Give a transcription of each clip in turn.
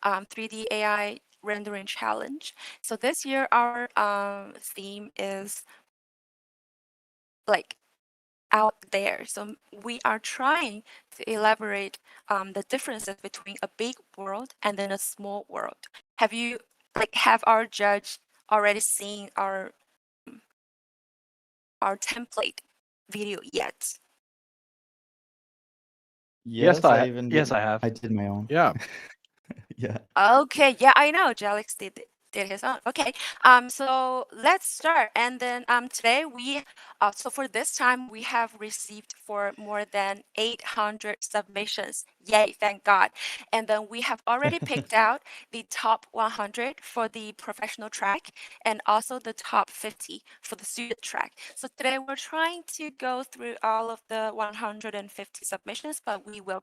3D AI rendering challenge. So this year our theme is like out there. So we are trying to elaborate the differences between a big world and then a small world. Have our judge already seen our template video yet? Yes, Yes, I have. I did my own. Yeah. Yeah. Okay, yeah, I know. Jalix did his own. Okay, so let's start. And then today so for this time we have received for more than 800 submissions. Yay, thank God. And then we have already picked out the top 100 for the professional track and also the top 50 for the student track. So today we're trying to go through all of the 150 submissions, but we will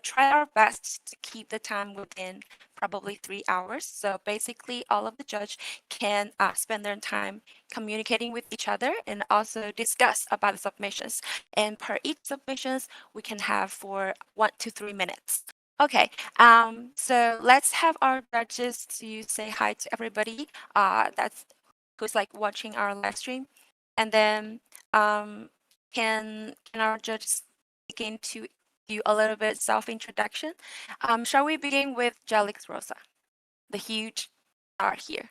try our best to keep the time within probably 3 hours. So basically, all of the judge can spend their time communicating with each other and also discuss about the submissions. And per each submissions, we can have for 1 to 3 minutes. Okay, so let's have our judges to say hi to everybody. That's who's like watching our live stream, and then can our judges begin to do a little bit self-introduction. Shall we begin with Jalix Rosa, the huge star here?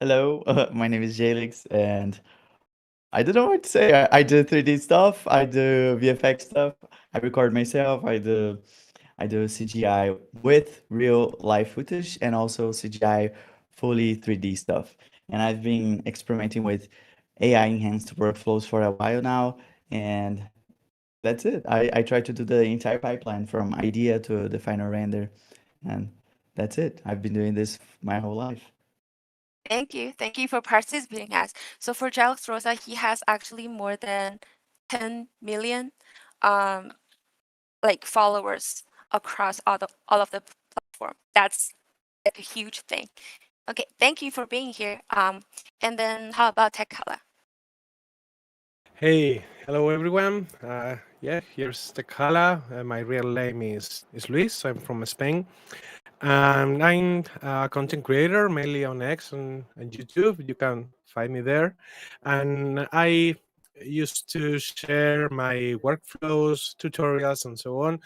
Hello, my name is Jalix, and I don't know what to say. I do 3D stuff. I do VFX stuff. I record myself. I do CGI with real live footage and also CGI fully 3D stuff. And I've been experimenting with AI enhanced workflows for a while now, and that's it. I try to do the entire pipeline from idea to the final render, and that's it. I've been doing this my whole life. Thank you. Thank you for participating, as. So for Jalix Rosa, he has actually more than 10 million um, followers across all of the platform. That's like a huge thing. Okay, thank you for being here. And then how about Tech Color? Hey, hello everyone. Yeah, here's Tecala. My real name is Luis. I'm from Spain. I'm a content creator, mainly on X and YouTube. You can find me there. And I used to share my workflows, tutorials, and so on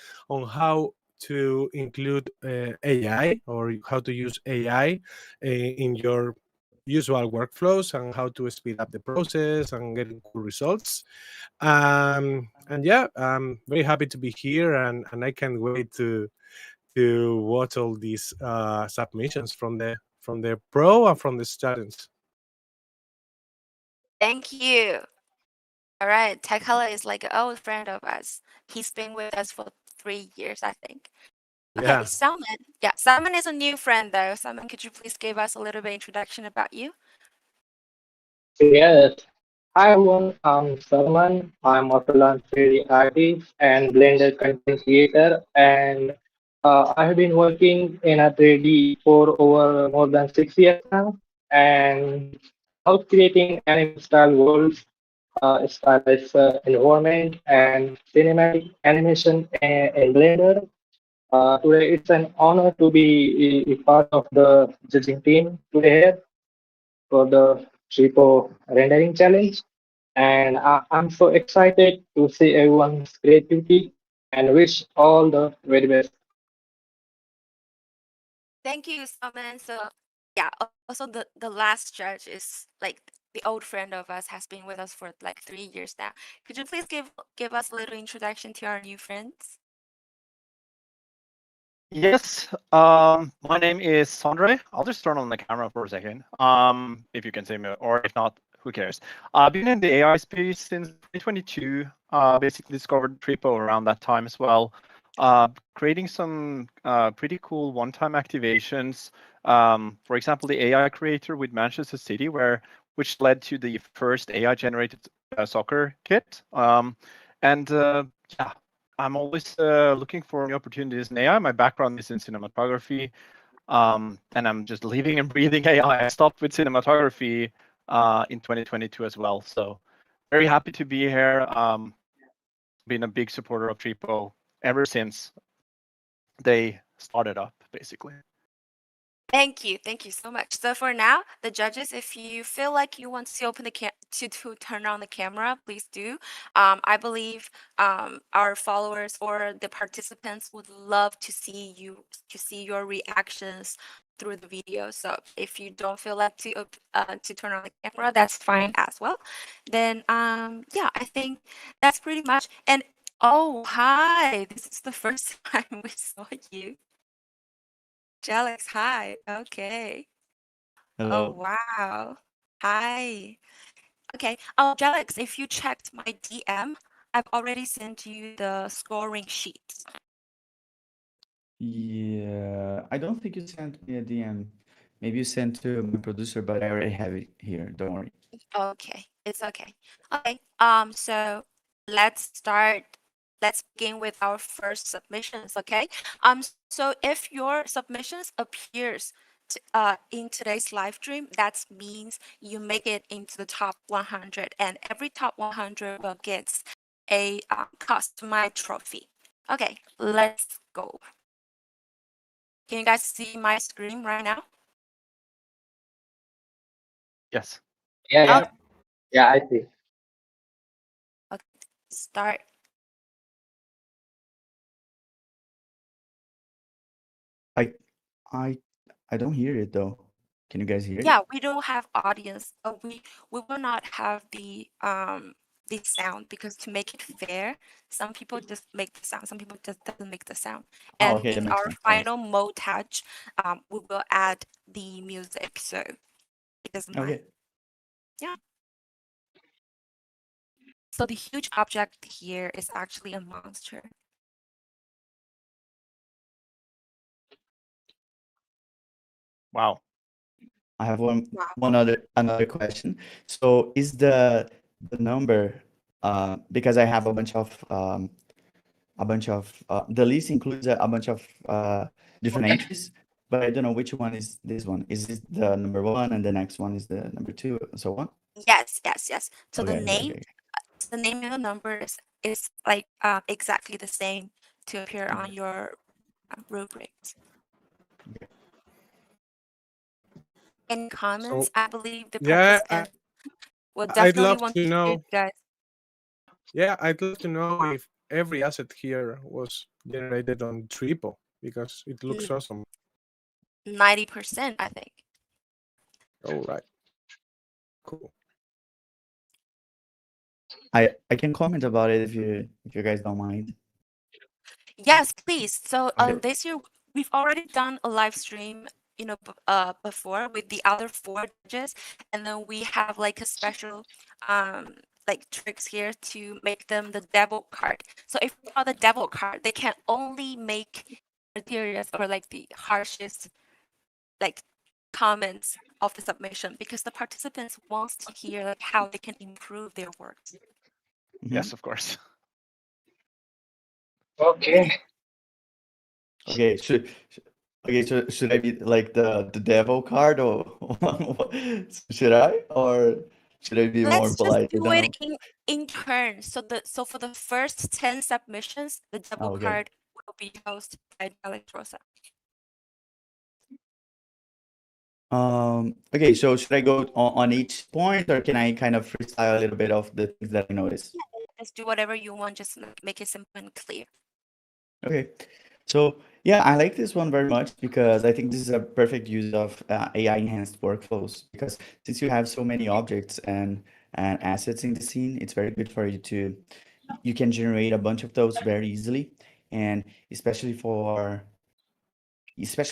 how to include AI or how to use AI in your usual workflows and how to speed up the process and getting cool results. And yeah, I'm very happy to be here, and I can't wait to watch all these submissions from the pro and from the students. Thank you. All right, Tech Color is like an old friend of us. He's been with us for 3 years, I think. Okay, Yeah. Salman. Yeah, Salman is a new friend though. Salman, could you please give us a little bit introduction about you? Yes. Hi everyone, I'm Salman. I'm also a 3D artist and Blender content creator, and I have been working in a 3D for over more than 6 years now, and love creating anime style worlds, stylized environment, and cinematic animation in Blender. Today it's an honor to be a part of the judging team today here for the Tripo rendering challenge. And I'm so excited to see everyone's creativity and wish all the very best. Thank you, Salman. So yeah, also the last judge is like the old friend of us, has been with us for like 3 years now. Could you please give us a little introduction to our new friends? Yes, my name is Sondre. I'll just turn on the camera for a second, if you can see me, or if not, who cares? I've been in the AI space since 2022. Basically discovered Tripo around that time as well. Creating some pretty cool one-time activations. For example, the AI creator with Manchester City, which led to the first AI-generated soccer kit. And yeah, I'm always looking for new opportunities in AI. My background is in cinematography, and I'm just living and breathing AI. I stopped with cinematography in 2022 as well. So very happy to be here. Been a big supporter of Tripo ever since they started up, basically. Thank you so much. So for now, the judges, if you feel like you want to open the to turn on the camera, please do. I believe our followers or the participants would love to see your reactions through the video. So if you don't feel like to turn on the camera, that's fine as well. Then yeah, I think that's pretty much. And oh hi, this is the first time we saw you. Alex, hi. Okay. Oh, Hello. wow. Hi. Okay. Oh, Alex, if you checked my DM, I've already sent you the scoring sheets. Yeah, I don't think you sent me a DM. Maybe you sent to my producer, but I already have it here. Don't worry. Okay, it's okay. Okay. So let's start. Let's begin with our first submissions. Okay. So if your submissions appears in today's live stream, that means you make it into the top 100, and every top 100 will get a customized trophy. Okay, let's go. Can you guys see my screen right now? Yes. Yeah, Oh, yeah, yeah. I see. okay. Start. I I I don't hear it though. Can you guys hear Yeah, it? we don't have audience. We will not have the sound because to make it fair, some people just make the sound, some people just doesn't make the sound. Oh, And okay, that in makes our sense. Thanks. final montage, we will add the music, so it doesn't mind. Okay. Yeah. So the huge object here is actually a monster. Wow. I have Wow. one other another question. So is the number because I have a bunch of the list includes a bunch of different entries, but I don't know which one is this one. Is this the number one and the next one is the number two and so on? Yes, yes, yes. So Okay, okay, okay, the name and the numbers is like exactly the same to appear on okay, your rubrics. okay. Any comments? So I believe the yeah, participants will I'd definitely love want to to hear know. you guys. Yeah, I'd love to know if every asset here was generated on Tripo because it looks N- awesome. 90%, I think. All right, cool. I can comment about it if you guys don't mind. Yes, please. So Okay. this year we've already done a live stream, before with the other four judges, and then we have like a special like tricks here to make them the devil card. So if they are the devil card, they can only make criteria or like the harshest like comments of the submission because the participants wants to hear like how they can improve their works. Mhm. Yes, of course. Okay. Okay, okay, so should I be like the devil card or should I or should I be more Let's just polite? I do don't it know. in turn. So for the first 10 submissions, the double Oh, okay. card will be hosted by Alex Rosa. Okay, so should I go on each point or can I kind of freestyle a little bit of the things that I noticed? Yeah, just do whatever you want, just make it simple and clear. Okay. So yeah, I like this one very much because I think this is a perfect use of AI enhanced workflows because since you have so many objects and assets in the scene, it's very good for you to you can generate a bunch of those very easily and especially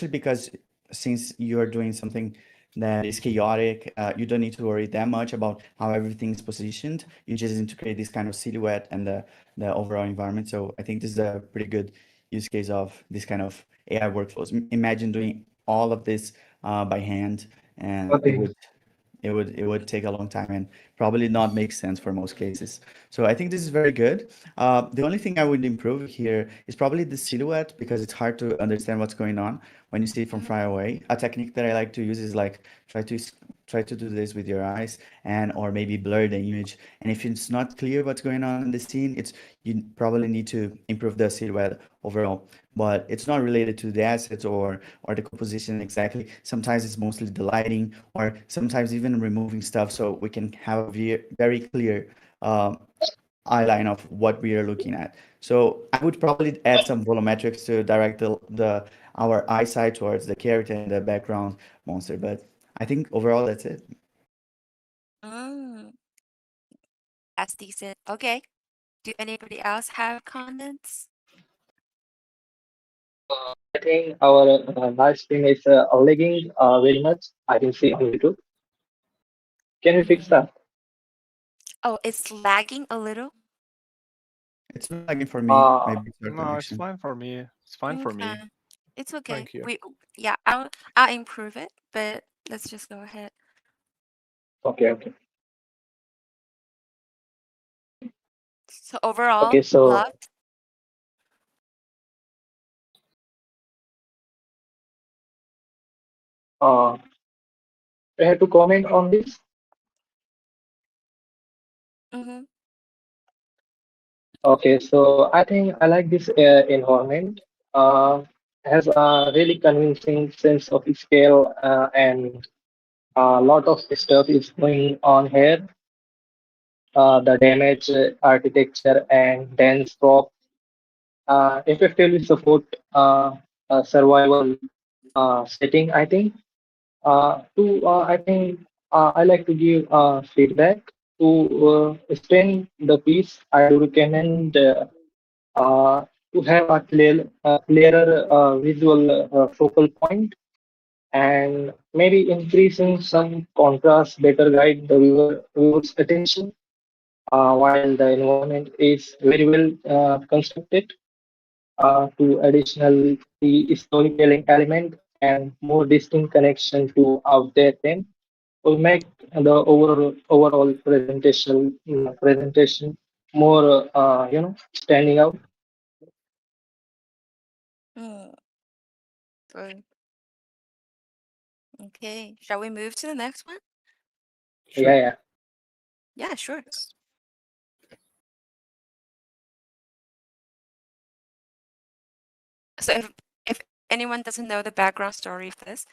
because since you are doing something that is chaotic, you don't need to worry that much about how everything's positioned. You just need to create this kind of silhouette and the overall environment. So I think this is a pretty good use case of this kind of AI workflows. Imagine doing all of this by hand, and Okay. it would take a long time and probably not make sense for most cases. So I think this is very good. The only thing I would improve here is probably the silhouette because it's hard to understand what's going on when you see it from Mhm. far away. A technique that I like to use is like try to try to do this with your eyes, and or maybe blur the image. And if it's not clear what's going on in the scene, it's you probably need to improve the silhouette overall. But it's not related to the assets or the composition exactly. Sometimes it's mostly the lighting, or sometimes even removing stuff so we can have a very clear eye line of what we are looking at. So I would probably add some volumetrics to direct the our eyesight towards the character and the background monster. But I think overall that's it. Mm, that's decent. Okay. Do anybody else have comments? I think our live stream is lagging very much. I can see on YouTube. Can we fix Mm. that? Oh, it's lagging a little. It's not lagging for me. Uh, Maybe it's our No, it's connection. fine for me. It's fine for Okay. me. It's okay. Thank you. Yeah, I'll improve it, but let's just go ahead. okay, okay, So overall, okay. So loved. uh, we have to comment on this. Mm-hmm. Okay, so I think I like this environment. Has a really convincing sense of scale and a lot of stuff is going on here. The damage architecture and dense prop effectively support survival setting. I think. I think I like to give feedback to extend the piece. I do recommend to have a clearer visual focal point and maybe increasing some contrast better guide the viewer's attention. While the environment is very well constructed to additional the storytelling element and more distinct connection to out there then will make the overall presentation more standing out. Mm, good. Okay. Shall we move to the next one? Yeah, Sure. yeah. Yeah, sure. So if anyone doesn't know the background story of this,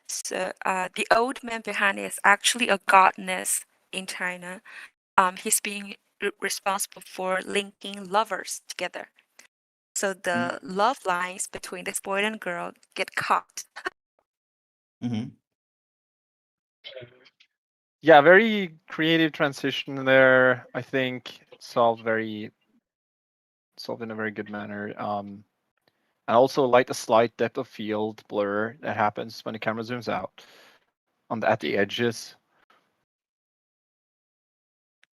so the old man behind it is actually a godness in China. He's being responsible for linking lovers together. So the love lines between this boy and girl get caught. Mm-hmm. Yeah, very creative transition there. I think solved in a very good manner. And also like a slight depth of field blur that happens when the camera zooms out at the edges.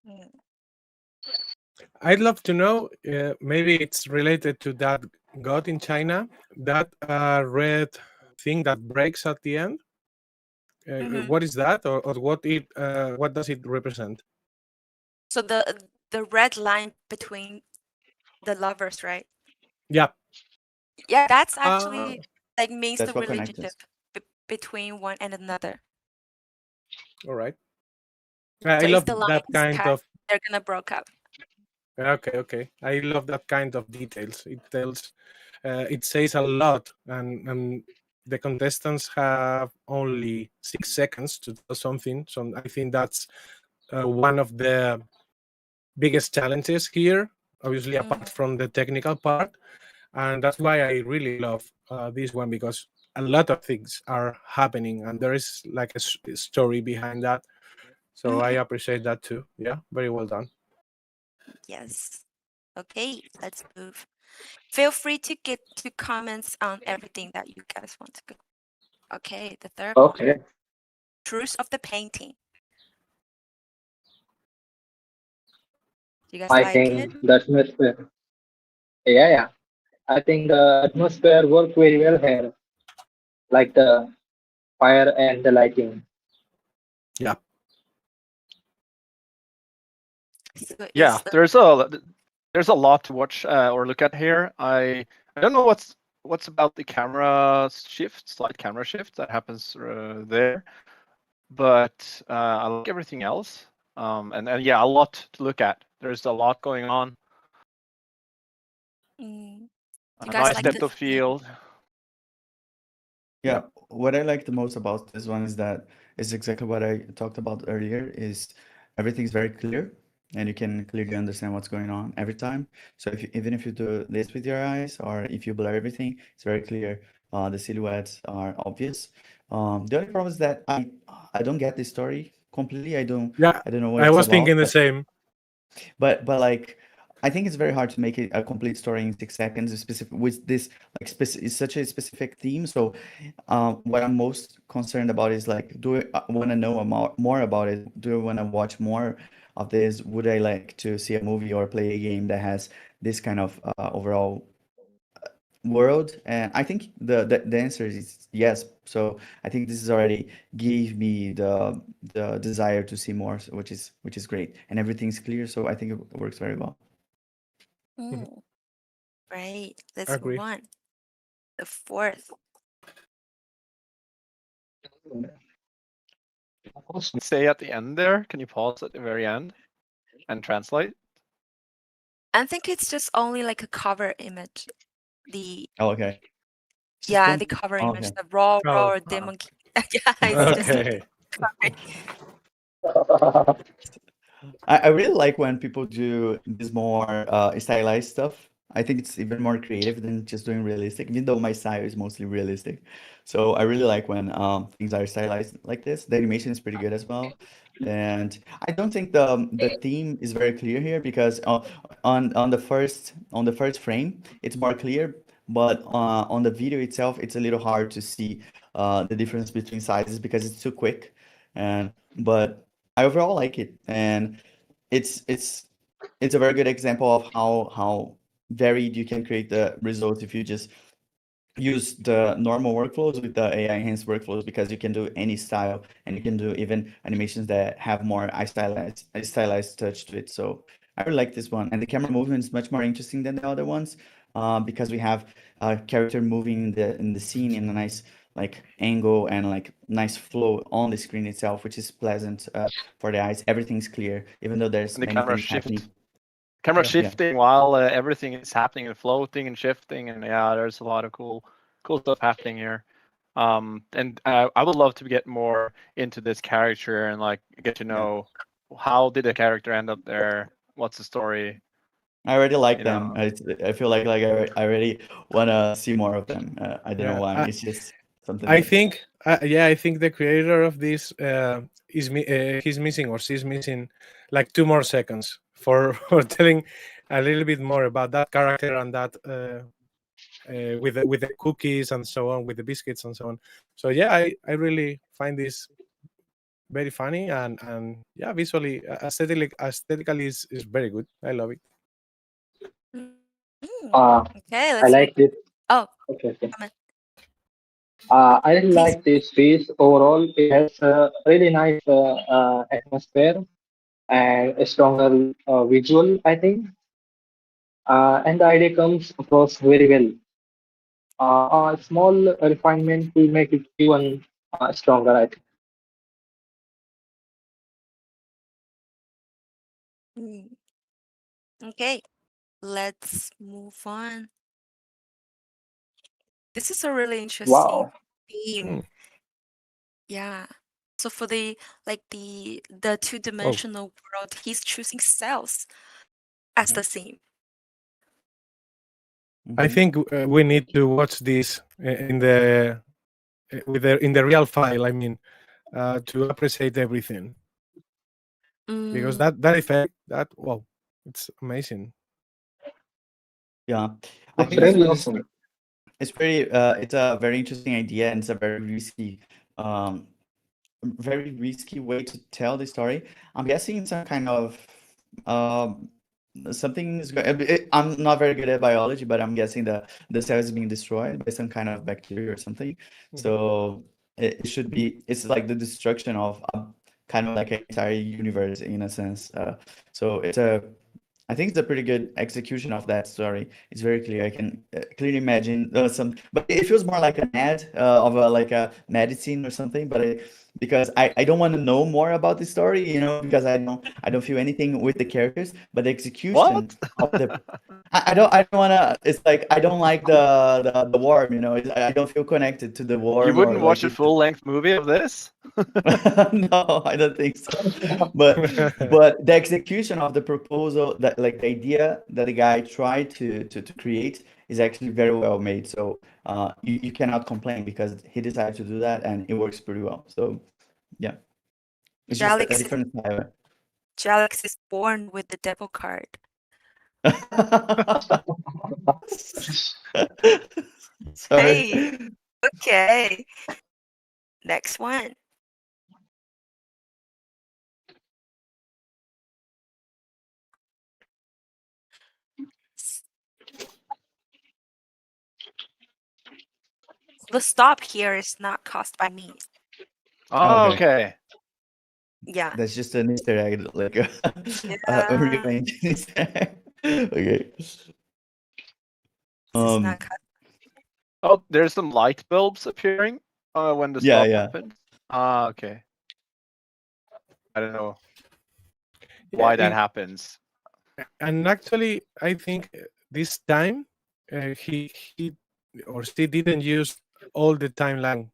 Mm. I'd love to know, maybe it's related to that god in China, that red thing that breaks at the end. Mhm. What is that, or what does it represent? So the red line between the lovers, right? Yeah. Yeah, that's Uh, actually like means the That's what connects relationship us. between one and another. all right. So I if love the line that is kind cut, of. they're gonna broke up. Okay, okay. I love that kind of details. It says a lot, and the contestants have only 6 seconds to tell something. So I think that's one of the biggest challenges here, obviously, apart Mhm. from the technical part. And that's why I really love this one, because a lot of things are happening and there is like a story behind that. So I Mhm. appreciate that too. Yeah, very well done. Yes. Okay, let's move. Feel free to get to comments on everything that you guys want to go. Okay, the third one. Okay, Truth of the painting. Do you guys I like it? think the atmosphere. Yeah, yeah. I think the atmosphere worked very well here, like the fire and the lighting. Yeah. So Yeah, is the there's a lot to watch or look at here. I don't know what's about the camera shift, slight camera shift that happens there. but I like everything else. And yeah, a lot to look at. There's a lot going on. Mm. Do you A guys nice like the depth of theme? field. Yeah, Yep. what I like the most about this one is that is exactly what I talked about earlier, is everything's very clear and you can clearly understand what's going on every time. So if you, even if you do this with your eyes or if you blur everything, it's very clear. The silhouettes are obvious. The only problem is that I don't get the story completely. Yeah, I don't know what I it's was about, thinking the same. but like I think it's very hard to make it a complete story in 6 seconds, specific with this like it's such a specific theme. So what I'm most concerned about is like, do I want to know more about it? Do I want to watch more of this? Would I like to see a movie or play a game that has this kind of overall world? And I think the answer is yes. So I think this is already gave me the desire to see more, so which is great, and everything's clear. So I think it works very well. Mhm. Mm. Right. Let's move Agree. on. The fourth. Say at the end there. Can you pause at the very end and translate? I think it's just only like a cover image. The Oh, okay. It's just Yeah, one. the cover Oh, image, okay. the raw Oh, or demon. Yeah, it's just like okay. cover. I really like when people do this more stylized stuff. I think it's even more creative than just doing realistic, even though my style is mostly realistic. So I really like when things are stylized like this. The animation is pretty good as well. And I don't think the theme is very clear here because on the first frame it's more clear, but on the video itself it's a little hard to see the difference between sizes because it's too quick. And but I overall like it, and it's it's it's a very good example of how varied you can create the results if you just use the normal workflows with the AI enhanced workflows, because you can do any style and you can do even animations that have more a stylized touch to it. So I really like this one, and the camera movement is much more interesting than the other ones, because we have a character moving in the scene in a nice like angle and like nice flow on the screen itself, which is pleasant for the eyes. Everything's clear, even though there's And the many camera things shift. happening. Camera Yeah. shifting while everything is happening and floating and shifting, and yeah, there's a lot of cool stuff happening here. And I would love to get more into this character and like get to Yeah. know how did the character end up there, what's the story, I already like you them. know. I feel like I already wanna see more of them. I don't know Yeah, why. It's just something I that think, yeah, I think the creator of this he's missing or she's missing like 2 more seconds for for telling a little bit more about that character and that with the cookies and so on, with the biscuits and so on. So yeah, I really find this very funny and yeah, visually, aesthetically is very good. I love it. Uh, Okay, I let's move. like this. Oh, Okay, okay. comment, I really please. like this piece overall. It has a really nice atmosphere and a stronger visual, I think. And the idea comes across very well. A small refinement will make it even stronger, I think. Mm, okay, let's move on. This is a really interesting Wow. Hmm. theme. Yeah. So for the like the Oh, two-dimensional world, he's choosing cells as Mhm, the theme. I mhm. think we need to watch this in the with the in the real file. I mean, to appreciate everything, because Mm, that effect, that wow, it's amazing. Yeah. I Looks think this really one is awesome. it's pretty it's a very interesting idea, and it's a um very risky way to tell the story. I'm guessing some kind of um something is going. I'm not very good at biology, but I'm guessing the cell is being destroyed by some kind of bacteria or something. Mhm. So it should be. It's like the destruction of kind of like an entire universe in a sense. So it's a. I think it's a pretty good execution of that story. It's very clear. I can clearly imagine some, but it feels more like an ad of a like a medicine or something. because I don't want to know more about the story, because I don't feel anything with the characters, but the execution What? of the I don't wanna. It's like I don't like the war. I don't feel connected to the You war or wouldn't like watch a it. full-length movie of this? No, I don't think so. But the execution of the proposal, that like the idea that the guy tried to create is actually very well made. So you cannot complain because he decided to do that and it works pretty well. So yeah, it's just a Jalix is different style. Jalix is born with the devil card. Hey, Sorry. okay. Next one. S- The stop here is not caused by me. Oh, Okay. okay. Yeah. That's just an Easter egg, like a Yeah. rearranged Easter egg. Okay. This is not Um. caused. Oh, there's some light bulbs appearing when the Yeah. stop Yeah. happens. Ah, okay. I don't know Yeah, why that happens. and actually, I think this time he or she didn't use all the timeline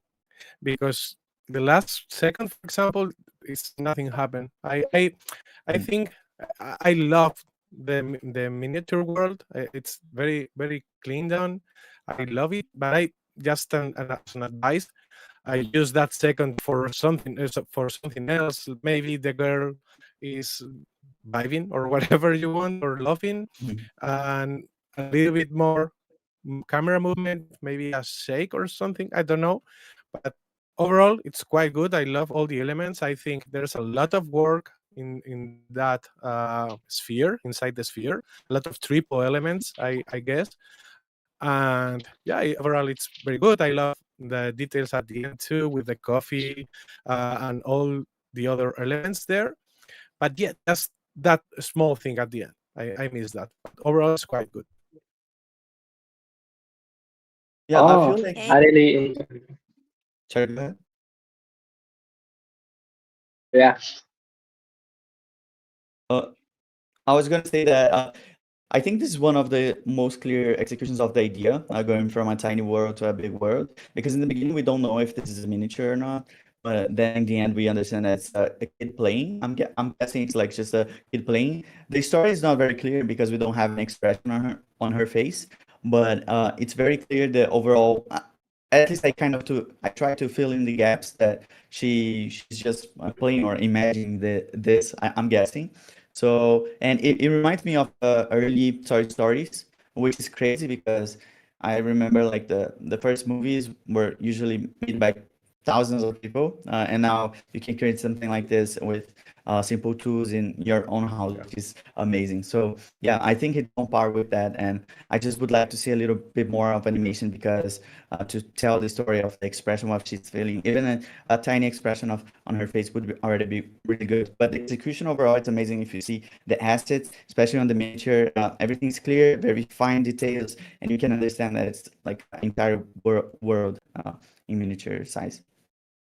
because the last second, for example, it's nothing happened. I Mm. think I love the miniature world. It's very very clean down. I love it, but I just as an advice, I use that second for something for something else. Maybe the girl is vibing or whatever you want or loving, Mhm. and a little bit more camera movement, maybe a shake or something. I don't know, but overall, it's quite good. I love all the elements. I think there's a lot of work in that sphere inside the sphere. A lot of triple elements, I guess. And yeah, overall, it's very good. I love the details at the end too, with the coffee and all the other elements there. But yeah, just that small thing at the end. I miss that. But overall, it's quite good. Yeah, I Oh, feel like Okay. I really enjoy. sorry, go ahead. Yeah. Uh, I was gonna say that I think this is one of the most clear executions of the idea, going from a tiny world to a big world. Because in the beginning we don't know if this is a miniature or not, but then in the end we understand that it's a kid playing. I'm guessing it's like just a kid playing. The story is not very clear because we don't have an expression on her face, but it's very clear the overall. At least I try to fill in the gaps that she's just playing or imagining this. I'm guessing. So, and it reminds me of early Toy Stories, which is crazy because I remember like the first movies were usually made by thousands of people, and now you can create something like this with simple tools in your own house, Yeah. which is amazing. So, yeah, I think it's on par with that, and I just would like to see a little bit more of animation because to tell the story of the expression of she's feeling, even a tiny expression of on her face would already be really good. But the execution overall, it's amazing if you see the assets, especially on the miniature. Everything's clear, very fine details, and you can understand that it's like an entire world in miniature size.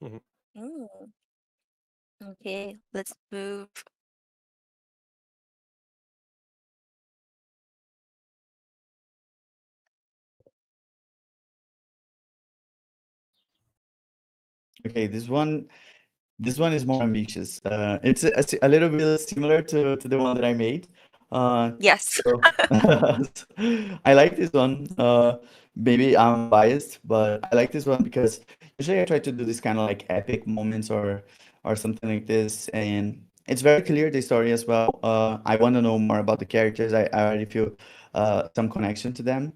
Mhm. Mm, okay. Let's move. Okay, this one is more ambitious. It's a little bit similar to the one that I made. Yes. So I like this one. Maybe I'm biased, but I like this one because usually I try to do this kind of like epic moments or something like this, and it's very clear the story as well. I want to know more about the characters. I already feel some connection to them,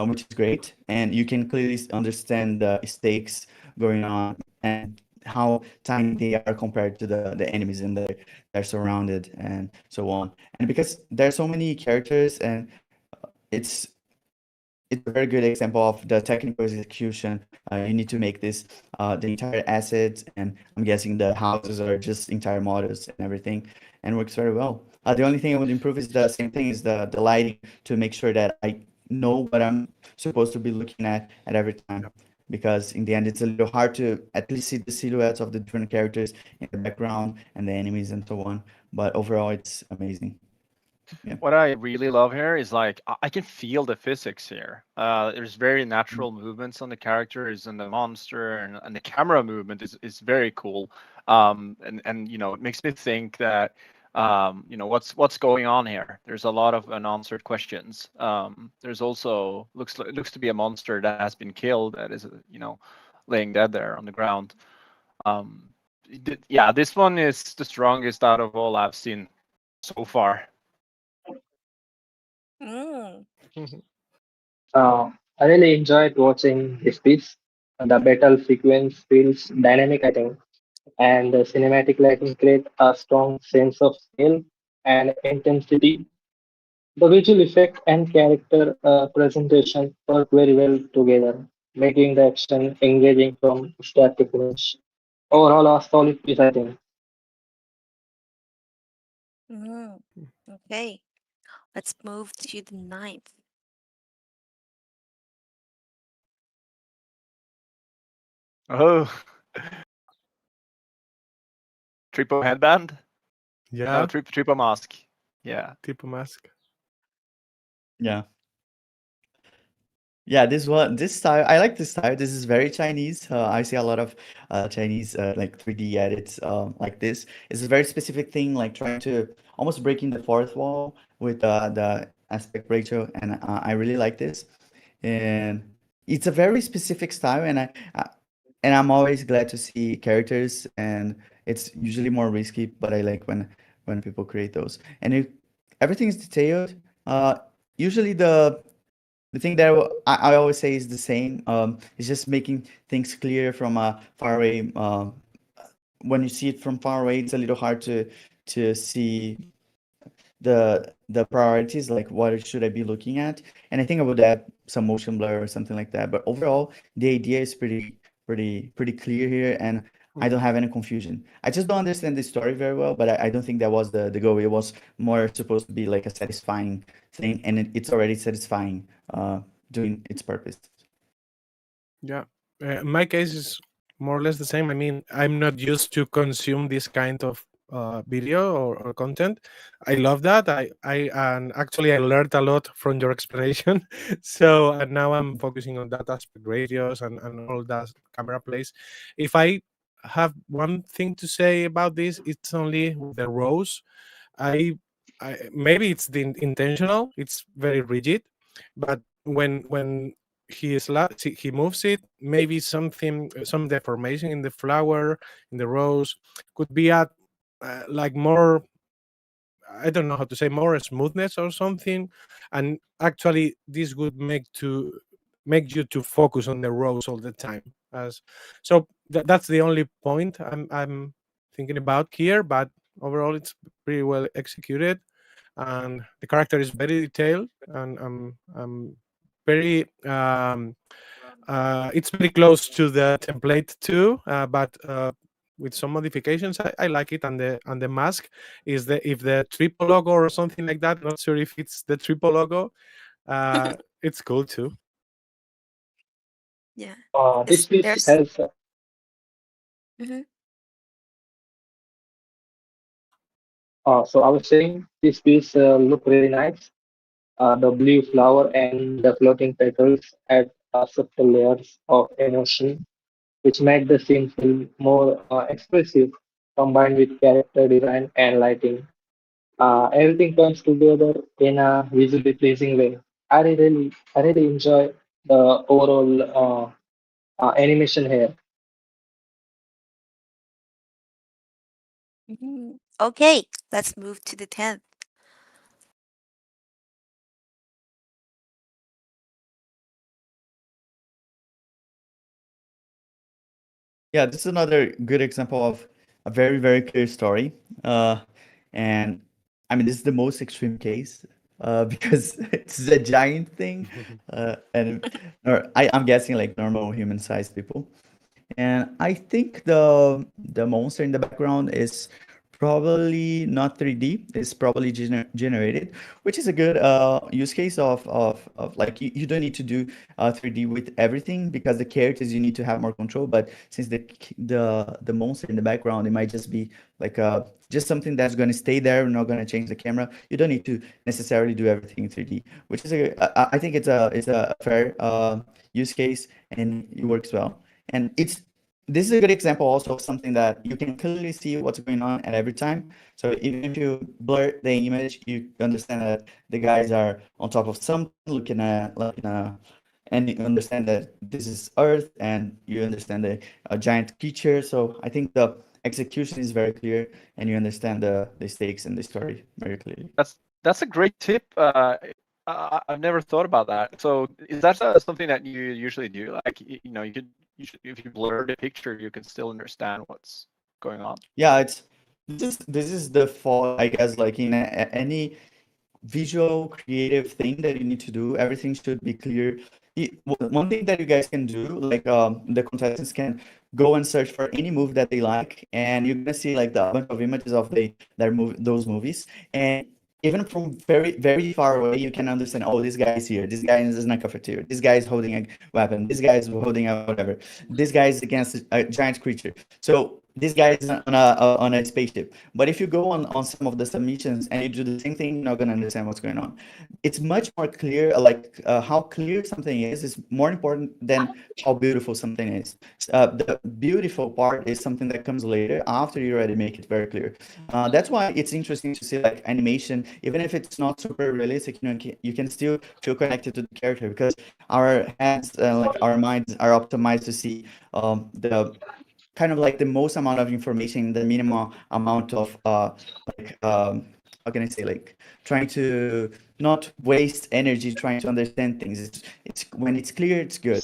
which is great, and you can clearly understand the stakes going on and how tiny they are compared to the enemies and they're surrounded and so on. And because there's so many characters and it's it's a very good example of the technical execution. You need to make this the entire assets, and I'm guessing the houses are just entire models and everything, and works very well. The only thing I would improve is the same thing is the lighting to make sure that I know what I'm supposed to be looking at every time. because in the end it's a little hard to at least see the silhouettes of the different characters in the background and the enemies and so on. But overall, it's amazing. Yeah. What I really love here is like I can feel the physics here. There's very natural movements on the characters and the monster, and the camera movement is very cool. And you know, it makes me think that you know, what's going on here. There's a lot of unanswered questions. There's also looks to be a monster that has been killed that is you know, laying dead there on the ground. Um, yeah, this one is the strongest out of all I've seen so far. Mm. I really enjoyed watching this piece. The battle sequence feels dynamic, I think, and the cinematic lighting create a strong sense of scale and intensity. The visual effect and character presentation work very well together, making the action engaging from start to finish. Overall, a solid piece, I think. Mm. Okay, let's move to the ninth. Oh, Tripo headband? No, Yeah, Tripo mask. Yeah. Tipo mask. Yeah. Yeah, this style, I like this style. This is very Chinese. I see a lot of Chinese like 3D edits like this. It's a very specific thing, like trying to almost breaking the fourth wall with the aspect ratio, and I really like this. And it's a very specific style, and I'm always glad to see characters, and it's usually more risky, but I like when people create those, and everything is detailed. Usually the thing that I always say is the same. It's just making things clear from far away. When you see it from far away, it's a little hard to see the priorities, like what should I be looking at. And I think I would add some motion blur or something like that. But overall, the idea is pretty clear here, and I don't Mhm. have any confusion. I just don't understand the story very well, but I don't think that was the goal. It was more supposed to be like a satisfying thing, and it's already satisfying, doing its purpose. Yeah. My case is more or less the same. I mean, I'm not used to consume this kind of video or content. I love that. And actually I learned a lot from your explanation. So now I'm focusing on that aspect radios and all that camera plays. If I have one thing to say about this, it's only with the rows. I, maybe it's the intentional. It's very rigid, but when he moves it, maybe something, some deformation in the flower, in the rose, could be at like more, I don't know how to say, more smoothness or something. And actually this would make you to focus on the rose all the time. As so that's the only point I'm thinking about here, but overall it's pretty well executed, and the character is very detailed, and very it's very close to the template too, but with some modifications. I like it, and the mask is the if the triple logo or something like that. Not sure if it's the triple logo. It's cool too. Yeah. This Is piece there's has, so I was saying, this piece look really nice. The blue flower and the floating petals add subtle layers of emotion, which make the scene feel more expressive, combined with character design and lighting. Everything comes together in a visually pleasing way. I really enjoy the overall animation here. okay. Let's move to the 10th. Yeah, this is another good example of a very clear story. And I mean, this is the most extreme case because it's a giant thing, and or I'm guessing like normal human-sized people. And I think the monster in the background is probably not 3D. It's probably generated, which is a good use case of like you don't need to do 3D with everything because the characters you need to have more control. But since the monster in the background, it might just be like just something that's going to stay there, not going to change the camera. You don't need to necessarily do everything in 3D, which is I think it's a fair use case and it works well. And this is a good example also of something that you can clearly see what's going on at every time. So even if you blur the image, you understand that the guys are on top of something, looking and you understand that this is Earth, and you understand a giant creature. So I think the execution is very clear, and you understand the stakes and the story very clearly. That's a great tip. I've never thought about that. So is that something that you usually do? Like if you blur the picture, you can still understand what's going on. Yeah, this is the fault, I guess, like in any visual creative thing that you need to do. Everything should be clear. One thing that you guys can do, like the contestants can go and search for any movie that they like, and you're gonna see like the bunch of images of those movies. And even from very very far away, you can understand, oh, this guy is here, this guy is in a cafeteria, this guy is holding a weapon, this guy is holding a whatever, this guy is against a giant creature, so this guy is on a spaceship. But if you go on some of the submissions and you do the same thing, you're not going to understand what's going on. It's much more clear, like how clear something is more important than how beautiful something is. The beautiful part is something that comes later after you already make it very clear. That's why it's interesting to see like animation, even if it's not super realistic, you can still feel connected to the character because our heads, like our minds, are optimized to see the kind of like the most amount of information, the minimal amount of like how can I say, like trying to not waste energy trying to understand things. It's when it's clear, it's good.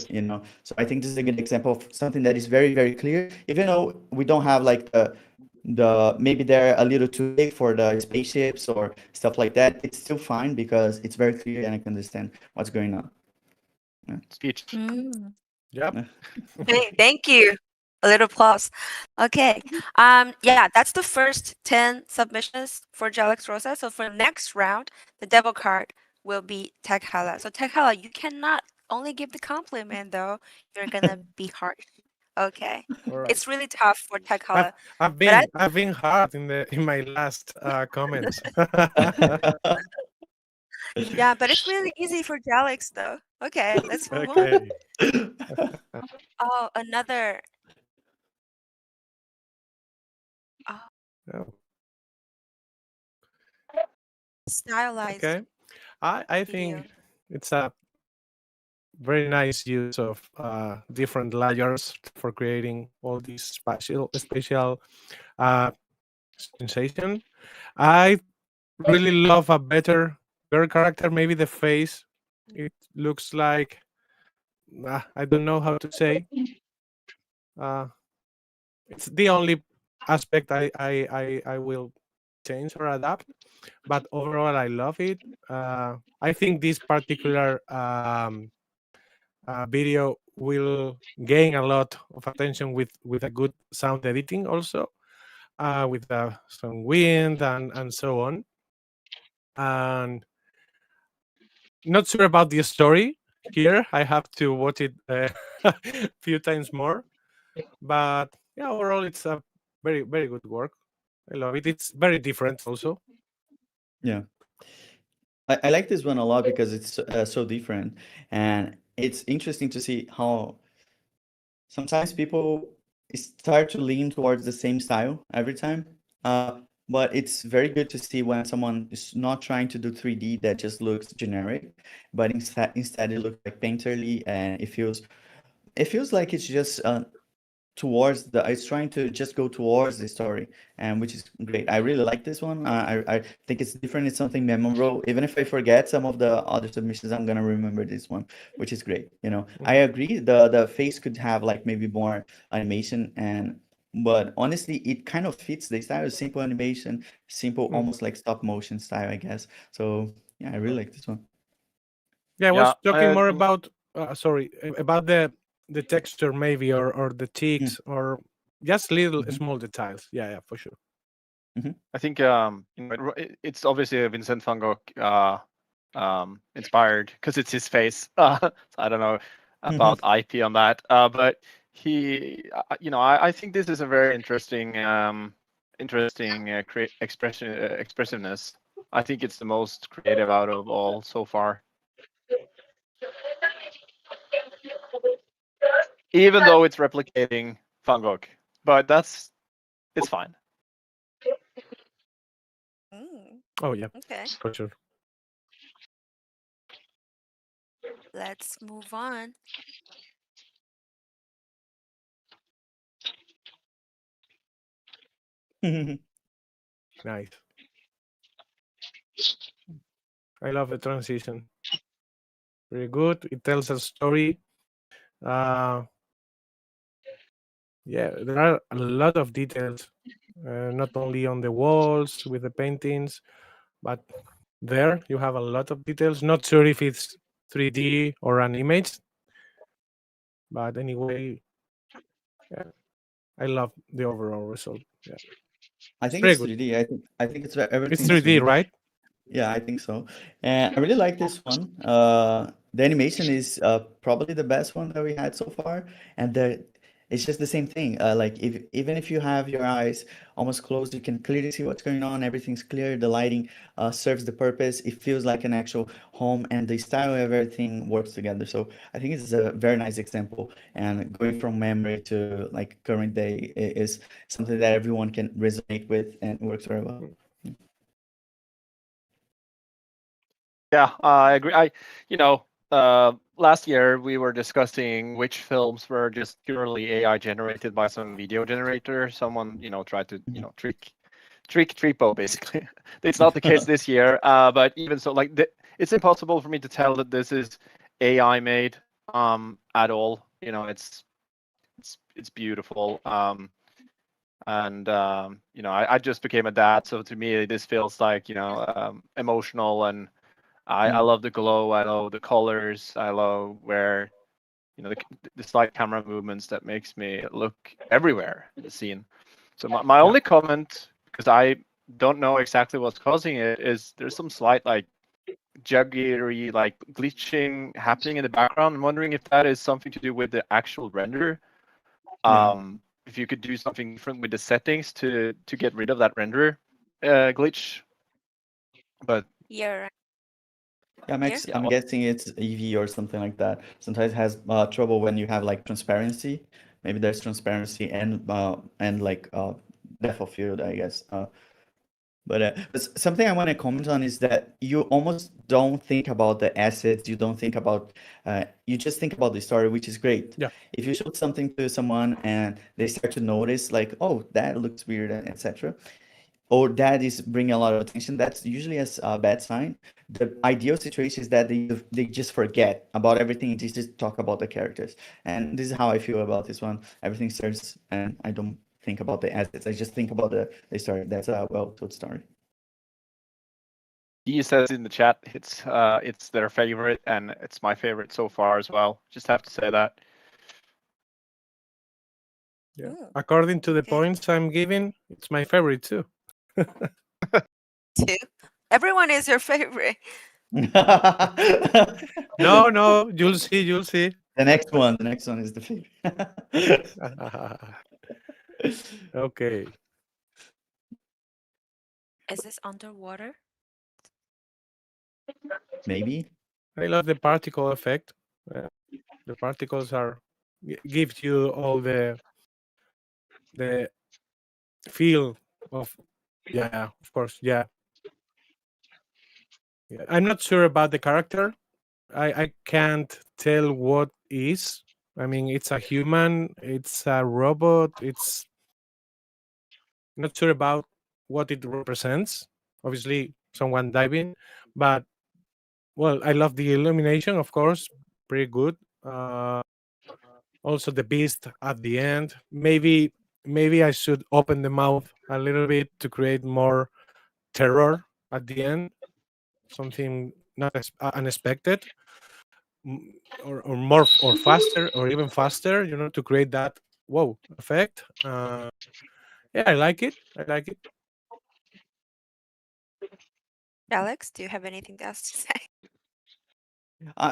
So I think this is a good example of something that is very very clear, even though we don't have like the maybe they're a little too big for the spaceships or stuff like that. It's still fine because it's very clear and I can understand what's going on. Yeah. Speech. Mm. Yep. Thank you. A little applause. Okay. Yeah, that's the first 10 submissions for Jalex Rosa. So for next round, the devil card will be Tekhala. So Tekhala, you cannot only give the compliment though. You're gonna be harsh. Okay. All right. It's really tough for I've Tekhala. I've But I been I've been hard in my last comments. yeah, but it's really easy for Jalex though. Okay, let's move on. Okay. Oh, another oh, Oh, stylized okay. I video. think it's a very nice use of different layers for creating all these special uh, sensation. I really love a better girl character. Maybe the face. It looks like I don't know how to say. Uh, it's the only aspect I will change or adapt. But overall, I love it. I think this particular video will gain a lot of attention with a good sound editing also, with some wind and so on. And not sure about the story here. I have to watch it a few times more. But yeah, overall, it's a very, very good work. I love it. It's very different also. Yeah. I like this one a lot because it's so different, and it's interesting to see how sometimes people start to lean towards the same style every time. But it's very good to see when someone is not trying to do 3D that just looks generic, but instead it looks like painterly, and it feels like it's just towards the it's trying to just go towards the story, and which is great. I really like this one. I think it's different, it's something memorable. Even if I forget some of the other submissions, I'm gonna remember this one, which is great. I Mhm. agree the face could have like maybe more animation, but honestly it kind of fits the style, simple animation, simple, Mm. almost like stop motion style, I guess. So yeah, I really like this one. Yeah, I Yeah. was talking more about sorry about the texture maybe or the Mm, cheeks or just little mhm. small details. Yeah, yeah, for sure. I think it's obviously a Vincent van Gogh inspired because it's his face. So I don't know about IP on that, but I think this is a very interesting expressiveness. I think it's the most creative out of all so far. Even though it's replicating Van Gogh, but it's fine. Mm, Oh yeah, okay, for sure. let's move on. Nice. I love the transition. Very good. It tells a story. Uh, yeah, there are a lot of details, not only on the walls with the paintings, but there you have a lot of details. Not sure if it's 3D or an image, but anyway, yeah, I love the overall result. Yeah, I it's think very it's good. 3D. I think it's It's everything's 3D, 3D. right? Yeah, I think so. And I really like this one. The animation is probably the best one that we had so far, and it's just the same thing. Like if even if you have your eyes almost closed, you can clearly see what's going on. Everything's clear. The lighting serves the purpose. It feels like an actual home, and the style of everything works together. So I think it's a very nice example. And going from memory to like current day is something that everyone can resonate with and works very well. Yeah, I agree. Last year we were discussing which films were just purely AI generated by some video generator. Someone, tried to, Mhm. trick Tripo basically. It's not the case this year, but even so, like it's impossible for me to tell that this is AI made at all. It's beautiful. And I just became a dad, so to me this feels like emotional, and I Mm. love the glow. I love the colors. I love where the slight camera movements that makes me look everywhere in the scene. So my Yeah. only comment, because I don't know exactly what's causing it, is there's some slight like juggery, like glitching happening in the background. I'm wondering if that is something to do with the actual render. Yeah. If you could do something different with the settings to get rid of that render glitch. But You're right Yeah, here. yeah, I'm guessing it's EV or something like that. Sometimes it has trouble when you have like transparency. Maybe there's transparency and like depth of field, I guess. But something I want to comment on is that you almost don't think about the assets. You don't think about. You just think about the story, which is great. Yeah. If you showed something to someone and they start to notice, like, oh, that looks weird, and etc., or that is bringing a lot of attention, that's usually a bad sign. The ideal situation is that they just forget about everything and just talk about the characters. And this is how I feel about this one. Everything starts, and I don't think about the assets. I just think about the story. That's a well-told story. he says in the chat it's their favorite, and it's my favorite so far as well. Just have to say that. Yeah. Mm, According to the okay, points I'm giving, it's my favorite too. two. Everyone is your favorite. No, no, you'll see, you'll see. The next one is the favorite. Okay. Is this underwater? Maybe. I love the particle effect. Uh, the particles are gives you all the feel of, yeah, of course, yeah. Yeah. I'm not sure about the character. I can't tell what is. I mean, it's a human, it's a robot, it's not sure about what it represents. Obviously, someone diving, but well, I love the illumination, of course, pretty good. Also, the beast at the end. Maybe I should open the mouth a little bit to create more terror at the end. Something not unexpected, or more or faster or even faster. To create that whoa effect. Yeah, I like it. I like it. Alex, do you have anything else to say?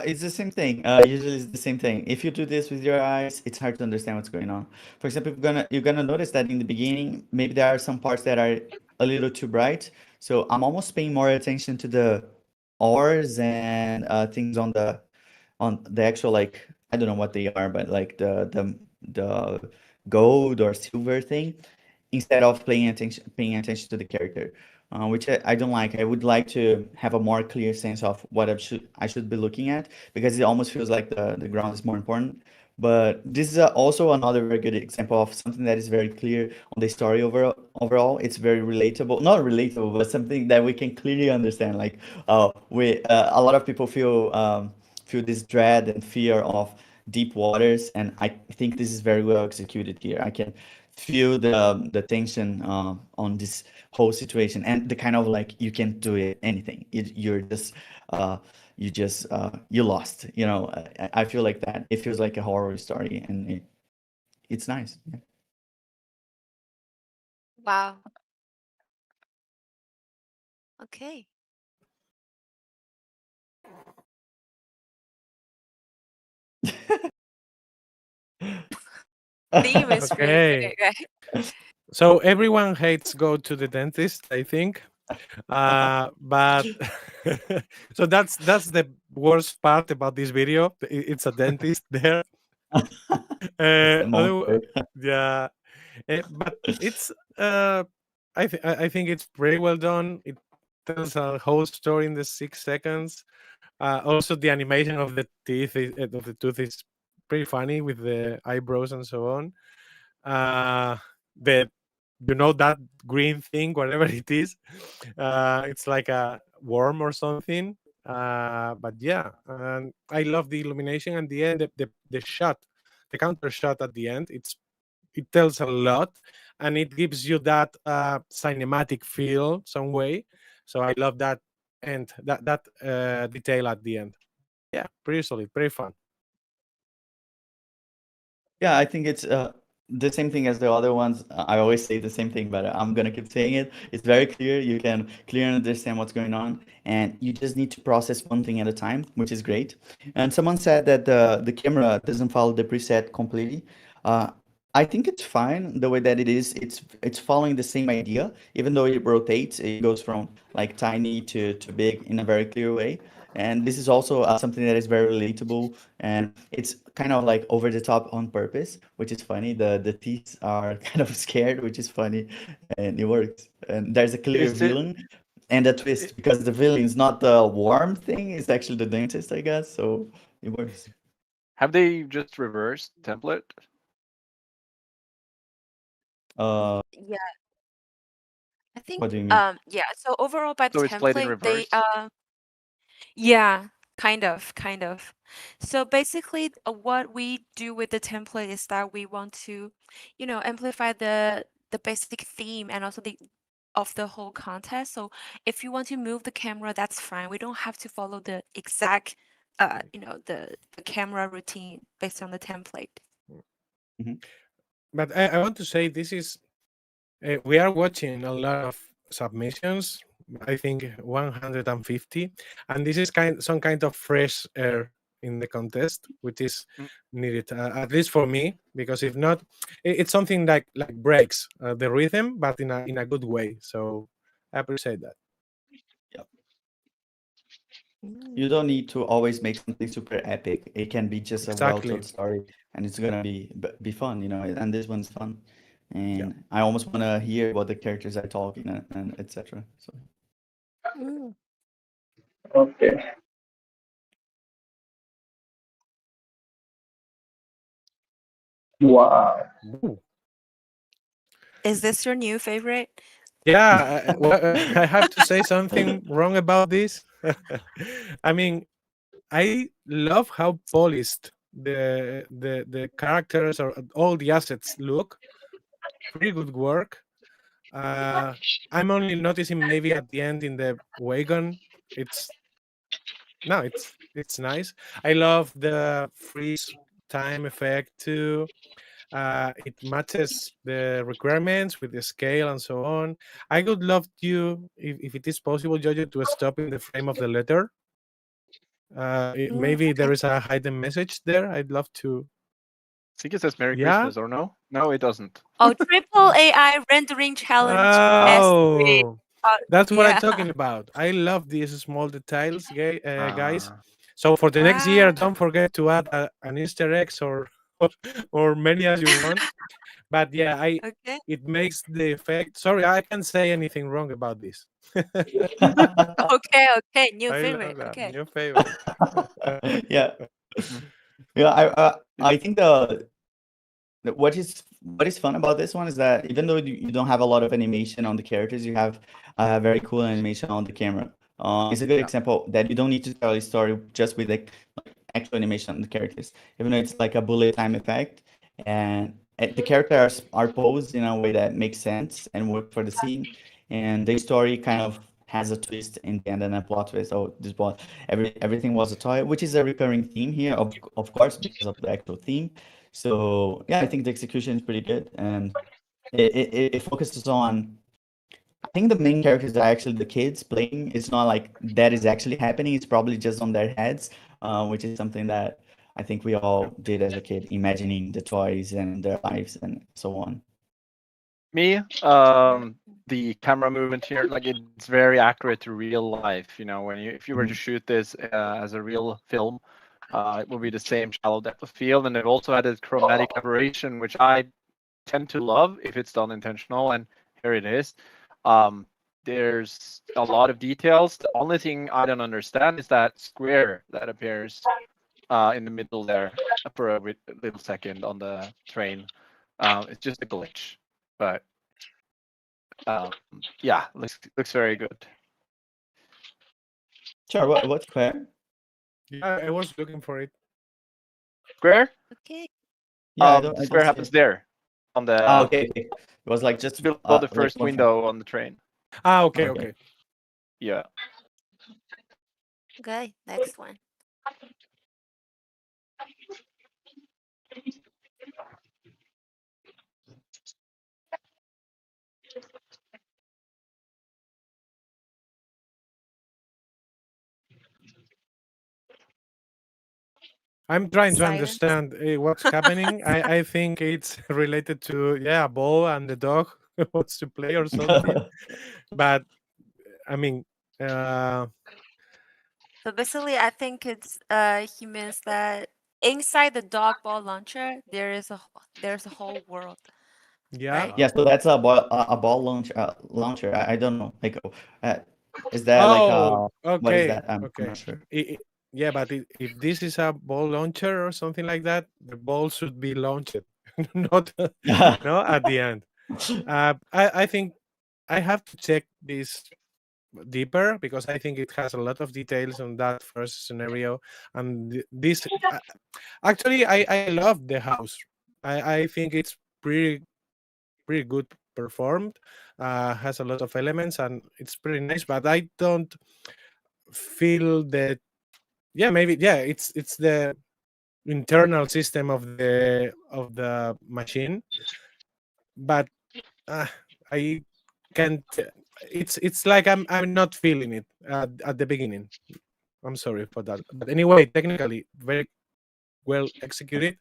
It's the same thing. Usually it's the same thing. If you do this with your eyes, it's hard to understand what's going on. For example, you're gonna notice that in the beginning, maybe there are some parts that are a little too bright. So I'm almost paying more attention to the ores and things on the actual, like, I don't know what they are, but like the gold or silver thing, instead of paying attention to the character, which I don't like. I would like to have a more clear sense of what I should be looking at, because it almost feels like the ground is more important. But this is also another very good example of something that is very clear on the story overall. It's very relatable, not relatable, but something that we can clearly understand. Like, we a lot of people feel this dread and fear of deep waters, and I think this is very well executed here. I can feel the tension on this whole situation, and the kind of, like, you can't do it anything. You're just uh, you lost. I feel like that. It feels like a horror story, and it's nice. Yeah. Wow. Okay. Theme is pretty Okay. great, right? So everyone hates go to the dentist, I think. But so that's the worst part about this video. It's a dentist there. It's the Other, monster. yeah, but it's I think it's pretty well done. It tells a whole story in the 6 seconds. Also, the animation of the of the tooth is pretty funny with the eyebrows and so on. The that green thing, whatever it is, it's like a worm or something. But yeah, and I love the illumination and the end, the shot, the counter shot at the end. It tells a lot, and it gives you that cinematic feel some way. So I love that, and that detail at the end. Yeah, pretty solid, pretty fun. Yeah, I think it's the same thing as the other ones. I always say the same thing, but I'm gonna keep saying it. It's very clear. You can clearly understand what's going on, and you just need to process one thing at a time, which is great. And someone said that the camera doesn't follow the preset completely. Uh, I think it's fine the way that it is. It's following the same idea, even though it rotates. It goes from, like, tiny to big in a very clear way. And this is also something that is very relatable, and it's kind of like over the top on purpose, which is funny. The teeth are kind of scared, which is funny, and it works. And there's a clear Is it? villain and a twist, because the villain is not the worm thing; it's actually the dentist, I guess. So it works. Have they just reversed template? Uh, Yeah, I think what do you mean? yeah, so overall by the So it's played in template, they reverse. yeah, kind of. So basically, what we do with the template is that we want to, amplify the basic theme and also the of the whole contest. So if you want to move the camera, that's fine. We don't have to follow the exact, the camera routine based on the template. Mhm. But I want to say this is we are watching a lot of submissions. I think 150, and this is some kind of fresh air in the contest, which is Mm. needed, at least for me, because if not, it's something like breaks the rhythm, but in a good way. So I appreciate that. Yeah. You Mm. don't need to always make something super epic. It can be just a Exactly. well-told story, and it's gonna be fun, And this one's fun, Yeah. and I almost wanna hear what the characters are talking, and etc. So Mm. Okay. Wow. Ooh. Is this your new favorite? Yeah. Well, I have to say something wrong about this. I mean, I love how polished the characters or all the assets look. Pretty good work. Uh, I'm only noticing maybe at the end in the wagon. It's no, it's nice. I love the freeze time effect too. It matches the requirements with the scale and so on. I would love you, if it is possible, Jojo, to stop in the frame of the letter. Maybe there Okay. is a hidden message there. I'd love to. I think it says Merry Yeah. Christmas, or no? No, it doesn't. Oh, triple AI rendering challenge S3. Oh, that's what I'm Yeah. talking about. I love these small details, guys. Uh, So for the next year, Wow. don't forget to add an Easter eggs or many as you want. But yeah, Okay. it makes the effect. Sorry, I can't say anything wrong about this. Okay. Okay. New I favorite. love that Okay. new favorite. Yeah, mm, yeah. it- I think what is fun about this one is that even though you don't have a lot of animation on the characters, you have a very cool animation on the camera. It's a good yeah. example that you don't need to tell a story just with like actual animation on the characters, even though it's like a bullet time effect, and the characters are posed in a way that makes sense and work for the scene, and the story kind of has a twist in the end and a plot twist. Oh, this was everything was a toy, which is a recurring theme here, of course, because of the actual theme. So yeah, I think the execution is pretty good, and it focuses on. I think the main characters are actually the kids playing. It's not like that is actually happening. It's probably just on their heads, which is something that I think we all did as a kid, imagining the toys and their lives and so on. Me, Mm. the camera movement here, like it's very accurate to real life. You know, if you were to Mhm. shoot this as a real film, it will be the same shallow depth of field, and they've also added chromatic aberration, which I tend to love if it's done intentional, and here it is. Um, there's a lot of details. The only thing I don't understand is that square that appears in the middle there for a little second on the train. It's just a glitch, but um, yeah, looks very good. Sure. What's Claire? Yeah, I was looking for it. Square, Okay. Yeah, the I don't square see happens it. there on Ah, the okay, okay. It was like it's just below the like first one frame. window on the train. Okay, Okay. okay. Yeah. Okay. Next one. I'm trying to Silence. understand what's happening. I think it's related to a ball and the dog wants to play or something. But I mean, uh, So basically, I think it's he means that inside the dog ball launcher there's a whole world, right? yeah. Yeah, so that's a ball launcher. I don't know. Like, uh, is that like Oh, what is okay, that? I'm okay. not sure. Yeah, but if this is a ball launcher or something like that, the ball should be launched, not no at the end. I think I have to check this deeper because I think it has a lot of details on that first scenario. And this actually, I love the house. I think it's pretty good performed. Has a lot of elements and it's pretty nice. But I don't feel that. Yeah, maybe. Yeah, it's the internal system of the machine, but uh, I can't. It's like I'm not feeling it at the beginning. I'm sorry for that. But anyway, technically very well executed.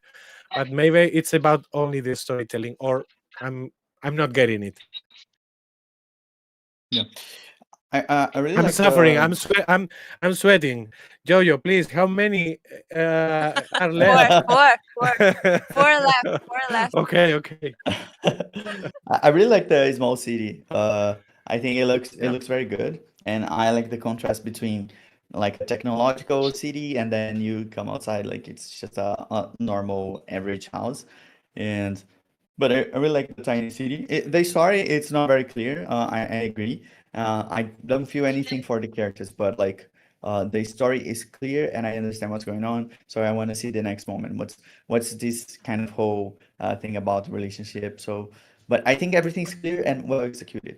But maybe it's about only the storytelling, or I'm I'm not getting it. Yeah. I really I'm like suffering. the I'm sweating. Jojo, please. How many are Four, left? four, four, four left, four left. Okay, okay. I really like the small city. I think it Yeah. looks very good, and I like the contrast between like a technological city and then you come outside like it's just a normal average house, and but I really like the tiny city. The story it's not very clear. I agree. I don't feel anything for the characters, but like the story is clear and I understand what's going on. So I want to see the next moment. What's this kind of whole thing about relationship? So, but I think everything's clear and well executed.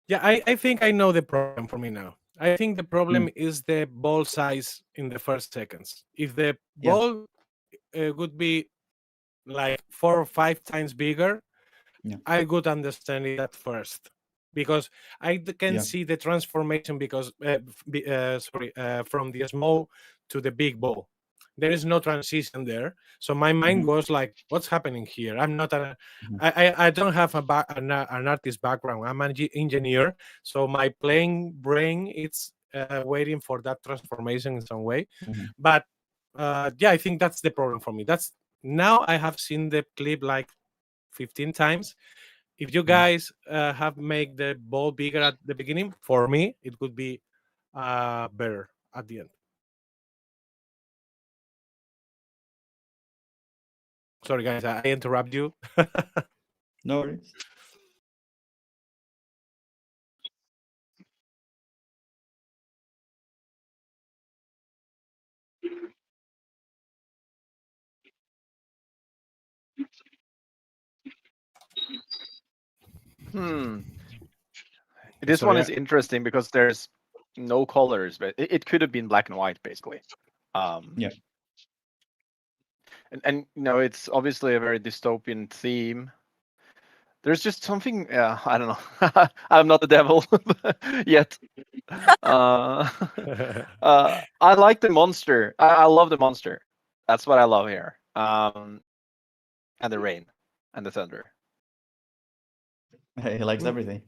Yeah, I think I know the problem for me now. I think the Mm, problem is the ball size in the first seconds. If the yeah. ball would be like 4 or 5 times bigger, Yeah. I would understand it at first, because can Yeah. see the transformation, because from the small to the big ball. There is no transition there, so my mind Mhm. was like, "What's happening here?" I'm not Mhm. I don't have an artist background. I'm an engineer, so my playing brain it's waiting for that transformation in some way. Mhm. But yeah, I think that's the problem for me. That's now I have seen the clip like 15 times. If you Mhm. guys have make the ball bigger at the beginning, for me it would be better at the end. Sorry guys, I interrupt you. No worries. Hmm. This one Sorry. is interesting because there's no colors, but it could have been black and white basically. Um, Yeah. and it's obviously a very dystopian theme. There's just something. I don't know. I'm not the devil yet. Uh, I like the monster. I love the monster. That's what I love here. And the rain and the thunder. He likes Mm, everything.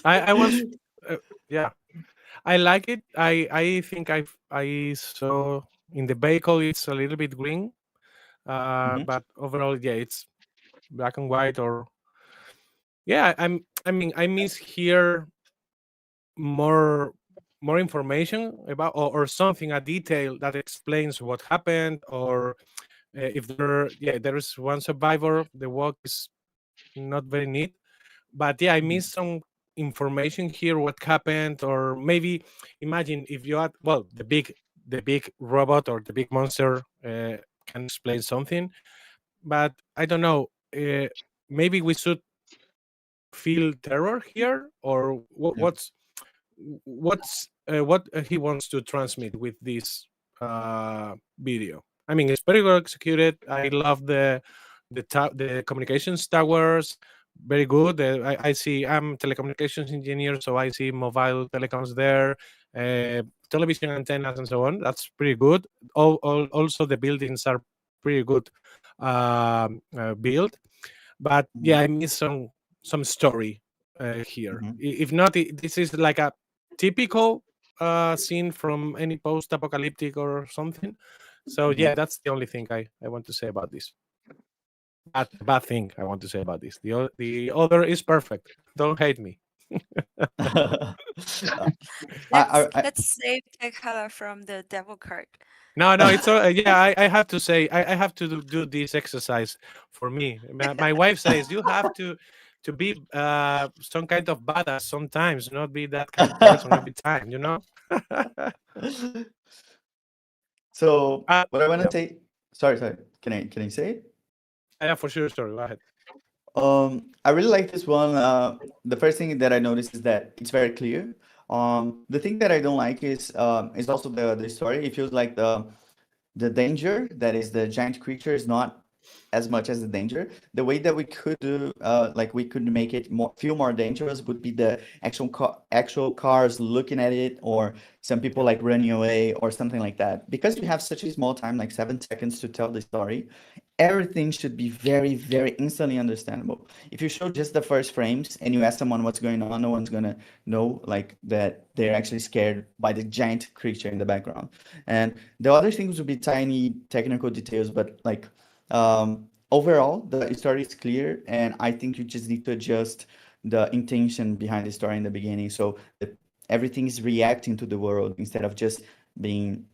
I was yeah, I like it. I think I saw in the vehicle it's a little bit green, Mhm. but overall yeah it's black and white. Or yeah, I mean I miss here more information about, or something, a detail that explains what happened, or if there is one survivor, the walk is not very neat. But yeah, I Mhm. missed some information here, what happened. Or maybe imagine if you had, well, the big robot or the big monster can explain something. But I don't know, maybe we should feel terror here, or Yeah. what he wants to transmit with this video. I mean, it's very well executed. I love the communications towers. Very good. I see. I'm telecommunications engineer, so I see mobile telecoms there, uh, television antennas, and so on. That's pretty good. Also, the buildings are pretty good built. But Mhm. yeah, I miss some story here. Mhm. If not, this is like a typical scene from any post-apocalyptic or something. So Mhm. yeah, that's the only thing I want to say about this. Bad thing I want to say about this. The other is perfect. Don't hate me. Uh, I Let's save the color from the devil card. No, it's all, yeah. I have to say, I have to do this exercise for me. My wife says you have to be some kind of badass sometimes, not be that kind of person every time. You know. So what I want Yeah, to say, sorry. Can I say it? yeah, for sure. Sorry, go ahead. I really like this one. The first thing that I noticed is that it's very clear. The thing that I don't like is also the story. It feels like the danger that is the giant creature is not as much as the danger. The way that we could do, like we could make it more feel more dangerous would be the actual cars looking at it, or some people Yeah. like running away or something like that. Because we have such a small time, like 7 seconds to tell the story, everything should be very, very instantly understandable. If you show just the first frames and you ask someone what's going on, no one's gonna know like that they're actually scared by the giant creature in the background. And the other things would be tiny technical details, but like overall, the story is clear, and I think you just need to adjust the intention behind the story in the beginning, so that everything is reacting to the world instead of just being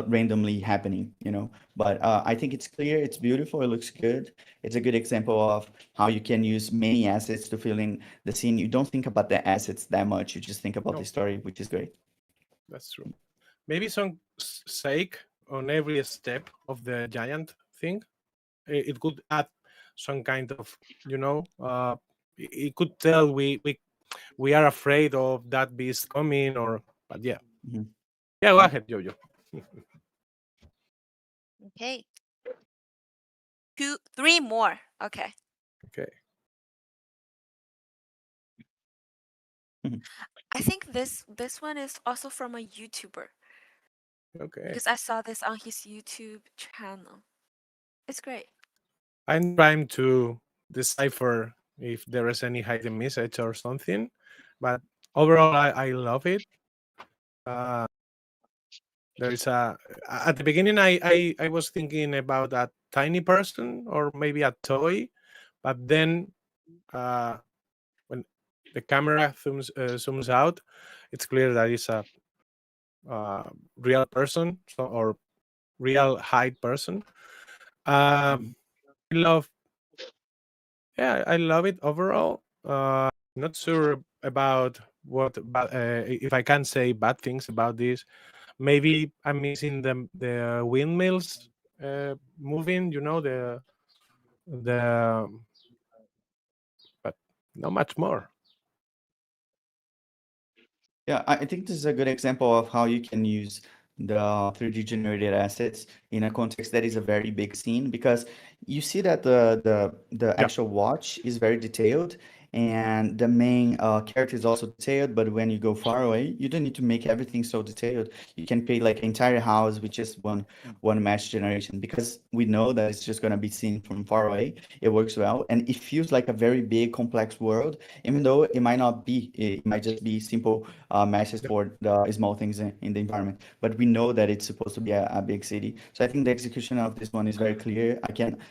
randomly happening, you know. But I think it's clear, it's beautiful, it looks good. It's a good example of how you can use many assets to fill in the scene. You don't think about the assets that much, you just think about the No, story, which is great. that's true. Maybe some sake on every step of the giant thing. It could add some kind of, you know, it could tell we are afraid of that beast coming. Or but yeah, Mhm. yeah. Go Yeah. ahead, Jojo. Okay. Two, three more. Okay. Okay. Mhm. I think this one is also from a YouTuber Okay. because I saw this on his YouTube channel. It's great. I'm trying to decipher if there is any hidden message or something, but overall, I love it. Uh, there is a at the beginning, I was thinking about a tiny person or maybe a toy, but then uh, when the camera zooms out, it's clear that it's a real person, so or real height person. Uh, Mhm. I love, yeah, I love it overall. Not sure about if I can say bad things about this. Maybe I'm missing the windmills moving. The but not much more. Yeah, I think this is a good example of how you can use the 3D generated assets in a context that is a very big scene because you see that the Yeah, actual watch is very detailed and the main character is also detailed, but when you go far away, you don't need to make everything so detailed. You can create like entire house with just one mesh generation because we know that it's just gonna be seen from far away. It works well and it feels like a very big complex world, even though it might not be. It might just be simple meshes yeah. for the small things in the environment. But we know that it's supposed to be a big city. So I think the execution of this one is very clear.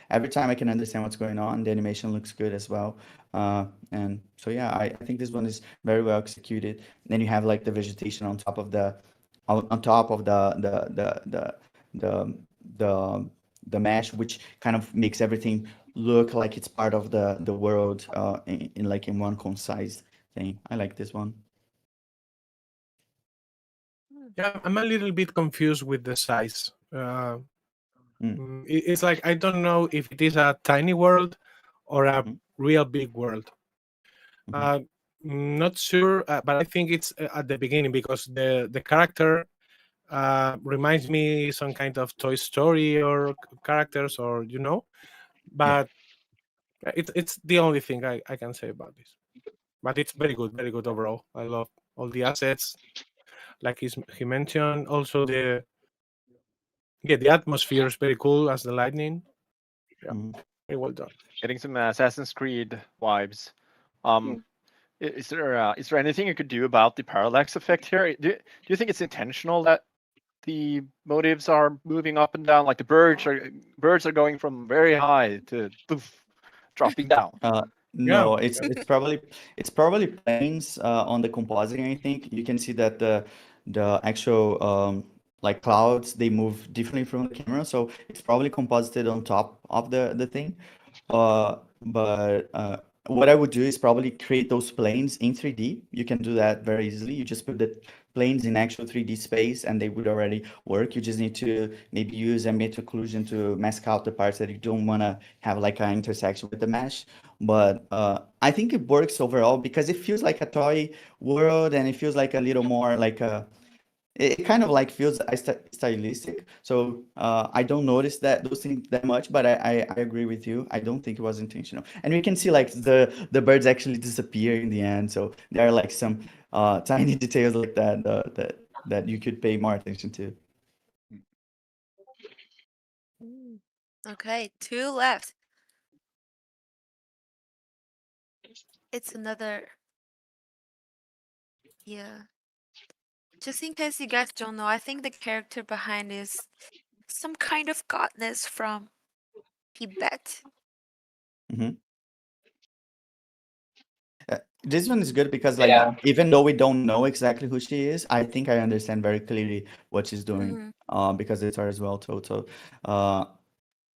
Every time I can understand what's going on. The animation looks good as well. And so yeah, I think this one is very well executed. Then you have like the vegetation on top of on top of the the the mesh, which kind of makes everything look like it's part of the world in like in one concise thing. I like this one. Hmm. Yeah, I'm a little bit confused with the size. Mm, It's like I don't know if it is a tiny world or a mhm, real big world. mhm. Uh, Not sure, but I think it's at the beginning because the character reminds me some kind of Toy Story or characters, or Yeah. But it's the only thing I can say about this. But it's very good overall. I love all the assets, like he mentioned. Also the atmosphere is very cool as the lightning. Yeah, Mhm. very well done. Getting some Assassin's Creed vibes. Um, Hmm. is there anything you could do about the parallax effect here? Do you think it's intentional that the motives are moving up and down, like the birds are going from very high to poof, dropping down? Uh, Yeah, no, it's probably planes on the compositing. I think you can see that the actual like clouds they move differently from the camera, so it's probably composited on top of the thing. But what I would do is probably create those planes in 3D. You can do that very easily. You just put the planes in actual 3D space and they would already work. You just need to maybe use ambient occlusion to mask out the parts that you don't want to have like an intersection with the mesh. But I think it works overall because it feels like a toy world and it feels like a little more like a it kind of like feels stylistic. So I don't notice that those things that much, but I agree with you. I don't think it was intentional. And we can see like the birds actually disappear in the end. So there are like some tiny details like that that you could pay more attention to. Mm. Okay, two left. It's another, yeah. Just in case you guys don't know, I think the character behind is some kind of goddess from Tibet. Hmm. This one is good because like Yeah. even though we don't know exactly who she is, I think I understand very clearly what she's doing Hmm. because it's her as well too. So uh,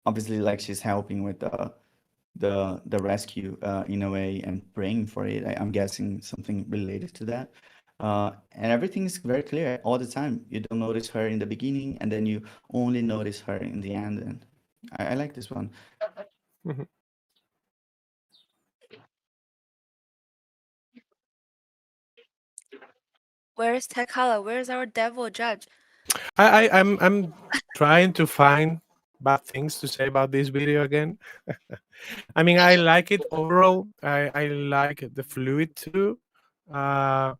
obviously like she's helping with the rescue in a way and praying for it. I'm guessing something related to that. And everything is very clear all the time. You don't notice her in the beginning, and then you only notice her in the end. And I like this one. Mhm. Where's Tekala? Where's our devil judge? I'm trying to find bad things to say about this video again. I mean, I like it overall. I like the fluid too. Uh,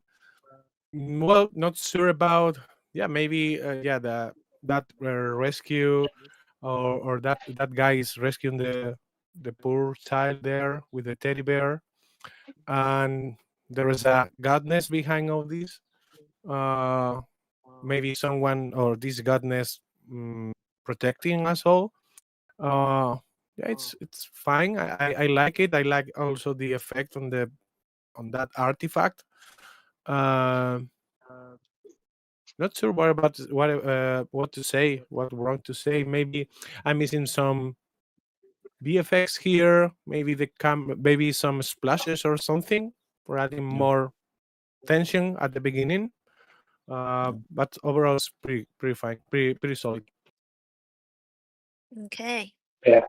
well, not sure about, yeah, maybe yeah, that rescue, or that guy is rescuing the poor child there with the teddy bear, and there is a godness behind all this. Uh, Maybe someone or this godness, mm, protecting us all. Uh, yeah, it's fine. I like it. I like also the effect on that artifact. Uh, Not sure what to say, what wrong to say. Maybe I'm missing some VFX here. Maybe some splashes or something for adding Yeah. more tension at the beginning. Yeah. But overall, it's pretty fine, pretty solid. Okay. Yeah.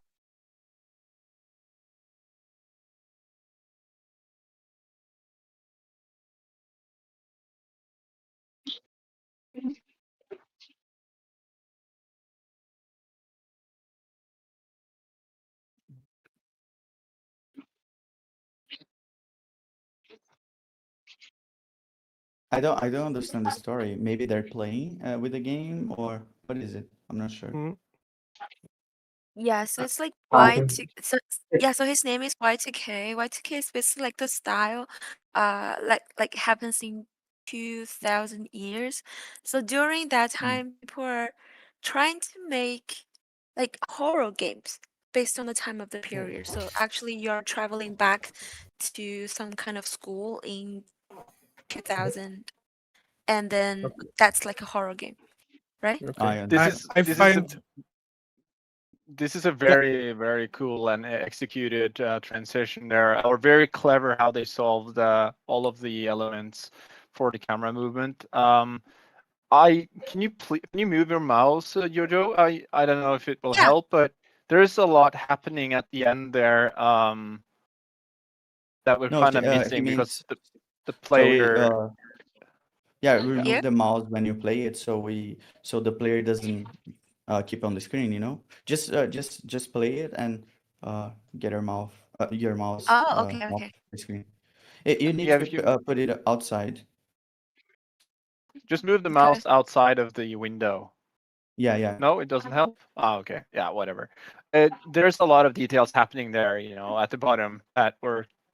I don't understand the story. Maybe they're playing with the game, or what is it? I'm not sure. Mm, Yeah, so it's like I Y2, think so yeah, so his name is Y2K. Y2K is basically like the style, like happens in 2000 years. So during that Mm. time, people are trying to make like horror games based on the time of the period. So actually, you're traveling back to some kind of school in 2000, and then okay, that's like a horror game, right? okay. I This I understand. is I this is a find this is a yeah. very very cool and executed transition there, or very clever how they solved all of the elements for the camera movement. I can you move your mouse, Jojo? I don't know if it will Yeah. help, but there's a lot happening at the end there that we're No, kind of he missing because means the so we player. yeah, Yeah. Here? remove the mouse when you play it, so the player doesn't keep on the screen, just play it and get your mouse Oh, okay, off okay, the screen. You need Yeah, to if you put it outside. just move the okay. mouse outside of the window. Yeah, yeah. No, it doesn't help. Oh, okay. Yeah, whatever. There's a lot of details happening there, at the bottom that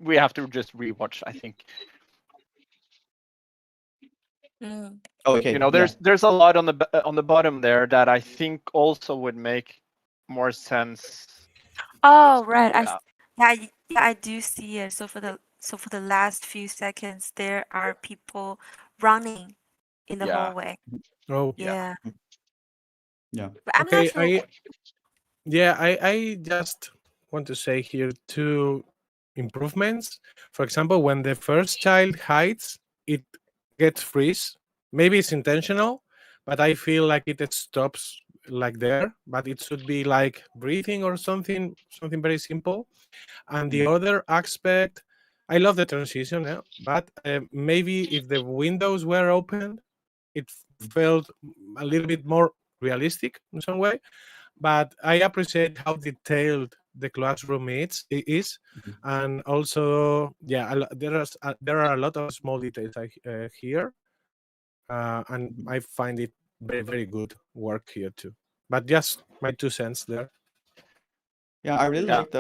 we have to just rewatch. I think, Mm. Okay, yeah. there's a lot on the bottom there that I think also would make more sense. Oh, right. Yeah, Yeah, I do see it. So for the last few seconds, there are people running in the yeah, hallway. Oh, yeah, Yeah, Yeah. but I'm not okay. sure. I just want to say here two improvements. For example, when the first child hides, it gets freeze. Maybe it's intentional, but I feel like it stops like there. But it should be like breathing or something very simple. And the Mm, other aspect, I love the transition, but maybe if the windows were opened, it felt a little bit more realistic in some way. But I appreciate how detailed the classroom is, mhm. and also, yeah, there are a lot of small details here, and Mhm. I find it very good work here too. But just my 2 cents there. Yeah, I really yeah, like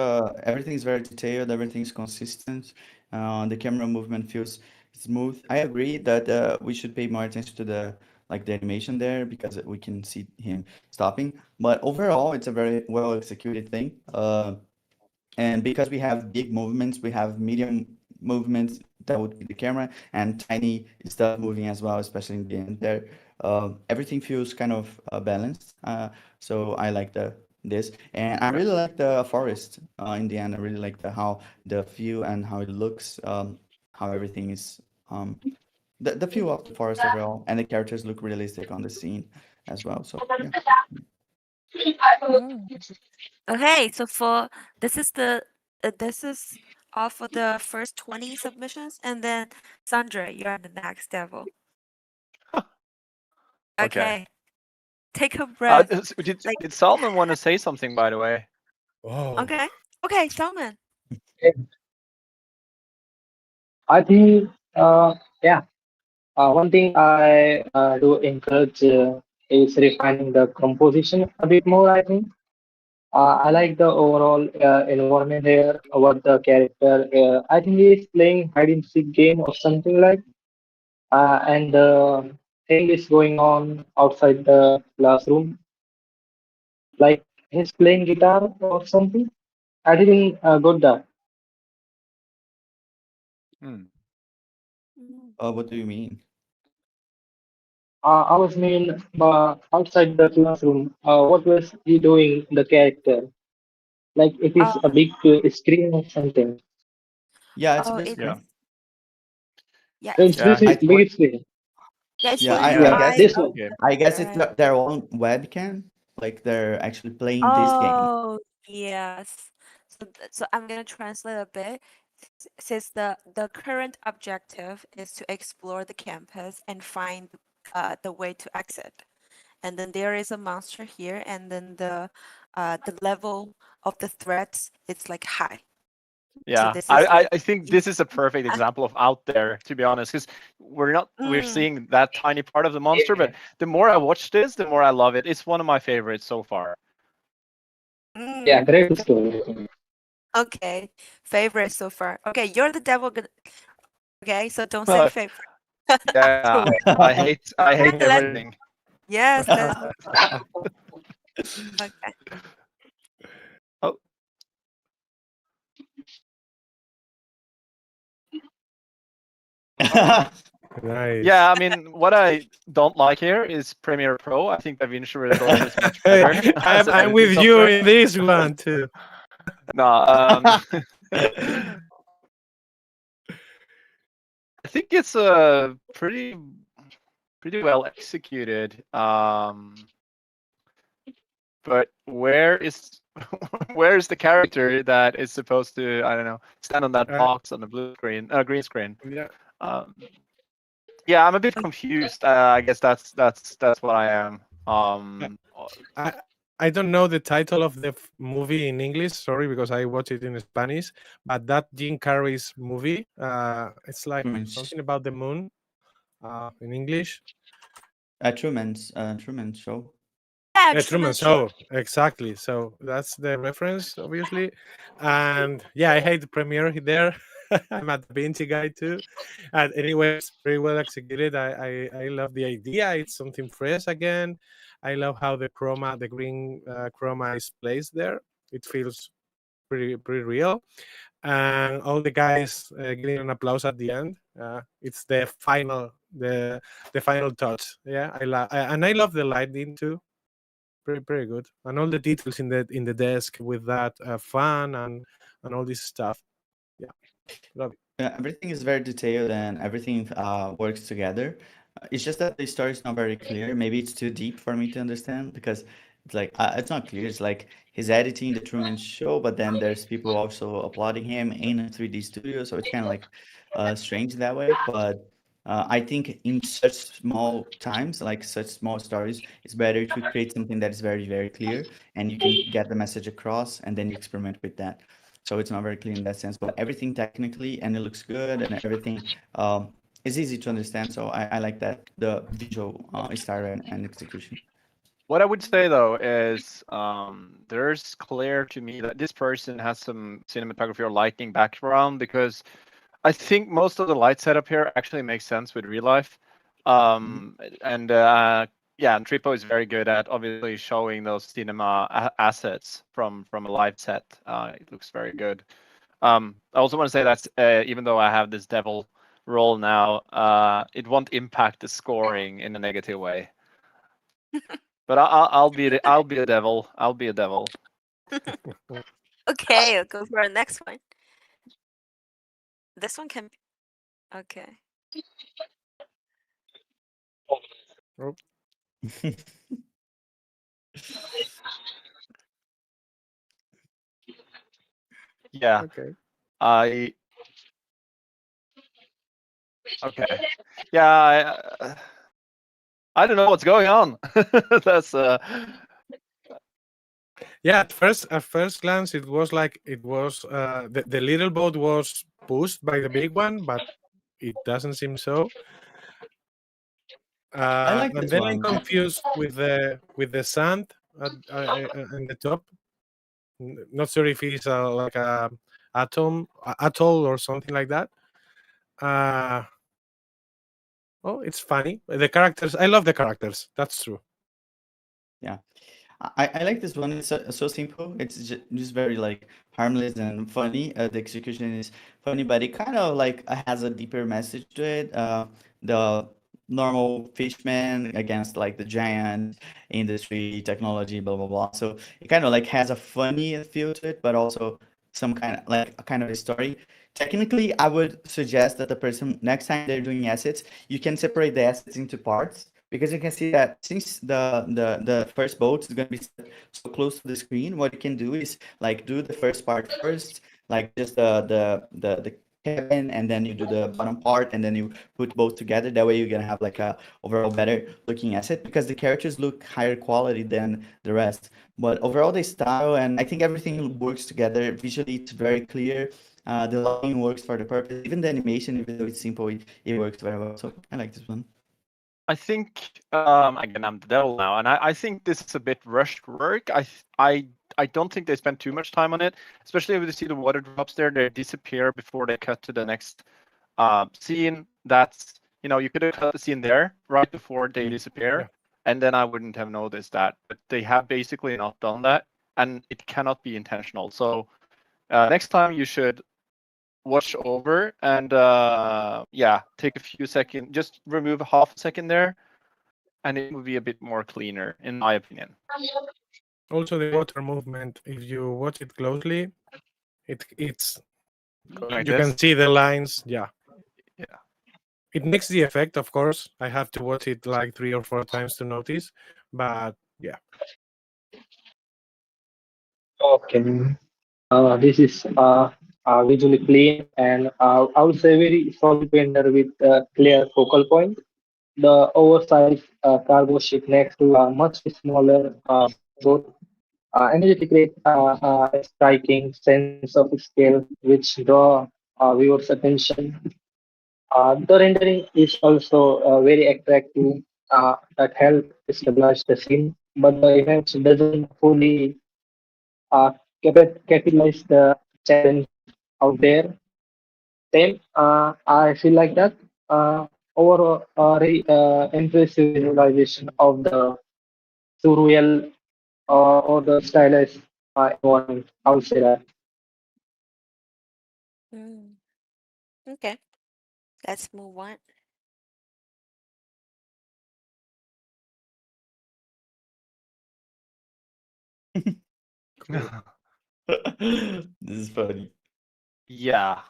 everything's very detailed, everything's consistent. The camera movement feels smooth. I agree that we should pay more attention to the animation there because we can see him stopping. But overall, it's a very well executed thing. And because we have big movements, we have medium movements that would be the camera and tiny stuff moving as well, especially in the end there. Everything feels kind of balanced. So I like this, and I yeah, really like the forest in the end. I really like how the feel and how it looks, how everything is, the feel of the forest overall, and the characters look realistic on the scene as well. So yeah. Mm. Okay, so for this is all for the first 20 submissions, and then Sandra, you're on the next level. okay. Okay. Take a breath. Like, Did Salman want to say something, by the way? Oh, okay. Okay, Salman. I think, yeah, one thing I do encourage is refining the composition a bit more, I think. I like the overall environment here, what the character, I think he is playing hide and seek game or something like, and the thing is going on outside the classroom, like he's playing guitar or something. I didn't got that. Hmm. Mm. What do you mean? I was mean outside the classroom. What was he doing? The character, like it is a Oh, big screen or something. Yeah, it's a oh, big Yeah. screen. yeah, it's It's for Yeah, this the is he's I playing. big screen. yeah, it's yeah, for I the I Yeah, Yeah, guess eye this it's of one. a game. I guess it's the. their own webcam. Like they're actually playing this game. Oh, yes. So I'm gonna translate a bit. Says the current objective is to explore the campus and find the way to exit. And then there is a monster here, and then the level of the threats it's like high. So Yeah, this is like I think this is a perfect example of out there, to be honest, because we're mm, seeing that tiny part of the monster, but the more I watch this, the more I love it. It's one of my favorites so far. Yeah, mm, great story. okay. Favorite so far. Okay, you're the devil. Okay, so don't say Uh, favorite yeah, afterward. I hate Let everything. yes, let's okay. Oh, nice. yeah, I mean, what I don't like here is Premiere Pro. I think DaVinci Resolve is much better as an I'm editing with you software. in this one too. No, I think it's a pretty well executed. But where is where is the character that is supposed to, I don't know, stand on that Uh, box on the blue screen, green screen? yeah, Um, yeah, I'm a bit confused. I guess that's what I am. uh, Um, I I don't know the title of the movie in English. Sorry, because I watch it in Spanish. But that Jim Carrey's movie, it's like Truman's something about the moon. In English. Truman Show. Yeah, Yeah, Truman Truman Show. Show, exactly. So that's the reference, obviously. And yeah, I hate the premiere there. I'm a Da Vinci guy too. And anyway, it's very well executed. I love the idea. It's something fresh again. I love how the green chroma is placed there. It feels pretty real. And all the guys getting an applause at the end. It's the final touch. Yeah, and I love the lighting too, pretty good, and all the details in the desk with that fan and all this stuff. Yeah, love it. Everything is very detailed and everything works together. It's just that the story is not very clear. Maybe it's too deep for me to understand because it's like it's not clear. It's like he's editing the Truman Show, but then there's people also applauding him in a 3D studio, so it's kind of like strange that way. But I think in such small times, like such small stories, it's better to create something that is very, very clear and you can get the message across, and then you experiment with that. So it's not very clear in that sense, but everything technically and it looks good and everything is easy to understand. So I like that the visual style and execution. what I would say though is there's clear to me that this person has some cinematography or lighting background, because I think most of the light setup here actually makes sense with real life. Mhm. And yeah, and Tripo is very good at obviously showing those cinema assets from a live set. It looks very good. I also want to say that even though I have this devil role now, it won't impact the scoring in a negative way. But I'll be a devil. I'll be a devil. Okay, I'll go for our next one. This one can be okay. Oh, Yeah, okay. I okay. Yeah, I don't know what's going on. That's Yeah, at first glance, it was like it was the little boat was pushed by the big one, but it doesn't seem so. I like And this then I'm one. confused with the sand in the top. Not sure if it's like a atoll or something like that. Uh, oh, it's funny. The characters, I love the characters. That's true. Yeah. I like this one. It's so simple. It's just very like harmless and funny. The execution is funny, but it kind of like has a deeper message to it. The normal fishman against like the giant industry, technology, blah blah blah. So it kind of like has a funny feel to it, but also some kind of like a kind of a story. Technically, I would suggest that the person next time they're doing assets, you can separate the assets into parts because you can see that since the first boat is going to be set so close to the screen, what you can do is like do the first part first, like just the cabin, and then you do the bottom part, and then you put both together. That way you're gonna have like a overall better looking asset because the characters look higher quality than the rest. But overall, the style and I think everything works together. Visually, it's very clear. The lighting works for the purpose. Even the animation, even though it's simple, it works very well. So I like this one. I think again I'm the devil now, and I think this is a bit rushed work. I don't think they spent too much time on it, especially if you see the water drops there. They disappear before they cut to the next scene. That's you could have cut the scene there right before they disappear, Yeah. and then I wouldn't have noticed that. But they have basically not done that, and it cannot be intentional. So next time you should watch over and yeah, take a few seconds, just remove a half a second there, and it would be a bit more cleaner, in my opinion. Also, the water movement. If you watch it closely, it's Going like you can this. see the lines. Yeah, Yeah. it makes the effect. Of course, I have to watch it like 3 or 4 times to notice. But yeah, Okay. This is visually clean and I would say very solid render with a clear focal point. The oversized cargo ship next to a much smaller boat energetic create a striking sense of scale which draw viewers' attention. The rendering is also very attractive that help establish the scene, but the image doesn't fully uh, capitalize the challenge out there. Same, I feel like that. Overall, impressive visualization of the surreal or the stylized environment. I would say that. Mm, okay, let's move on. cool. This is funny. Yeah,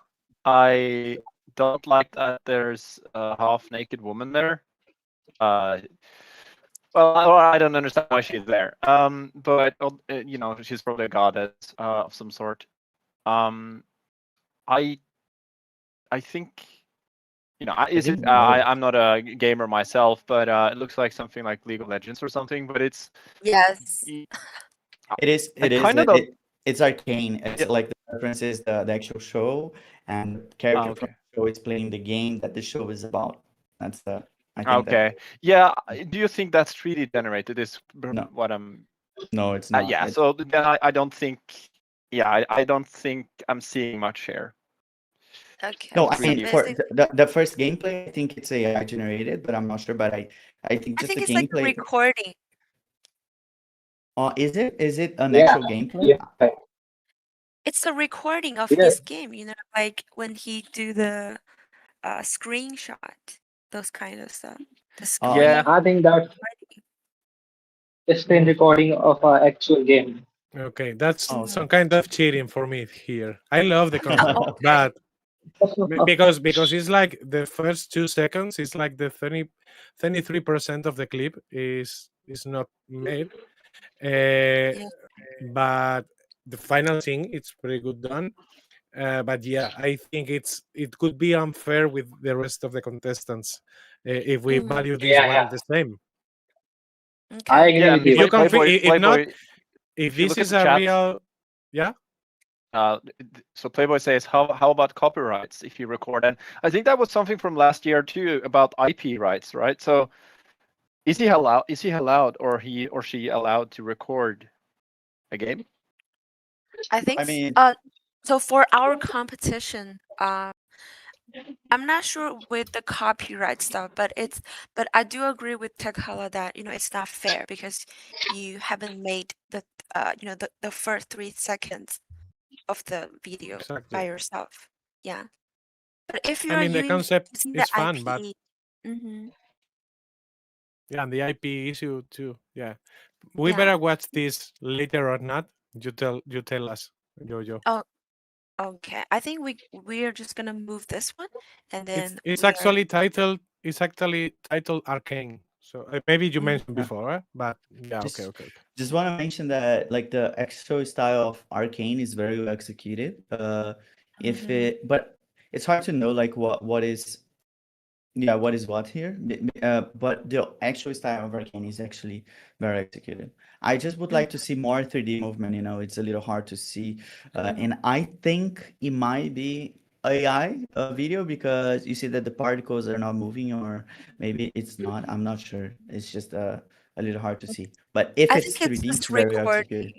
I don't like that there's a half naked woman there. Well, I don't understand why she's there. But she's probably a goddess of some sort. Um, I I think I is it? didn't know. I'm not a gamer myself, but it looks like something like League of Legends or something. But it's Yes. y- It is. I It is. kind of don't. It's arcane. It's Yeah. like the reference is the actual show, and the character from Okay. the show is playing the game that the show is about. That's the. I think that. Okay. Yeah. Do you think that's 3D generated? Is No, what I'm. no, it's not. Yeah. It's So then I don't think. Yeah. I don't think I'm seeing much here. no. Okay, I so mean, 3D. for basically, the first gameplay, I think it's AI generated, but I'm not sure. But I think I just the think it's like a gameplay. recording. Is it? Is it an Yeah, actual gameplay? yeah, right. It's a recording of Yes, his game, like when he do the screenshot, those kind of stuff. The Yeah. screen I think that's recording. a screen recording of an actual game. Okay, that's Oh, Mm. some kind of cheating for me here. I love the concept, Okay. but because it's like the first 2 seconds, it's like the 33% of the clip is not made. Uh, Yeah. but the final scene it's pretty good done. But yeah, I think it could be unfair with the rest of the contestants if we Mm. value this Yeah, one yeah. the same. I Okay. agree Yeah, with If you. you can, if not, Playboy. if If you this look at is the a chat, real, yeah, so Playboy says, how about copyrights if you record? And I think that was something from last year too about IP rights, right? So is he allowed or he or she allowed to record a game? I think I mean, so for our competition, I'm not sure with the copyright stuff, but I do agree with Tekhala that it's not fair because you haven't made the first 3 seconds of the video by exactly. yourself. Yeah. But if you I are mean, the concept using the is fun, but IP, mm-hmm, yeah, and the IP issue too. Yeah, we yeah. better watch this later or not. You tell us, Jojo. Oh, okay. I think we're just gonna move this one, and It's then it's we are. actually titled it's actually titled Arcane. So maybe you Mm, mentioned uh, before, but yeah, okay, just okay, okay. just want to mention that like the extra style of Arcane is very well executed. If mm-hmm, it, but it's hard to know like what is. Yeah, what is what here? But the actual style of Arcane is actually very executed. I just would like to see more 3D movement, it's a little hard to see. mm-hmm, And I think it might be AI video because you see that the particles are not moving, or maybe it's not. I'm not sure. It's just a little hard to see. But if I it's think it's 3D, just it's very well recording. executed.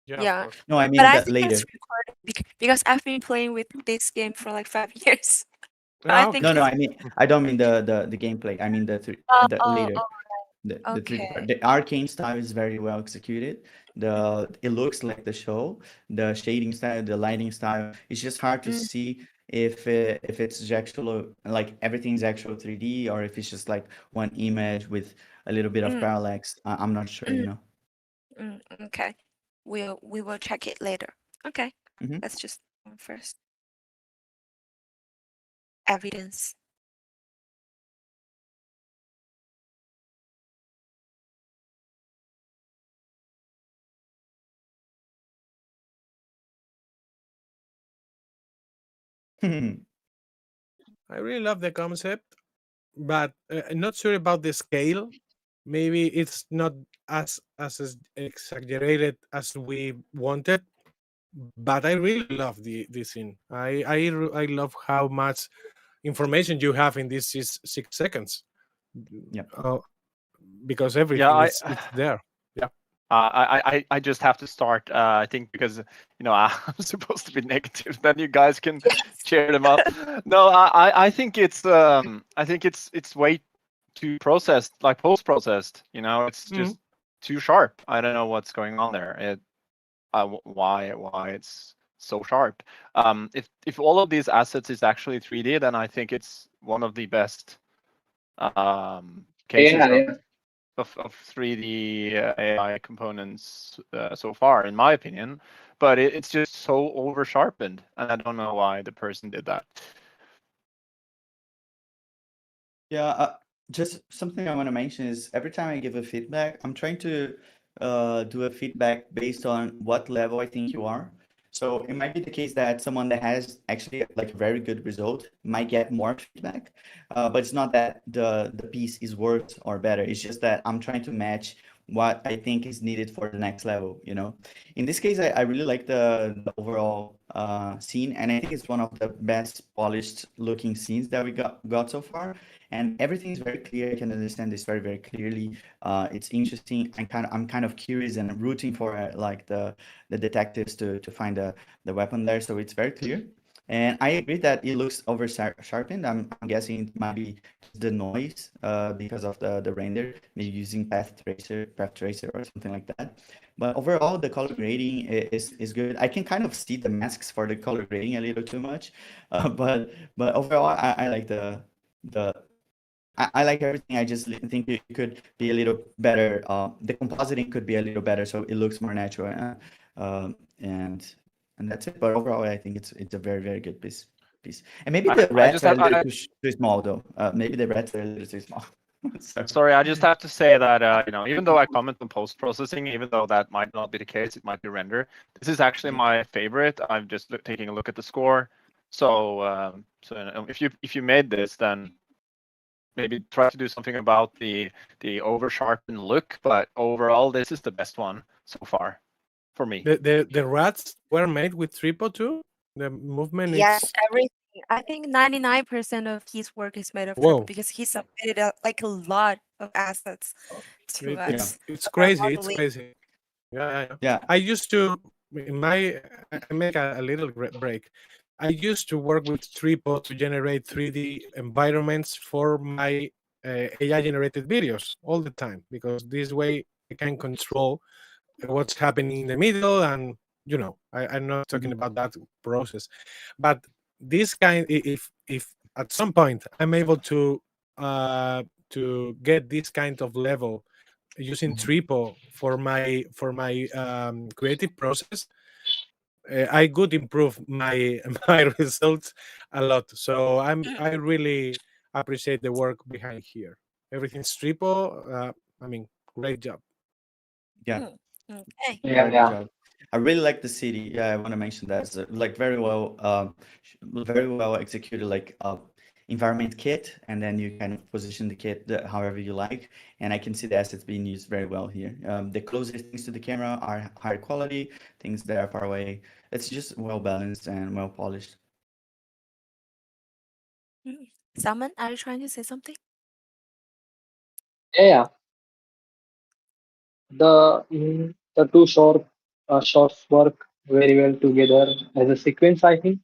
Yeah, of Yeah, course. No, I but mean I the think it's later. recording because I've been playing with this game for like 5 years. So I Ah, think No, okay. no, it's. I mean I don't mean the gameplay. I mean Oh, the oh, later. oh, The 3D okay. part. The arcane style is very well executed. It looks like the show. The shading style, the lighting style. It's just hard to Mm, see if it's actual like everything's actual 3D or if it's just like one image with a little bit of mm, parallax. I'm not sure, mm, okay. We will check it later. Okay. Mhm. Let's just first evidence. I really love the concept, but I'm not sure about the scale. Maybe it's not as exaggerated as we wanted, but I really love the scene. I love how much information you have in these 6 seconds, Yeah. uh, because Yeah, everything I is it's there. Yeah. I just have to start. I think because I'm supposed to be negative, then you guys can Yes. cheer them up. No, I think it's way too processed, like post processed. It's Mhm. just too sharp. I don't know what's going on there. Why it's so sharp. If all of these assets is actually 3D, then I think it's one of the best cases Yeah, of yeah. 3D AI components so far, in my opinion. But it's just so over sharpened, and I don't know why the person did that. Yeah, just something I want to mention is every time I give a feedback, I'm trying to do a feedback based on what level I think you are. So it might be the case that someone that has actually like a very good result might get more feedback, but it's not that the piece is worse or better. It's just that I'm trying to match what I think is needed for the next level, you know? In this case, I really like the overall scene, and I think it's one of the best polished looking scenes that we got so far, and everything is very clear. I can understand this very, very clearly. It's interesting. I'm kind of curious and rooting for like the detectives to find the weapon there. So it's very clear. And I agree that it looks over sharpened. I'm guessing it might be just the noise because of the render, maybe using path tracer or something like that. But overall, the color grading is good. I can kind of see the masks for the color grading a little too much, but overall, I like the I like everything. I just think it could be a little better. The compositing could be a little better, so it looks more natural. And that's it. But overall, I think it's a very very good piece. And maybe the I rats just are a have little too small though. Maybe the rats are a little too small. Sorry. sorry, I just have to say that even though I comment on post processing, even though that might not be the case, it might be render. This is actually my favorite. I'm just taking a look at the score. So if you made this, then maybe try to do something about the over sharpened look, but overall, this is the best one so far for me. The rats were made with Tripo too. The movement Yes, it's everything. I think 99% of his work is made of Triple whoa. because he submitted like a lot of assets to Yeah. us It's for crazy. It's modeling. crazy. Yeah. Yeah. I used to in my I make a little break. I used to work with Tripo to generate 3D environments for my AI generated videos all the time because this way I can control what's happening in the middle and I'm not talking Mhm. about that process, but this kind if at some point I'm able to get this kind of level using Mhm. Tripo for my creative process, I could improve my my results a lot. So I really appreciate the work behind here. Everything's Tripo. I mean, great job. Yeah. Okay. Yeah, Very good yeah. job. I really like the city. Yeah, I want to mention that. It's like very well executed, like environment kit, and then you kind of position the kit however you like. And I can see the assets being used very well here. The closest things to the camera are higher quality, things that are far away. It's just well balanced and well polished. Salman, are you trying to say something? Yeah, yeah. The two shots work very well together as a sequence, I think.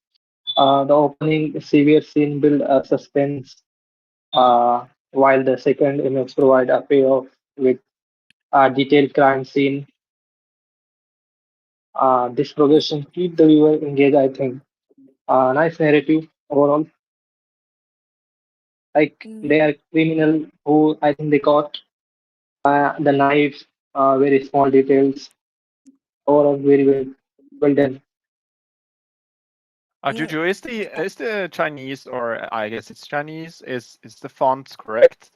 The opening severe scene build a suspense, while the second image provide a payoff with a detailed crime scene. This progression keep the viewer engaged, I think. Nice narrative overall. Like Mm, they are criminal who I think they caught the knives, very small details. Overall, very well done. mm. Juju, is the Chinese, or I guess it's Chinese, is the font correct?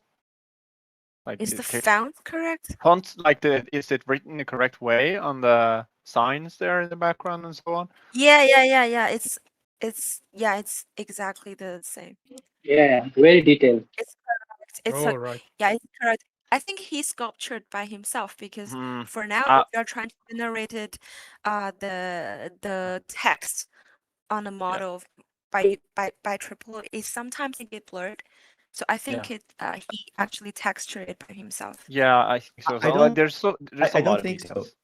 Like Is the the font correct? font, like is it written the correct way on the signs there in the background and so on? Yeah. It's exactly the same. Yeah, very detailed. It's correct. It's Oh a right. Yeah, it's correct. I think he sculptured by himself because Hmm. for now, Uh, if you're trying to generate it, the text on a yeah, model by Triple, it sometimes it get blurred. So I yeah, think he actually textured it by himself. yeah. I think so. I So like, don't there's a I lot don't of think so. details.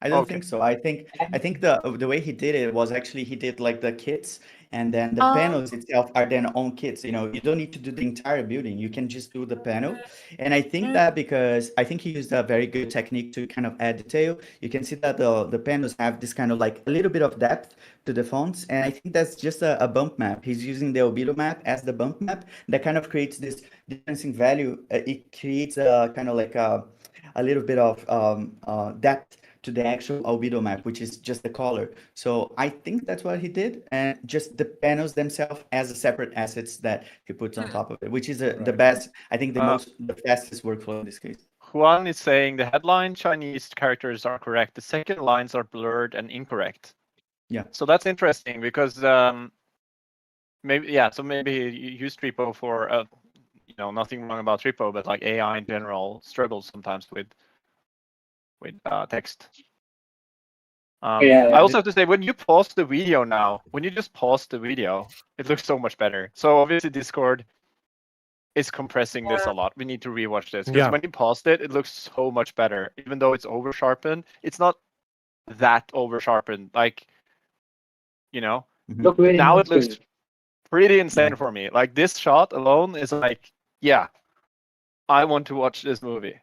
I don't Okay. think so. I think the way he did it was actually he did like the kits, and then the Oh, panels itself are then on kits. You don't need to do the entire building. You can just do the panel. And I think mm, that because I think he used a very good technique to kind of add detail. You can see that the panels have this kind of like a little bit of depth to the fonts, and I think that's just a bump map. He's using the albedo map as the bump map that kind of creates this difference in value. It creates a kind of like a little bit of depth to the actual albedo map, which is just the color. So I think that's what he did, and just the panels themselves as a separate assets that he puts on mm, top of it, which is the Right. best, I think Uh, the fastest workflow in this case. Juan is saying the headline Chinese characters are correct. The second lines are blurred and incorrect. Yeah. So that's interesting because maybe, yeah. So maybe you use Tripo for nothing wrong about Tripo, but like AI in general struggles sometimes with text. Yeah, I yeah. also have to say, when you pause the video now, when you just pause the video, it looks so much better. So obviously Discord is compressing this a lot. We need to rewatch this because Yeah. when you paused it, it looks so much better. Even though it's over sharpened, it's not that over sharpened. Like, Hmm. Look very now it natural. looks pretty Yeah. insane for me. Like, this shot alone is like, yeah, I want to watch this movie.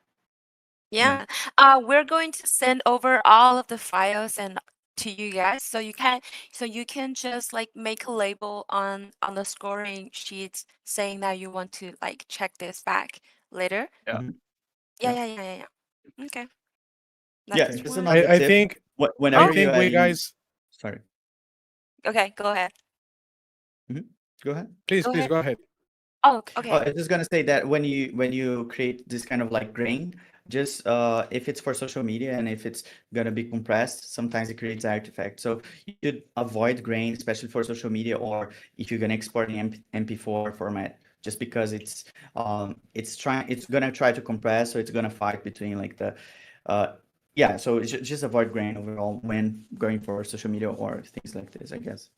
Yeah. yeah. We're going to send over all of the files and to you guys, so you can just like make a label on the scoring sheet saying that you want to like check this back later. Yeah. Hmm. Yeah, Yeah. yeah. Okay, Yeah. that's Just what. another I tip. think I Whenever Oh, you think are we in, guys sorry. okay. Go ahead. Hmm. Go ahead. please Go please ahead. go ahead. Oh, Oh, okay. I was just gonna say that when you create this kind of like grain, just if it's for social media and if it's gonna be compressed, sometimes it creates artifacts. So you should avoid grain, especially for social media, or if you're gonna export in MP4 format. just because it's gonna try to compress, so it's gonna fight between like the yeah, so just avoid grain overall when going for social media or things like this, I guess.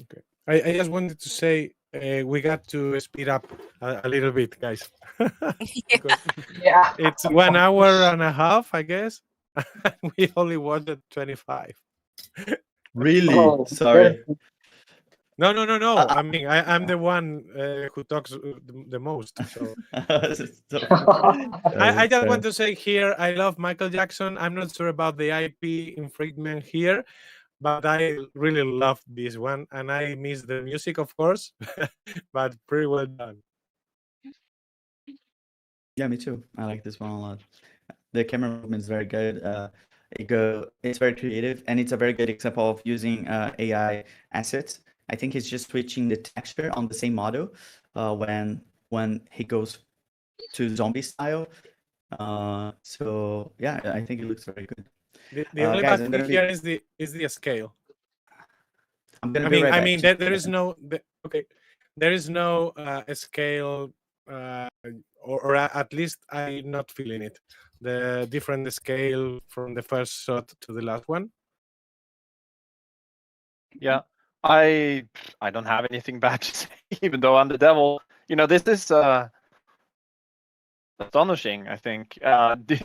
Okay. I just wanted to say we got to speed up a little bit, guys, because Yeah. it's 1 hour and a half, I guess. We only watched 25. Really? Oh, that's Sorry. No, no, no, no. Uh, I mean, I'm the one who talks the most. So so, I sorry, just want sorry. to say here, I love Michael Jackson. I'm not sure about the IP infringement here, but I really love this one, and I miss the music, of course, but pretty well done. Yeah, me too. I like this one a lot. The camera movement is very good. It's very creative, and it's a very good example of using AI assets. I think it's just switching the texture on the same model when he goes to zombie style. So yeah, I think it looks very good. The only Guys, bad I'm thing gonna here be is the scale. I'm gonna be right I back. mean, Just there is no okay, there is no scale, or at least I'm not feeling it. The different scale from the first shot to the last one. Yeah, I don't have anything bad to say, even though I'm the devil. This is astonishing. I think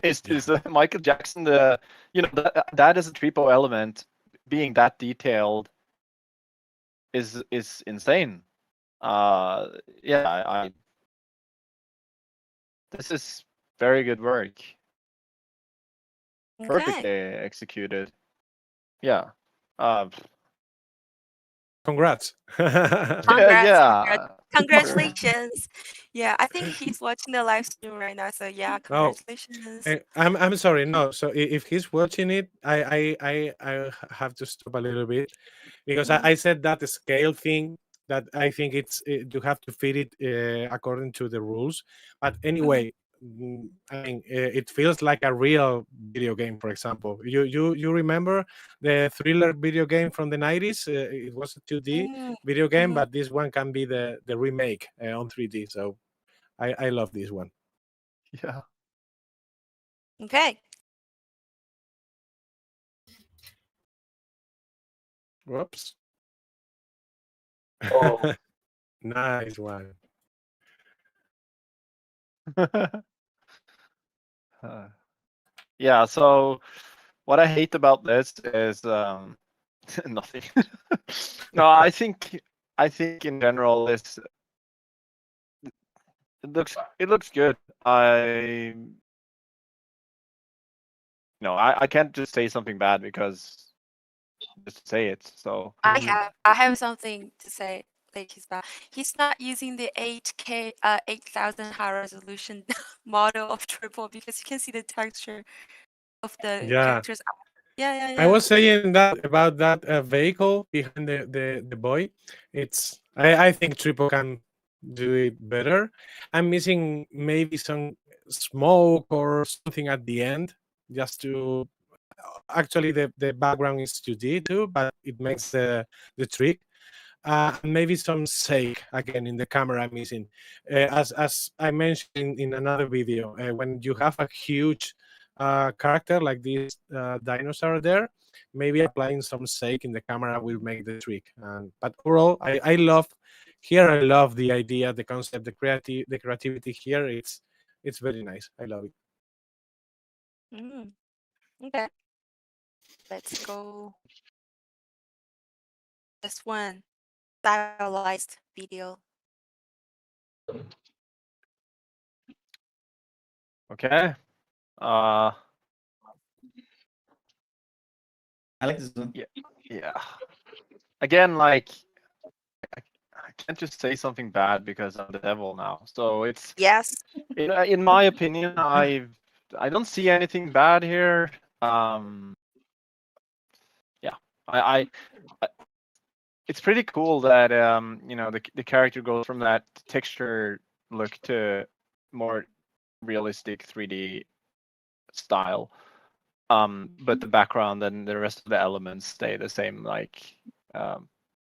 is Michael Jackson that is a Tripo element being that detailed is insane. Yeah, this is very good work, Okay. perfectly executed. Yeah, Congrats. Congrats, congrats, yeah, sure. congratulations. Yeah, I think he's watching the live stream right now. So yeah, Oh, congratulations. I'm sorry. No, so if he's watching it, have to stop a little bit because Mhm. I said that the scale thing that I think you have to fit it according to the rules. But Mhm. anyway, I mean, it feels like a real video game. For example, you remember the Thriller video game from the 90s? It was a 2D Mm, video game, mhm. but this one can be the remake on 3D. So I love this one. Yeah. Okay. Whoops. oh, Nice one. Uh, yeah. So what I hate about this is nothing. No, I think in general it looks good. I can't just say something bad because just to say it. So Mhm. I have something to say. Like he's not using the 8K 8000 high resolution model of Triple because you can see the texture of the Yeah, characters. Yeah, yeah, I yeah. was saying that about that vehicle behind the boy. I think Triple can do it better. I'm missing maybe some smoke or something at the end just to actually the background is 2D too, but it makes the trick. And maybe some sake again in the camera I'm missing. As I mentioned in another video, when you have a huge character like this dinosaur there, maybe applying some sake in the camera will make the trick. But overall, I love the idea, the concept, the creativity here. It's very nice. I love it. Mm, okay. Let's go. This one. Stylized video. okay. Uh, I like this one. yeah, yeah. Again, like I can't just say something bad because I'm the devil now. So it's Yes. in my opinion, I don't see anything bad here. Yeah, I it's pretty cool that the character goes from that texture look to more realistic 3D style. But the background and the rest of the elements stay the same, like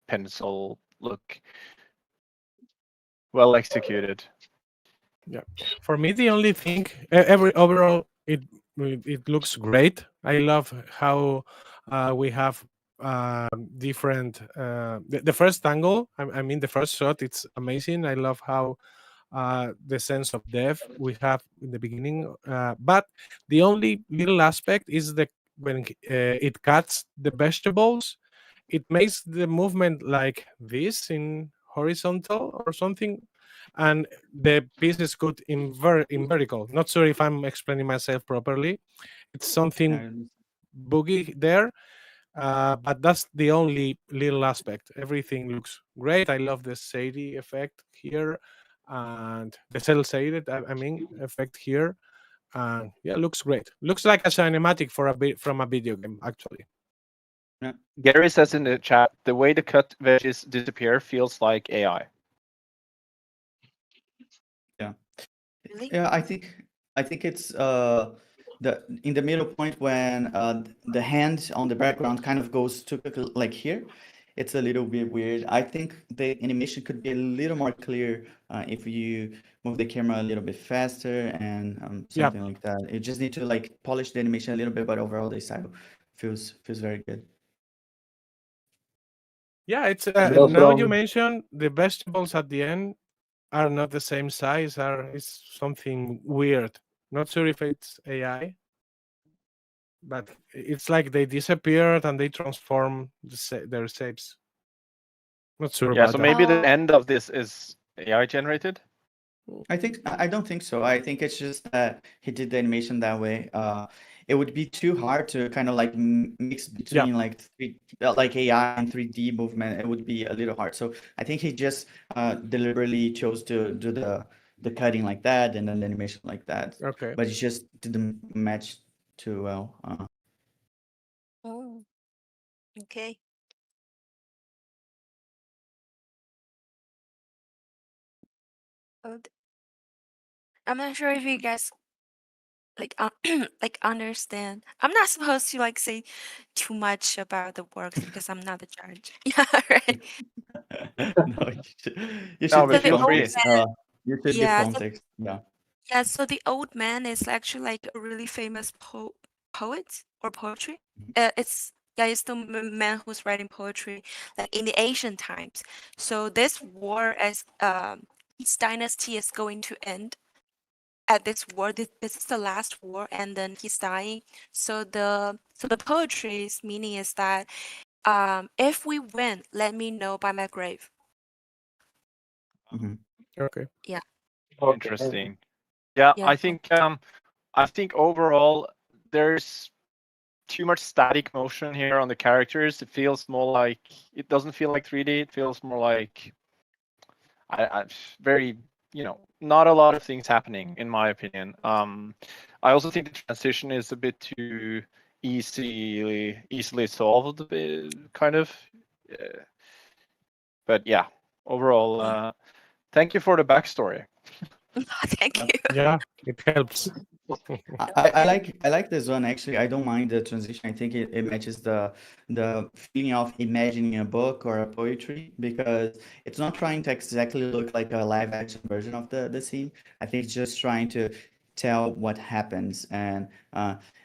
pencil look. well executed. Yeah. For me, the only thing, every overall, it looks great. I love how we have different. The first angle, I mean, the first shot, it's amazing. I love how the sense of depth we have in the beginning. But the only little aspect is the when it cuts the vegetables, it makes the movement like this in horizontal or something, and the piece is good in in vertical. Not sure if I'm explaining myself properly. It's something Um, boogie there, but that's the only little aspect. Everything looks great. I love the shady effect here and the cell shaded, I mean, effect here. And yeah, looks great. Looks like a cinematic for a bit from a video game, actually. yeah, Gary says in the chat, the way the cut veggies disappear feels like AI. yeah. Really? Yeah, I think it's the in the middle point when the hand on the background kind of goes to like here. It's a little bit weird. I think the animation could be a little more clear if you move the camera a little bit faster and Yeah, something like that. You just need to like polish the animation a little bit, but overall the style feels very good. yeah. It's So now you from mentioned the vegetables at the end are not the same size. Are it's something weird. Not sure if it's AI, but it's like they disappeared and they transform their shapes. Not sure Yeah, about so that. maybe the Oh, end of this is AI generated. I don't think so. I think it's just that he did the animation that way. It would be too hard to kind of like mix Yeah. between like like AI and 3D movement. It would be a little hard. So I think he just deliberately chose to do the cutting like that and then the animation like that. Okay. But it just didn't match too well. oh, okay. Oh, I'm not sure if you guys like like understand. I'm not supposed to like say too much about the works because I'm not the judge. Yeah, right. No, you No, should but So give the feel old free. context. man, You should give yeah, context. Yeah. yeah. So the old man is actually like a really famous poet or poetry. It's yeah, it's the man who's writing poetry like in the ancient times. So this war as his dynasty is going to end at this war. This is the last war, and then he's dying. So the poetry's meaning is that if we win, let me know by my grave. Mhm. Okay. Yeah, okay, Interesting. Yeah, yeah. I think overall there's too much static motion here on the characters. It feels more like it doesn't feel like 3D. It feels more like I very not a lot of things happening in my opinion. I also think the transition is a bit too easily solved, kind of. Uh, but yeah, overall, Mm. thank you for the backstory. Thank Yeah. you. Yeah, it helps. I like this one actually. I don't mind the transition. I think it matches the feeling of imagining a book or a poetry because it's not trying to exactly look like a live action version of the scene. I think it's just trying to tell what happens and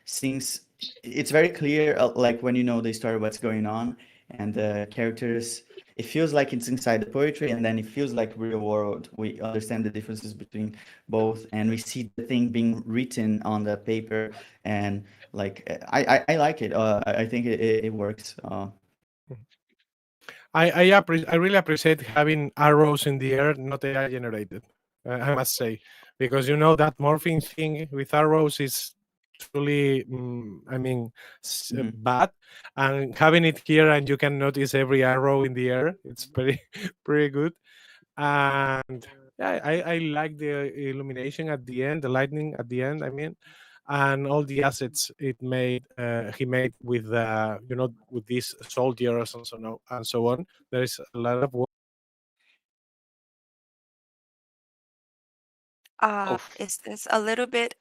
since it's very clear like when you know the story what's going on and the characters it feels like it's inside the poetry and then it feels like real world. We understand the differences between both and we see the thing being written on the paper and like I like it I think it works I really appreciate having arrows in the air, not AI generated. I must say, because that morphing thing with arrows is truly, I mean, mhm. bad. And having it here, and you can notice every arrow in the air. It's pretty pretty good. And yeah, I like the illumination at the end, the lightning at the end. I mean, and all the assets he made with with these soldiers and so on. There is a lot of work. Oh, Is this a little bit?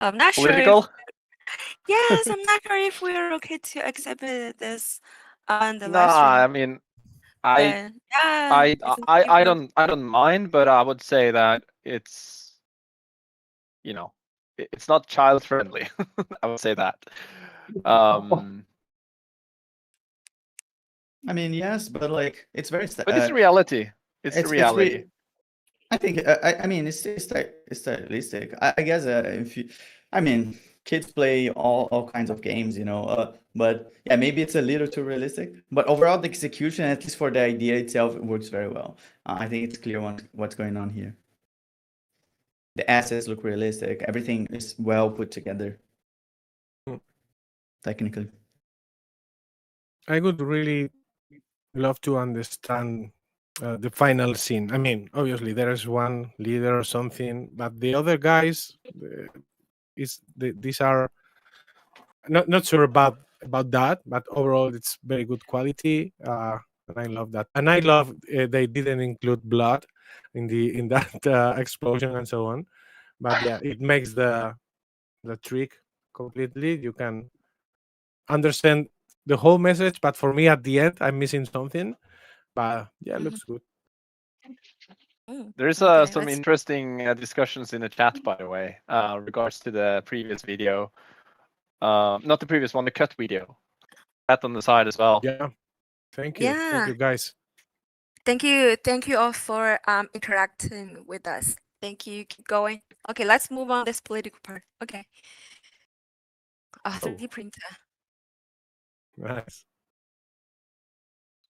I'm not sure if political? yes, I'm not sure if we're okay to exhibit this on the live Nah, stream. I mean, I Yeah, I it's a I cute I movie. don't mind, but I would say that it's, you know, it's not child friendly. I would say that. Um, I mean, yes, but like it's very but it's reality. It's the it's reality. really I think I mean it's stylistic. I guess if you I mean kids play all kinds of games, you know. But yeah, maybe it's a little too realistic. But overall, the execution, at least for the idea itself, it works very well. I think it's clear what's going on here. The assets look realistic. Everything is well put together Mm. technically. I would really love to understand the final scene. I mean, obviously there is one leader or something, but the other guys, these are not sure about that. But overall, it's very good quality, and I love that. And I love they didn't include blood in that explosion and so on. But yeah, it makes the trick completely. You can understand the whole message, but for me at the end, I'm missing something. But yeah, it Mhm. looks good. There's Okay, some let's. interesting discussions in the chat, by the way, regards to the previous video. Not the previous one, the cut video. That on the side as well. Yeah, thank Yeah, you, guys. thank you all for interacting with us. Thank you. Keep going. Okay, let's move on this political part. Okay. Oh, 3D printer. nice.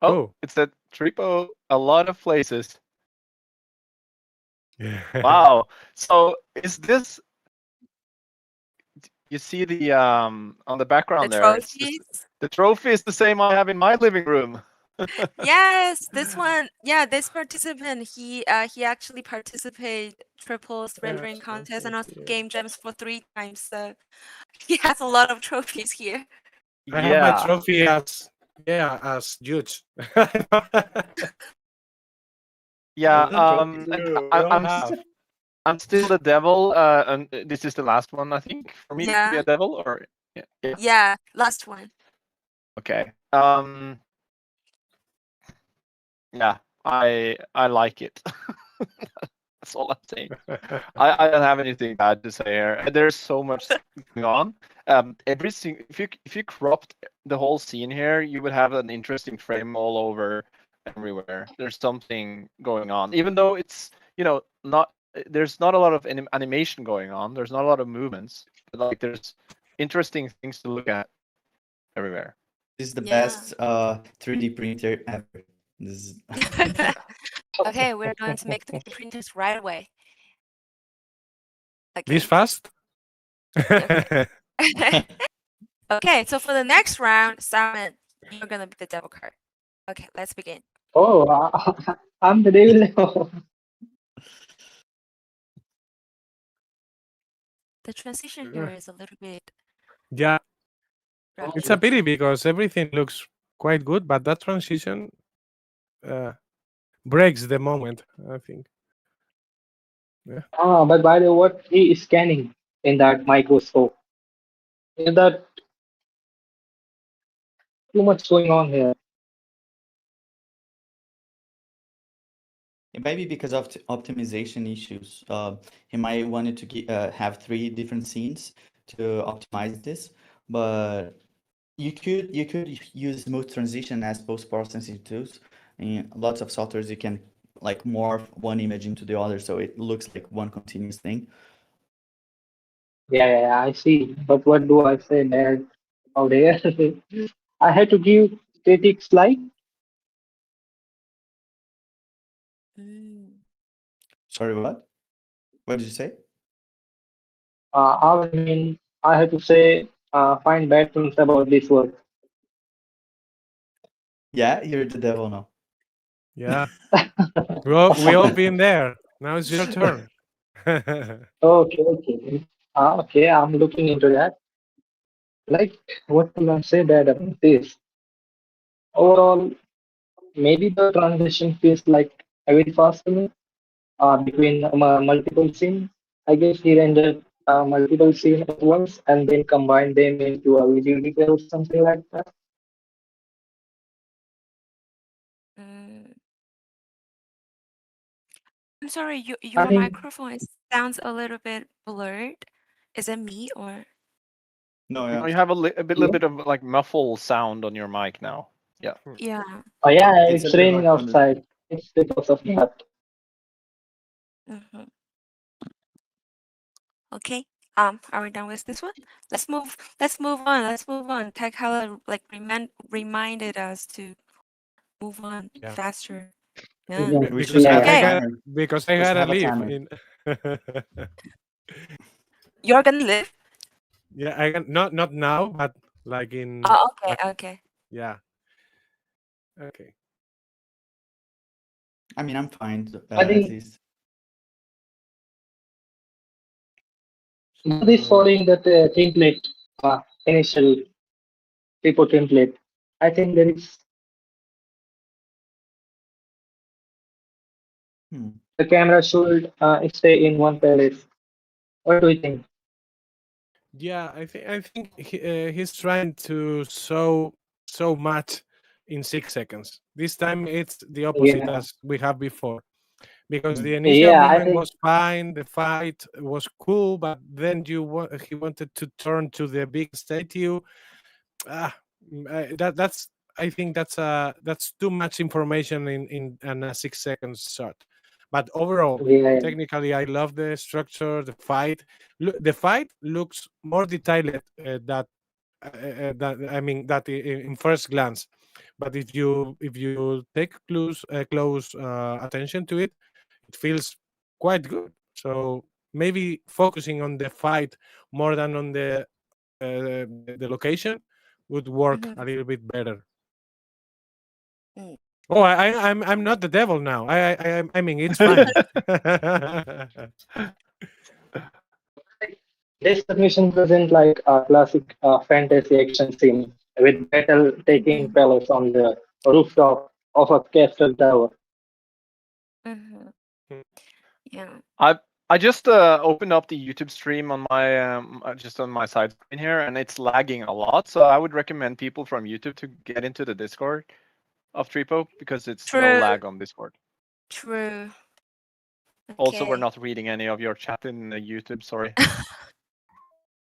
Oh, Cool. it's at Tripo a lot of places. Yeah. Wow. So is this, you see the on the The background there, it's just trophies. the trophy is the same I have in my living room. Yes, this one. Yeah, this participant. He actually participated triples Yeah, rendering contest and thank also you. game jams for 3 times. So he has a lot of trophies here. I have my Yeah. trophy as judge. Yeah. Golden trophy. And We all have. I'm still the devil. And this is the last one, I think, for me to be Yeah, a devil, or yeah. Yeah. yeah. Last one. Okay. Yeah, I like it. That's all I'm saying. I don't have anything bad to say here. There's so much going on. If you cropped the whole scene here, you would have an interesting frame all over everywhere. There's something going on, even though it's, not, there's not a lot of animation going on. There's not a lot of movements, but like there's interesting things to look at everywhere. This is the Yeah. best 3D printer ever. This is Okay, we're going to make 3D printers right away. This Okay. fast? Okay. Okay, so for the next round, Simon, you're gonna be the devil card. Okay, let's begin. Oh, I'm the devil. The transition here is a little bit Yeah, it's rough. a pity because everything looks quite good, but that transition uh, breaks the moment, I think. Yeah. But by the way, what he is scanning in that microscope? Is that too much going on here? It might be because of optimization issues. He might wanted to have three different scenes to optimize this, but you could use smooth transition as post-processing tools. In lots of softwares, you can like morph one image into the other, so it looks like one continuous thing. Yeah, I see. But what do I say there? Oh, there. I had to give critics like, Mm. Sorry, what? What did you say? I mean, I had to say, find bad things about this word. Yeah, you're the devil now. Yeah. We all been there. Now it's your turn. Okay, I'm looking into that. Like, what can I say bad about this? Overall, maybe the transition feels like a bit fast to me between multiple scenes. I guess he rendered multiple scenes at once and then combined them into a video detail or something like that. I'm sorry, I your think microphone sounds a little bit blurred. Is it me or? No, No, yeah. you have a yeah. little bit of like muffle sound on your mic now. Yeah. Yeah. Oh yeah, It's a it's bit raining hard to understand. outside. It's because of that. Hmm. Okay. Are we done with this one? Let's move. Let's move on. Let's move on. Tech Hala like reminded us to move on Yeah. faster. Yeah. Yeah, We should Because have a Okay. timer. I We should gotta have a leave timer. in. You're gonna live? Yeah, I can not now, but like in Oh, okay. like Okay. yeah. Okay. I mean, I'm fine, I at think least. that is So following that template, initial Tripo template. I think there is Hmm. the camera should stay in one place. What do you think? yeah, I think he's trying to show so much in 6 seconds. This time it's the opposite Yeah, as we have before. Because Hmm. the initial yeah. I movement think was fine, the fight was cool, but then he wanted to turn to the big statue. Ah, that's I think that's too much information in a 6 seconds shot. But overall, yeah, technically, I love the structure, the fight. The fight looks more detailed that I mean that in first glance. But if you take close attention to it, it feels quite good. So maybe focusing on the fight more than on the location would work a Hmm. little bit better. Mm. Oh, I'm not the devil now. I mean it's fine. this submission present like a classic fantasy action scene with battle taking Hmm. place on the rooftop of a castle tower. Hmm. Yeah. I I just opened up the YouTube stream on my just on my side screen here, and it's lagging a lot. So I would recommend people from YouTube to get into the Discord of Tripo because it's no True. lag on Discord. True. Also, we're Okay. not reading any of your chat in YouTube. Sorry.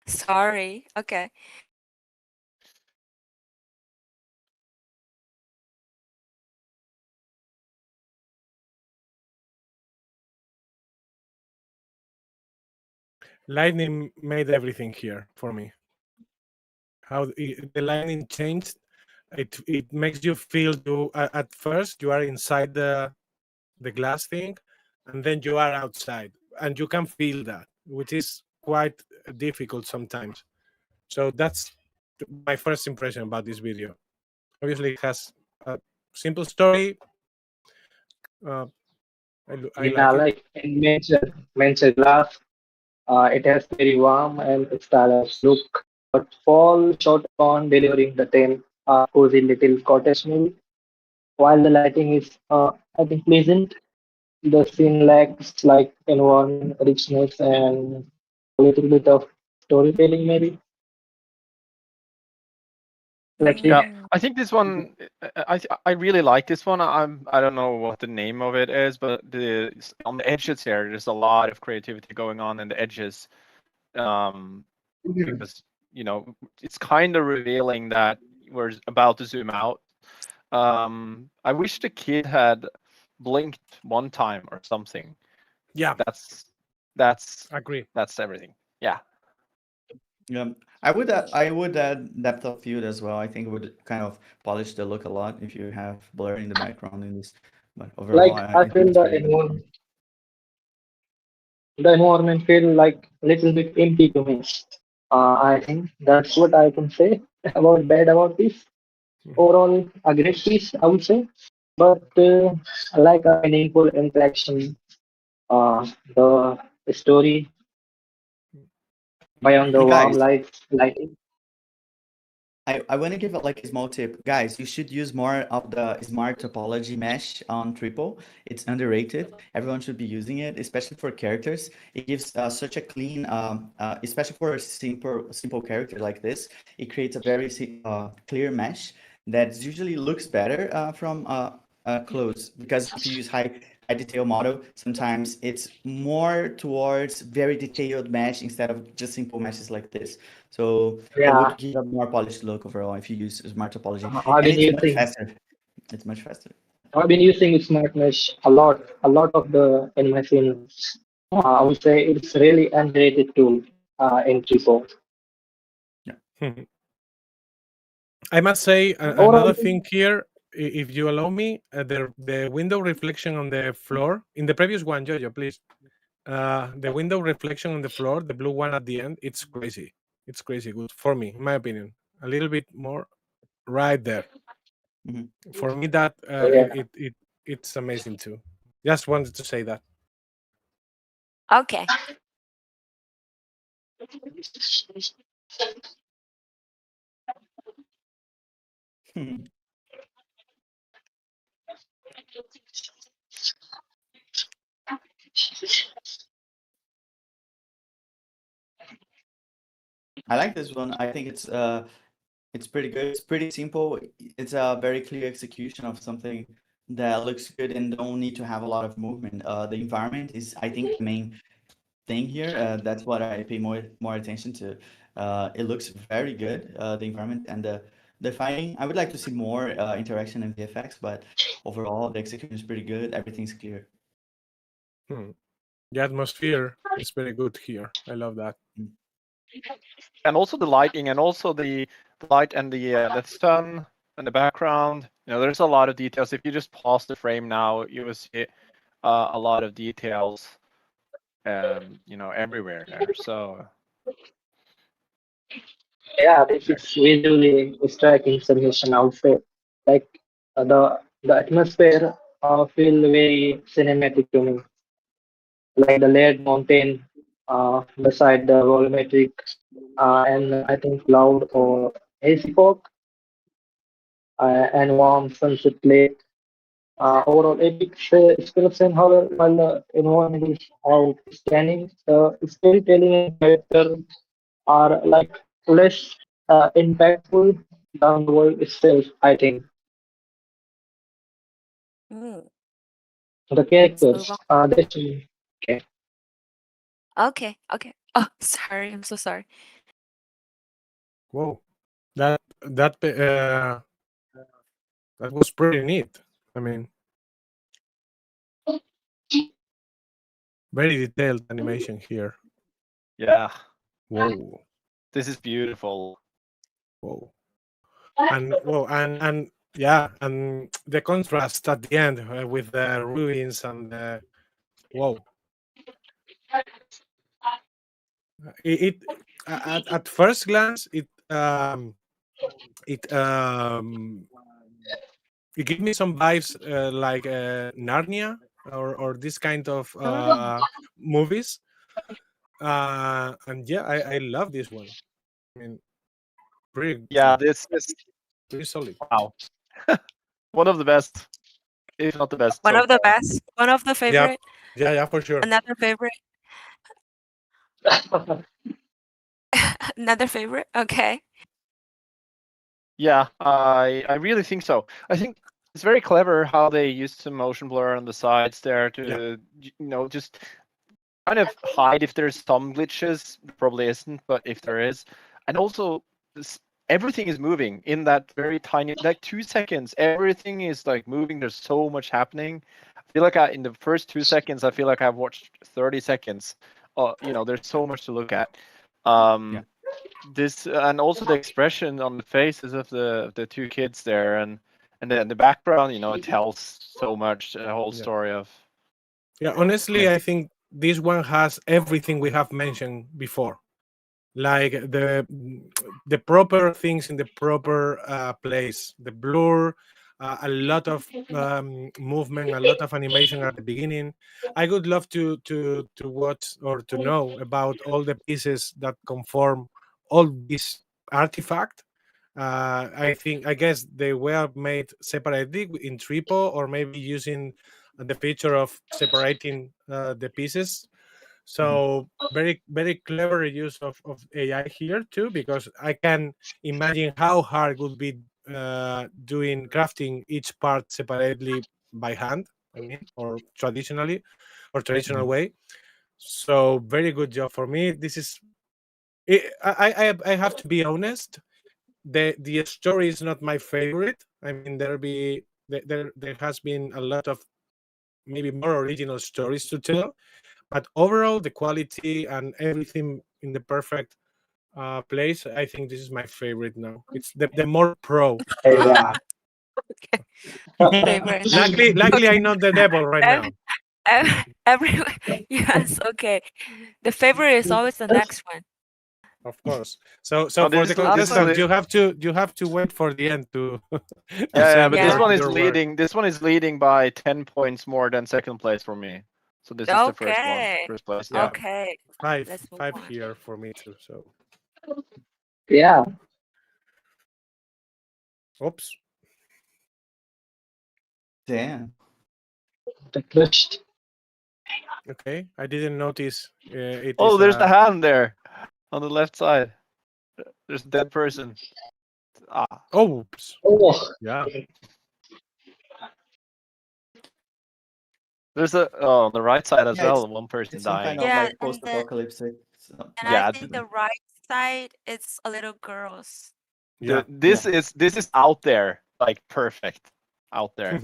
Sorry. Okay. Lightning made everything here for me. How the lightning changed. It makes you feel at first you are inside the glass thing, and then you are outside, and you can feel that, which is quite difficult sometimes. So that's my first impression about this video. Obviously, it has a simple story. Uh, I Yeah, like it. like in Mancher glass, it has very warm and stylish look, but fall short on delivering the same cozy little cottage meal. While the lighting is, I think, pleasant, the scene lacks like environment richness and a little bit of storytelling, maybe. Like Yeah, this. Mm. I think this one. I really like this one. I don't know what the name of it is, but on the edges here, there's a lot of creativity going on in the edges. Um, because it's kind of revealing that we're about to zoom out. I wish the kid had blinked one time or something. Yeah, That's that's agree. that's everything. Yeah. Yeah, Mm. I would add depth of field as well. I think it would kind of polish the look a lot if you have blur in the background in this. But overall, Like I I think feel it's pretty good. the environment feel like a little bit empty to me. I think that's what I can say about bad about this. Mhm. Overall, a great piece, I would say, but like a meaningful interaction. The story beyond the warm Guys, lights, lighting. I want to give it like a small tip. Guys, you should use more of the smart topology mesh on Triple. It's underrated. Everyone should be using it, especially for characters. It gives such a clean, especially for a simple character like this. It creates a very clear mesh that usually looks better from close. Because if you use high detail model, sometimes it's more towards very detailed mesh instead of just simple meshes like this. So it Yeah, would give a more polished look overall if you use smart topology, I've and been it's much using faster. It's much faster. I've been using Smart Mesh a lot. A lot of the in my scenes. I would say it's really underrated tool in Tripo. Yeah. I must say Overall, another thing here, if you allow me, the window reflection on the floor in the previous one, Jojo, please. The window reflection on the floor, the blue one at the end, it's crazy. It's crazy good for me, in my opinion. A little bit more right there. Mhm. For me, that yeah, it's amazing too. Just wanted to say that. Okay. I like this one. I think it's pretty good. It's pretty simple. It's a very clear execution of something that looks good and don't need to have a lot of movement. The environment is, I think, the main thing here. That's what I pay more attention to. It looks very good, the environment and the fighting. I would like to see more interaction in VFX, but overall the execution is pretty good. Everything's clear. Hmm. The atmosphere is very good here. I love that. Mm. And also the lighting, and also the light and the sun and the background. There's a lot of details. If you just pause the frame now, you will see a lot of details, everywhere there. So yeah, this is visually striking submission. I would say, like the atmosphere feel very cinematic to me, like the layered mountain beside the volumetric and I think cloud or hazy fog and warm sunset lake. Overall, epic description, however, while the environment is outstanding, the storytelling and character are like less impactful than the world itself, I think. Mm, The let's move characters, on. they should, okay. Okay. Okay. Oh, sorry. I'm so sorry. Whoa, that that was pretty neat. I mean, very detailed animation here. yeah, Whoa, this is beautiful. whoa, and whoa, and yeah, and the contrast at the end with the ruins and the whoa. At first glance, it it gave me some vibes like Narnia or this kind of movies. And yeah, I love this one. I mean, pretty Yeah, this is pretty solid. wow. One of the best, if not the best One so of the far. best. One of the Yeah, favorite. yeah, for sure. Another favorite. Another favorite. Okay. Yeah, I really think so. I think it's very clever how they used some motion blur on the sides there Yeah, to, just kind of hide if there's some glitches. Probably isn't, but if there is, and also everything is moving in that very tiny, like 2 seconds. Everything is like moving. There's so much happening. I feel like in the first 2 seconds, I feel like I've watched 30 seconds. There's so much to look at. Yeah. This and also the expression on the faces of the two kids there, and then the background. It tells so much. The whole yeah, story of yeah. Honestly, Yes. I think this one has everything we have mentioned before. Like the proper things in the proper place, the blur, a lot of movement, a lot of animation at the beginning. I would love to watch or to know about all the pieces that conform all this artifact. I guess they were made separately in Tripo, or maybe using the feature of separating the pieces. Mhm. So very clever use of AI here too, because I can imagine how hard it would be doing crafting each part separately by hand. I mean, or traditional way. So very good job for me. This is I have to be honest. The story is not my favorite. I mean, there has been a lot of maybe more original stories to tell, but overall the quality and everything in the perfect place. I think this is my favorite now. It's the more pro Yeah. one. Okay. Favorite. Luckily, Okay. I'm not the devil right Ev- now. Every yes. Okay. The favorite is always the next one. Of course. So Oh, for the this is contestants, you have to wait for the end to to yeah, say but Yeah. this your one is word. leading. This one is leading by 10 points more than second place for me. So this is the first one, Okay. first place. Yeah. Yeah, Okay. five Let's move five on. here for me too. So, Yeah. oops. Damn. The twist. Okay, I didn't notice. It Oh, is there's the hand there on the left side. There's a dead person. Ah, oops. Oh, Yeah. there's a on the right side as Yeah, well. One person it's some kind dying. of Yeah, like post-apocalyptic. and I Yeah, think the right side it's a little girls. Yeah. this is out there, like perfect, out there.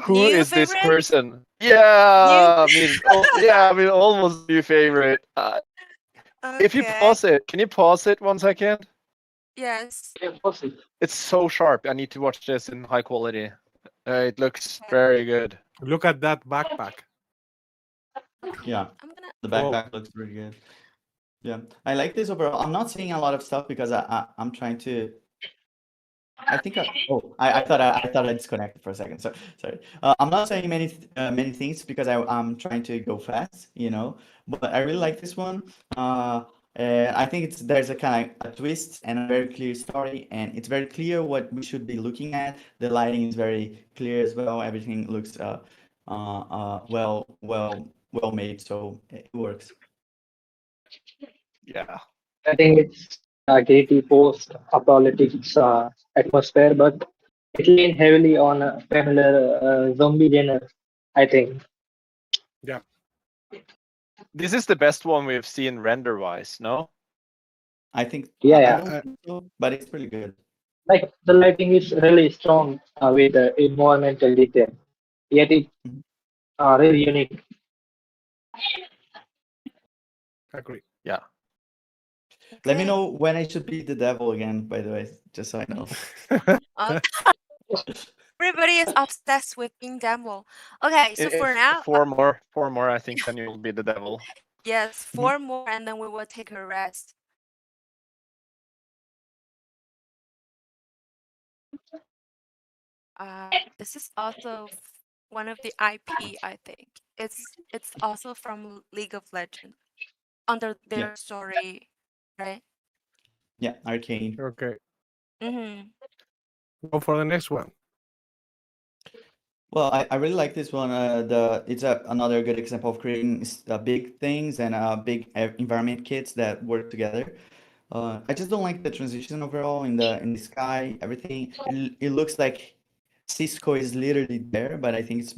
Who New is this favorite? person? New. Yeah, I mean, oh, yeah, I mean, almost new favorite. If you Okay. pause it, can you pause it 1 second? Yes. impossible. It's so sharp. I need to watch this in high quality. It looks Okay. very good. Look at that backpack. Okay. Yeah, I'm gonna. the Whoa. backpack looks pretty good. Yeah, I like this overall. I'm not seeing a lot of stuff because I'm trying to. I think I thought I disconnected for a second. So sorry. I'm not saying many things because I'm trying to go fast, you know. But I really like this one. I think there's a kind of a twist and a very clear story, and it's very clear what we should be looking at. The lighting is very clear as well. Everything looks well made, so it works. Yeah. I think it's a gritty post-apocalyptic atmosphere, but it leans heavily on a familiar zombie genre, I think. Yeah. This is the best one we've seen render-wise, no? I think Yeah, I yeah. don't think so, but it's pretty good. Like the lighting is really strong with environmental detail, yet it's Mhm. really unique. Agree. Yeah. Let me Okay. know when I should be the devil again, by the way, just so I know. Uh, Everybody is obsessed with being devil. Okay, so for If now, four more, I think then you'll be the devil. yes, Mhm. 4 more, and then we will take a rest. This is also one of the IP. I think it's also from League of Legends under Yeah, their story, right? yeah, Arcane. Okay. Mm-hmm. Go for the next one. Well, I really like this one. It's another good example of creating big things and big environment kits that work together. I just don't like the transition overall in the sky. Everything it looks like Cisco is literally there, but I think it's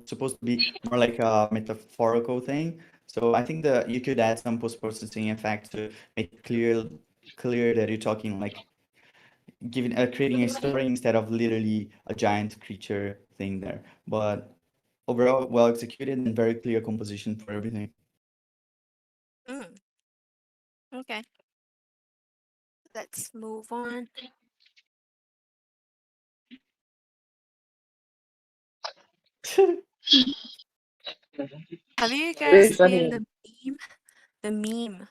supposed to be more like a metaphorical thing. So I think that you could add some post-processing effect to make it clear that you're talking like giving creating a story instead of literally a giant creature thing there. But overall, well executed and very clear composition for everything. Mm, okay, let's move on. Have you guys Very seen funny. the meme? The meme.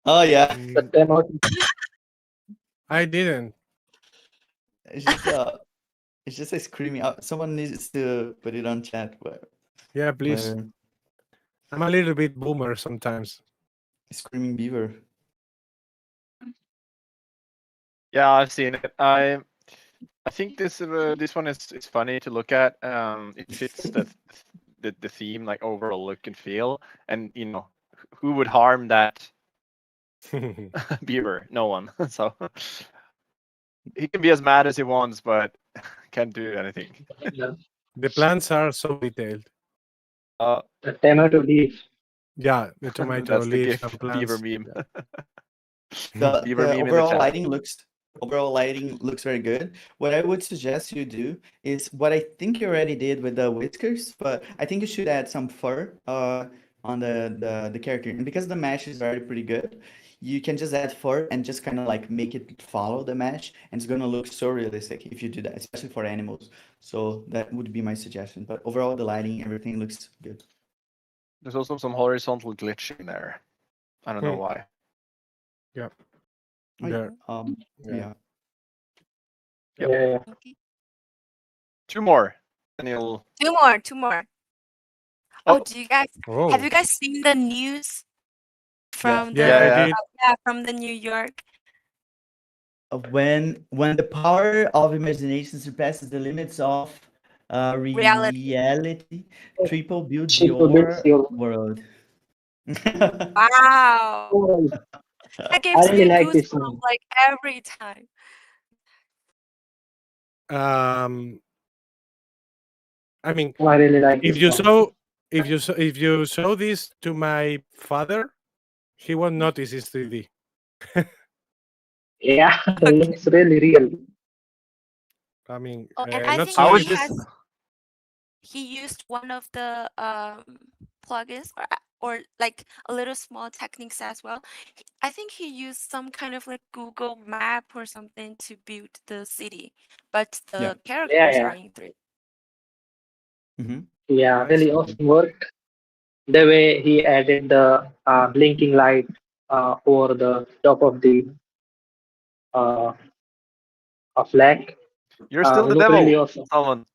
Oh yeah, The Mm, demo. I didn't. it's just it's just a screaming out. Someone needs to put it on chat Yeah, please. where I'm a little bit boomer sometimes. screaming beaver. Yeah, I've seen it. I think this one is funny to look at. It fits the theme, like overall look and feel, and who would harm that beaver? No one. So he can be as mad as he wants, but can't do anything. Yeah. The plants are so detailed. Uh, The tomato leaf. Yeah, the tomato that's the leaves GIF and beaver plants. meme. Yeah. Beaver The meme in the overall chat. lighting looks very good. What I would suggest you do is what I think you already did with the whiskers, but I think you should add some fur on the character. And because the mesh is already pretty good, you can just add fur and just kind of like make it follow the mesh, and it's gonna look so realistic if you do that, especially for animals. So that would be my suggestion. But overall, the lighting, everything looks good. There's also some horizontal glitching there. I don't know Hmm. why. Yeah. Oh, yeah. There. Yeah. Yeah. Yep. Yeah. Okay. Two more. And you'll. Two more. Oh, Oh, do you guys have Oh. you guys seen the news Yeah. from Yeah, yeah, I the yeah. did. yeah, from the New York When the power of imagination surpasses the limits of reality? reality, Triple builds She builds your your. world. Wow. Oh, That I gives really me like this goosebumps one. like every time. Um, I mean, I really like if this you one. show if you show this to my father, he won't notice it's 3D. Yeah, it Okay. looks really real. I mean, Oh, and I not think so How is he this? easy. has he used one of the plugins or like a little small techniques as well. I think he used some kind of like Google map or something to build the city, but Yeah. the Yeah, characters are yeah, in 3D. Hmm. yeah. Nice. Really awesome work. The way he added the blinking light over the top of the uh, flag. You're still the Look really devil, awesome. Salman.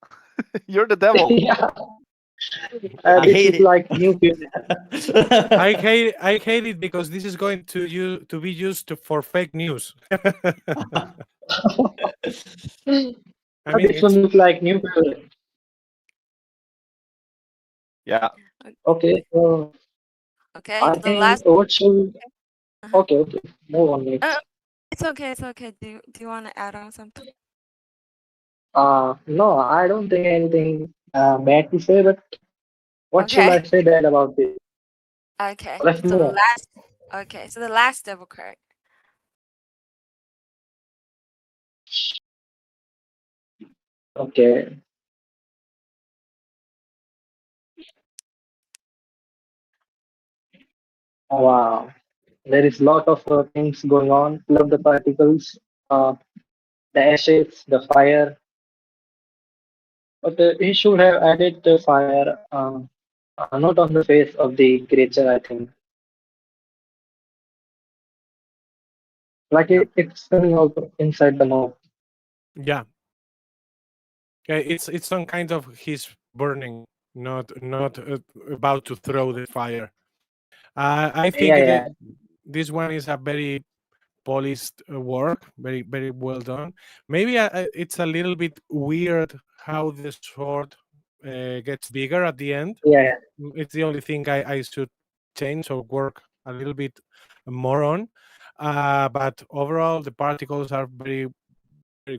You're the devil. Yeah, I this hate is like new feeling. I it. hate I hate it because this is going to be used for fake news. I mean, This one it's looks like new feeling. Yeah. Okay, so Okay, I the think last. what should. Uh-huh. Okay, okay. Move on Uh, next. it's okay. It's okay. Do you want to add on something? No, I don't think anything bad to say, but what should Okay. I say bad about this? Okay. Let's So move the on. last. Okay. So the last double card. Okay. Wow. There is lot of things going on. Love the particles, uh, the ashes, the fire. But he should have added the fire, not on the face of the creature, I think. Like yeah, it's coming out inside the mouth. yeah. It's some kind of he's burning, not about to throw the fire. I think Yeah, yeah, this one is a very polished work, very well done. Maybe it's a little bit weird how the sword gets bigger at the end. yeah, It's the only thing I should change or work a little bit more on. But overall, the particles are very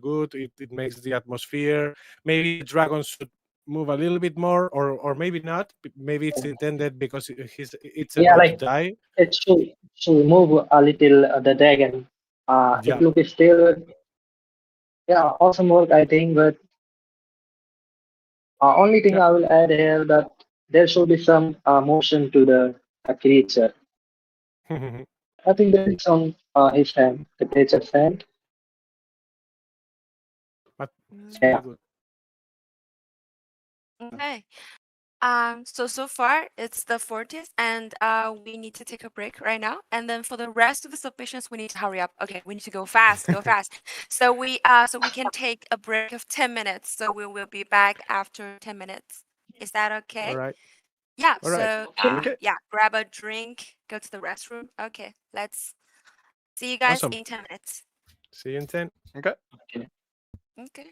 good. It makes the atmosphere. Maybe the dragon should move a little bit more, or maybe not. Maybe it's intended because it's yeah. about to Like die. it should move a little the dragon. It Yeah. looks still, yeah, awesome work, I think. But only thing Yeah. I will add here that there should be some motion to the creature. I think there is on his hand, the creature's hand. But it's Mm, very Yeah, good. okay. So far it's the 40th, and we need to take a break right now. And then for the rest of the submissions, we need to hurry up. Okay, we need to go fast, go fast. So we can take a break of 10 minutes. So we will be back after 10 minutes. Is that All okay? right. Yeah. All right. So okay. Okay. yeah, grab a drink, go to the restroom. Okay, let's see you guys Awesome. in 10 minutes. See you in 10. Okay. Okay. Okay.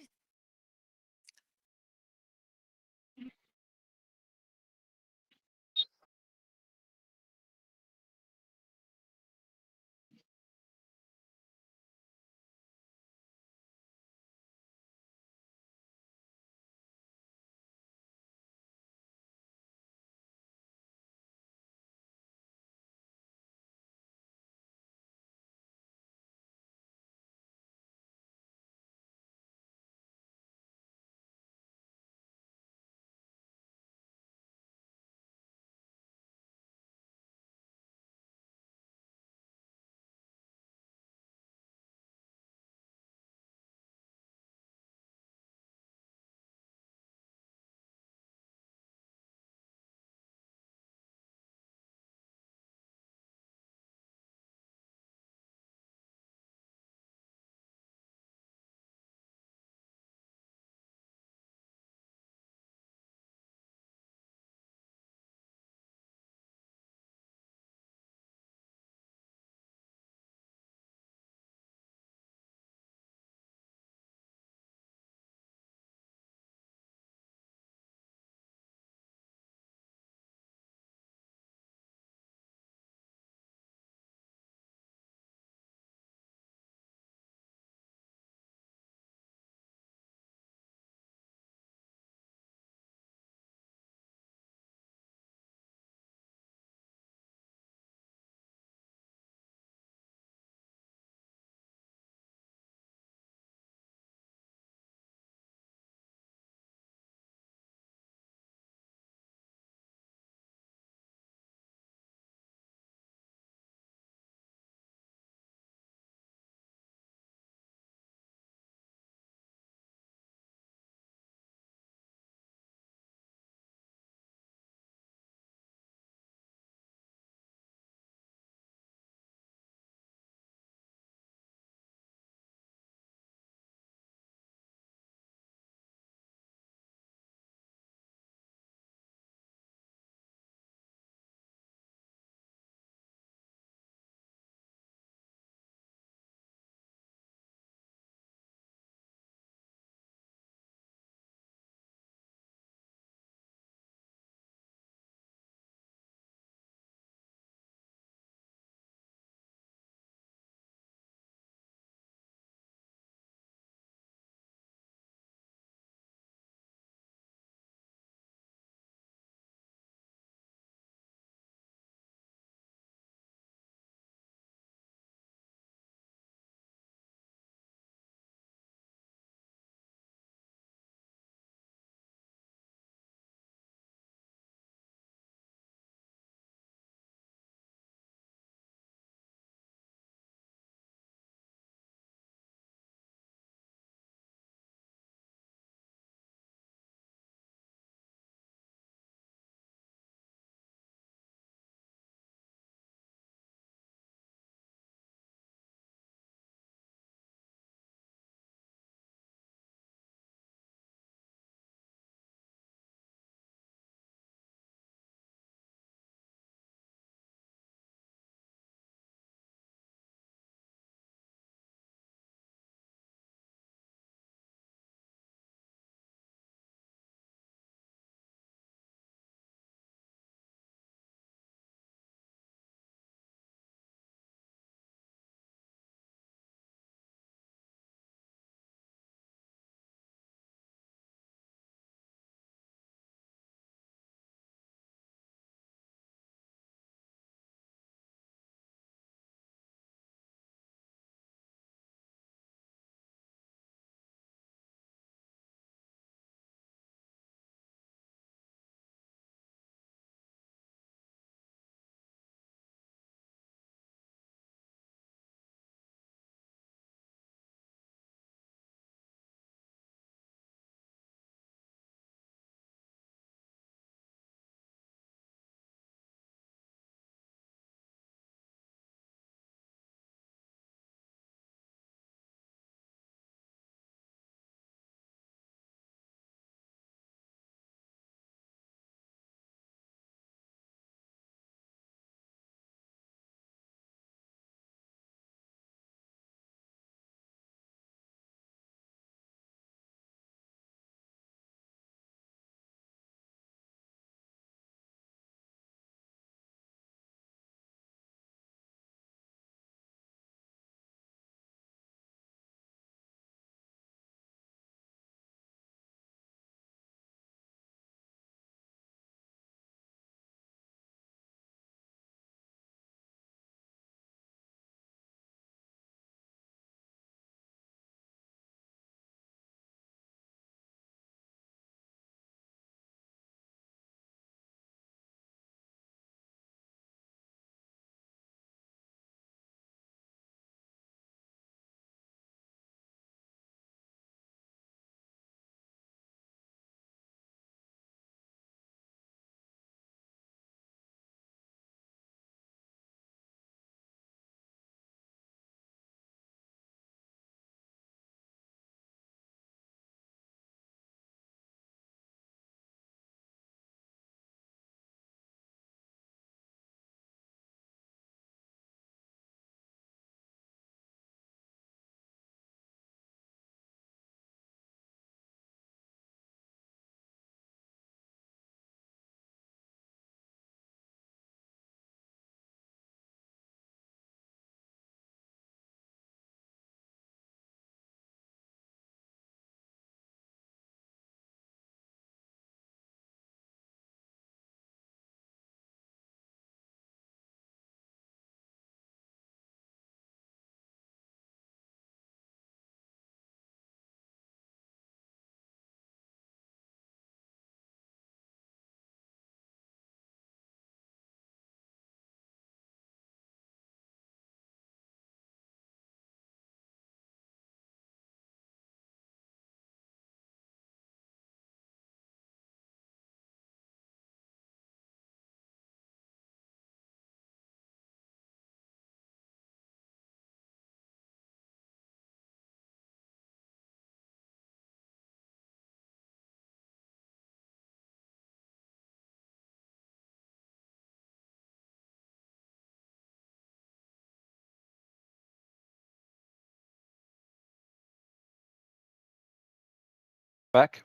Back.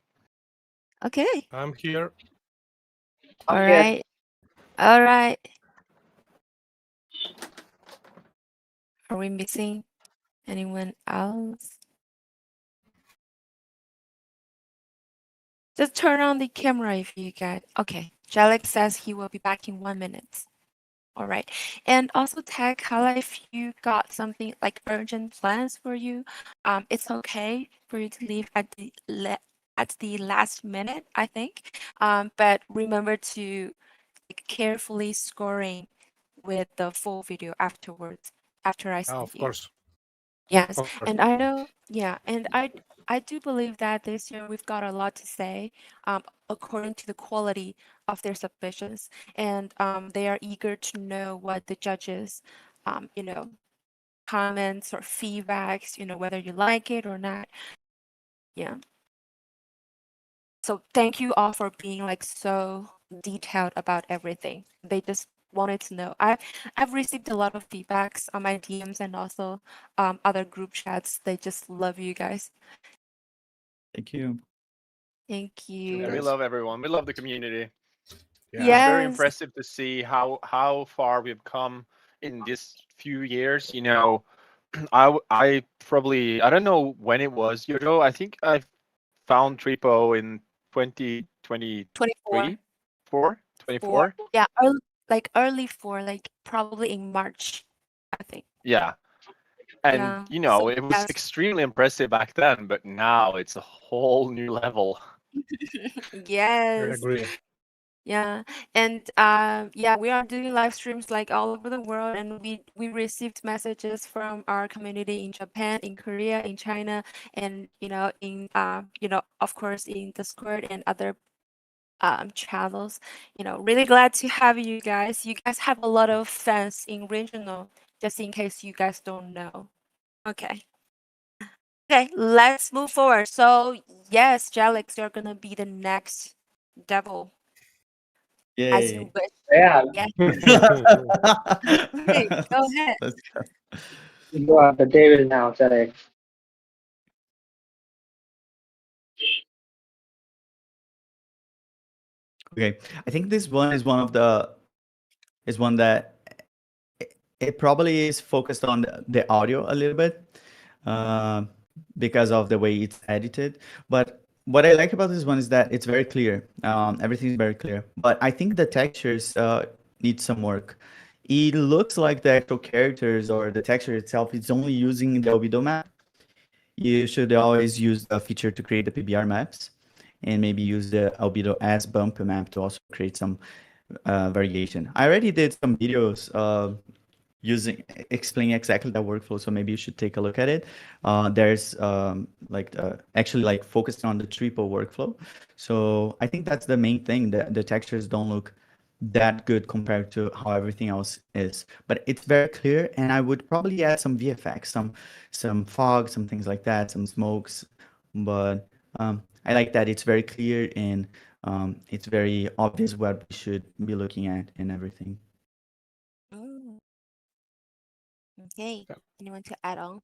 Okay. I'm here. All I'm here. right. All right. Are we missing anyone else? Just turn on the camera if you get. Okay. Jalek says he will be back in 1 minute. All right. And also tag Hala if you got something like urgent plans for you. It's okay for you to leave at the last minute, I think. But remember to carefully scoring with the full video afterwards, after I send Of you. course. Yes, Of course. and I know, yeah, and I do believe that this year we've got a lot to say, according to the quality of their submissions, and they are eager to know what the judges, you know, comments or feedbacks, whether you like it or not. Yeah. So thank you all for being like so detailed about everything. They just wanted to know. I've received a lot of feedbacks on my DMs and also other group chats. They just love you guys. Thank you. Thank Yeah, you. we love everyone. We love the community. Yeah. It's very Yes. impressive to see how far we've come in this few years. You know, I probably I don't know when it was, Yojo. I think I found Tripo in 2023, 24. 4, Four. 24. Yeah, early four, like probably in March, I think. Yeah. And Yeah. you So know, it was yes. extremely impressive back then, but now it's a whole new level. I Yes. agree. Yeah, and yeah, we are doing live streams like all over the world, and we received messages from our community in Japan, in Korea, in China, and in of course in Discord and other channels. Really glad to have you guys. You guys have a lot of fans in regional, just in case you guys don't know. Okay. Okay, let's move forward. So yes, Jalix, you're gonna be the next devil, as you Yay. wish. Yeah, Yeah. Yeah. Okay, go ahead. Let's go. you are the devil now, Sarek. Okay. I think this one is one that it probably is focused on the audio a little bit, uh, because of the way it's edited. But what I like about this one is that it's very clear. Everything's very clear. But I think the textures need some work. It looks like the actual characters or the texture itself is only using the albedo map. You should always use the feature to create the PBR maps, and maybe use the albedo as bump map to also create some variation. I already did some videos using explaining exactly that workflow, so maybe you should take a look at it. There's actually like focused on the triple workflow. So I think that's the main thing, that the textures don't look that good compared to how everything else is, but it's very clear. And I would probably add some VFX, some fog, some things like that, some smokes. But I like that it's very clear, and it's very obvious what we should be looking at and everything. Mm, okay. Anyone to add on?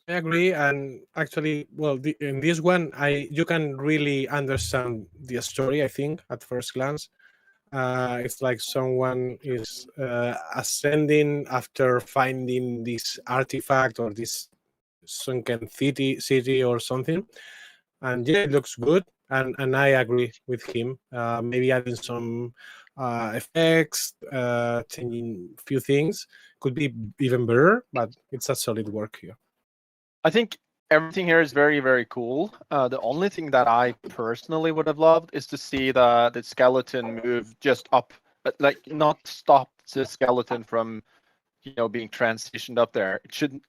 I agree, and actually, well, in this one, you can really understand the story. I think at first glance, it's like someone is ascending after finding this artifact or this sunken city or something, and yeah, it looks good. And I agree with him. Maybe adding some effects, changing few things could be even better, but it's a solid work here. I think everything here is very, very cool. The only thing that I personally would have loved is to see the skeleton move just up, but like not stop the skeleton from being transitioned up there. It should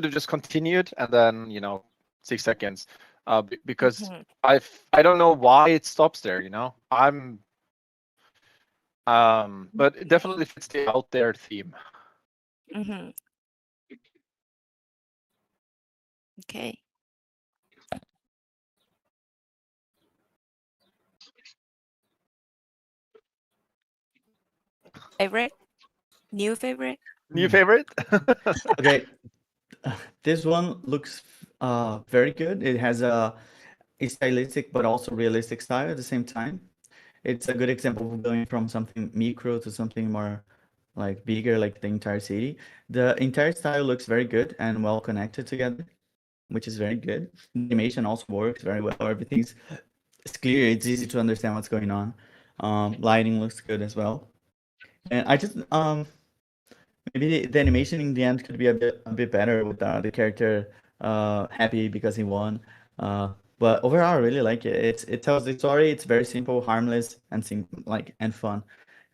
have just continued, and then 6 seconds, because Mhm, I don't know why it stops there. But it definitely fits the out there theme. mhm. Okay. Favorite? New favorite? New favorite? Okay, this one looks very good. It has stylistic but also realistic style at the same time. It's a good example of going from something micro to something more like bigger, like the entire city. The entire style looks very good and well connected together, which is very good. The animation also works very well. Everything's it's clear. It's easy to understand what's going on. Lighting looks good as well. And I just maybe the animation in the end could be a bit better with the character happy because he won. But overall, I really like it. It tells the story. It's very simple, harmless, and and fun.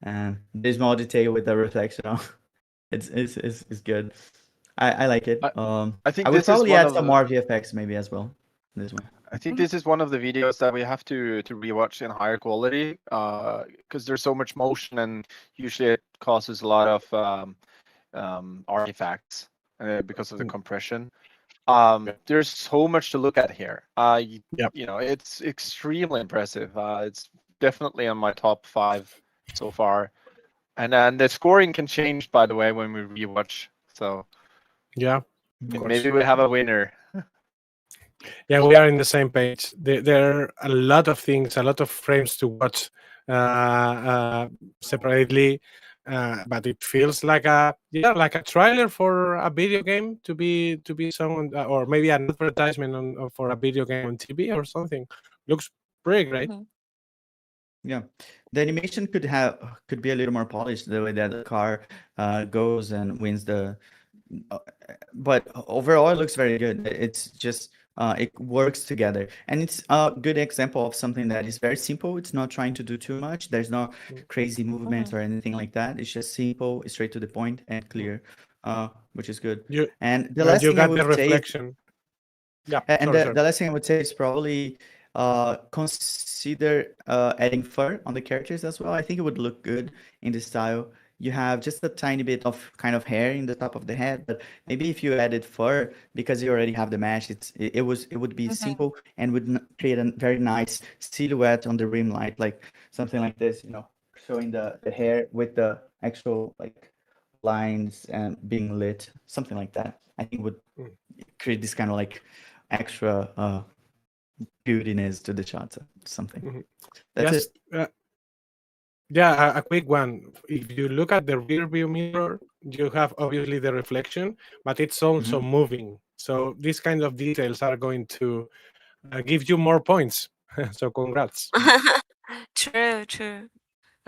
And there's more detail with the reflection on. It's good. I like it. I, I I think would this is probably one add of some more VFX maybe as well. This one. I think this is one of the videos that we have to rewatch in higher quality because there's so much motion and usually it causes a lot of artifacts because of the compression. There's so much to look at here. Yep. You know, it's extremely impressive. It's definitely on my top 5 so far. And then the scoring can change, by the way, when we rewatch. So Yeah, of maybe course. we have a winner. Yeah, we are in the same page. There are a lot of things, a lot of frames to watch separately, but it feels like like a trailer for a video game to be someone, or maybe an advertisement for a video game on TV or something. Looks pretty great. Mhm. Yeah, the animation could be a little more polished the way that the car goes and wins the. uh, But overall, it looks very good. It's just it works together, and it's a good example of something that is very simple. It's not trying to do too much. There's no Mm, crazy movements Mhm. or anything like that. It's just simple, straight to the point, and mm. clear, which is good. You And the and last you thing I got the would say is reflection. Yeah, and sorry, the, sorry. the last thing I would say is probably consider adding fur on the characters as well. I think it would look good in this style. You have just a tiny bit of kind of hair in the top of the head, but maybe if you added fur, because you already have the mesh, it would be Mhm. simple and would create a very nice silhouette on the rim light, like something like this, showing the hair with the actual like lines and being lit, something like that. I think would Mm, create this kind of like extra beautiness to the shot. Something. mhm. That's Just it. yeah, a quick one. If you look at the rear view mirror, you have obviously the reflection, but it's also Mhm. moving. So these kind of details are going to give you more points. So congrats. True, true.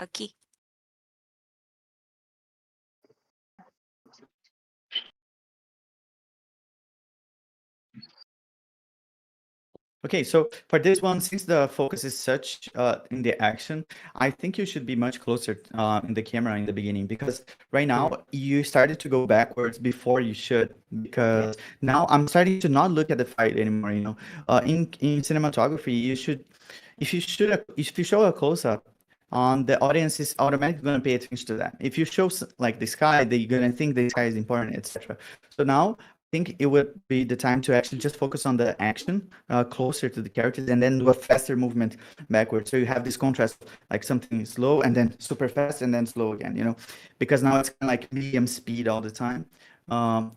Okay. Okay, so for this one, since the focus is such in the action, I think you should be much closer in the camera in the beginning because right now Mm, you started to go backwards before you should. yeah. Because now I'm starting to not look at the fight anymore. In cinematography, if you show a close up, the audience is automatically going to pay attention to that. If you show like the sky, they're going to think the sky is important, etc. So now think it would be the time to actually just focus on the action closer to the characters and then do a faster movement backwards. So you have this contrast, like something slow and then super fast and then slow again, because now it's kind of like medium speed all the time.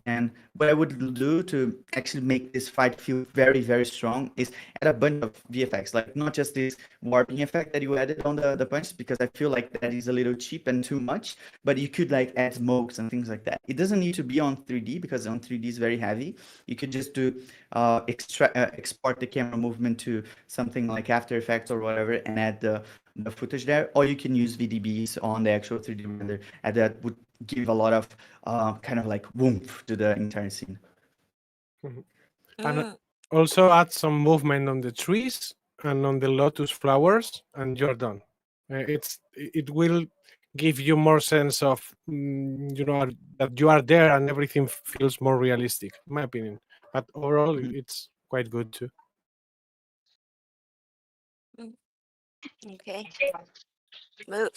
And what I would do to actually make this fight feel very, very strong is add a bunch of VFX, like not just this warping effect that you added on the punches, because I feel like that is a little cheap and too much, but you could like add smokes and things like that. It doesn't need to be on 3D because on 3D is very heavy. You could just do export the camera movement to something like After Effects or whatever and add the footage there, or you can use VDBs on the actual 3D render, and that would give a lot of kind of like woomph to the entire scene. Mhm. And Mm. also add some movement on the trees and on the lotus flowers, and you're done. It will give you more sense of that you are there and everything feels more realistic, in my opinion. But overall, Mhm. it's quite good too. Mm. Okay. Move.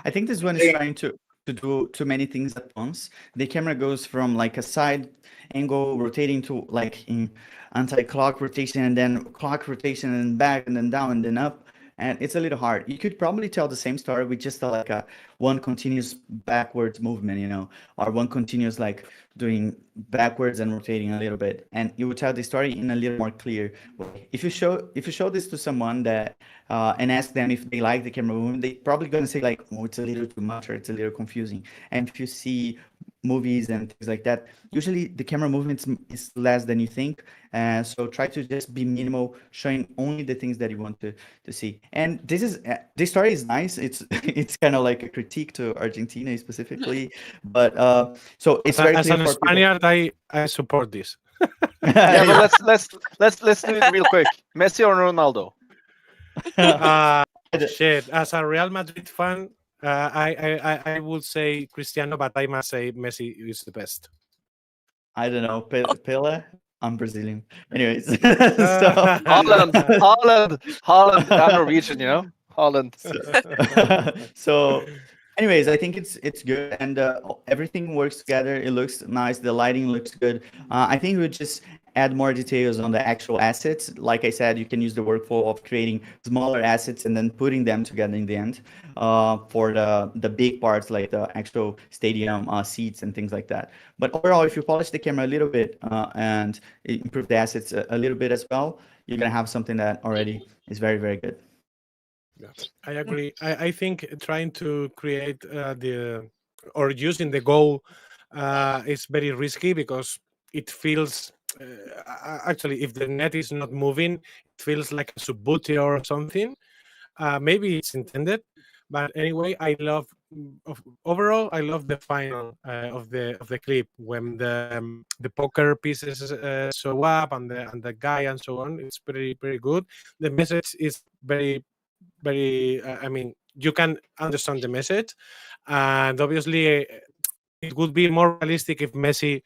I think this one is trying to do too many things at once. The camera goes from like a side angle rotating to like in anti-clock rotation and then clock rotation and back and then down and then up. and it's a little hard. You could probably tell the same story with just like a one continuous backwards movement, or one continuous like doing backwards and rotating a little bit, and you would tell the story in a little more clear way. If you show this to someone that and ask them if they like the camera movement, they probably gonna say like, oh, it's a little too much or it's a little confusing. And if you see movies and things like that, usually the camera movement is less than you think. So try to just be minimal, showing only the things that you want to see. And this story is nice. It's it's kind of like a critique to Argentina specifically, but so it's very As clear an for people. Spaniard, I support this. Yeah, but Yeah. let's do it real quick. Messi or Ronaldo? Uh, I d- shit. As a Real Madrid fan, I would say Cristiano, but I must say Messi is the best. I don't know, Pele. I'm Brazilian. Anyways, so Holland. I'm Norwegian, you know. Holland. so, so anyways, I think it's good, and everything works together. It looks nice. The lighting looks good. I think we would just add more details on the actual assets. Like I said, you can use the workflow of creating smaller assets and then putting them together in the end for the big parts like the actual stadium seats and things like that. But overall, if you polish the camera a little bit and improve the assets a little bit as well, you're gonna have something that already is very, very good. Yeah, I agree. I think trying to create the or using the goal is very risky because it feels actually if the net is not moving, it feels like a sub-booty or something. Maybe it's intended, but anyway, I love overall. I love the final of the clip when the poker pieces show up and the guy and so on. It's pretty good. The message is very I mean you can understand the message, and obviously it would be more realistic if Messi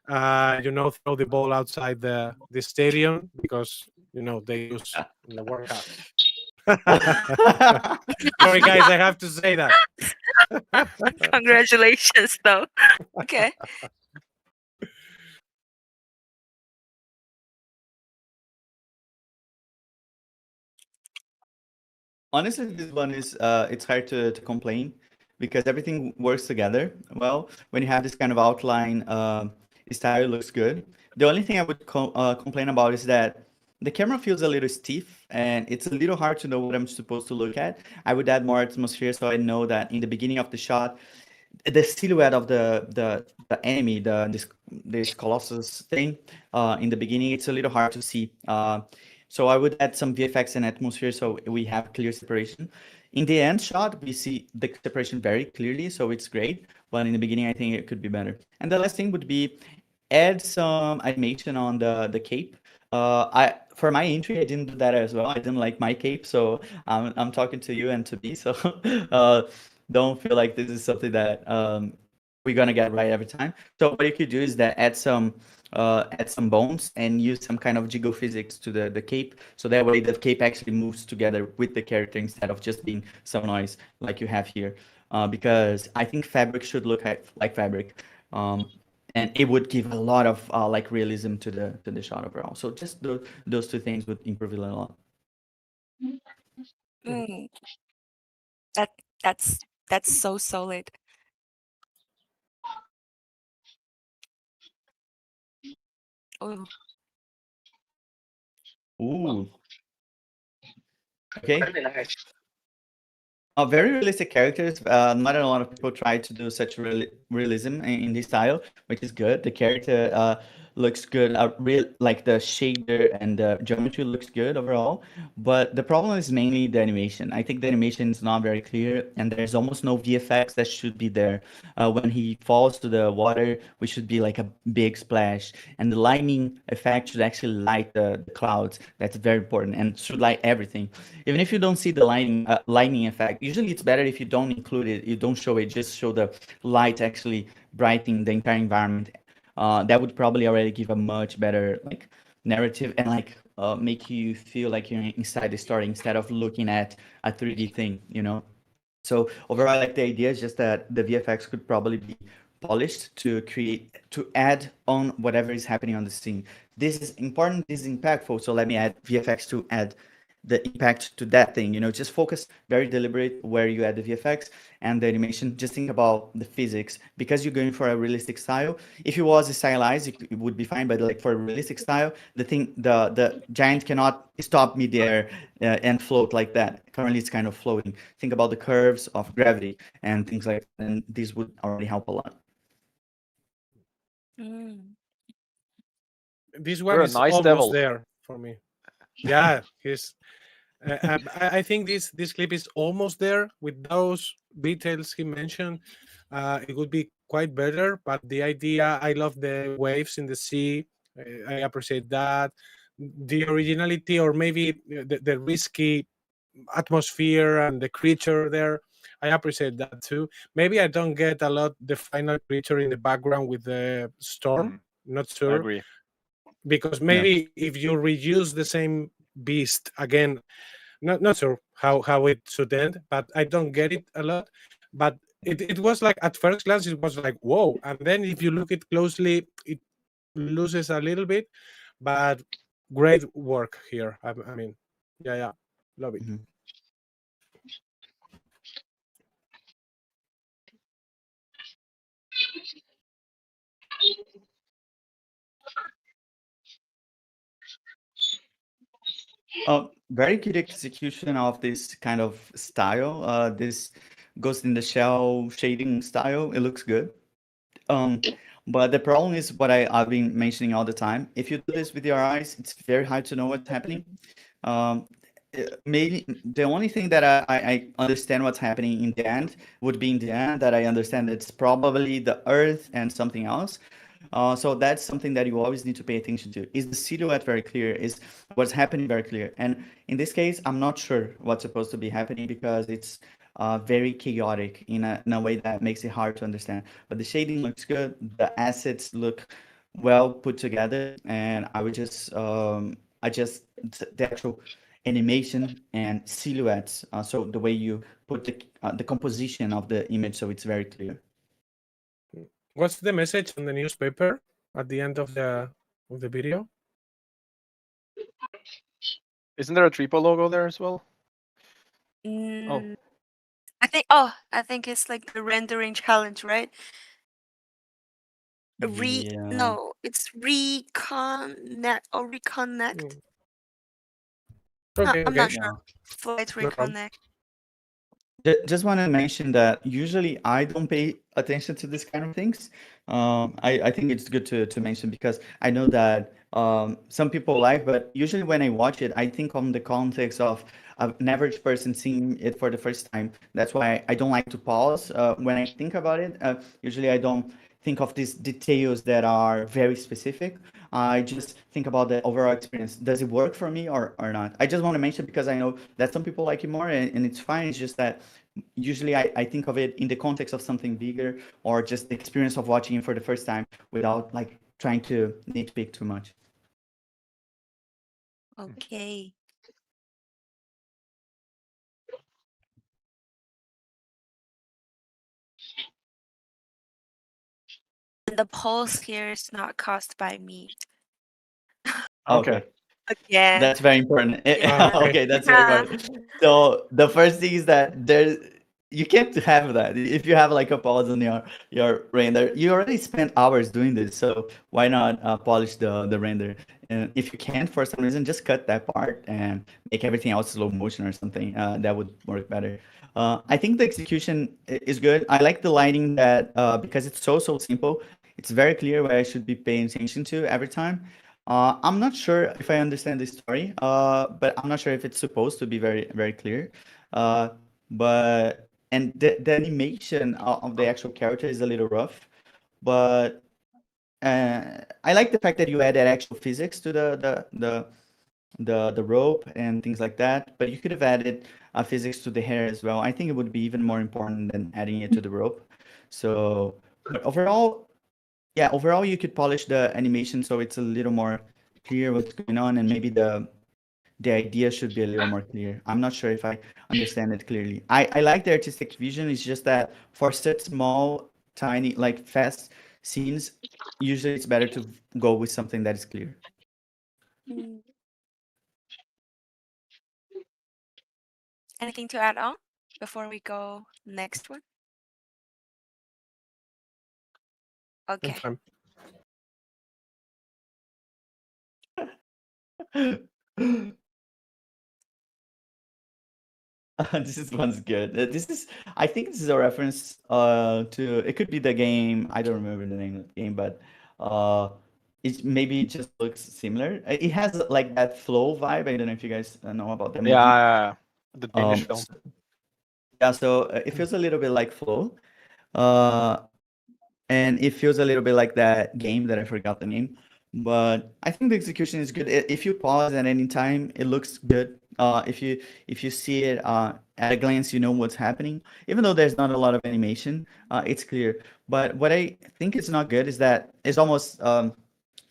throw the ball outside the stadium because they use in the World Cup. Sorry guys, I have to say that. Congratulations, though. Okay. Honestly, this one is it's hard to complain because everything works together well. When you have this kind of outline style, it looks good. The only thing I would complain about is that the camera feels a little stiff and it's a little hard to know what I'm supposed to look at. I would add more atmosphere so I know that in the beginning of the shot the silhouette of the enemy, this colossus thing, in the beginning, it's a little hard to see. So I would add some VFX and atmosphere so we have clear separation. In the end shot, we see the separation very clearly, so it's great. But in the beginning, I think it could be better. And the last thing would be add some animation on the cape. I for my entry, I didn't do that as well. I didn't like my cape, so I'm talking to you and to B. So uh, don't feel like this is something that we're gonna get right every time. So what you could do is that add some bones and use some kind of jiggle physics to the cape, so that way the cape actually moves together with the character instead of just being some noise like you have here. Because I think fabric should look like fabric. And it would give a lot of like realism to the shot overall. So just those two things would improve it a lot. Mm, that that's so solid. Oh, Ooh, okay. Very nice. Very realistic characters. Not a lot of people try to do such realism in this style, which is good. The character looks good. Real like the shader and the geometry looks good overall. But the problem is mainly the animation. I think the animation is not very clear, and there's almost no VFX that should be there. When he falls to the water, we should be like a big splash, and the lightning effect should actually light the clouds. That's very important and should light everything. Even if you don't see the lightning effect, usually it's better if you don't include it, you don't show it, just show the light actually brightening the entire environment. That would probably already give a much better like narrative and like make you feel like you're inside the story instead of looking at a 3D thing. So overall, I like the idea. Is just that the VFX could probably be polished to add on whatever is happening on the scene. This is important. This is impactful. So let me add VFX to add the impact to that thing. Just focus very deliberate where you add the VFX and the animation. Just think about the physics because you're going for a realistic style. If it was stylized, it would be fine. But like for a realistic style, the giant cannot stop midair and float like that. Currently, it's kind of floating. Think about the curves of gravity and things like that, and this would already help a lot. Mm. This You're one a is nice almost devil. there for me. Yeah, he's. I think this clip is almost there with those details he mentioned. It would be quite better, but the idea, I love the waves in the sea. I appreciate that. The originality, or maybe the risky atmosphere and the creature there, I appreciate that too. Maybe I don't get a lot the final creature in the background with the storm. Mm, Not I sure, agree. because Yeah. maybe if you reuse the same beast again, not sure how it should end, but I don't get it a lot. But it was like at first glance it was like whoa, and then if you look it closely, it loses a little bit. But great work here. I mean, yeah, love it. Mhm. Very good execution of this kind of style. This Ghost in the Shell shading style. It looks good. Um, but the problem is what I've been mentioning all the time. If you do this with your eyes, it's very hard to know what's happening. Um, Maybe the only thing that I understand what's happening in the end would be in the end that I understand it's probably the Earth and something else. So that's something that you always need to pay attention to. Is the silhouette very clear? Is what's happening very clear? And in this case, I'm not sure what's supposed to be happening because it's very chaotic in a way that makes it hard to understand. But the shading looks good. The assets look well put together, and the actual animation and silhouettes. So the way you put the composition of the image, so it's very clear. What's the message on the newspaper at the end of the video? Isn't there a Tripo logo there as well? Oh, Mm, I think it's like the rendering challenge, right? Yeah. No, it's reconnect or reconnect. Mm, okay, I'm not okay, sure. Yeah. Flight no problem. reconnect. Just want to mention that usually I don't pay attention to this kind of things. I think it's good to mention because I know that some people like, but usually when I watch it, I think on the context of an average person seeing it for the first time. That's why I don't like to pause when I think about it. Usually I don't think of these details that are very specific. I just think about the overall experience. Does it work for me or not? I just want to mention because I know that some people like it more and it's fine. It's just that usually I think of it in the context of something bigger or just the experience of watching it for the first time without like trying to nitpick too much. Okay. And the pulse here is not caused by me. okay. Okay. Again. That's very important. Ah, Yeah. okay. Okay, that's very Yeah. important. So the first thing is that you can't have that. If you have like a pause on your render, you already spent hours doing this. So why not polish the render? And if you can't for some reason, just cut that part and make everything else slow motion or something. That would work better. I think the execution is good. I like the lighting that because it's so simple. It's very clear what I should be paying attention to every time. I'm not sure if I understand the story, but I'm not sure if it's supposed to be very clear. Uh, but and the animation of the actual character is a little rough, but I like the fact that you added actual physics to the rope and things like that. But you could have added physics to the hair as well. I think it would be even more important than adding it to the rope. So, but overall, you could polish the animation so it's a little more clear what's going on, and maybe the idea should be a little more clear. I'm not sure if I understand it clearly. I like the artistic vision. It's just that for such small, tiny, like fast scenes, usually it's better to go with something that is clear. Mm. anything to add on before we go next one? I'm Okay. fine. This is one's good. This is, I think this is a reference to, it could be the game. I don't remember the name of the game, but uh it just looks similar. It has like that flow vibe. I don't know if you guys know about that movie. Yeah, the Danish Um, film. s- yeah, so it feels a little bit like Flow. Uh, and it feels a little bit like that game that I forgot the name. But I think the execution is good. If you pause at any time, it looks good. If you see it at a glance, you know what's happening. Even though there's not a lot of animation, it's clear. But what I think is not good is that it's almost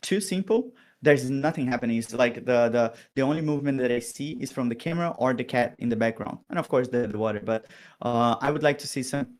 too simple. There's nothing happening. It's like the only movement that I see is from the camera or the cat in the background, and of course the water. But I would like to see some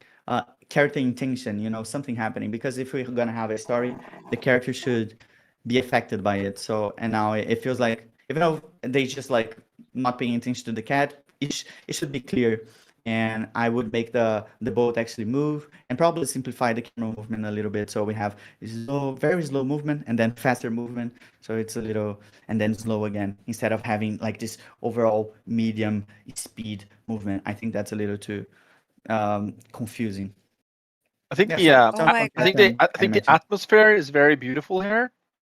character intention, something happening. Because if we're gonna have a story, the character should be affected by it. So and now it feels like even though they just like not paying attention to the cat, it should be clear. And I would make the boat actually move and probably simplify the camera movement a little bit. So we have slow, very slow movement and then faster movement. So it's a little and then slow again instead of having like this overall medium speed movement. I think that's a little too confusing. I think Yeah, the some uh, Oh some I, my I God. think consistent the animation. atmosphere is very beautiful here,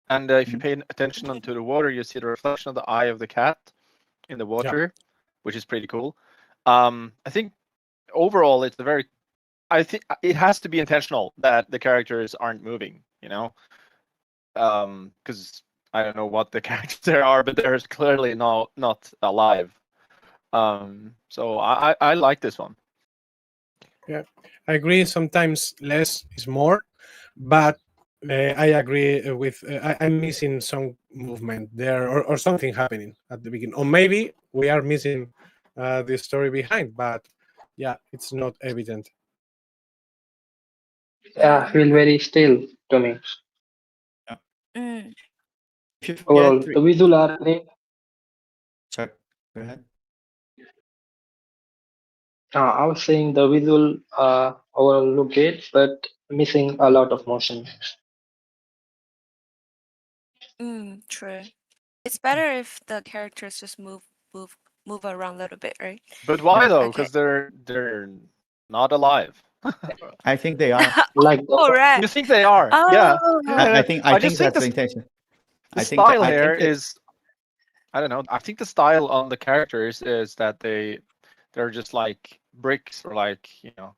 and if you Mhm. pay attention onto the water, you see the reflection of the eye of the cat in the Yeah. water, which is pretty cool. I think overall it's a very. I think it has to be intentional that the characters aren't moving. Because I don't know what the characters there are, but they're clearly not alive. So I like this one. Yeah, I agree. Sometimes less is more, but I agree with. I'm missing some movement there, or something happening at the beginning, or maybe we are missing the story behind. But yeah, it's not evident. Yeah, feel very still to me. Yeah. Mm. If you forget Overall, three, the visual are great. sorry, go ahead. I was saying the visual overall look great, but missing a lot of motion. True. It's better if the characters just move, move around a little bit, right? But why Yeah, though? Okay. Because they're not alive. I think they are. Like the Oh, right. You think they are? Yeah. Oh. I, Yeah. I think I I just think think that's the this intention. the I think that style I here think it. is I don't know. I think the style on the characters is that they're just like bricks or like Yeah,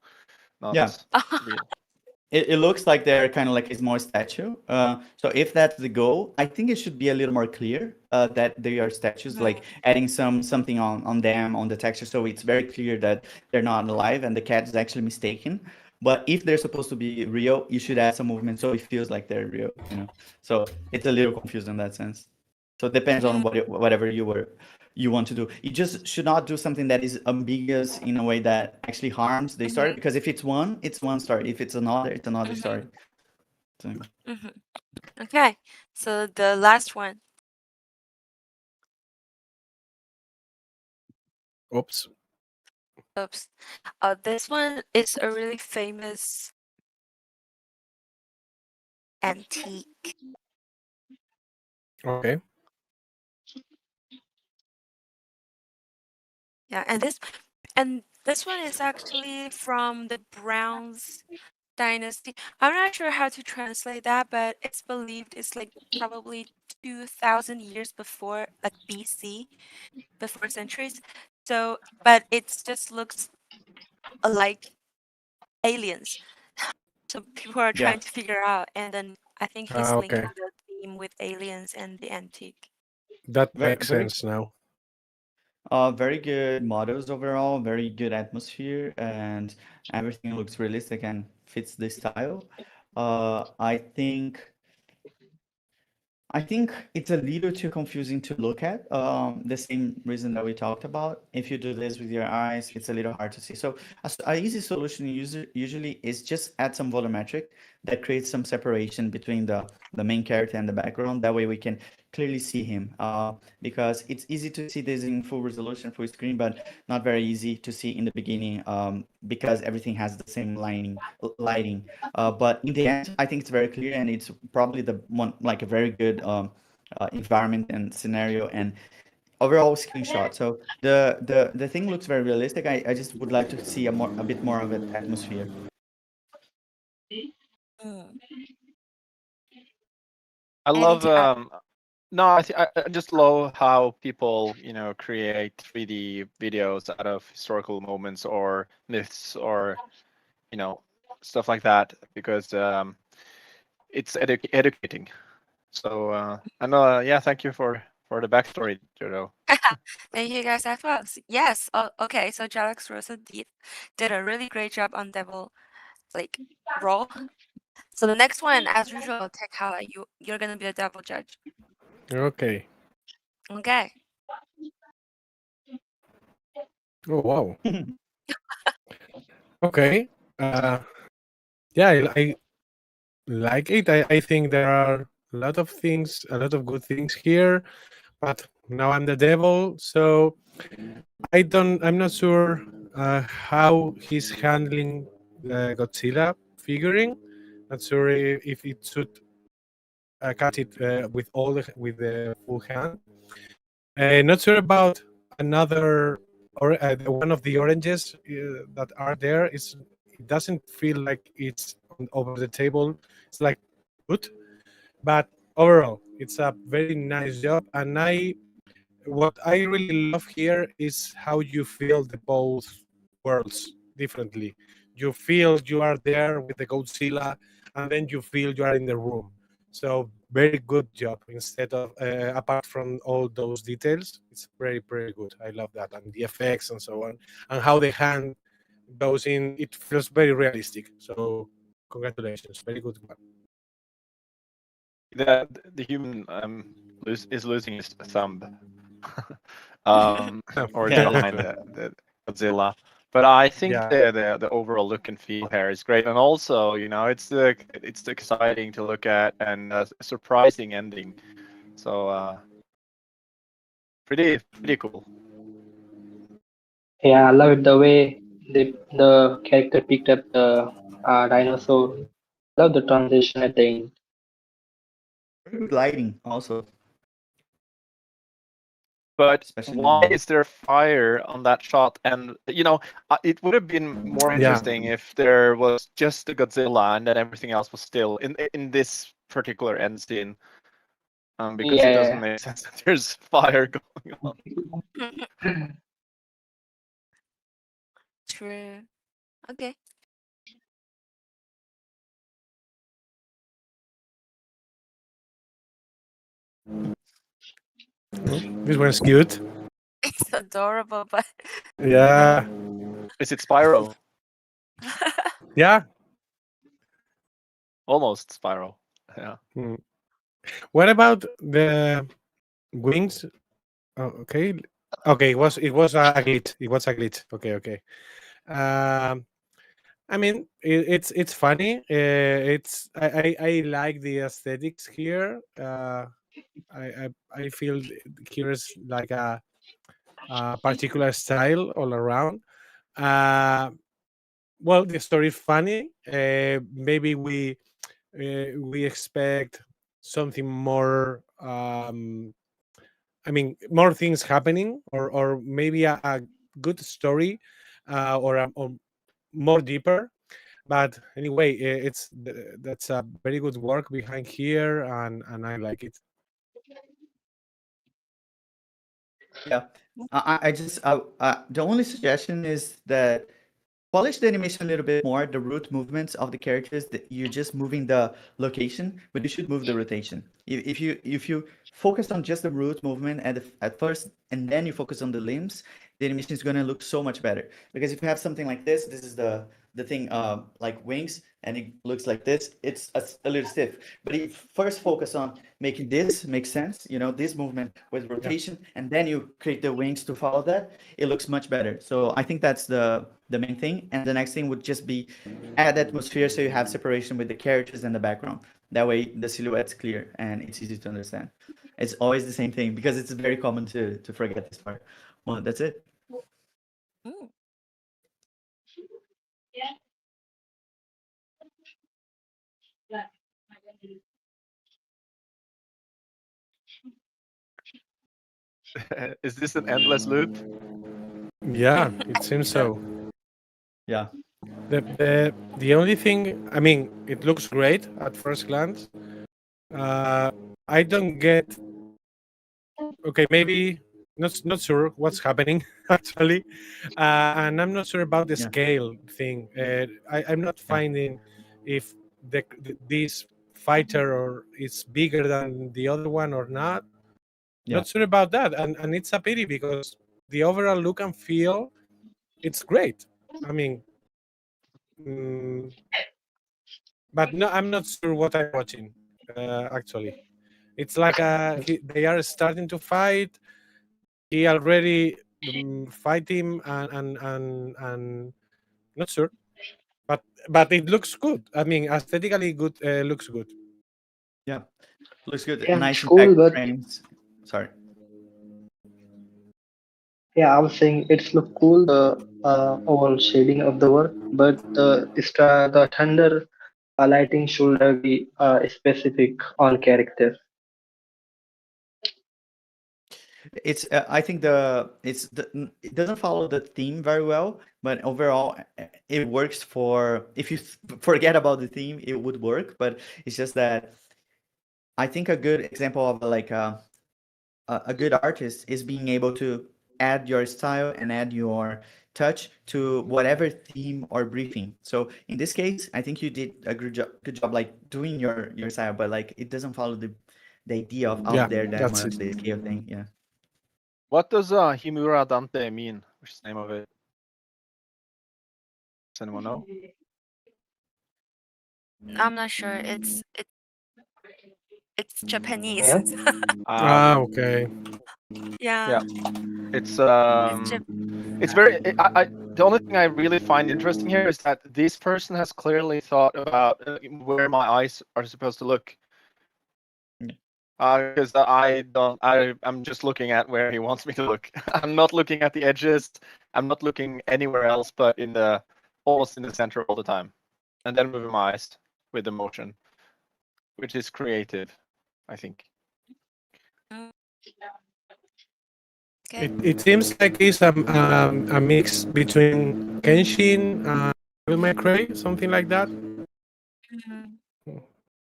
not real. it looks like they're kind of like a small statue. So if that's the goal, I think it should be a little more clear that they are statues, Mhm, like adding something on them on the texture, so it's very clear that they're not alive and the cat is actually mistaken. But if they're supposed to be real, you should add some movement so it feels like they're real. So it's a little confused in that sense. So it depends on mhm, whatever you want to do. You just should not do something that is ambiguous in a way that actually harms the story. mhm, Because if it's one story. If it's another, it's another mhm, story. So, mhm. Okay. So the last one. Oops. Oops. This one is a really famous antique. Okay. Yeah, and this one is actually from the Browns dynasty. I'm not sure how to translate that, but it's believed it's like probably 2000 years before, like BC, before centuries. So, but it's just looks like aliens. So people are yeah, trying to figure out, and then I think he's linking Okay. the theme with aliens and the antique. That very makes very sense now. very good models overall. Very good atmosphere, and everything looks realistic and fits the style. I think it's a little too confusing to look at. The same reason that we talked about. If you do this with your eyes, it's a little hard to see. So a easy solution usually is just add some volumetric. that creates some separation between the main character and the background. That way we can clearly see him. Because it's easy to see this in full resolution, full screen, but not very easy to see in the beginning, because everything has the same lighting. But in the end, I think it's very clear, and it's probably the one, like a very good environment and scenario and overall screenshot. So the thing looks very realistic. I just would like to see a bit more of an atmosphere. Mm. I love And no, I just love how people, create 3D videos out of historical moments or myths or, stuff like that, because it's educating. So and yeah, thank you for the backstory, Jodo. thank you guys as well. Yes. Oh, okay. So Jalex Rosa did a really great job on Devil like role. So the next one, as usual, Tekala, you're gonna be the devil judge. Okay. Okay. Oh wow. Okay. Yeah, I like it. I think there are a lot of things, a lot of good things here, but now I'm the devil, so I'm not sure how he's handling the Godzilla figuring. Not sure if it should cut it with the full hand. Not sure about another or one of the oranges that are there. It doesn't feel like it's over the table. It's like good, but overall, it's a very nice job. And what I really love here is how you feel the both worlds differently. You feel you are there with the Godzilla, and then you feel you are in the room. So very good job. Instead of apart from all those details, it's very good. I love that, and the effects and so on, and how the hand goes in. It feels very realistic. So congratulations, very good one. The human is losing his thumb, or Yeah, that's jawline, true. the Godzilla. But I think Yeah. the overall look and feel here is great, and also it's exciting to look at and a surprising ending. So pretty cool. Yeah, I love it the way the character picked up the dinosaur. Love the transition at the end. Very good lighting also, But especially why in is there fire on that shot? And it would have been more Yeah. interesting if there was just the Godzilla and then everything else was still in this particular end scene, because it doesn't Yeah, make sense that there's fire going on. True. Okay. This one's cute. It's adorable, but Yeah. Is it Spyro? Yeah. Almost Spyro. Yeah. Hmm. What about the wings? Oh, okay. Okay, it was a glitch. It was a glitch. Okay. Um, I mean, it's funny. I like the aesthetics here. I feel here is like a particular style all around. Uh, well, the story is funny. Maybe we expect something more. I mean, more things happening, or maybe a good story, or more deeper. But anyway, that's a very good work behind here, and I like it. yeah. I just the only suggestion is that polish the animation a little bit more, the root movements of the characters. That you're just moving the location, but you should move the rotation. If you focus on just the root movement at first, and then you focus on the limbs, the animation is gonna look so much better. Because if you have something like this is the thing like wings and it looks like this, it's a little stiff. But if first focus on making this make sense, you know, this movement with Yeah. rotation, and then you create the wings to follow that, it looks much better. So I think that's the main thing. And the next thing would just be add atmosphere so you have separation with the characters and the background. That way the silhouette's clear and it's easy to understand. It's always the same thing because it's very common to forget this part. Well, that's it. Mm. Is this an endless loop? Yeah, it seems Yeah. so. Yeah. The only thing, I mean, it looks great at first glance. Uh, I don't get. Okay, maybe not sure what's happening actually, and I'm not sure about the Yeah. scale thing. I'm not Yeah. finding if this fighter or is bigger than the other one or not. Yeah. Not sure about that, and it's a pity because the overall look and feel, it's great. I mean, mm, but no, I'm not sure what I'm watching. Actually, it's like they are starting to fight. He already fight him, and not sure, but it looks good. I mean, aesthetically good. Looks good. Yeah. Looks good. Yeah, it's Nice cool, impact but frames. Sorry. yeah, I was saying it's look cool, the overall shading of the work, but the thunder lighting should be specific on character. It's I think it doesn't follow the theme very well, but overall it works for if you forget about the theme, it would work. But it's just that I think a good example of like a good artist is being able to add your style and add your touch to whatever theme or briefing. So in this case, I think you did a good job like doing your style, but like it doesn't follow the idea of Yeah, out there that that's it. much, the scale thing. Yeah. What does Himura Dante mean? Which is the name of it? Does anyone know? I'm not sure. It's Japanese. Yeah. Ah, Okay. okay. Yeah, Yeah. It's it's Jap it's very the only thing I really find interesting here is that this person has clearly thought about where my eyes are supposed to look. Yeah. Because I'm just looking at where he wants me to look. I'm not looking at the edges. I'm not looking anywhere else but almost in the center all the time. And then moving my eyes with the motion, which is creative, I think. okay. It seems like it's a mix between Kenshin and Devil May Cry, something like that. Mhm.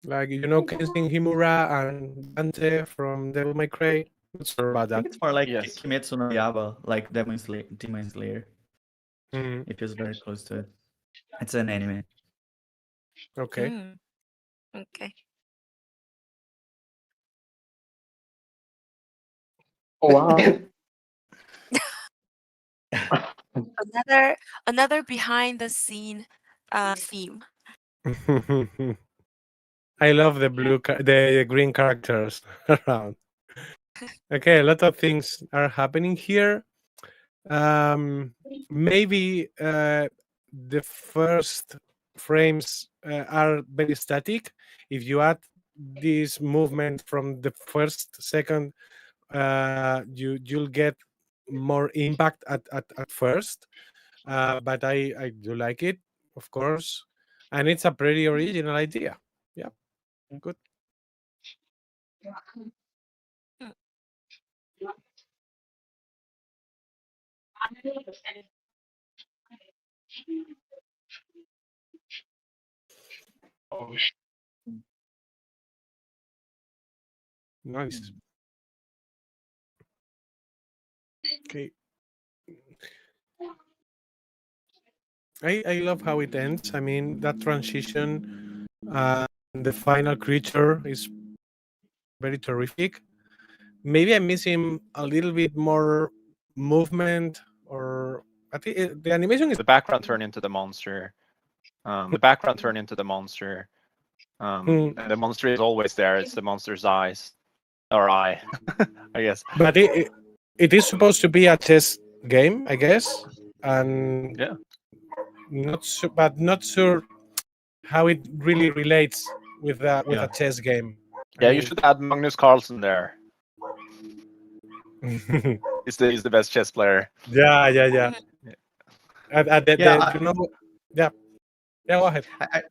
Like Kenshin Himura and Dante from Devil May Cry. Not sure about I that. think it's more like Yes. Kimetsu no Yaiba, like Demon Slayer. Mm, It feels very close to it. It's an anime. okay. Mm, okay. Oh, wow. Another behind the scene theme. I love the green characters around. Okay, a lot of things are happening here. Um, maybe the first frames are very static. If you add this movement from the first second, you'll get more impact at first. But I do like it, of course, and it's a pretty original idea. Yeah, good. Mm, Oh, Nice. Okay. I love how it ends. I mean, that transition, the final creature is very terrific. Maybe I'm missing a little bit more movement, or I think the animation is the background turned into the monster. The background turned into the monster, Hmm. and the monster is always there. It's the monster's eyes or eye, I guess. But it is supposed to be a chess game, I guess, and Yeah, but not sure how it really relates with a Yeah. chess game. I yeah. You mean, should add Magnus Carlsen there. He's the best chess player. yeah, yeah, yeah. Mhm. Yeah. Yeah, You know, yeah, yeah. Go ahead. I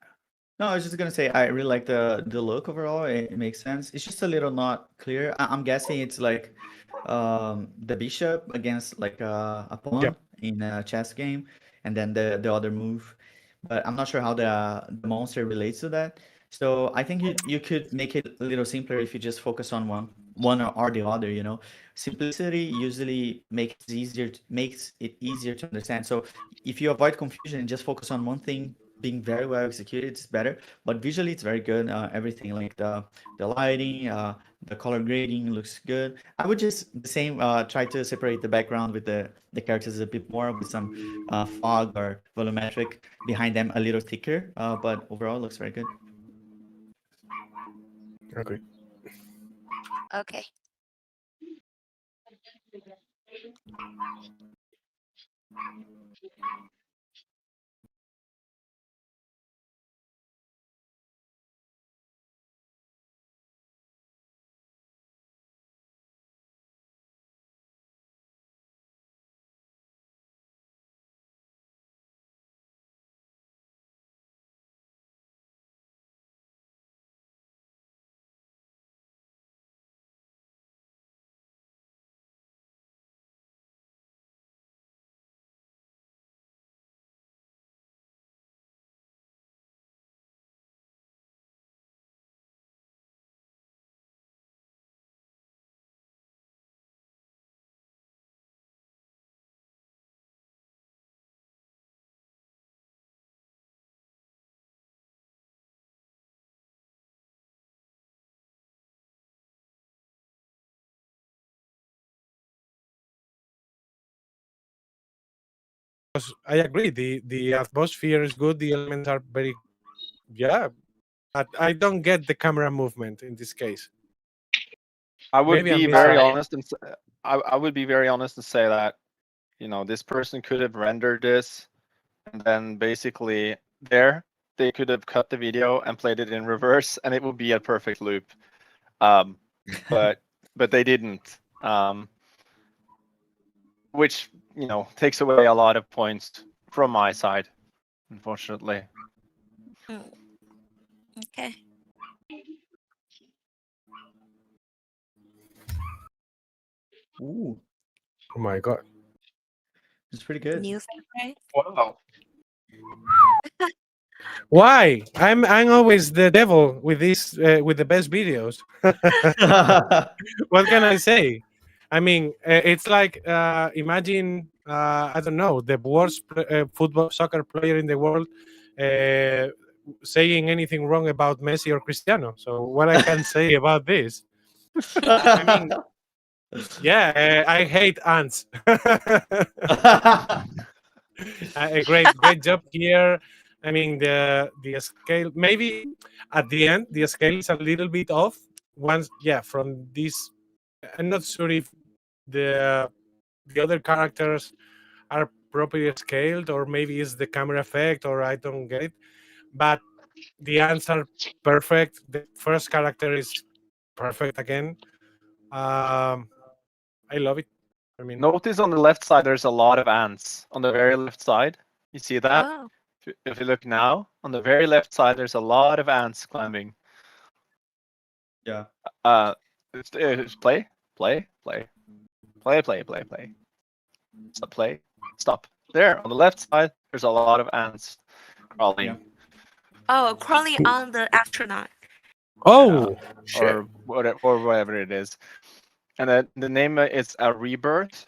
no, I was just gonna say I really like the look overall. It makes sense. It's just a little not clear. I'm guessing it's like the bishop against like a Yeah. pawn in a chess game, and then the other move. But I'm not sure how the monster relates to that. So I think you could make it a little simpler if you just focus on one or the other, you know. Simplicity usually makes it easier to understand. So if you avoid confusion and just focus on one thing being very well executed, it's better. But visually, it's very good. Everything like the lighting, the color grading looks good. I would just the same try to separate the background with the characters a bit more with some fog or volumetric behind them a little thicker. But overall, looks very good. Okay. Okay. Because I agree. The atmosphere is good. The elements are very, yeah. But I don't get the camera movement in this case. I would Maybe I'm be missing. very honest and I would be very honest and say that this person could have rendered this, and then basically there they could have cut the video and played it in reverse, and it would be a perfect loop. Um, but they didn't, which takes away a lot of points from my side, unfortunately. Mm. Okay. Ooh, Oh my god! it's pretty good. Music, right? Wow. Why? I'm always the devil with these with the best videos. What can I say? I mean, it's like imagine I don't know, the worst football soccer player in the world uh, saying anything wrong about Messi or Cristiano. So what I can say about this? I mean, yeah, I hate ants. A great job here. I mean, the scale maybe at the end the scale is a little bit off. Once, yeah, from this, I'm not sure if the the other characters are properly scaled, or maybe it's the camera effect, or I don't get it. But the ants are perfect. The first character is perfect again. Um, I love it. I mean, Notice on the left side there's a lot of ants on the very left side. You see that? Oh. If you look now, on the very left side there's a lot of ants climbing. Yeah. It's play, play, play, play, play, play, play. Stop, play, stop. There on the left side there's a lot of ants crawling. Yeah. Oh, crawling on the astronaut. oh shit! Or whatever it is. And then the name is a rebirth.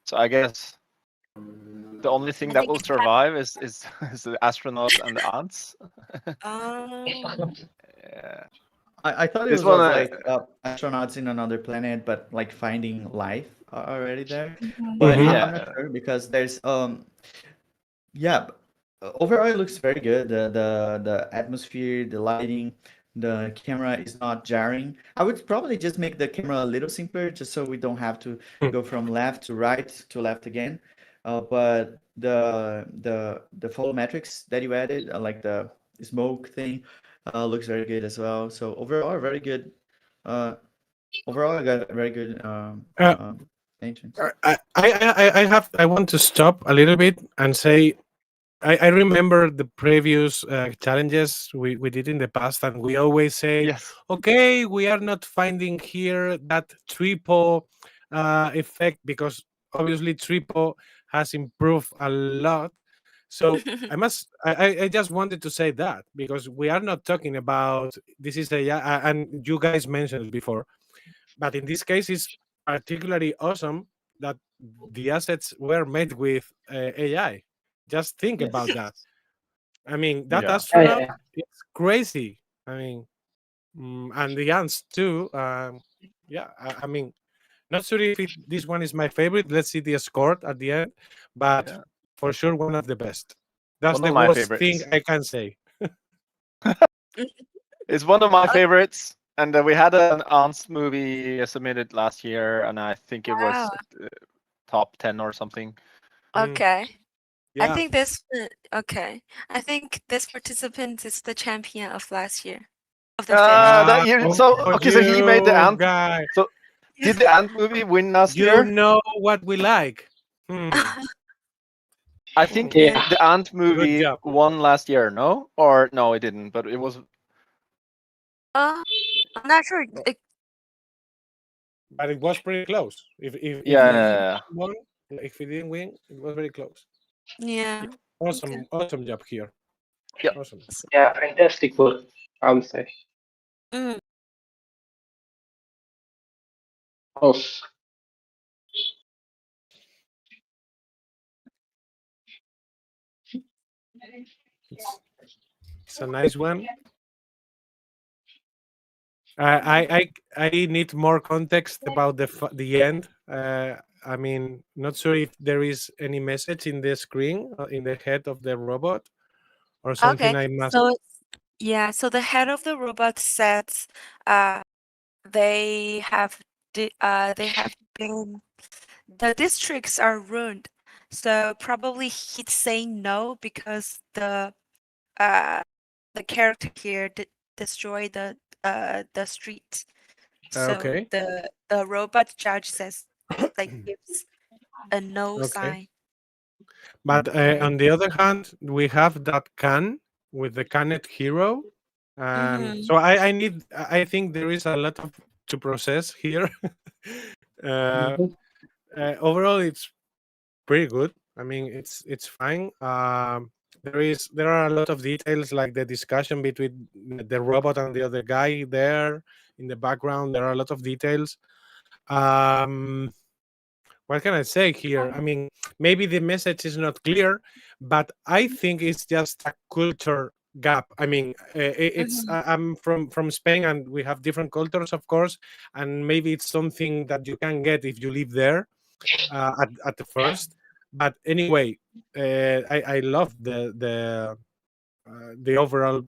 So I guess the only thing I that think will it's kind survive is is the astronauts and the ants. oh. Yeah. I thought it This was one, of like astronauts in another planet, but like finding life already there. Mhm. But Mhm. I'm not yeah. sure because there's yeah, overall, it looks very good. The atmosphere, the lighting, the camera is not jarring. I would probably just make the camera a little simpler, just so we don't have to Hmm. go from left to right to left again. But the photo metrics that you added, like the smoke thing, looks very good as well. So overall, very good. Uh, overall, I got a very good Uh, entrance. I want to stop a little bit and say I remember the previous challenges we did in the past, and we always say, Yes. okay, we are not finding here that triple effect because obviously triple has improved a lot. So I just wanted to say that because we are not talking about this is a and you guys mentioned it before, but in this case, it's particularly awesome that the assets were made with AI. Just think about Yes. that. I mean, that Yeah. Yeah, yeah, astronaut yeah. is crazy. I mean, and the ants too. Yeah, I mean, not sure if this one is my favorite. Let's see the score at the end, but Yeah. for sure one of the best. That's One the of my worst thing favorites. I can say. It's one of my favorites. And we had an Ants movie submitted last year, and I think it was Wow. top 10 or something. Mm, Okay. I yeah, think this okay. I think this participant is the champion of last year of the fifth. That year. oh, So for okay, so he made the you Ant. guy, So Yeah. did the Ant movie win last you year? know what we like. Hmm. I think Yeah. Yeah. the Ant Good movie job. won last year. No, or no, it didn't. But it was. Uh, I'm not sure. But it was pretty close. Yeah, If he yeah, won, if he didn't win, it was very close. Yeah. Yeah, Okay. awesome job here. yeah. Awesome. So, Yeah, fantastic work, I would say. mm, Oh, It's it's a nice one. I need more context about the end. I mean, not sure if there is any message in the screen in the head of the robot or something okay. I must. So yeah. So the head of the robot says, uh, they have been the districts are ruined. So probably he's saying no because uh the character here destroy the street. So Okay. the robot judge says like gives a no Okay. sign. But Okay. on the other hand, we have that can with the Canet hero. Mm-hmm. So I think there is a lot of to process here. uh, mhm. Overall, it's pretty good. I mean, it's fine. There are a lot of details like the discussion between the robot and the other guy there in the background. There are a lot of details. Um, what can I say here? I mean, maybe the message is not clear, but I think it's just a culture gap. I mean, Mm-hmm. I'm from Spain, and we have different cultures, of course, and maybe it's something that you can get if you live there at the first. But anyway, I love the overall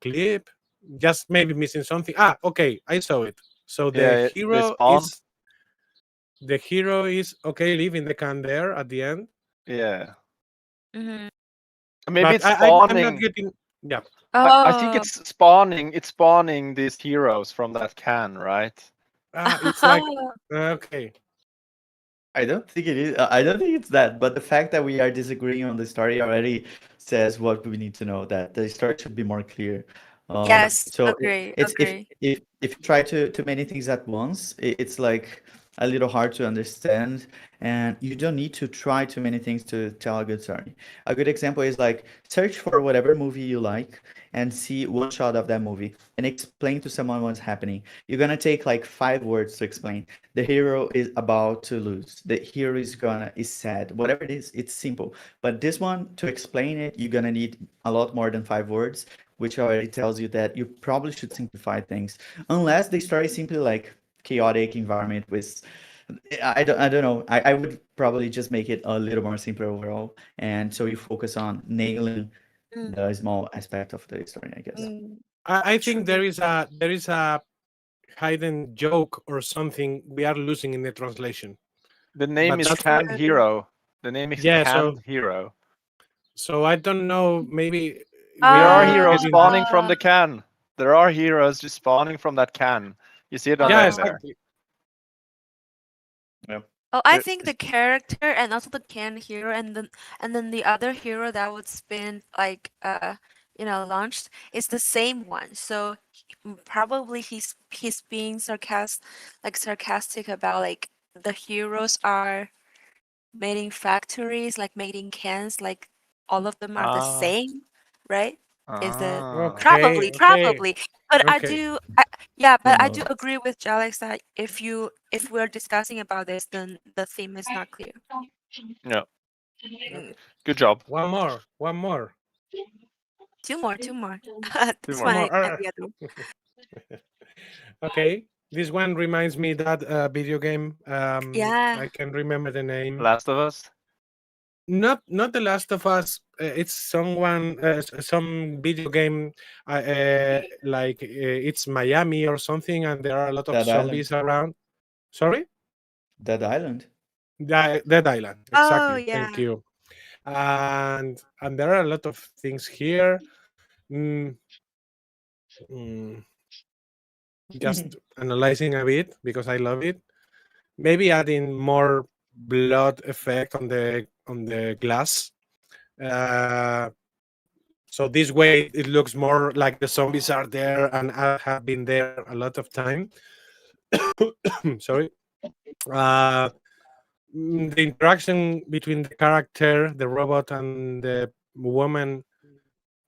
clip. Just maybe missing something. Ah, okay, I saw it. So yeah. They spawn. the hero is okay leaving the can there at the end, Yeah, Mm-hmm. maybe but it's I'm not spawning. getting. Yeah, I think Oh. it's spawning. It's spawning these heroes from that can, right? it's like okay, I don't think it is. I don't think it's that. But the fact that we are disagreeing on the story already says what we need to know. That the story should be more clear. Yes, So agree, it's agree. if you try to too many things at once, it's like a little hard to understand, and you don't need to try too many things to tell a good story. A good example is like search for whatever movie you like and see one shot of that movie and explain to someone what's happening. You're gonna take like 5 words to explain. The hero is about to lose. The hero is sad. Whatever it is, it's simple. But this one, to explain it, you're gonna need a lot more than 5 words, which already tells you that you probably should simplify things. Unless the story is simply like chaotic environment with I don't know. I would probably just make it a little more simpler overall, and so you focus on nailing Mm, the small aspect of the story, I guess. mm, I think true. there is a hidden joke or something we are losing in the translation. The name But is that's Canned Hero. The name is yeah. Canned Hero. So I don't know. Maybe There are we heroes getting the spawning from Ah, the can. There are heroes just spawning from that can. You see it on yeah, name oh. there. exactly. Yep. Oh, I There- think the character and also the can hero and then the other hero that was been like launched is the same one. So probably he's being sarcastic about like the heroes are making factories, like making cans, like all of them are the Ah, same, right? Is it ah. probably, Okay. probably. But Okay. yeah, Who but I do knows? agree with Alex that if we're discussing about this, then the theme is not clear. Yeah, Mm. good job. One more. One more. Two more, two more. Two This One more. one more. and the other one. Okay. This one reminds me that video game. Yeah. I can remember the name. Last of Us. Not The Last of Us. It's some video game. Like it's Miami or something, and there are a lot of Dead Island. zombies around. Sorry, Dead Island. Dead Island. Oh Exactly. Thank yeah. you. And there are a lot of things here. Mm, mm, just analyzing a bit because I love it. Maybe adding more blood effect on the glass. Uh, so this way it looks more like the zombies are there and I have been there a lot of time. Sorry. Uh, the interaction between the character, the robot, and the woman,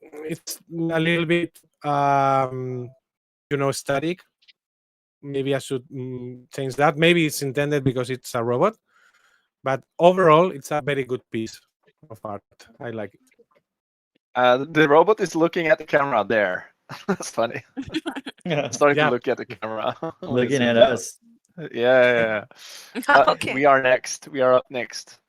it's a little bit, static. Maybe I should change that. Maybe it's intended because it's a robot, but overall, it's a very good piece of art. I like it. The robot is looking at the camera there. That's funny. Starting to Yeah. look at the camera when it Looking at zooms out. us. Yeah, yeah, yeah. Okay. We are next. We are up next.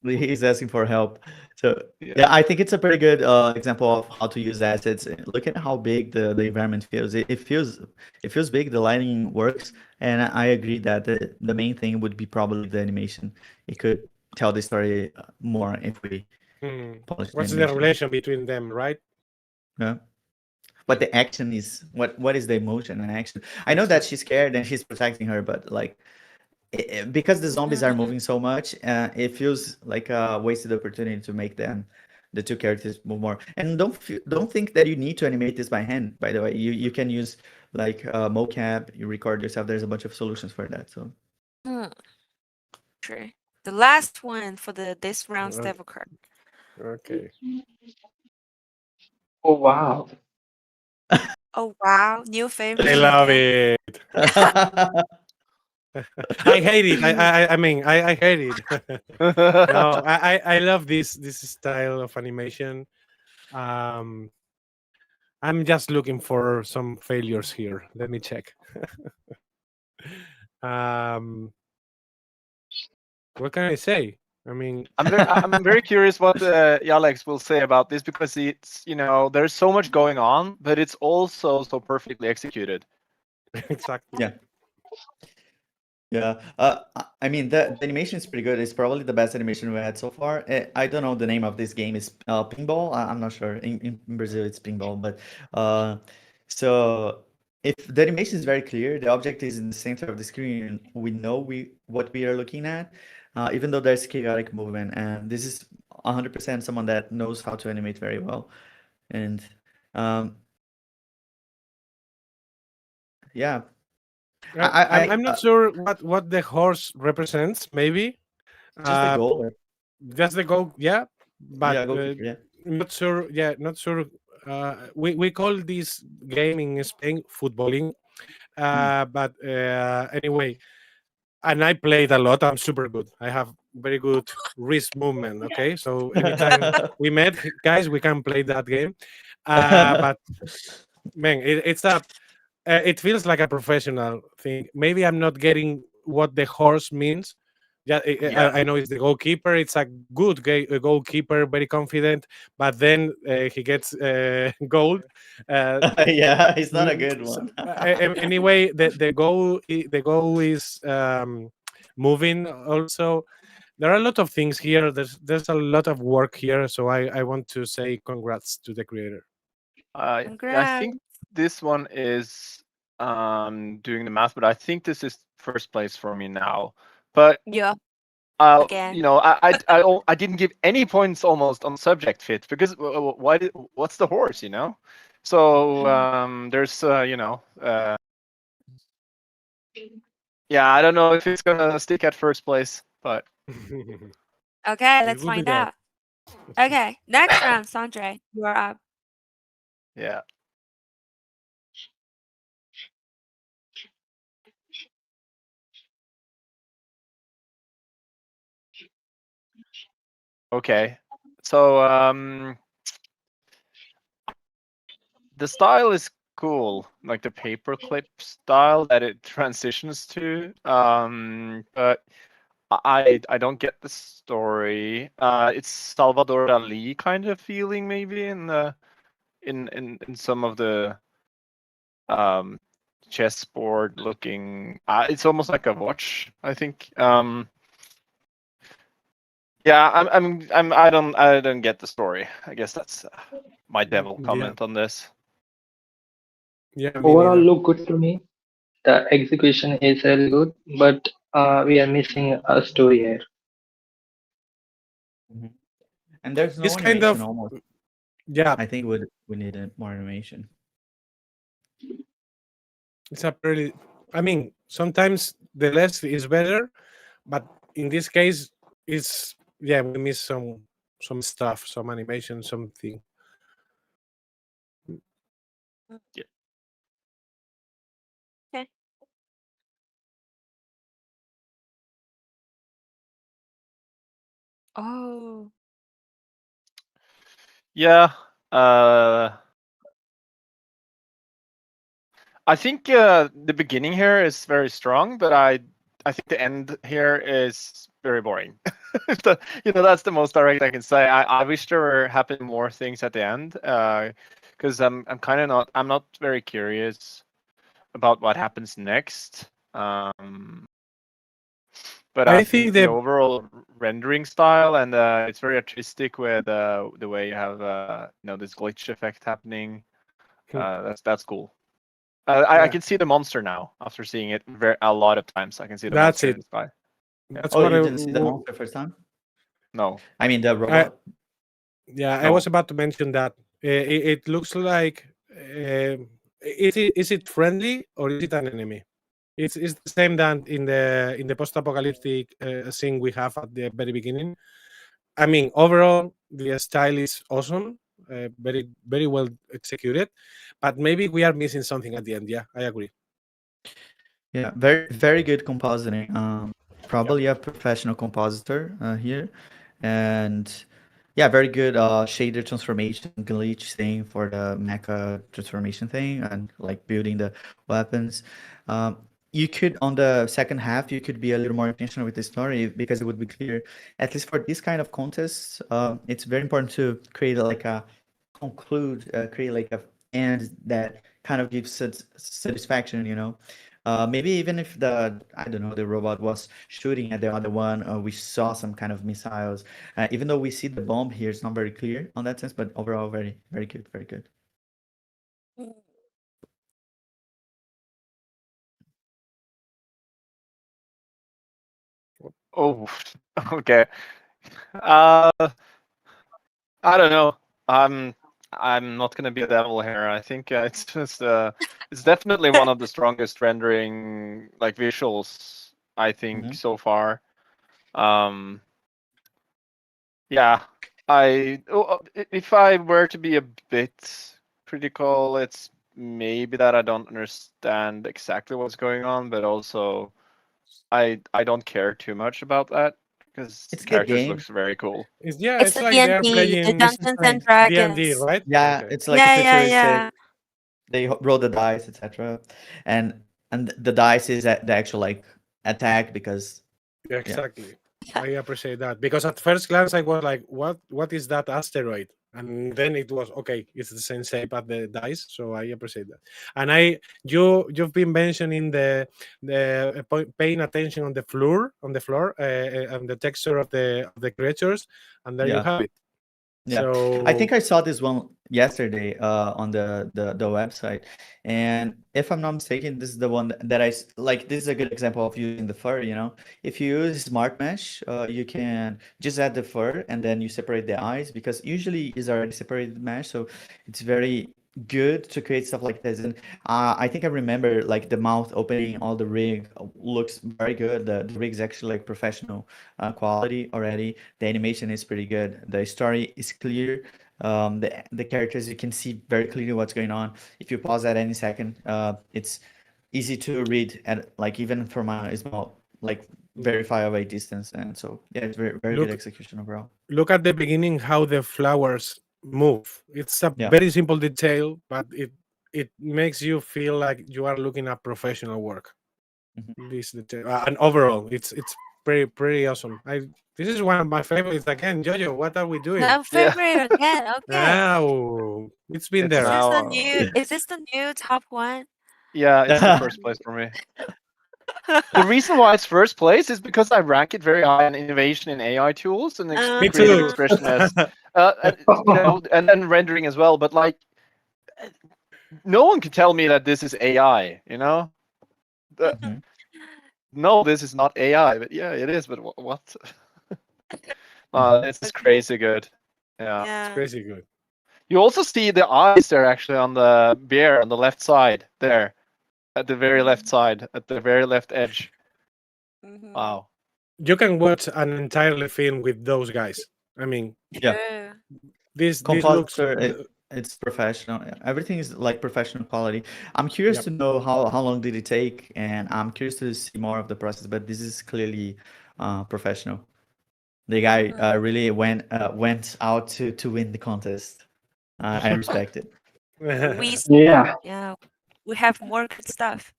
He's asking for help. So Yeah. yeah, I think it's a pretty good example of how to use assets. Look at how big the environment feels. It feels big. The lighting works, and I agree that the main thing would be probably the animation. It could tell the story more if we Hmm. polish the What's the animation. relation between them, right? Yeah. But the action is what is the emotion and action? I know that she's scared and she's protecting her, but like because the zombies are Mm, moving so much, it feels like a wasted opportunity to make them the two characters move more. And don't think that you need to animate this by hand. By the way, you can use like mocap. You record yourself. There's a bunch of solutions for that. So mm, true. The last one for this round's Uh, devil card. Okay. Oh wow. Oh wow, new I favorite love again. it. I hate it. I mean, I hate it. No, I love this style of animation. Um, I'm just looking for some failures here. Let me check. um, what can I say? I mean, I'm very curious what Alex will say about this because it's there's so much going on, but it's also so perfectly executed. exactly. yeah. Yeah, I mean the animation is pretty good. It's probably the best animation we had so far. I don't know the name of this game is Pinball. I'm not sure. In Brazil it's Pinball, but uh, so if the animation is very clear, the object is in the center of the screen. We know what we are looking at, even though there's chaotic movement. And this is 100% someone that knows how to animate very well. And um, yeah, I'm not sure what the horse represents. Maybe just the uh, goal. Or, that's the goal. Yeah, but yeah, goalkeeper. Yeah. not sure. Yeah, not sure. We call this game in Spain footballing. Mm. But anyway, and I played a lot. I'm super good. I have very good wrist movement. Okay, so anytime we met, guys, we can play that game. But man, it feels like a professional thing. Maybe I'm not getting what the horse means Yeah, Yeah. I know it's the goalkeeper. It's a good goalkeeper, very confident. But then he gets gold. Uh, Yeah, he's not a Mm, good one. anyway, the goal is moving. Also, there are a lot of things here. There's a lot of work here. So I want to say congrats to the creator. I Congrats. think this one is doing the math, but I think this is first place for me now. But Yeah, you again. know, I didn't give any points almost on subject fit because what's the horse, you know? So there's you know, yeah, I don't know if it's gonna stick at first place, but Okay, It let's will be find there. out. Okay, next round, Sandre, you are up. yeah. Okay. So the style is cool, like the paperclip style that it transitions to. But I don't get the story. It's Salvador Dali kind of feeling maybe in the in some of the um chessboard looking. It's almost like a watch, I think. Yeah, I don't get the story. I guess that's my devil Yeah, comment on this. yeah, me Overall, neither. look good to me. The execution is really good, but we are missing a story here. Mhm. And there's no It's kind animation of almost. yeah. I think we needed more animation. It's a pretty. I mean, sometimes the less is better, but in this case, it's yeah. We miss some stuff, some animation, something. Yeah. Okay. Oh, Yeah. Uh, I think the beginning here is very strong, but I think the end here is very boring. You know, that's the most direct I can say. I wish there were happened more things at the end, because I'm kind of not I'm not very curious about what happens next. But I I think think the the overall rendering style and it's very artistic with the way you have you know, this glitch effect happening. That's cool. I yeah, can see the monster now after seeing it a lot of times. I can see the that's monster in it. the sky. Yeah. That's Oh, what you didn't see the I monster first time? No. I mean the I robot. yeah. I No. was about to mention that it looks like is it friendly or is it an enemy? It's the same than in the post-apocalyptic scene we have at the very beginning. I mean, overall, the style is awesome, very well executed, but maybe we are missing something at the end. Yeah, I agree. Yeah, very good compositing. Yep. Probably a professional compositor here, and yeah, very good shader transformation glitch thing for the mecha transformation thing and like building the weapons. Um, you could on the second half you could be a little more intentional with the story because it would be clear. At least for this kind of contests, it's very important to create like a create like a end that kind of gives satisfaction, you know. Maybe even if I don't know, the robot was shooting at the other one, we saw some kind of missiles. Even though we see the bomb here, it's not very clear on that sense, but overall, very good, very good. mm, Oh. Okay. Uh, I don't know. I'm I'm not gonna be a devil here. I think it's just it's definitely one of the strongest rendering like visuals I think Hmm. so far. Um, yeah, if I were to be a bit critical, it's maybe that I don't understand exactly what's going on, but also I don't care too much about that because It's the a good characters game. looks very cool. Yeah, it's it's the like they are D&D, the playing It's the Dungeons and same. D&D, Dragons. right? Yeah, Okay. it's like a Yeah, yeah, futuristic. yeah. They roll the dice, etc. And the dice is the actual like attack because Yeah, Yeah. exactly. I appreciate that because at first glance I was like, What is that asteroid?" And then it was okay. It's the same shape as the dice, so I appreciate that. And you've been mentioning the paying attention on the floor, and the texture of the creatures, and there you Yeah. have it. Yeah, I think So I saw this one yesterday on the website, and if I'm not mistaken, this is the one that like. This is a good example of using the fur. If you use smart mesh, you can just add the fur and then you separate the eyes because usually is already separated mesh, so it's very good to create stuff like this. And I think I remember like the mouth opening, all the rig looks very good. The rig's actually like professional quality already. The animation is pretty good. The story is clear. The characters, you can see very clearly what's going on. If you pause at any second, it's easy to read at like even from a small like very mhm. far away distance. And so yeah, it's very good look execution overall. look at the beginning how the flowers move. It's a Yeah. very simple detail, but it makes you feel like you are looking at professional work. Mhm. This detail, and overall, it's pretty awesome. This is one of my favorites. Again, Jojo, what are we doing? No Yeah, favorite again. Okay. Now it's been it's Is there. this the now. new? Is this the new top one? Yeah, it's the first place for me. The reason why it's first place is because I rank it very high in innovation in AI tools and Me creative too. Uh-huh. expressionist, and then rendering as well. But like, no one can tell me that this is AI. The, Mhm. no, this is not AI. But yeah, it is. But what? Mhm. This is Okay. crazy good. Yeah. It's Yeah. crazy good. You also see the eyes there actually on the bear on the left side there, at the very left Mhm. side, at the very left edge. Mhm. Wow. You can watch an entirely film with those guys. I mean, Yeah. True. this looks. Compositor, it's professional. Everything is like professional quality. I'm curious Yep. to know how long did it take, and I'm curious to see more of the process. But this is clearly professional. The guy Mhm. really went out to win the contest. I respect it. We Yeah. yeah. We have more good stuff.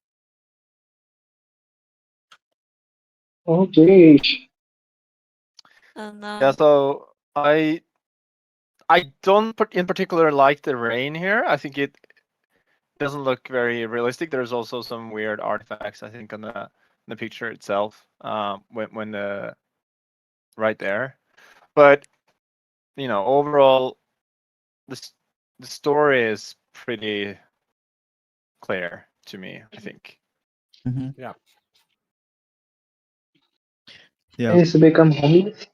Okay. And Yeah. So I don't in particular like the rain here. I think it doesn't look very realistic. There's also some weird artifacts I think on the picture itself. When the right there, but overall this the story is pretty clear to me. I think. Mhm. Yeah. Yeah. It's become homeless.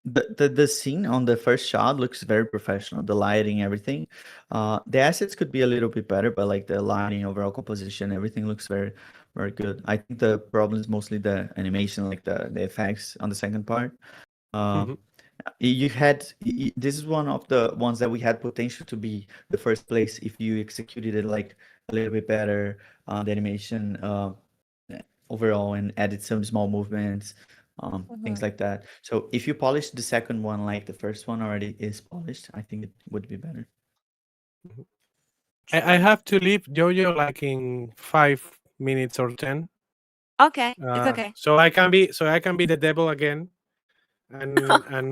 The scene on the first shot looks very professional. The lighting, everything. The assets could be a little bit better, but like the lighting, overall composition, everything looks very good. I think the problem is mostly the animation, like the effects on the second part. Uh, Mhm. you had this is one of the ones that we had potential to be the first place if you executed it like a little bit better, the animation overall, and added some small movements, things Mhm. like that. So if you polish the second one like the first one already is polished, I think it would be better. Mhm. I True. have to leave Jojo like in 5 minutes or 10. Okay. It's okay. So I can be the devil again, and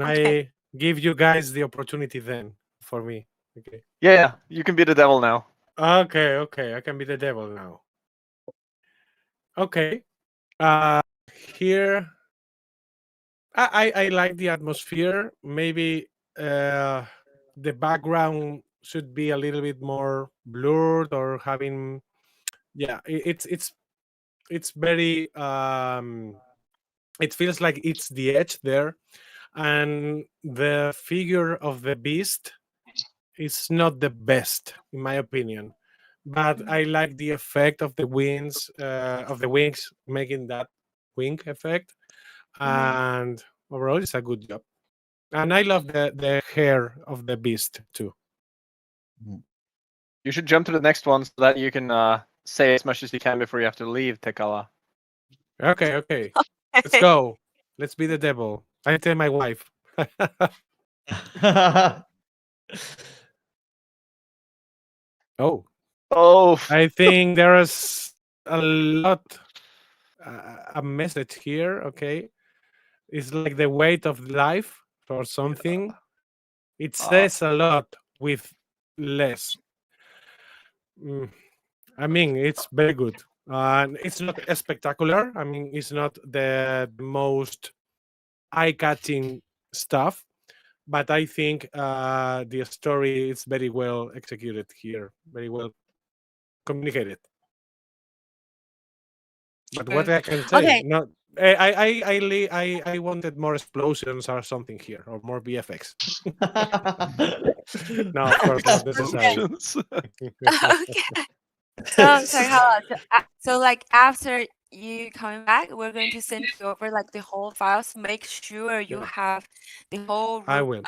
Okay. I give you guys the opportunity then for me. Okay. Yeah, you can be the devil now. Okay. I can be the devil now. Okay. Uh here I like the atmosphere. Maybe uh the background should be a little bit more blurred or having yeah, it's very it feels like it's the edge there, and the figure of the beast is not the best in my opinion, but Mhm. I like the effect of the wings making that wing effect, Mhm. and overall it's a good job. And I love the hair of the beast too. Mhm. You should jump to the next one so that you can say as much as you can before you have to leave, Tekala. Okay, let's go. Let's be the devil. I tell my wife. Oh, Oh, I think there's a lot a message here. Okay, it's like the weight of life or something. It Uh, says a lot with less. Mm, I mean, it's very good. It's not spectacular. I mean, it's not the most eye-catching stuff, but I think the story is very well executed here, very well communicated. But what I can say, Okay. not I wanted more explosions or something here, or more VFX. No, of course, not necessary. explosions. Okay. So hold on. So like after you coming back, we're going to send you over like the whole files. Make sure you have the whole I will.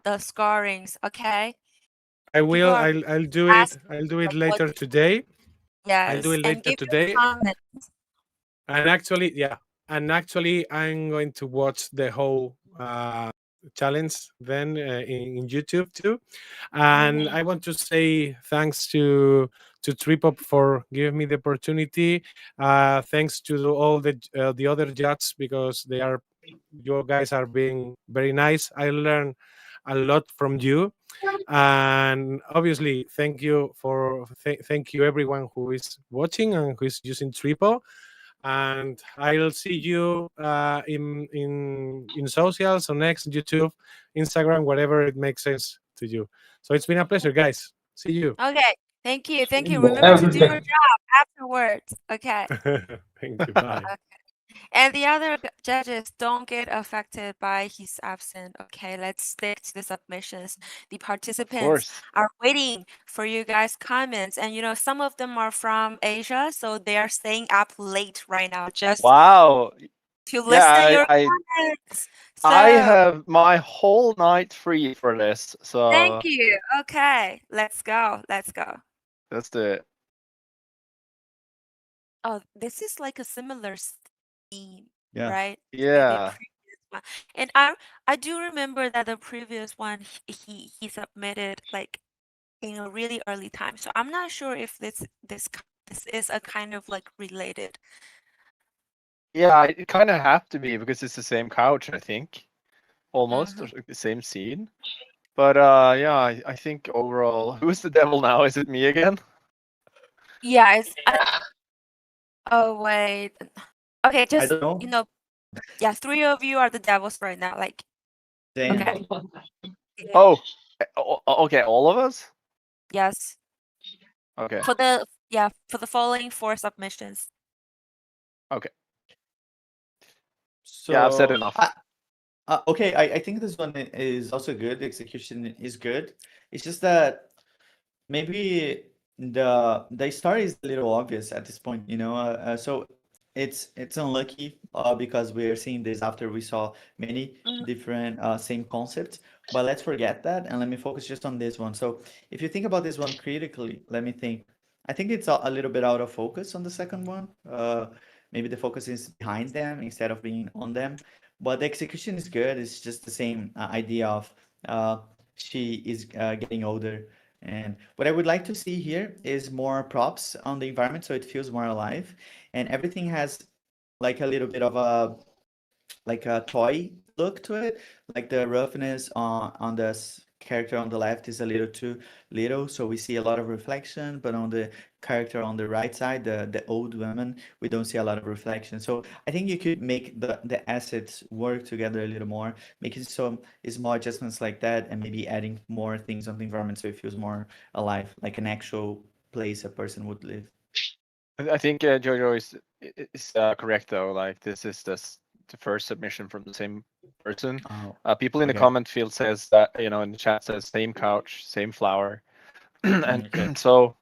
the scorings. Okay. I People will. are I'll do it. asking I'll do it what. later today. I'll do Yes, it and later give your today. comment. And actually, yeah. And actually, I'm going to watch the whole challenge then in YouTube too. And Mhm. I want to say thanks to Tripo for giving me the opportunity. Thanks to the other judges because they are you guys are being very nice. I learned a lot from you, and obviously thank you everyone who is watching and who is using Tripo, and I'll see you in socials on X, YouTube, Instagram, whatever it makes sense to you. So it's been a pleasure, guys. See you. Okay. Thank you. Thank you. Remember Have to a do good your day. job afterwards. Okay. Thank you. Bye. And the other judges don't get affected by his absence. Okay, let's stick to the submissions. The Of participants course. are waiting for you guys' comments. And some of them are from Asia, so they are staying up late right now just Wow. to Yeah, listen your comments. I So have my whole night free for this, thank so you. Okay, let's go. Let's go. let's do it. Oh, this is like a similar theme, Yeah. right? To the Yeah. previous one. And I do remember that the previous one he submitted like in a really early time. So I'm not sure if this is a kind of like related. Yeah, it kind of have to be because it's the same couch, I think. Almost, or Mhm. like the same scene. But yeah, I think overall, who's the devil now? Is it me again? Yeah, oh wait. Okay, I just don't know. yeah, three of you are the devils right now. Like, Same. okay. Yeah. Oh, okay, all of us? Yes. Okay, For the following four submissions. okay. Yeah, I've said So, enough. okay, I think this one is also good. The execution is good. It's just that maybe the story is a little obvious at this point, you know. So it's unlucky because we are seeing this after we saw many Mhm, different same concepts. But let's forget that and let me focus just on this one. So if you think about this one critically, let me think. I think it's a little bit out of focus on the second one. Maybe the focus is behind them instead of being on them. But the execution is good. It's just the same idea of uh, she is getting older, and what I would like to see here is more props on the environment so it feels more alive. And everything has like a little bit of a like a toy look to it. Like the roughness on the character on the left is a little too little, so we see a lot of reflection. But on the character on the right side, the old woman, we don't see a lot of reflection. So I think you could make the assets work together a little more, making some small adjustments like that, and maybe adding more things on the environment so it feels more alive, like an actual place a person would live. I think Jojo is correct though. Like this is the first submission from the same person. Oh, People in the okay. comment field says that in the chat says same couch, same flower, and Okay. so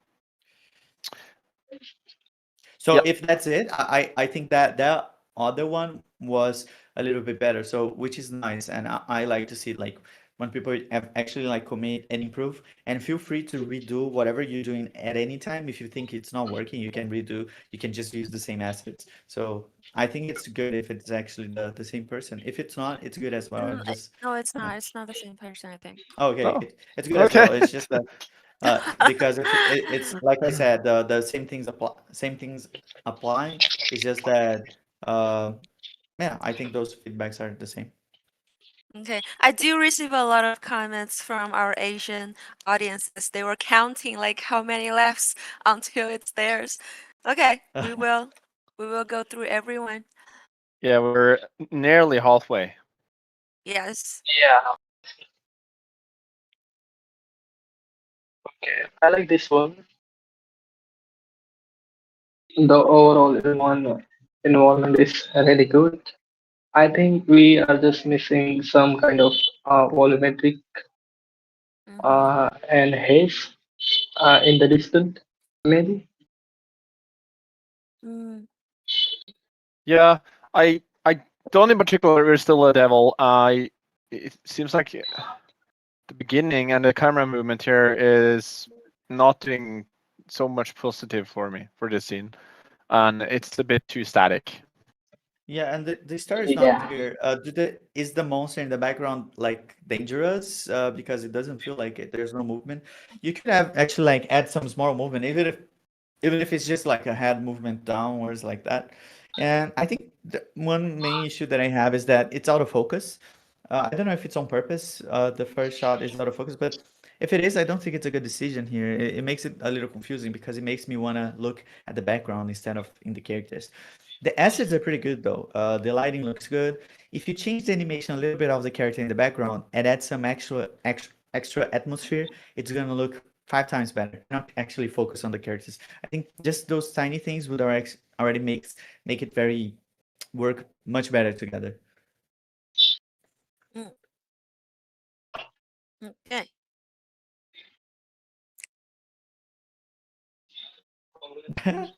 So yep. if that's it, I think that that other one was a little bit better. So which is nice, and I like to see like when people have actually like commit and improve. And feel free to redo whatever you're doing at any time. If you think it's not working, you can redo. You can just use the same assets. So I think it's good if it's actually the same person. If it's not, it's good as well. mm, I'm just no, it's uh, not. It's not the same person, I think. okay. Oh, It's good as okay. well. It's just that. Because if it's like I said, the same things apply. It's just that, uh, yeah, I think those feedbacks are the same. Okay, I do receive a lot of comments from our Asian audiences. They were counting like how many laughs until it's theirs. Okay, we will go through everyone. Yeah, we're nearly halfway. Yes. Yeah. Okay. I like this one. The overall environment is really good. I think we are just missing some kind of volumetric Mm-hmm. and haze in the distance, maybe. Mm, Yeah, I don't in particular. We're still a devil. It seems like the beginning and the camera movement here is not doing so much positive for me for this scene, and it's a bit too static. Yeah, and the story is not Yeah. clear. Is the monster in the background like dangerous? Because it doesn't feel like it. There's no movement. You could have actually like add some small movement, even if it's just like a head movement downwards like that. And I think the one main issue that I have is that it's out of focus. I don't know if it's on purpose. The first shot is out of focus, but if it is, I don't think it's a good decision here. It makes it a little confusing because it makes me want to look at the background instead of in the characters. The assets are pretty good though. The lighting looks good. If you change the animation a little bit of the character in the background and add some extra atmosphere, it's gonna look 5 times better. Not actually focus on the characters. I think just those tiny things would already make it very work much better together. mm, okay. Okay.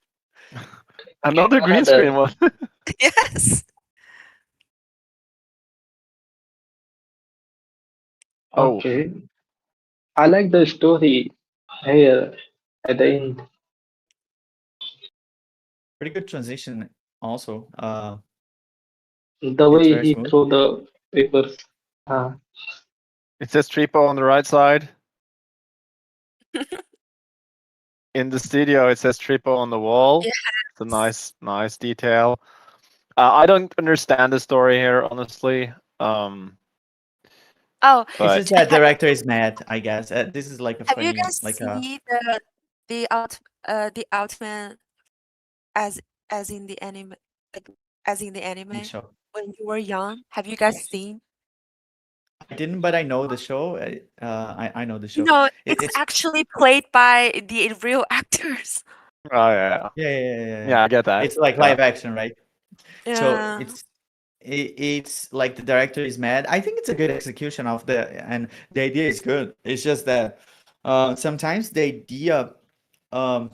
Another green Another. screen one. Yes. Oh, Okay. I like the story here at the end. Pretty good transition also. The It's way very he smooth. threw the papers. Uh, it says Tripo on the right side. In the studio, it says Tripo on the wall. It's a Yes. nice detail. I don't understand the story here, honestly. Oh, It's just But that director is mad, I guess. This is like a have you funny, guys like a see the Ultimate as as in the anime, like as in the in the anime show. when you were young? Have you guys seen? I didn't, but I know the show. I know the You show. know, It, it's it's actually played by the real actors. oh yeah, yeah, yeah, yeah, yeah, yeah. yeah, I get that. It's like Yeah. live action, right? So Yeah. it's like the director is mad. I think it's a good execution of and the idea is good. It's just that sometimes the idea um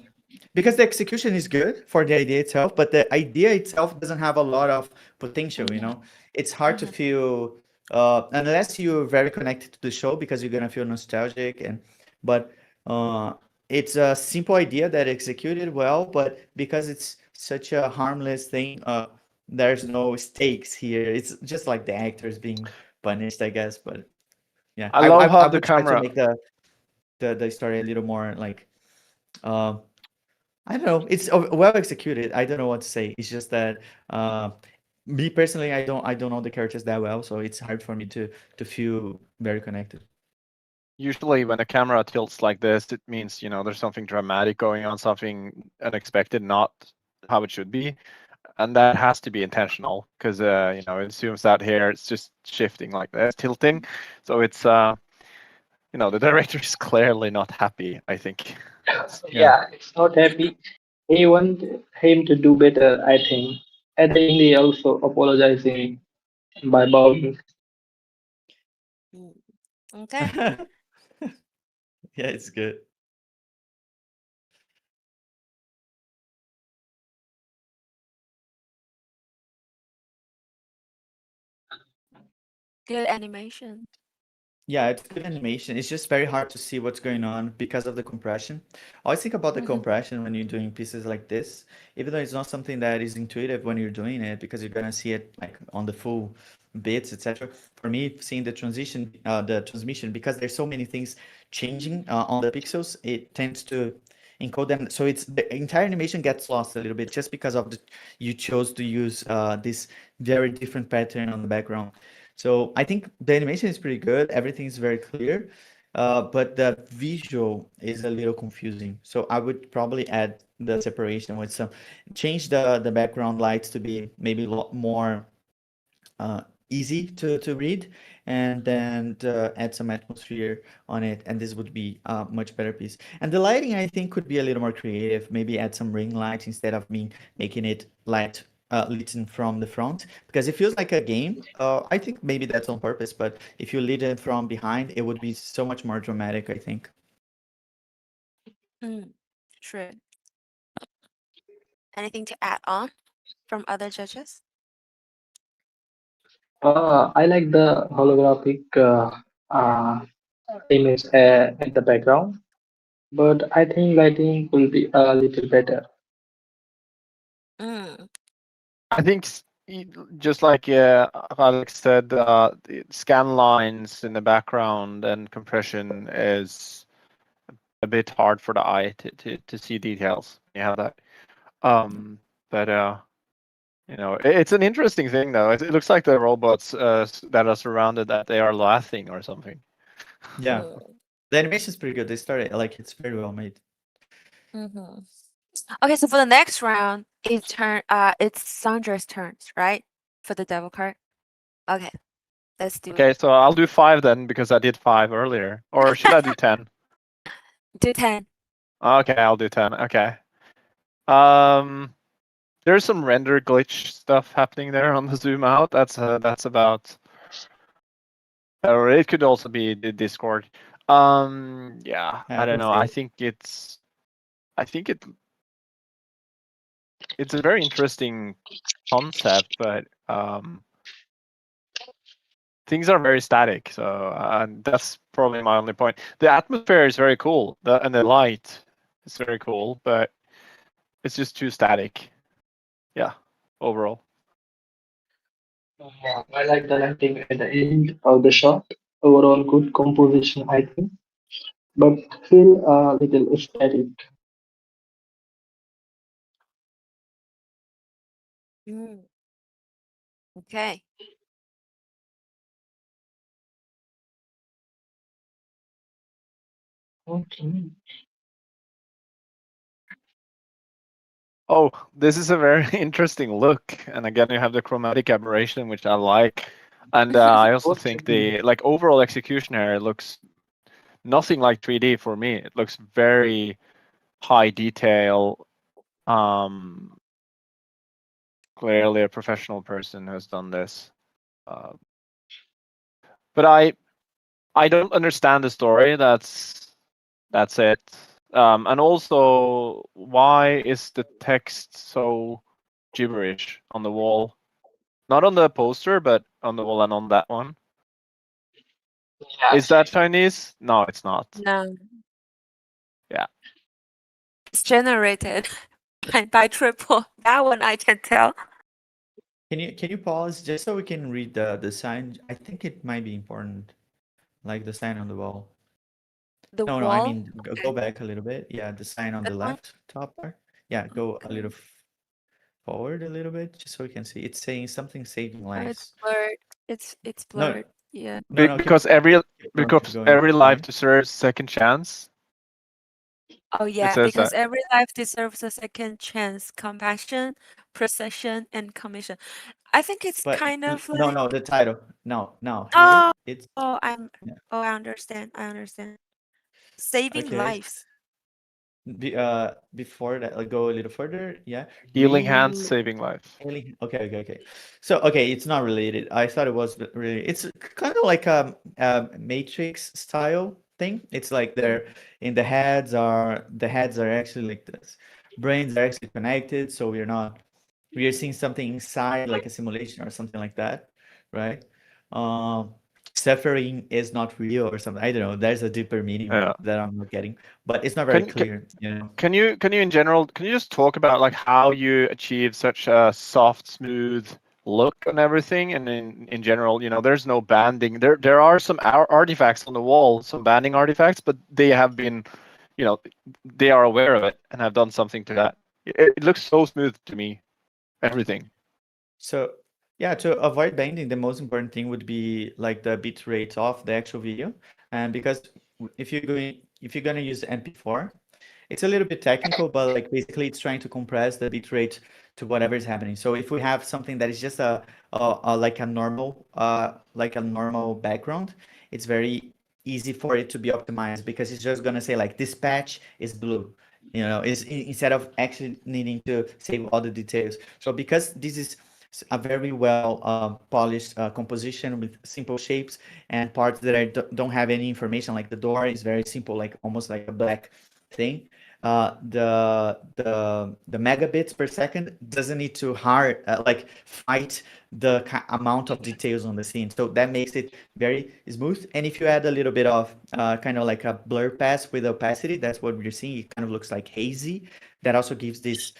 because the execution is good for the idea itself, but the idea itself doesn't have a lot of potential, you Mhm, know. It's hard to mhm, feel unless you're very connected to the show because you're gonna feel nostalgic but uh it's a simple idea that executed well, but because it's such a harmless thing, there's no stakes here. It's just like the actors being punished, I guess. But yeah, I I love I, how I the would try to camera. make the story a little more like uh, I don't know. It's well executed. I don't know what to say. It's just that uh, me personally, I don't know the characters that well, so it's hard for me to feel very connected. Usually, when the camera tilts like this, it means there's something dramatic going on, something unexpected, not how it should be, and that has to be intentional because it assumes that here it's just shifting like this, tilting. So it's the director is clearly not happy. I think. Yeah. yeah, it's not happy. He want him to do better, I think. At the end, he also apologizing by bowing. mm. Okay. Yeah, it's good. Good animation. Yeah, it's good animation. It's just very hard to see what's going on because of the compression. I always think about the Mhm, compression when you're doing pieces like this, even though it's not something that is intuitive when you're doing it because you're gonna see it like on the full bits, etc. For me, seeing the the transmission, because there's so many things changing on the pixels, it tends to encode them. So it's the entire animation gets lost a little bit just because of you chose to use this very different pattern on the background. So I think the animation is pretty good. Everything is very clear. But the visual is a little confusing. So I would probably add the separation with some, change the background lights to be maybe a lot more uh, easy to read, and then add some atmosphere on it, and this would be a much better piece. And the lighting, I think, could be a little more creative. Maybe add some ring lights instead of me making it light lit in from the front, because it feels like a game. I think maybe that's on purpose, but if you lit it from behind, it would be so much more dramatic, I think. Mm, true. Anything to add on from other judges? I like the holographic image at the background, but I think lighting will be a little better. Mm, I think just like Alex said, the scan lines in the background and compression is a bit hard for the eye to see details. You have that. But it's an interesting thing though. It looks like the robots that are surrounded that they are laughing or something. Yeah, mm, the animation is pretty good. They started like it's very well made. mhm. Okay, so for the next round, it's Sandra's turns, right? For the devil card. Okay, let's do it. Okay, so I'll do 5 then because I did 5 earlier. Or should I do 10? Do 10. Okay, I'll do 10. Okay. Um, there's some render glitch stuff happening there on the zoom out. That's about, or it could also be the Discord. Yeah, I don't Happens know. there. I think it's a very interesting concept, but things are very static. So that's probably my only point. The atmosphere is very cool, and the light is very cool, but it's just too static. Yeah, overall. I like the lighting at the end of the shot. Overall, good composition, I think, but still a little static. Mm, okay. Okay. Oh, this is a very interesting look, and again, you have the chromatic aberration, which I like, and I also think Okay. the overall execution here looks nothing like 3D for me. It looks very high detail. Um, Clearly a professional person has done this, uh, but I don't understand the story. That's it. And also, why is the text so gibberish on the wall? Not on the poster, but on the wall and on that one. Is Yes. that Chinese? No, it's not. No, Yeah. it's generated by Tripo. That one I can tell. Can you pause just so we can read the sign? I think it might be important, like the sign on the wall. The No, I wall. mean go Okay, back a little bit. Yeah, the sign on that the one. left top part. Yeah, go a little Okay. forward a little bit just so we can see. It's saying something saving It's lives. blurred. It's No, blurred. Yeah. no, Because keep because going. every life deserves second chance. Oh It yeah, says because that. every life deserves a second chance, compassion, procession, and commission. I think it's But kind of no, like, no, the title. No, no, here oh, it's oh, I'm, yeah. oh, I understand. I understand. Saving Okay. lives. Before that, like, go a little further. Yeah, Healing hands, real. saving life. Okay, okay, okay. So, okay, it's not related. I thought it was really. It's kind of like a Matrix style thing. It's like Mm, they're in the heads are actually like this. Brains are actually connected, so we are seeing something inside, like a simulation or something like that, right? Um, Suffering is not real or something. I don't know. There's a deeper meaning Yeah. that I'm not getting, but it's not very Can clear, you know. can you in general can you just talk about like how you achieve such a soft, smooth look and everything. And in general, there's no banding. There are some artifacts on the wall, some banding artifacts, but they have been, you know, they are aware of it and have done something to that. It looks so smooth to me. Everything. So yeah, to avoid bending, the most important thing would be like the bit rate of the actual video. And because if you're gonna use MP4, it's a little bit technical, but like basically it's trying to compress the bit rate to whatever is happening. So if we have something that is just like a normal background, it's very easy for it to be optimized because it's just gonna say like this patch is blue. Is instead of actually needing to save all the details. So because this is a very well polished composition with simple shapes and parts that don't have any information, like the door is very simple, like almost like a black thing. The megabits per second doesn't need to like fight the amount of details on the scene, so that makes it very smooth. And if you add a little bit of kind of like a blur pass with opacity, that's what we're seeing. It kind of looks like hazy. That also gives this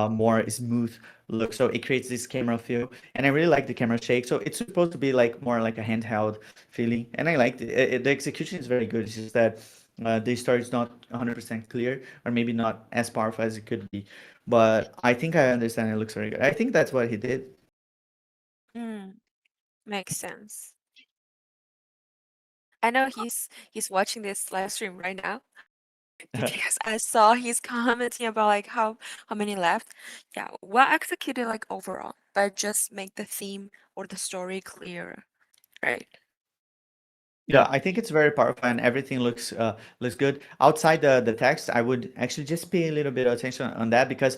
more smooth look, so it creates this camera feel. And I really like the camera shake, so it's supposed to be like more like a handheld feeling, and I like the execution is very good. It's just that the story is not 100% clear, or maybe not as powerful as it could be. But I think I understand. It looks very good. I think that's what he did. Mm, makes sense. I know he's watching this live stream right now because I saw he's commenting about like how many left. Yeah, well executed like overall, but just make the theme or the story clearer, right? Yeah, Yeah. I think it's very powerful and everything looks good. Outside the text, I would actually just pay a little bit of attention on that because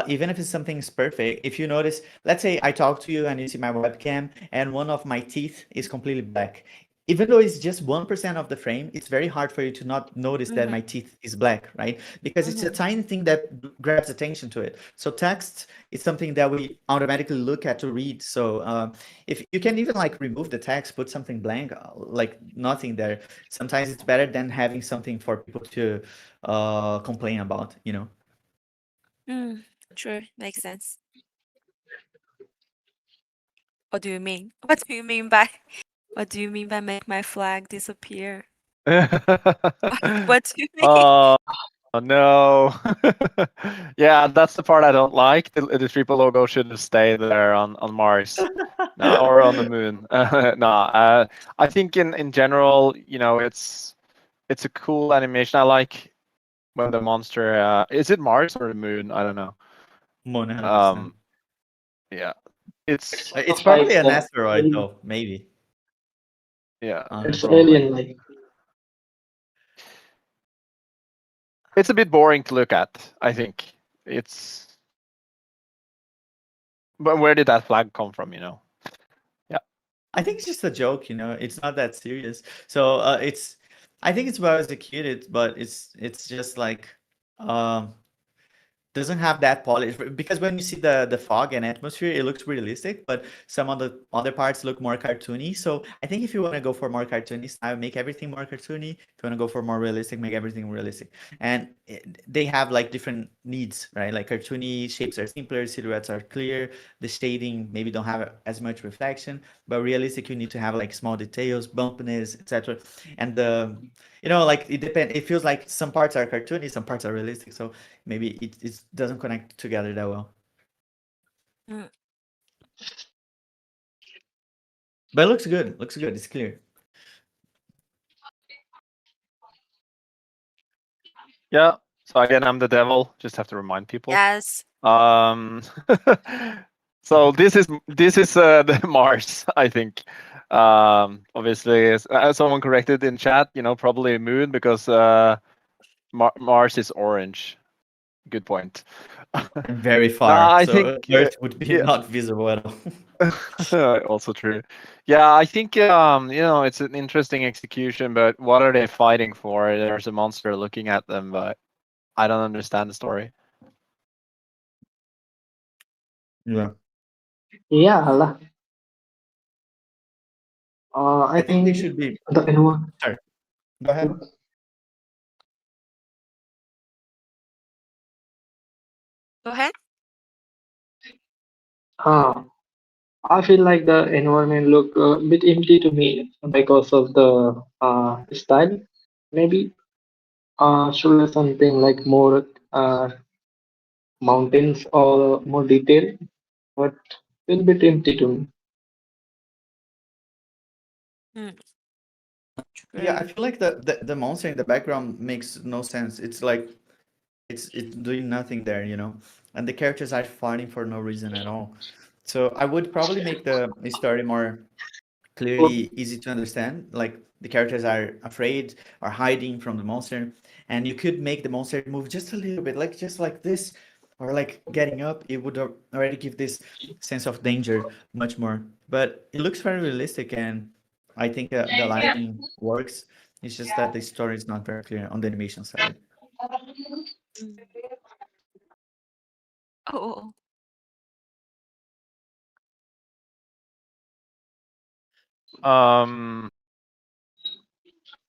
even if it's something's perfect, if you notice, let's say I talk to you and you see my webcam and one of my teeth is completely black. Even though it's just 1% of the frame, it's very hard for you to not notice that Mm-hmm. my teeth is black, right? Because it's a Mm-hmm. tiny thing that grabs attention to it. So text is something that we automatically look at to read. So if you can even like remove the text, put something blank, like nothing there. Sometimes it's better than having something for people to complain about. Mm, true, makes sense. What do you mean? What do you mean by what do you mean by make my flag disappear? What do you mean? Oh no. Yeah, that's the part I don't like. The Tripo logo should have stayed there on Mars. No, or on the moon. No, I think in general, it's a cool animation. I like when the monster is it Mars or the moon? I don't know. More than 100%. Um, yeah, it's It's Looks probably like an asteroid alien. though, maybe. yeah, It's probably. alien like. It's a bit boring to look at, I think. It's but where did that flag come from? Yeah. I think it's just a joke. It's not that serious. So I think it's well executed, but it's just like um doesn't have that polish because when you see the fog and atmosphere, it looks realistic, but some of the other parts look more cartoony. So I think if you want to go for more cartoony style, make everything more cartoony. If you want to go for more realistic, make everything realistic. And they have like different needs, right? Like cartoony shapes are simpler, silhouettes are clear, the shading maybe don't have as much reflection, but realistic you need to have like small details, bumpiness, etc. And like it feels like some parts are cartoony, some parts are realistic. So maybe it doesn't connect together that well. Mm, But it looks good. Looks good. It's clear. Yeah. So again, I'm the devil. Just have to remind people. yes. Um, so this is the Mars, I think. Obviously, as someone corrected in chat, probably moon because Mars is orange. Good point. And very No, far. I think So Earth would be yeah, not visible at all. also true. Yeah, I think it's an interesting execution, but what are they fighting for? There's a monster looking at them, but I don't understand the story. Yeah. Yeah, Mm, lah. I I think they think should be. the environment. Sorry. Go ahead. go ahead. Ah, I feel like the environment look a bit empty to me because of the style. Maybe should have something like more mountains or more detail, but a little bit empty to me. Mm, Yeah, I true. feel like the monster in the background makes no sense. It's like it's doing nothing there, you know, and the characters are fighting for no reason at all. So I would probably make the story more clearly easy to understand. Like the characters are afraid or hiding from the monster, and you could make the monster move just a little bit, like just like this, or like getting up. It would already give this sense of danger much more. But it looks very realistic, and I think the lighting works. It's just that the story is not very clear on the animation side. Mm. Oh, Um,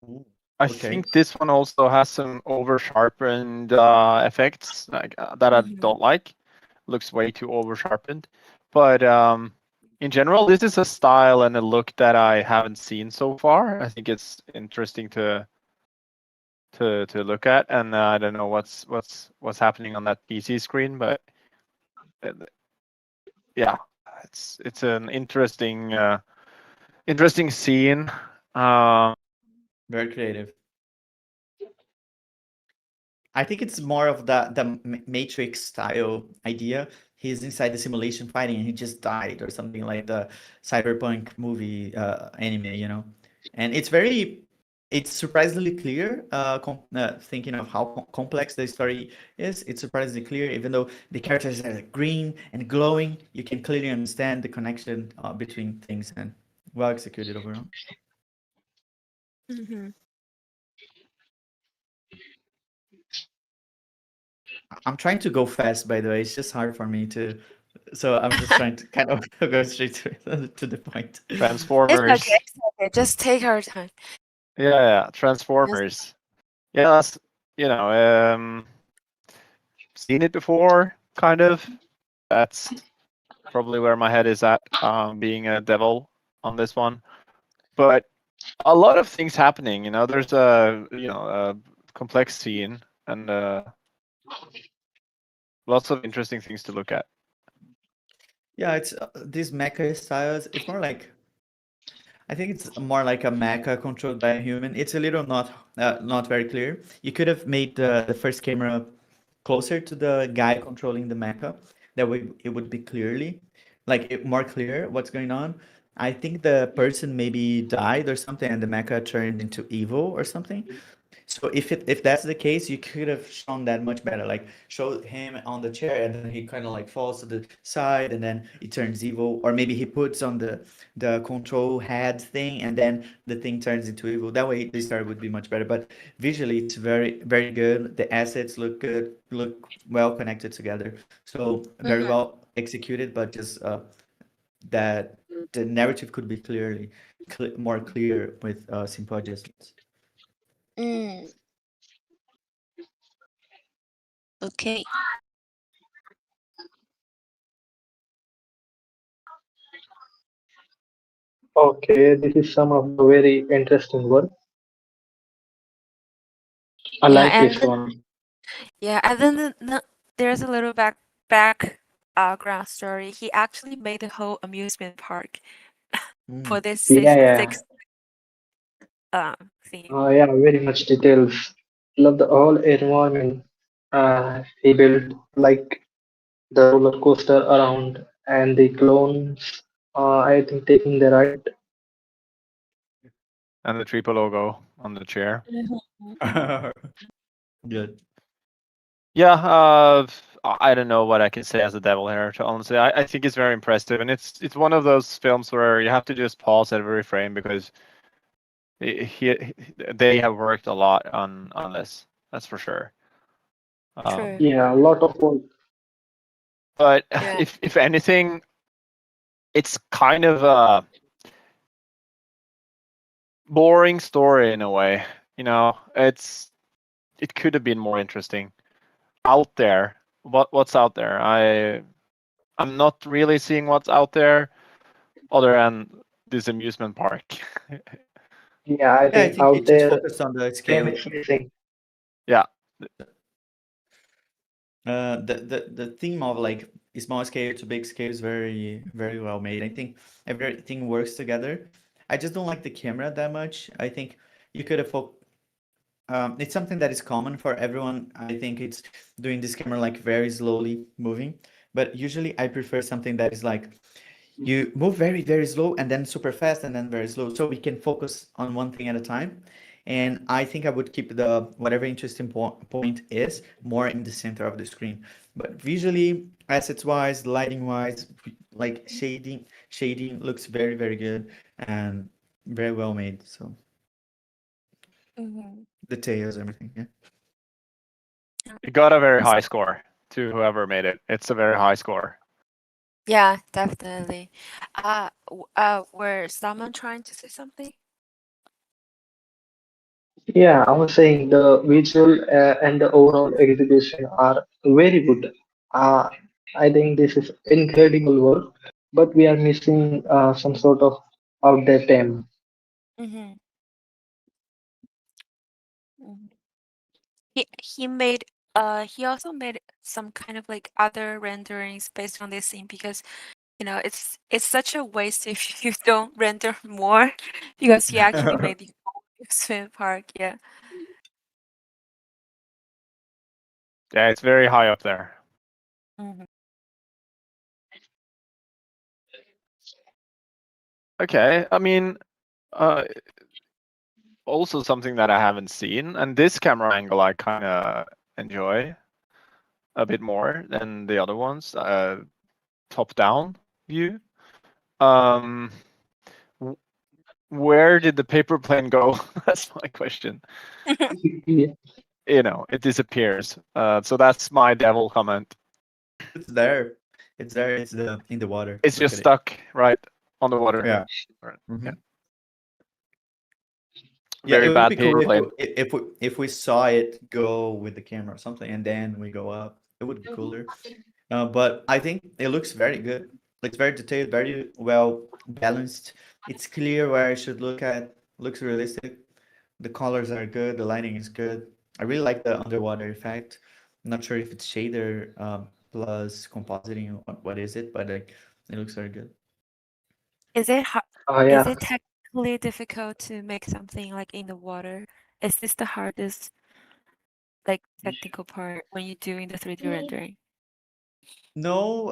Ooh, I okay. think this one also has some over sharpened effects like that I mhm. don't like. Looks way too over sharpened. But in general, this is a style and a look that I haven't seen so far. I think it's interesting to look at, and I don't know what's happening on that PC screen, but uh, yeah, it's an interesting scene. Um, Very creative. I think it's more of the Matrix style idea. He's inside the simulation fighting and he just died or something like the cyberpunk movie anime, you know. And it's surprisingly clear. Thinking of how complex the story is, it's surprisingly clear. Even though the characters are like green and glowing, you can clearly understand the connection between things and well executed overall. Mhm. I'm trying to go fast, by the way. It's just hard for me to. So I'm just trying to kind of go straight to the point. It's okay. Transformers. It's okay. Just take our time. Yeah, Just Transformers. Yeah, that's seen it before, kind of. That's probably where my head is at, being a devil on this one. But a lot of things happening. There's a complex scene and lots of interesting things to look at. Yeah, it's these mecha styles. It's more like I think it's more like a mecha controlled by a human. It's a little not very clear. You could have made the first camera closer to the guy controlling the mecha. That way it would be clearly more clear what's going on. I think the person maybe died or something, and the mecha turned into evil or something. So if that's the case, you could have shown that much better. Like show him on the chair and then he kind of like falls to the side and then it turns evil, or maybe he puts on the control head thing and then the thing turns into evil. That way the story would be much better. But visually, it's very good. The assets look good, look well connected together. So very mhm. well executed, but just that the narrative could be more clear with simple adjustments. Mm, okay. Okay, this is some of the very interesting work. I Yeah, like and this then one. there's a little background story. He actually made the whole amusement park Mm. for this Yeah, yeah, six theme. yeah, very much details. Love the whole environment he built, like the roller coaster around and the clones. I think taking the ride. And the Tripo logo on the chair. Mhm. Good. Yeah, I don't know what I can say as a devil here. Honestly, I think it's very impressive, and it's one of those films where you have to just pause at every frame because they have worked a lot on this. That's for sure. True. Yeah, a lot of work. But Yeah. if anything, it's kind of a boring story in a way. It could have been more interesting out there. What's out there? I'm not really seeing what's out there. other than this amusement park. Yeah, I Yeah, I think think out it just there, focused on the same scale. is missing. Yeah, The theme of like small scale to big scale is very well made. I think everything works together. I just don't like the camera that much. I think you could have it's something that is common for everyone. I think it's doing this camera like very slowly moving, but usually I prefer something that is like you move very slow and then super fast and then very slow so we can focus on one thing at a time. And I think I would keep the whatever interesting point is more in the center of the screen. But visually, assets wise, lighting wise, like shading looks very good and very well made. So Hmm. details, everything. Yeah. it got a very high score to whoever made it. It's a very high score. Yeah, definitely. Were someone trying to say something? Yeah, I was saying the visual and the overall execution are very good. Uh, I think this is incredible work, but we are missing some sort of out there theme. Mm-hmm. Hmm. He also made some kind of like other renderings based on this scene because it's such a waste if you don't render more because he actually made the whole swim park. Yeah. Yeah, it's very high up there. Hmm. Okay, I mean, uh, also something that I haven't seen, and this camera angle I kind of enjoy a bit more than the other ones. Top down view. Um, w- where did the paper plane go? That's my question. Yeah, It disappears. So that's my devil comment. It's there. It's there. It's the in the water. It's Look just at it. stuck right on the water. Yeah. Right. Yeah. Hmm. Yeah, it Very would bad be cool paper plane. if we saw it go with the camera or something, and then we go up. It would be cooler. But I think it looks very good. It's very detailed, very well balanced. It's clear where I should look at. Looks realistic. The colors are good. The lighting is good. I really like the underwater effect. I'm not sure if it's shader plus compositing or what is it, but like it looks very good. Is it hard? Is yeah. it technically difficult to make something like in the water? Is this the hardest like technical part when you're doing the 3D rendering? No,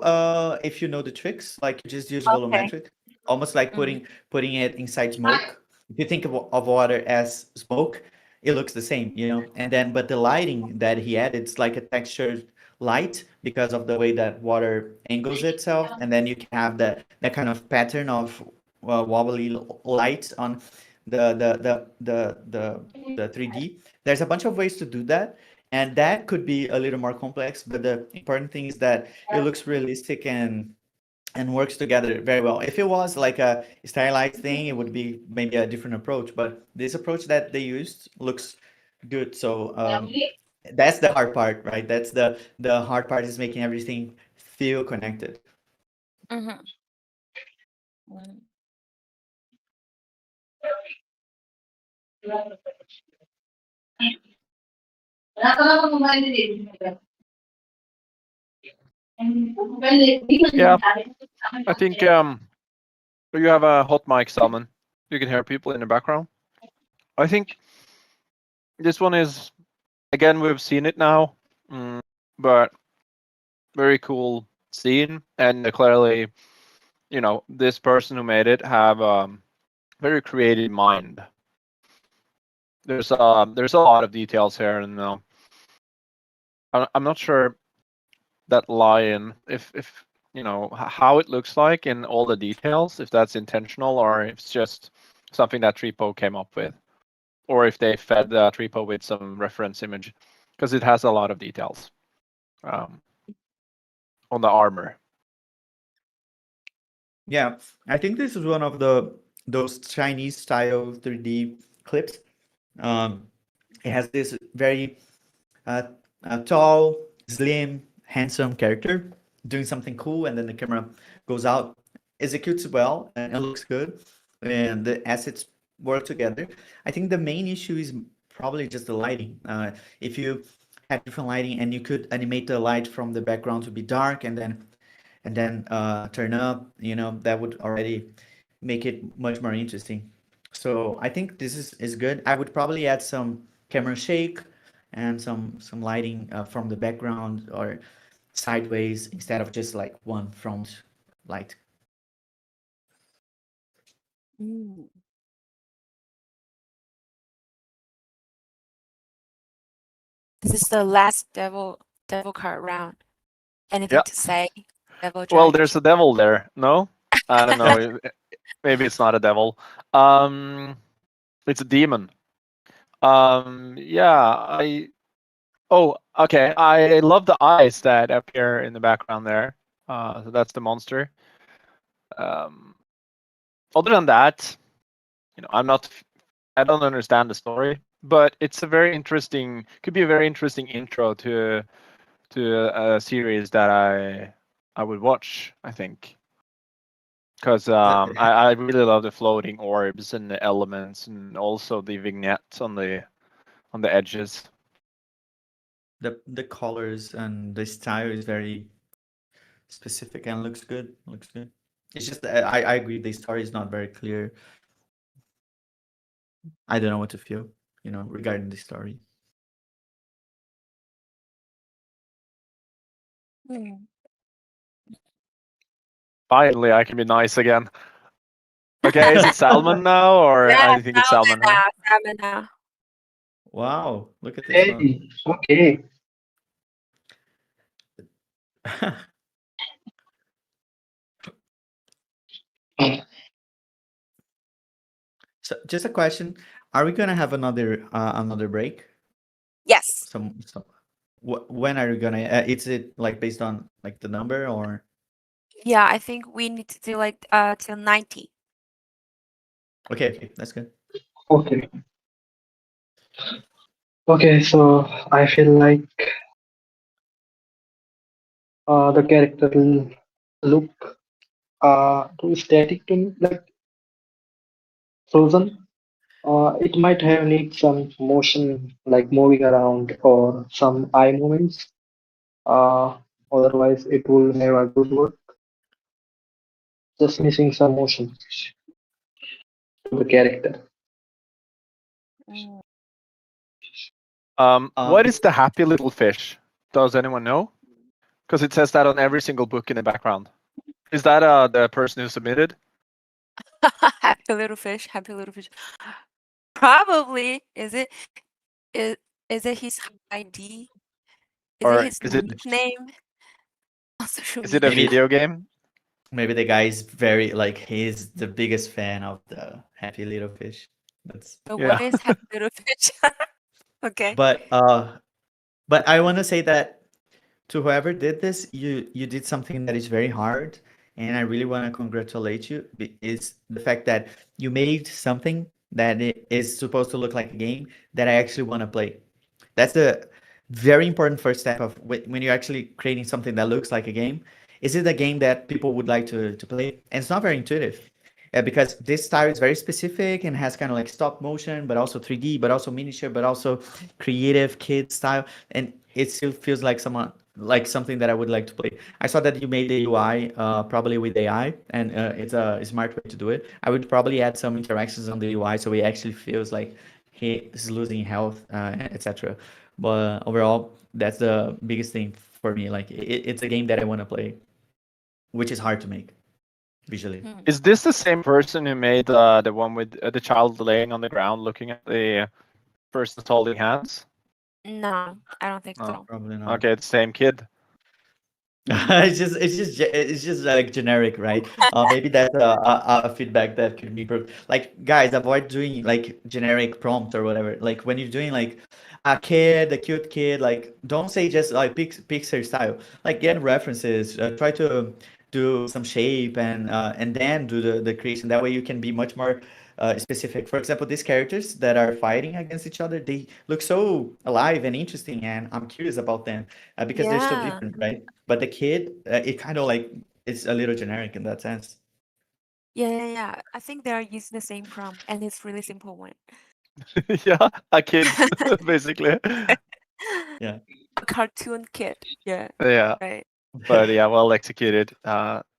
if you know the tricks, like you just use Okay. volumetric, almost like Mm. putting it inside smoke. If you think of water as smoke, it looks the same, you know. And then, but the lighting that he added, it's like a textured light because of the way that water angles itself, and then you can have that kind of pattern of wobbly light on the 3D. There's a bunch of ways to do that, and that could be a little more complex, but the important thing is that it looks realistic and works together very well. If it was like a stylized thing, it would be maybe a different approach, but this approach that they used looks good. So that's the hard part, right? That's the hard part is making everything feel connected. Mm-hmm. Mm. Yeah, I think you have a hot mic, Salmon. You can hear people in the background. I think this one is again we've seen it now, but very cool scene, and clearly, this person who made it have very creative mind. There's a lot of details here, and I'm not sure that lion if how it looks like in all the details, if that's intentional or if it's just something that Tripo came up with, or if they fed Tripo with some reference image, because it has a lot of details um, on the armor. Yeah, I think this is one of those Chinese style 3D clips. Um, it has this very uh, tall, slim, handsome character doing something cool, and then the camera goes out. executes well and looks good, and the assets work together. I think the main issue is probably just the lighting. If you had different lighting and you could animate the light from the background to be dark and then turn up, that would already make it much more interesting. So I think this is good. I would probably add some camera shake and some lighting from the background or sideways instead of just like one front light. Mm. This is the last devil card round. Anything Yeah. to say, Devil Well, Judge? there's a devil there. No, I don't know. Maybe it's not a devil. Um, it's a demon. Yeah. Oh, okay. I love the eyes that appear in the background there. So that's the monster. Um, other than that, I'm not. I don't understand the story, but it's a very interesting. Could be a very interesting intro to a series that I would watch. I think. Because I really love the floating orbs and the elements, and also the vignettes on the edges. The colors and the style is very specific and looks good. Looks good. It's just I agree the story is not very clear. I don't know what to feel, regarding the story. Mm. Finally, I can be nice again. Okay, is it salmon now, or Yeah, I think it's salmon, huh? salmon now. Wow, look at this one. Hey, okay. So just a question: are we gonna have another break? Yes. Some when are you gonna? Is it like based on like the number or? Yeah, I think we need to do like till 90. Okay, that's good. Okay. Okay, so I feel like the character look too static to me, like frozen. It might have need some motion, like moving around or some eye movements. Uh, Otherwise, it will have a good work. Just missing some motion to the character. Mm. What Um, is the happy little fish? Does anyone know? Because it says that on every single book in the background. Is that the person who submitted, Happy little fish, happy little fish. Probably. Is is it his ID? Is it or his is it nickname on social is it a media? maybe video game? maybe the guy is very like he's the biggest fan of the Happy Little Fish. That's But what Yeah. is happy little fish? Okay. but uh but I want to say that to whoever did this, you did something that is very hard, and I really want to congratulate you. Is the fact that you made something that is supposed to look like a game that I actually want to play. That's the very important first step of when you're actually creating something that looks like a game. Is it a game that people would like to play? And it's not very intuitive. Because this style is very specific and has kind of like stop motion, but also 3D, but also miniature, but also creative kid style, and it still feels like something that I would like to play. I saw that you made the UI probably with AI, and it's a smart way to do it. I would probably add some interactions on the UI so it actually feels like he is losing health, etc. But overall, that's the biggest thing for me. Like it's a game that I want to play, which is hard to make visually. Hmm. Is this the same person who made the one with the child laying on the ground looking at the person's holding hands? No, I don't think No. so. Probably not. Okay, it's the same kid. It's just like generic, right? Maybe that's a feedback that could be improved. Like, guys, avoid doing like generic prompt or whatever. Like when you're doing like a cute kid, like don't say just like Pixar style. Like get references. Try to do some shape and then do the creation. That way you can be much more specific. For example, these characters that are fighting against each other, they look so alive and interesting, and I'm curious about them because they're so Yeah. different, right? But the kid, it kind of like it's a little generic in that sense. Yeah, yeah, yeah. I think they are using the same prompt, and it's really simple one. Yeah, a kid, basically. Yeah. A cartoon kid. Yeah, Yeah, right. but yeah, well executed.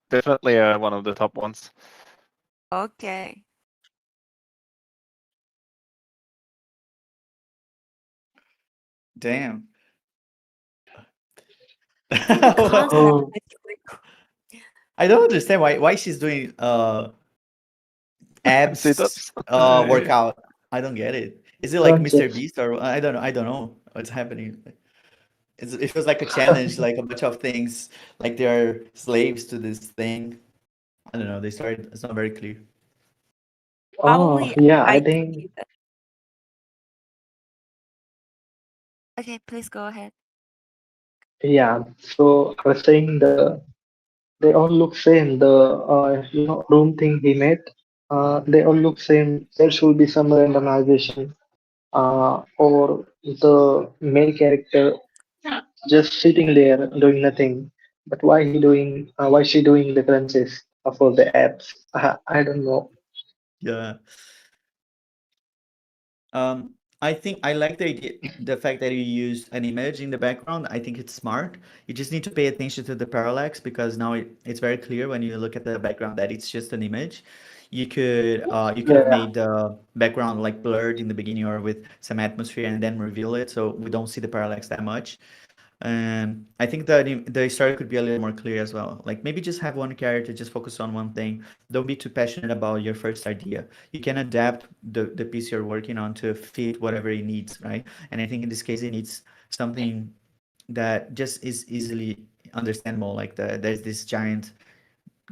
Definitely one of the top ones. Okay. Damn. I think the concept Oh, is really cool. I don't understand why she's doing abs Sit-ups. workout. I don't get it. Is it like Mr. crunches. Beast or I don't know. I don't know what's happening. It feels like a challenge, like a bunch of things, like they're slaves to this thing. I don't know. They started. It's not very clear. Oh, Probably yeah, I I can think, see that. Okay, please go ahead. yeah. So I was saying they all look same. The room thing he made, they all look same. There should be some randomization, or the main character just sitting there doing nothing. But why he doing? Why she doing the crunches for the apps? I don't know. Yeah. I think I like the idea, the fact that you use an image in the background. I think it's smart. You just need to pay attention to the parallax because now it's very clear when you look at the background that it's just an image. You could have Yeah. made the background like blurred in the beginning or with some atmosphere and then reveal it so we don't see the parallax that much. And I think that the story could be a little more clear as well. Like maybe just have one character, just focus on one thing. Don't be too passionate about your first idea. You can adapt the piece you're working on to fit whatever it needs, right? And I think in this case, it needs something that just is easily understandable. Like there's this giant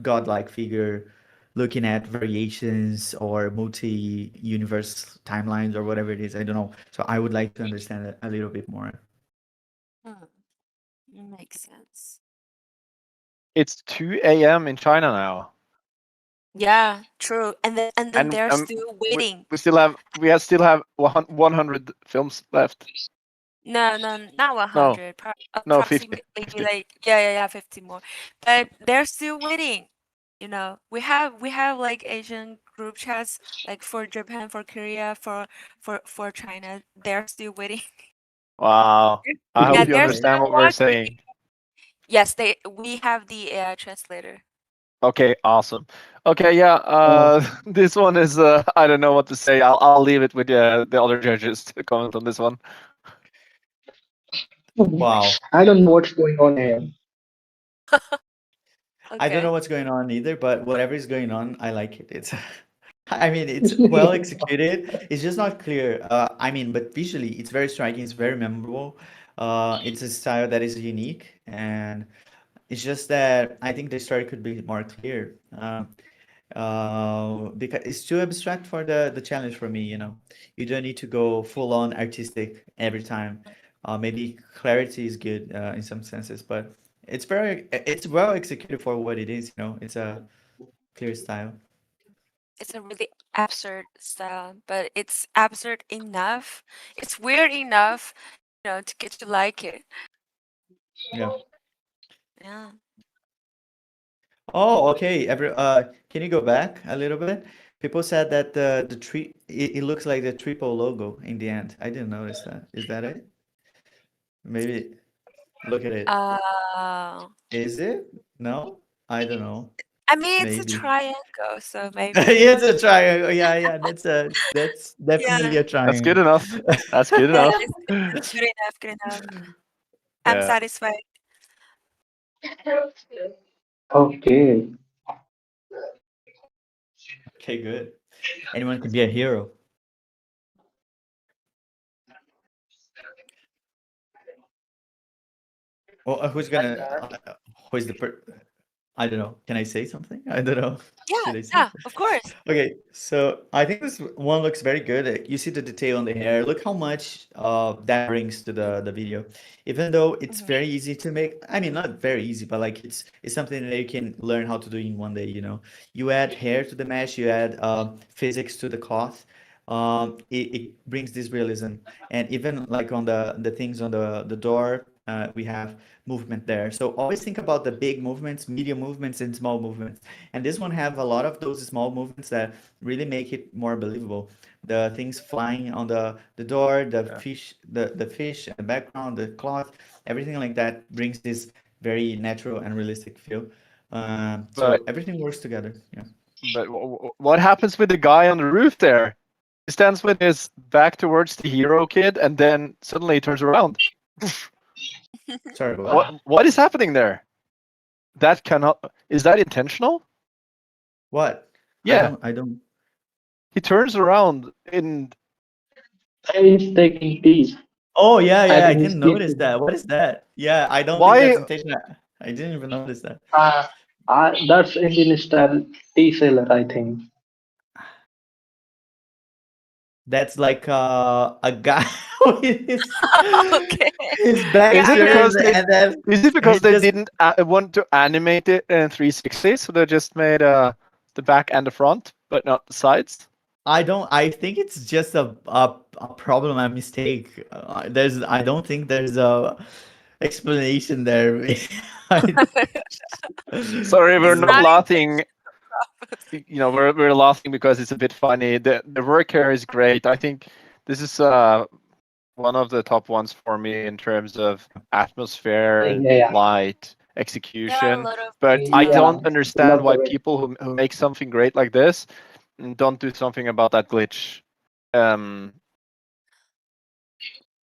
godlike figure looking at variations or multi-universe timelines or whatever it is. I don't know. So I would like to understand it a little bit more. Hmm, makes sense. It's 2 a.m. in China now, Yeah, true. And then and they're still waiting. we still have 100 films left. No, no, not No, 100. no, 50, Approximately 50. like yeah, yeah, yeah, 50 more. But they're still waiting. We have like Asian group chats like for Japan, for Korea, for China. They're still waiting. Wow. I Yeah, hope you they're understand still what we're watching. saying. Yes, we have the AI translator. Okay, awesome. Okay, yeah. Uh, This one is I don't know what to say. I'll leave it with the other judges to comment on this one. Wow. I don't know what's going on here. I don't know Okay. what's going on either, but whatever is going on, I like it. It's, I mean, it's well executed. It's just not clear. I mean, but visually, it's very striking. It's very memorable. It's a style that is unique, and it's just that I think the story could be more clear. Because it's too abstract for the challenge for me, you know. You don't need to go full on artistic every time. Maybe clarity is good in some senses, but it's well executed for what it is, you know. It's a clear style. It's a really absurd style, but it's absurd enough. It's weird enough, to get you like it. Yeah. Yeah. Oh, okay. Can you go back a little bit? People said that the tree it looks like the Tripo logo in the end. I didn't notice that. Is that it? Maybe look at it. Uh, Is it? No? I don't know. I mean, it's a Maybe. triangle, so maybe. Yeah, it's a triangle. Yeah, yeah, that's definitely Yeah. a That's good triangle. enough. That's good Yeah, enough. it's good enough, good enough. I'm Yeah. satisfied. Okay. Okay, good. Anyone can be a hero. Well, who's the I don't know. Can I say something? I don't know. Yeah, Should I say? yeah, of course. Okay, so I think this one looks very good. You see the detail on the hair. Look how much that brings to the video. Even though it's Mhm. very easy to make. I mean, not very easy, but like it's something that you can learn how to do in one day, you know. You add hair to the mesh, you add physics to the cloth. It brings this realism. And even like on the things on the door, we have movement there. So always think about the big movements, medium movements, and small movements. And this one have a lot of those small movements that really make it more believable. The things flying on the door, Yeah. the fish in the background, the cloth, everything like that brings this very natural and realistic feel. But So everything works together. Yeah. what happens with the guy on the roof there? He stands with his back towards the hero kid, and then suddenly he turns around. Sorry about What that. what is happening there? That cannot. Is that intentional? What? Yeah, I don't. he turns around in. He's taking tea. Oh yeah, I yeah. I think didn't he's tea. notice that. What is that? Yeah, I don't think Why? that's intentional. I didn't even notice that. Uh, that's Indian style tea seller, I think. That's like a guy with Okay. his back Yeah, Is it I know. turned because they? and then Is it he because they just didn't want to animate it in 360, so they just made the back and the front, but not the sides? I think it's just a problem, a mistake. I don't think there's a explanation there. I, Sorry, we're It's not not laughing. intentional. We're laughing because it's a bit funny. The work here is great. I think this is one of the top ones for me in terms of atmosphere, Yeah, yeah, light, There are a execution. lot of But I yeah. don't details. I understand love the why way. people who make something great like this don't do something about that glitch. Um,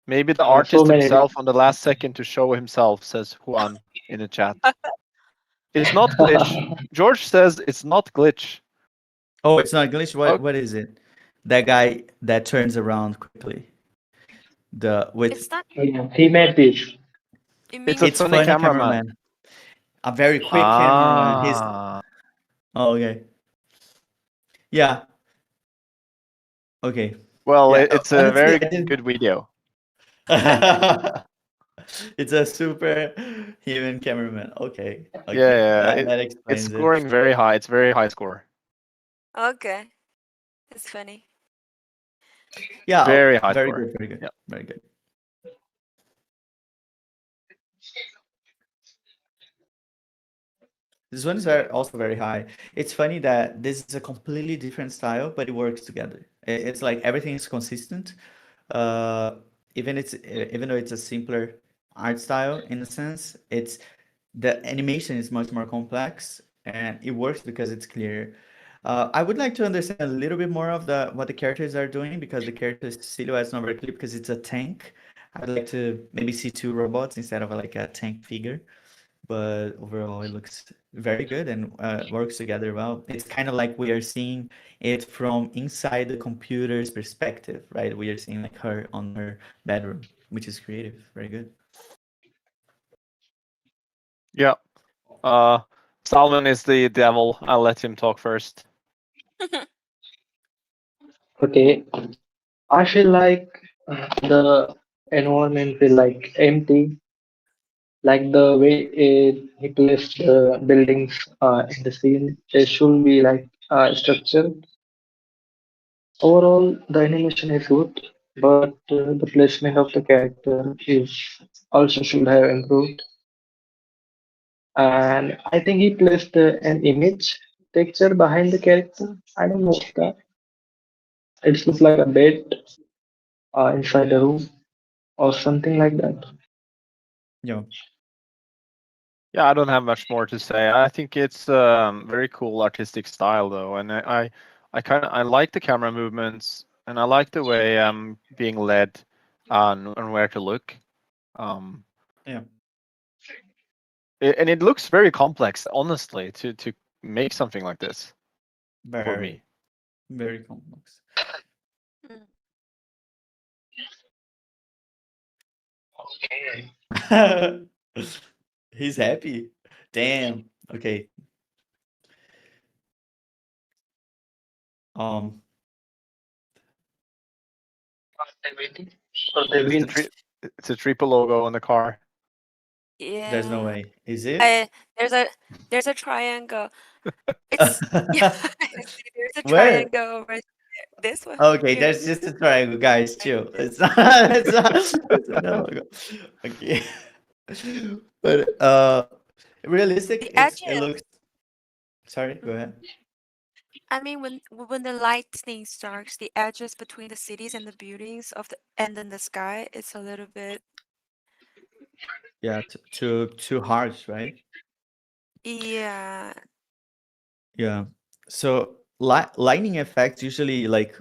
Maybe the So artist many himself on the last second to show himself, says Juan in the chat. It's not glitch. reasons. George says it's not glitch. oh, it's not glitch. Oh, What is it? That guy that turns around quickly. The with It's not. Yeah, he made this. It it's a means it's funny funny cameraman. cameraman. A very quick cameraman. He's Ah, oh, okay. Yeah. Okay. well, Yeah. it's a Honestly, very I didn't. good video. It's a super human cameraman. Okay. Yeah, Okay. yeah, That it's explains it. scoring very high. It's very high score. okay. It's funny. Yeah. Very high Very score. good. Very good. Yeah. Very good. This one is also very high. It's funny that this is a completely different style, but it works together. It's like everything is consistent. Uh, even though it's a simpler art style in a sense, it's the animation is much more complex and it works because it's clear. I would like to understand a little bit more of the what the characters are doing because the character's silhouette is not very clear because it's a tank. I'd like to maybe see two robots instead of like a tank figure, but overall it looks very good and works together well. It's kind of like we are seeing it from inside the computer's perspective, right? We are seeing like her on her bedroom, which is creative, very good. Yeah. Uh, Salman is the devil. I'll let him talk first. Okay, I feel like the environment feel like empty, like the way he placed the buildings in the scene. It should be like structured. Overall, the animation is good, but the placement of the character is also should have improved. And I think he placed an image texture behind the character. I don't know that. It looks like a bed inside the room or something like that. Yeah, Yeah, I don't have much more to say. I think it's very cool artistic style though, and I kind of I like the camera movements, and I like the way I'm being led on where to look. Um, yeah, and it looks very complex, honestly, to make something like this for very, me. very complex. Mm. Okay. He's happy. Damn. Okay. Um, Are they waiting? Are they It's the win? it's a Tripo logo on the car. there's no Yeah. way. Is it? I there's a triangle. It's yeah. There's a Where? triangle over there. This one Okay, here. there's just a triangle, guys. Like Chill. this. It's not. It's not a logo. Okay. But realistic, The it edges. looks. Sorry, go Mhm. ahead. I mean, when the lightning strikes, the edges between the cities and the buildings of the and then the sky, it's a little bit, Yeah, too harsh, right? yeah. Yeah. So lightning effects usually like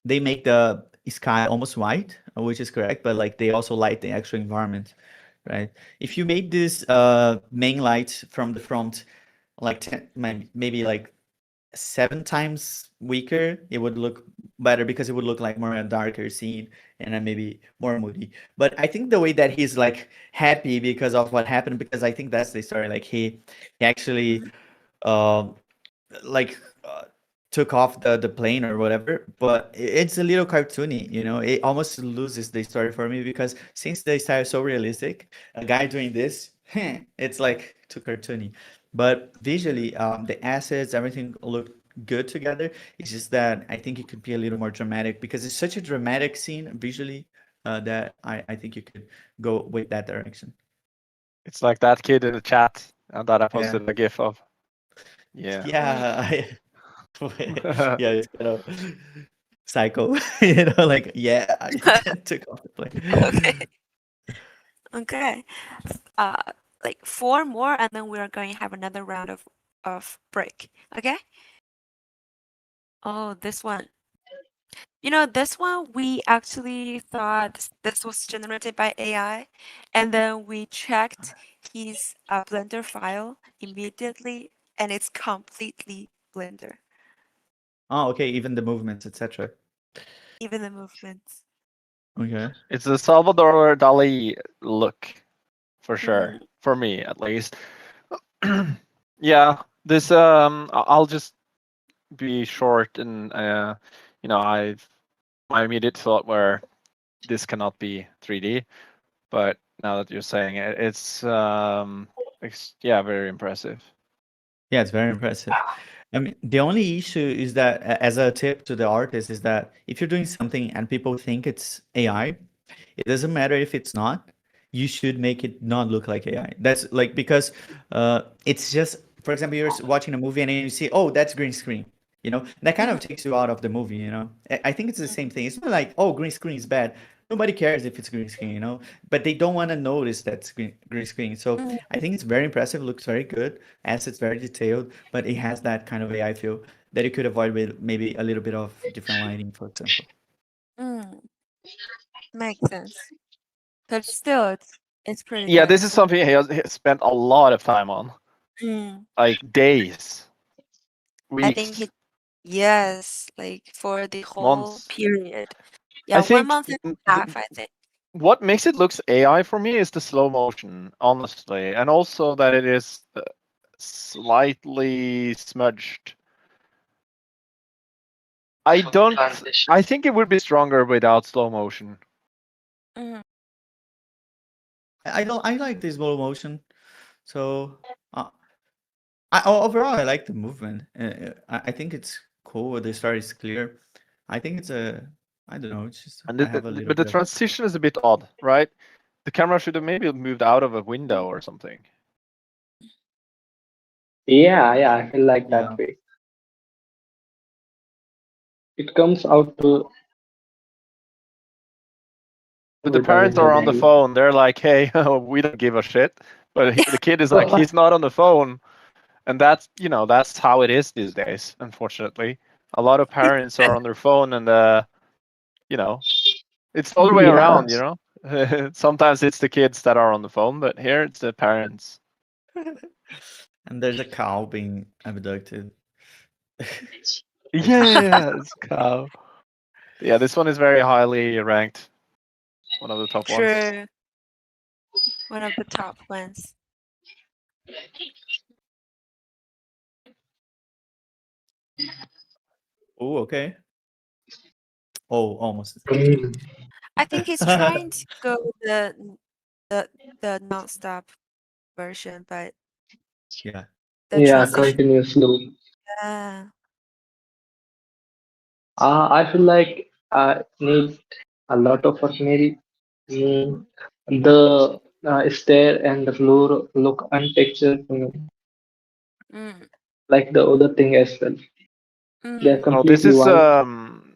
they make the sky almost white, which is correct, but like they also light the actual environment, right? If you made this main light from the front like 10, maybe like 7 times weaker, it would look better because it would look like more a darker scene and then maybe more moody. But I think the way that he's like happy because of what happened, because I think that's the story. Like he actually um like took off the plane or whatever, but it's a little cartoony, you know. It almost loses the story for me because since the style is so realistic, a guy doing this, it's like too cartoony. But visually, the assets, everything looked good together. It's just that I think it could be a little more dramatic because it's such a dramatic scene visually, that I think you could go with that direction. It's like that kid in the chat that I Yeah. posted a GIF of. Yeah. Mm. Yeah. Yeah, it's kind of psycho, you know, like, yeah, I took off the Okay. plane. Okay. Uh, like four more, and then we are going to have another round of break. Okay. Oh, this one. You know, this one we actually thought this was generated by AI, and then we checked his Blender file immediately, and it's completely Blender, Oh, okay, even the movements, etc. even the movements. Okay. It's a Salvador Dali look for sure, Mm, for me at least. Yeah, this I'll just be short and my immediate thought were this cannot be 3D, but now that you're saying it, it's yeah, very impressive. Yeah, it's very impressive. I mean, the only issue is that, as a tip to the artist, is that if you're doing something and people think it's AI, it doesn't matter if it's not. You should make it not look like AI. That's like because it's just, for example, you're watching a movie and then you see, oh, that's green screen. You know, that kind mhm, of takes you out of the movie. You know, I think it's the same thing. It's not like, oh, green screen is bad. Nobody cares if it's green screen. You know, but they don't want to notice that's green screen. So mm, I think it's very impressive. Looks very good. Assets very detailed, but it has that kind of AI feel that you could avoid with maybe a little bit of different lighting, for example. mm, makes sense. But still, it's pretty Yeah, good. this is something he spent a lot of time on, Mm, like days, I think weeks, he, yes, like for the whole months. period. Yeah, I one think month and a half, I think. what makes it looks AI for me is the slow motion, honestly, and also that it is slightly smudged. I don't. I think it would be stronger without slow motion. Mm, I don't. I like this slow motion. So uh, overall, I like the movement. I think it's cool. The story is clear. I think it's a. I don't know. It's just And I have a little but the bit of. transition is a bit odd, right? The camera should have maybe moved out of a window or something. Yeah, yeah, I feel like that Yeah. way. It comes out to But the with a parents window are on the view. phone. They're like, "Hey, we don't give a shit." But the kid is like, he's not on the phone, and that's how it is these days. Unfortunately, a lot of parents are on their phone, and you know, it's the other way Yeah, around. Sometimes it's the kids that are on the phone, but here it's the parents. And there's a cow being abducted. Yes, cow. Yeah, this one is very highly ranked. One of the top ones. true. One of the top ones. Oh, okay. Oh, almost. mm, I think he's trying to go with the non-stop version, but Yeah. the yeah, transition, continuous loop. yeah. I feel like needs a lot of work. Maybe the stair and the floor look untextured to me, Mm, like the other thing as well. They're mm, No, completely white.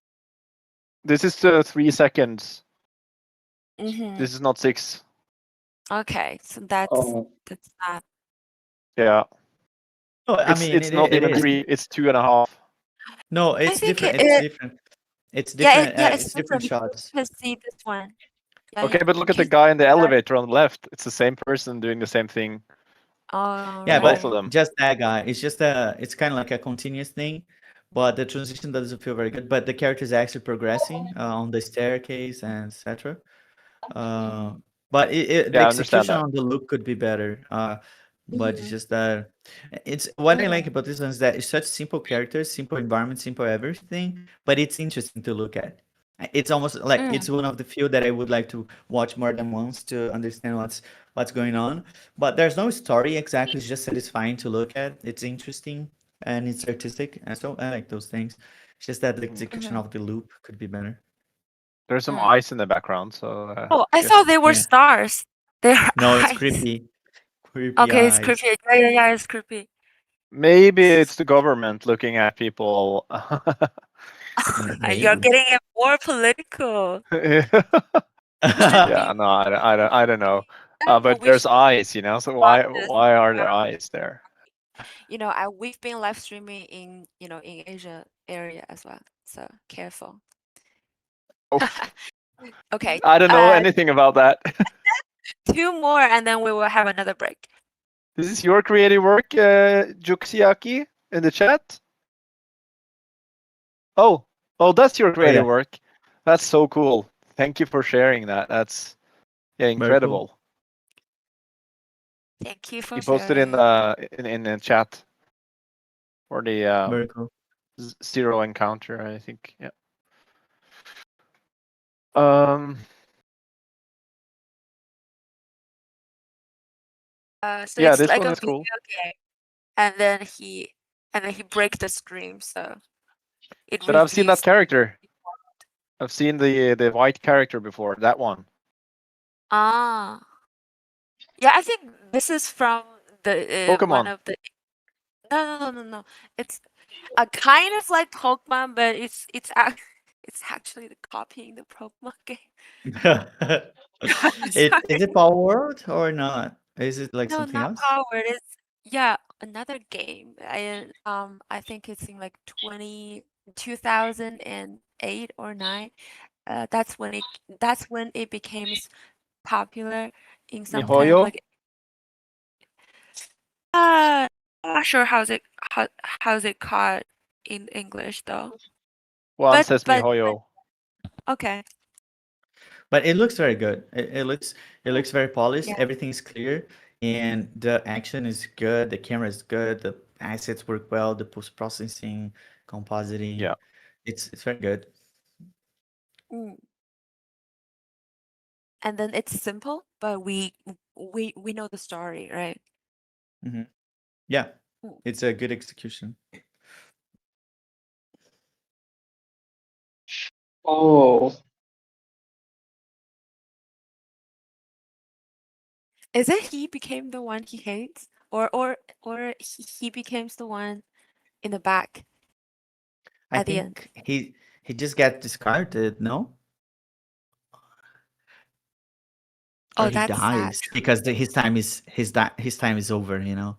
this is 3 seconds. mm-hmm. This is not 6. Okay, so that's not. Yeah, No, I mean it's it. not It even is. 3. It's 2.5. No, I it's think different. it, It's it different. It's yeah, different. it's It's different different because shots. you can see this one. Yeah, Okay, but look at the can guy in the see that. elevator on the left. It's the same person doing the same thing. All Yeah, Both but of right. them. just that guy. It's just a. It's kind of like a continuous thing, but the transition doesn't feel very good. But the character is actually progressing on the staircase and etc. Uh, but the Yeah, I understand execution that. on the look could be better. But it's Mm-hmm. just that it's what I like Mm, about this one is that it's such simple characters, simple environment, simple everything, but it's interesting to look at. It's almost like mm, it's one of the few that I would like to watch more than once to understand what's going on. But there's no story exactly, it's just satisfying to look at. It's interesting and it's artistic, and so I like those things. It's just that the Mm. execution mm-hmm. of the loop could be better. There's some Mm. ice in the background, so Oh, I thought guess. they were Yeah. stars. They're No, it's eyes. creepy. Creepy Okay, it's eyes. creepy. Yeah, it's creepy. Maybe it's the government looking at people. You're Maybe. getting it more political. Yeah, We should be no, I don't know. But we there's should eyes, so watch this. why are there eyes there? We've been live streaming in Asia area as well. So careful. Oof. Okay. I don't know anything about that. Two more and then we will have another break. This is your creative work, Juxiaki, in the chat. Oh, that's your Oh yeah, creative work. That's so cool. Thank you for sharing that. That's very cool. incredible. Thank you for You posted in sharing. the chat for the Very cool. zero encounter, I think. Yeah. Um. So Yeah, it's this like one a is video cool. game, and then he break the screen, so it But I've seen that reveals. character. I've seen the white character before. That one. Ah, yeah, I think this is from the one Pokemon. of the. No. It's a kind of like Pokemon, but it's actually the copying the Pokemon game. Is Sorry. it Power World or not? Is it like No, something not else? Power. It's another game. I think it's in like 2008 or 9. That's when it became popular in some kind of Mihoyo. like I'm not sure how's it called in English though. One But says Mihoyo. okay. But it looks very good. It looks very polished. Yeah. Everything's clear, and the action is good. The camera is good. The assets work well. The post processing, compositing, Yeah. it's very good. Mm. And then it's simple, but we know the story, right? Hmm. Yeah, Mm. it's a good execution. Oh, Is it he became the one he hates, or he becomes the one in the back I at the end? think he just got discarded, no? Or Oh, he that's sad. dies because his time is over. Oh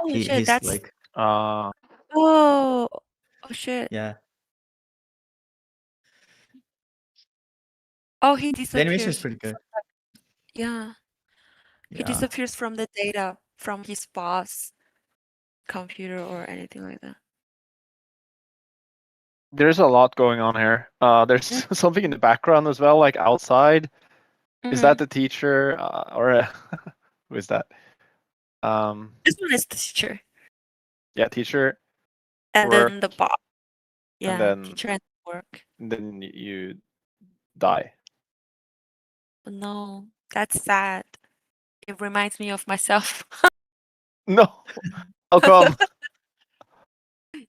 shit, He's that's like, oh oh shit. yeah. Oh, he The animation is disappears. pretty good. Yeah, he Yeah. disappears from the data from his boss computer or anything like that. There's a lot going on here. There's something in the background as well, like outside. Is that Mhm. the teacher or who is that? This one is the teacher, Yeah, teacher, and work, then the boss. and Yeah, then teacher and work. you die. No, that's sad. It reminds me of myself. No, how come?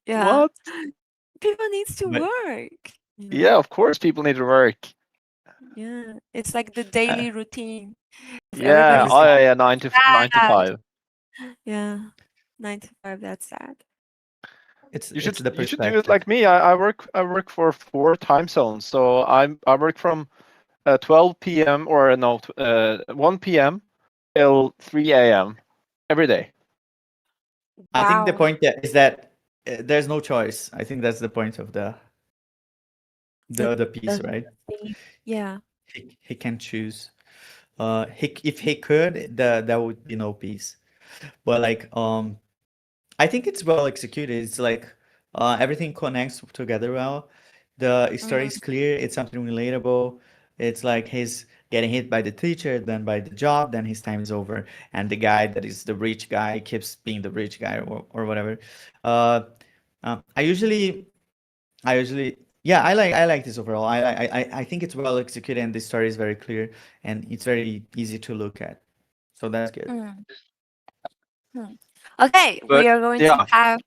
Yeah, What? people needs to But work. Yeah, of course people need to work. Yeah, it's like the Uh, daily routine. If Yeah. everybody's Oh, so yeah, yeah. 9 to sad. 5. Yeah. 9 to 5, that's sad. It's the You should do it perspective. like me. I work for 4 time zones. So I work from 12 p.m. or no 1 p.m. till 3 a.m. every day. I think the Wow. point there is that there's no choice. I think that's the point of The the piece, the right? thing. Yeah. He can choose. If he could, there would be no peace. But like I think it's well executed. It's like everything connects together well. The story Mm, is clear. It's something relatable. It's like he's getting hit by the teacher, then by the job, then his time is over, and the guy that is the rich guy keeps being the rich guy or whatever. Uh, I usually, yeah, I like this overall. I think it's well executed and the story is very clear and it's very easy to look at. So that's good. mm, hmm. Okay, we But are going to yeah, have.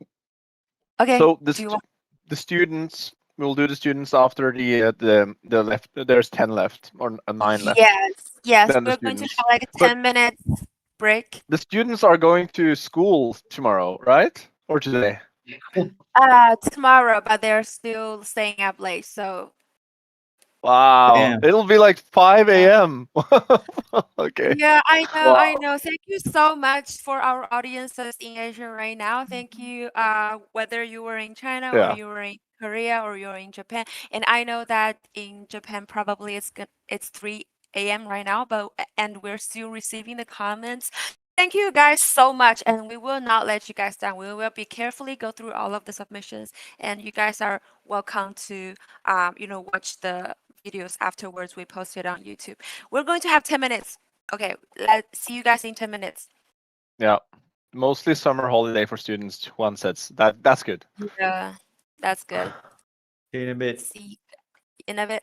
Okay, so do you want? the students we'll do the students after the left. There's 10 left or 9 left. Yes, yes, Then the we're going to students. have like a But 10 minute break. the students are going to school tomorrow, right? Or today? Tomorrow, but they're still staying up late, so Wow, Damn. it'll be like 5 yeah. a.m. Okay. Yeah, I know, I Wow. know. Thank you so much for our audiences in Asia right now. Thank you, whether you were in China or Yeah. you were in Korea or you're in Japan. And I know that in Japan probably it's 3 a.m. right now, but and we're still receiving the comments. Thank you guys so much, and we will not let you guys down. We will be carefully go through all of the submissions, and you guys are welcome to, watch the videos afterwards we post it on YouTube. We're going to have 10 minutes. Okay, let's see you guys in 10 minutes. Yeah. Mostly summer holiday for students. One sets. That's good. Yeah, that's good. See you in a bit. See you in a bit.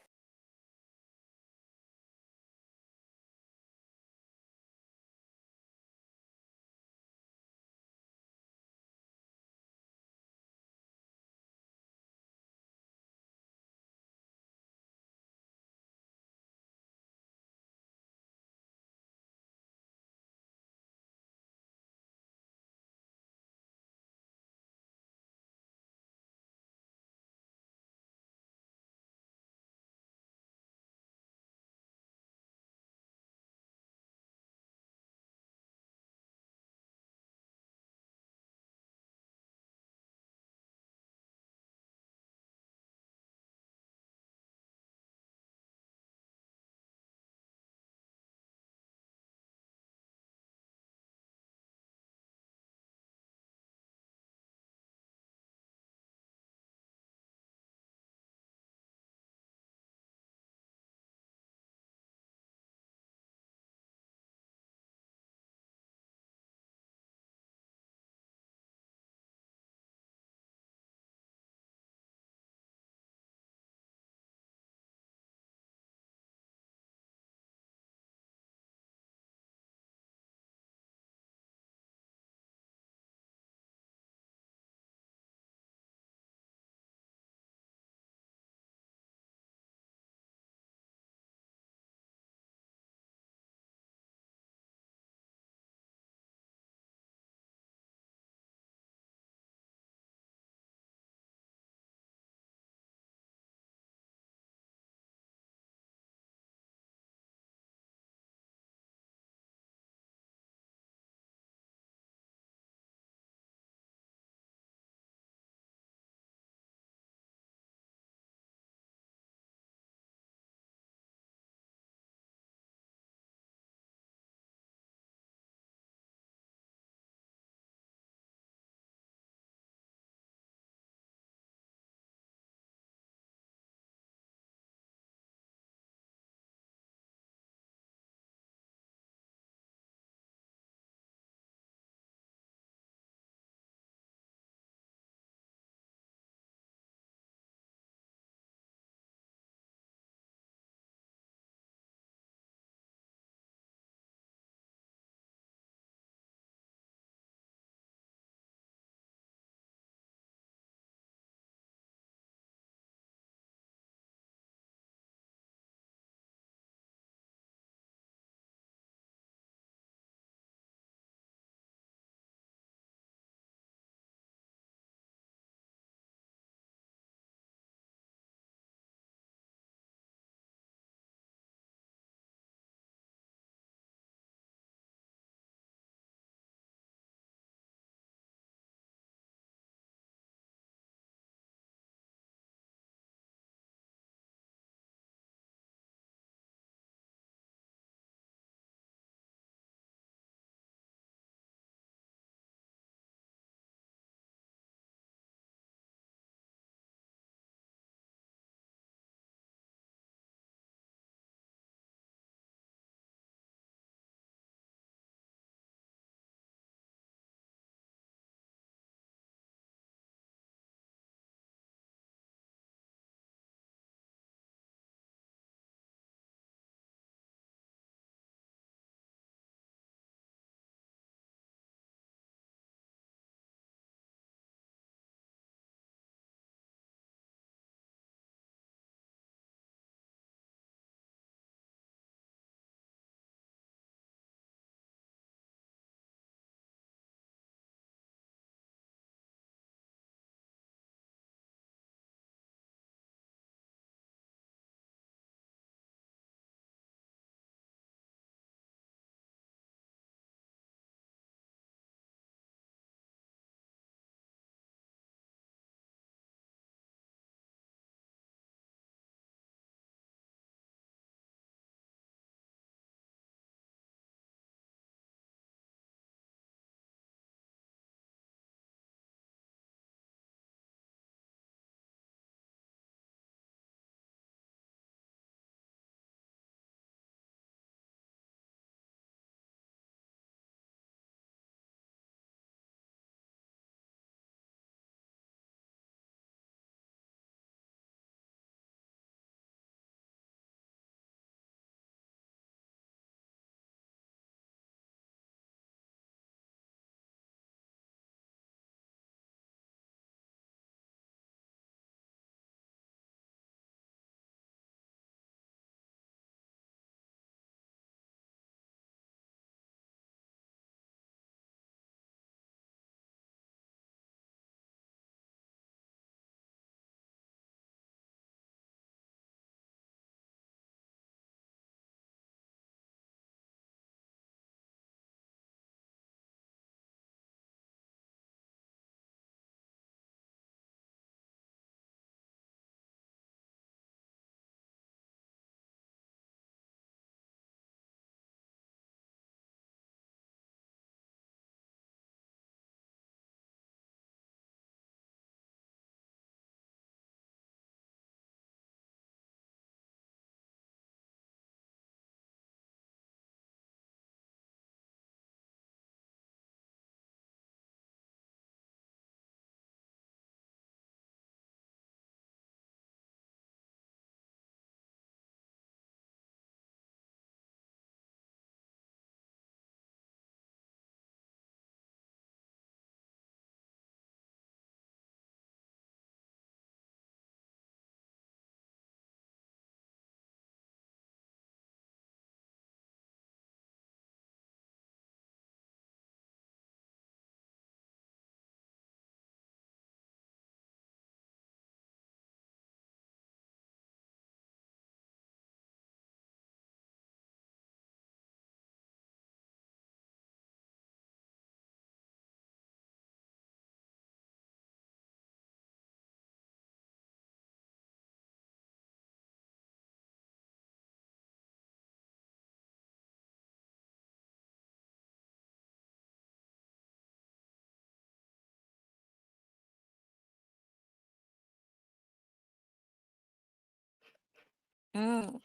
Mm,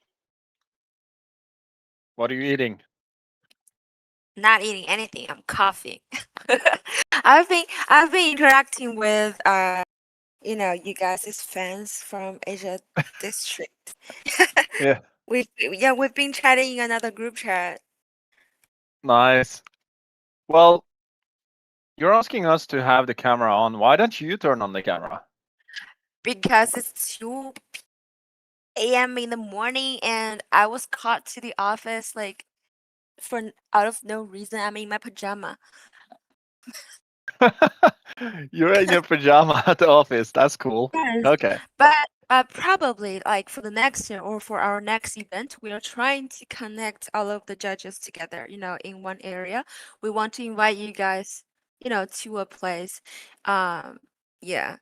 What are you eating? not eating anything. I'm coughing. I've been interacting with you guys as fans from Asia District. Yeah. We've been chatting in another group chat Nice. Well, you're asking us to have the camera on. Why don't you turn on the camera? because it's 2 a.m. in the morning and I was caught to the office like out of no reason. I'm in my pajama. You're in your pajama at the office. That's cool. Yes, Okay. but probably like for the next year or for our next event, we are trying to connect all of the judges together, in one area. We want to invite you guys, to a place. Um, yeah,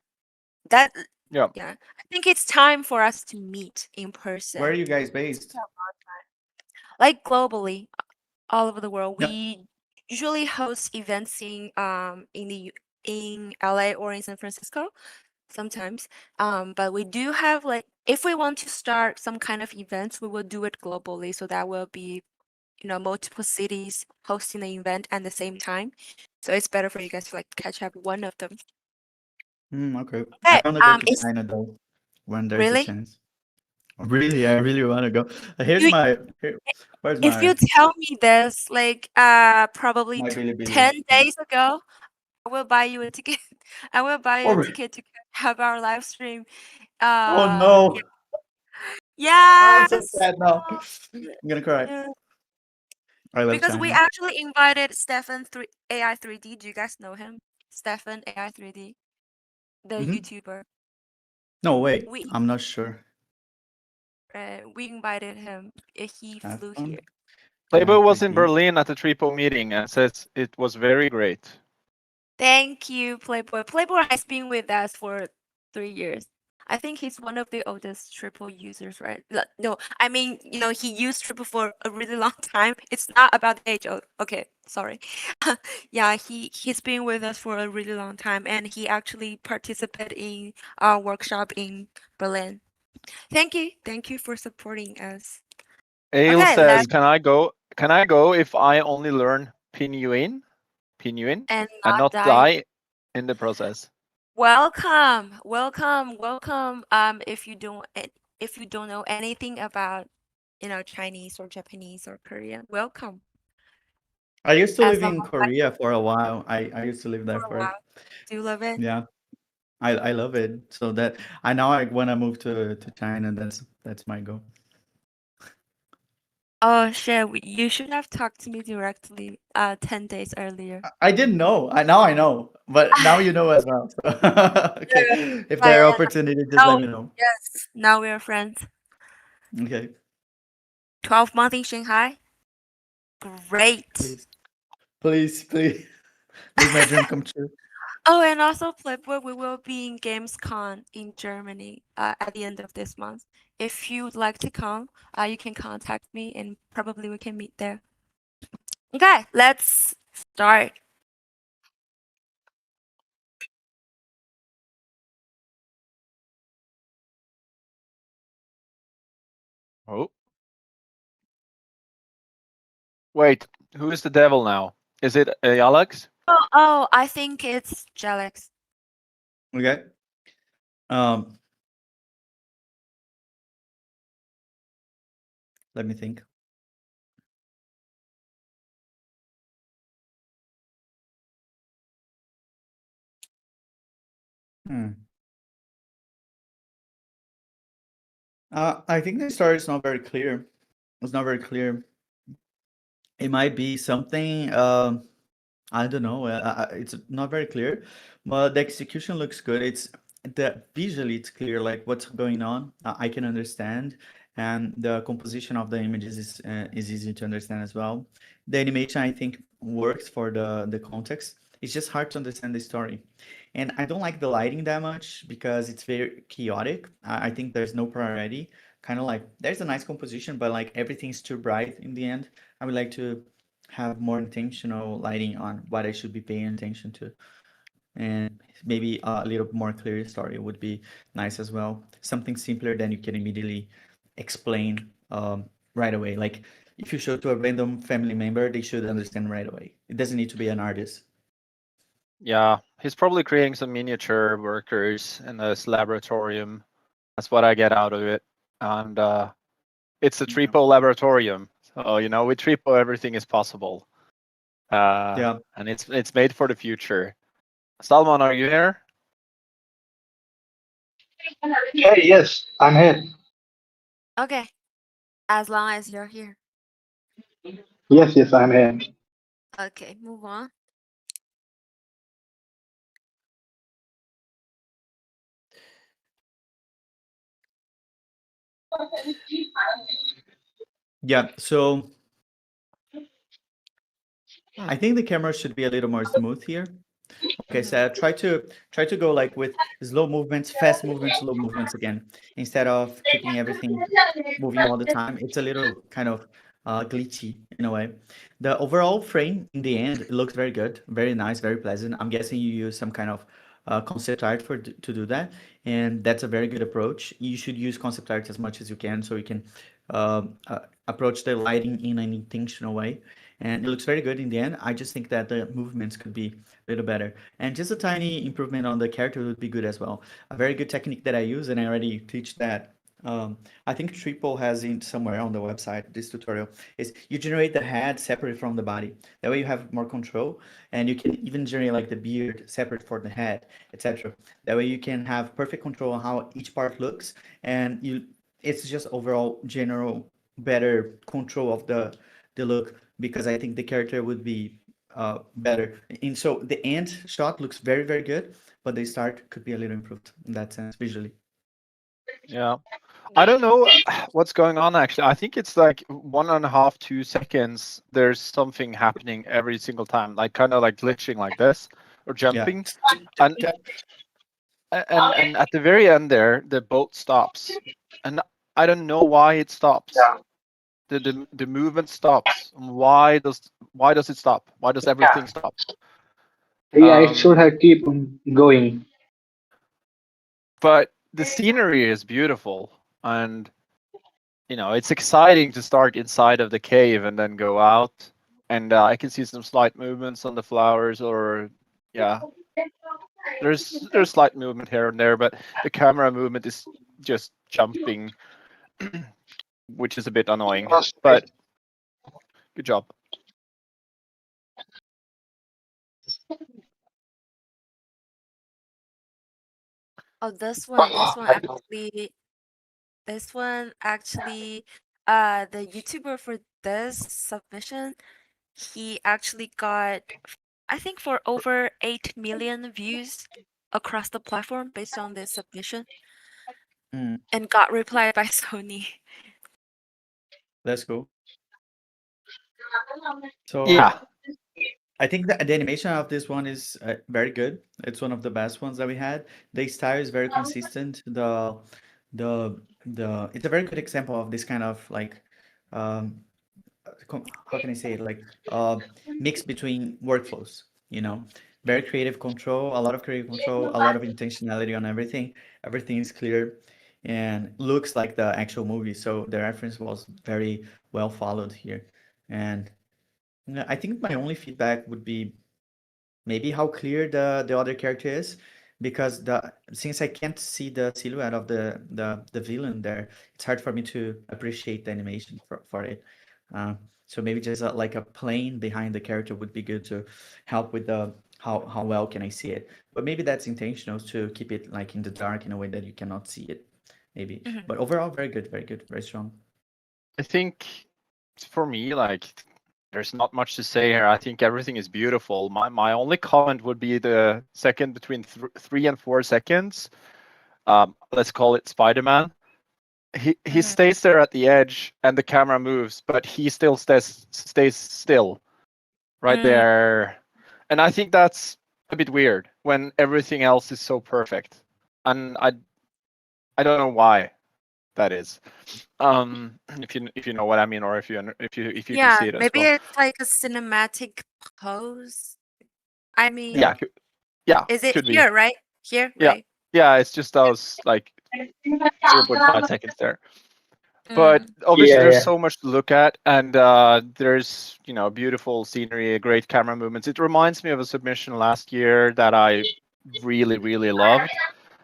that, Yeah. yeah, I think it's time for us to meet in Where are person. you guys based? Like globally, all over the world. Yep. We usually host events in LA or in San Francisco sometimes. But we do have like if we want to start some kind of events, we will do it globally. So that will be, multiple cities hosting the event at the same time. So it's better for you guys to like catch up one of them. Okay. I Okay. want to go to It's China though, when there's a really chance. Really, I really want to go. Here's you my here, where's if you my tell me this like probably my Bilibili? 10 days ago, I will buy you a ticket. I will buy you a Oh, ticket to have our live stream. oh Yeah. no. I'm so Yes. sad now. Oh, I'm gonna cry. yeah. I love Because we China. actually invited Stefan 3 AI 3D. Do you guys know him? Stefan AI 3D, the Hmm. YouTuber. No, wait. We I'm not sure. we invited him. He flew here. Stefan Playboy was in 3D. Berlin at the Tripo meeting and says it was very great. Thank you, Playboy. Playboy has been with us for 3 years. I think he's one of the oldest triple users, right? No, I mean, he used triple for a really long time. It's not about the age. Oh, okay, sorry. Yeah, he's been with us for a really long time, and he actually participated in our workshop in Berlin. Thank you for supporting us. Ale Okay, says, let's "Can I go? Can I go if I only learn Pinyin, and and not not die. die in the process?" Welcome, welcome, welcome. If you don't know anything about, Chinese or Japanese or Korean, welcome. I used to As live long in as I Korea for a while. I used to live for there a for while, do you love it? yeah. I love it. So that I wanna move to China. That's my goal. Oh shit, you should have talked to me directly 10 days earlier. I didn't know. Now I know, but now you know as well. So okay, Yeah, if right, there are and opportunity, just let now, me know. yes, now we are friends. Okay, 12 months in Shanghai. Great. please, please, make my dream come true. Oh, and also Flipboard, we will be in Gamescom in Germany at the end of this month. If you'd like to come, you can contact me and probably we can meet there. Okay, let's start. Oh, wait, who is the devil now? Is it Alex? Oh, I think it's Jelix. Okay. Um, let me think. Hmm. I think the story is not very clear. It's not very clear. It might be something. I don't know. It's not very clear, but the execution looks good. It's the visually it's clear, like what's going on. I can understand, and the composition of the images is easy to understand as well. The animation I think works for the context. It's just hard to understand the story, and I don't like the lighting that much because it's very chaotic. I think there's no priority. Kind of like there's a nice composition, but like everything's too bright in the end. I would like to have more intentional lighting on what I should be paying attention to. And maybe a little more clear story would be nice as well. Something simpler than you can immediately explain right away. Like if you show to a random family member, they should understand right away. It doesn't need to be an artist. Yeah, he's probably creating some miniature workers in this laboratorium. That's what I get out of it. And it's a Yeah. Tripo laboratorium. So, with Tripo, everything is possible. Yeah. And it's made for the future. Salman, are you here? Hey, yes, I'm here. Okay, as long as you're here. Yes, yes, I'm here. Okay, move on. Yeah. So I think the camera should be a little more smooth here. Okay, Mm-hmm. so try to go like with slow movements, fast movements, slow movements again, instead of keeping everything moving all the time. It's a little kind of glitchy in a way. The overall frame in the end, it looks very good, very nice, very pleasant. I'm guessing you use some kind of concept art to do that, and that's a very good approach. You should use concept art as much as you can so you can approach the lighting in an intentional way. And it looks very good in the end. I just think that the movements could be a little better. And just a tiny improvement on the character would be good as well. A very good technique that I use, and I already teach that. I think Triple has it somewhere on the website, this tutorial, is you generate the head separate from the body. That way you have more control, and you can even generate like the beard separate for the head, etc. That way you can have perfect control on how each part looks, and it's just overall general better control of the look, because I think the character would be better. And so the end shot looks very, very good, but the start could be a little improved in that sense visually. Yeah. I don't know what's going on actually. I think it's like 1.5, 2 seconds. There's something happening every single time, like kind of like glitching like this or Yeah. jumping. And and at the very end there, the boat stops. And I don't know why it stops. Yeah, The movement stops. Why does it stop? Why does everything yeah, stop? yeah. It Um, should have keep on going. but the scenery is beautiful, and it's exciting to start inside of the cave and then go out. And I can see some slight movements on the flowers, or yeah, there's slight movement here and there, but the camera movement is just jumping, which is a bit annoying. But good job. Oh, this one actually, the YouTuber for this submission, he actually got, I think, for over 8 million views across the platform based on this submission, Mm, and got replied by Sony. that's cool. So Yeah, I think the animation of this one is very good. It's one of the best ones that we had. The style is very consistent. The it's a very good example of this kind of like um, how can I say it, like mix between workflows, you know, very creative control, a lot of creative control, a lot of intentionality on everything. Everything is clear and looks like the actual movie. So the reference was very well followed here. And yeah, I think my only feedback would be maybe how clear the other character is, because the since I can't see the silhouette of the villain there, it's hard for me to appreciate the animation for it. Uh, so maybe just like a plane behind the character would be good to help with the how well can I see it. But maybe that's intentional to keep it like in the dark in a way that you cannot see it. Maybe. Mhm. But overall, very good, very strong. I think for me, like, there's not much to say here. I think everything is beautiful. My only comment would be the second between 3 and 4 seconds. Let's call it Spider-Man. He Mhm. stays there at the edge, and the camera moves, but he still stays still right Mm, there. And I think that's a bit weird when everything else is so perfect. And I don't know why that is. If you know what I mean, or if you can yeah, see it as maybe well. it's like a cinematic pose. I mean, Yeah, Yeah. yeah, is it could be. here, right? Here, Yeah, right? yeah. It's just those like 0.5 seconds there. But Mm. obviously Yeah, there's yeah. so much to look at, and there's beautiful scenery, great camera movements. It reminds me of a submission last year that I really really loved,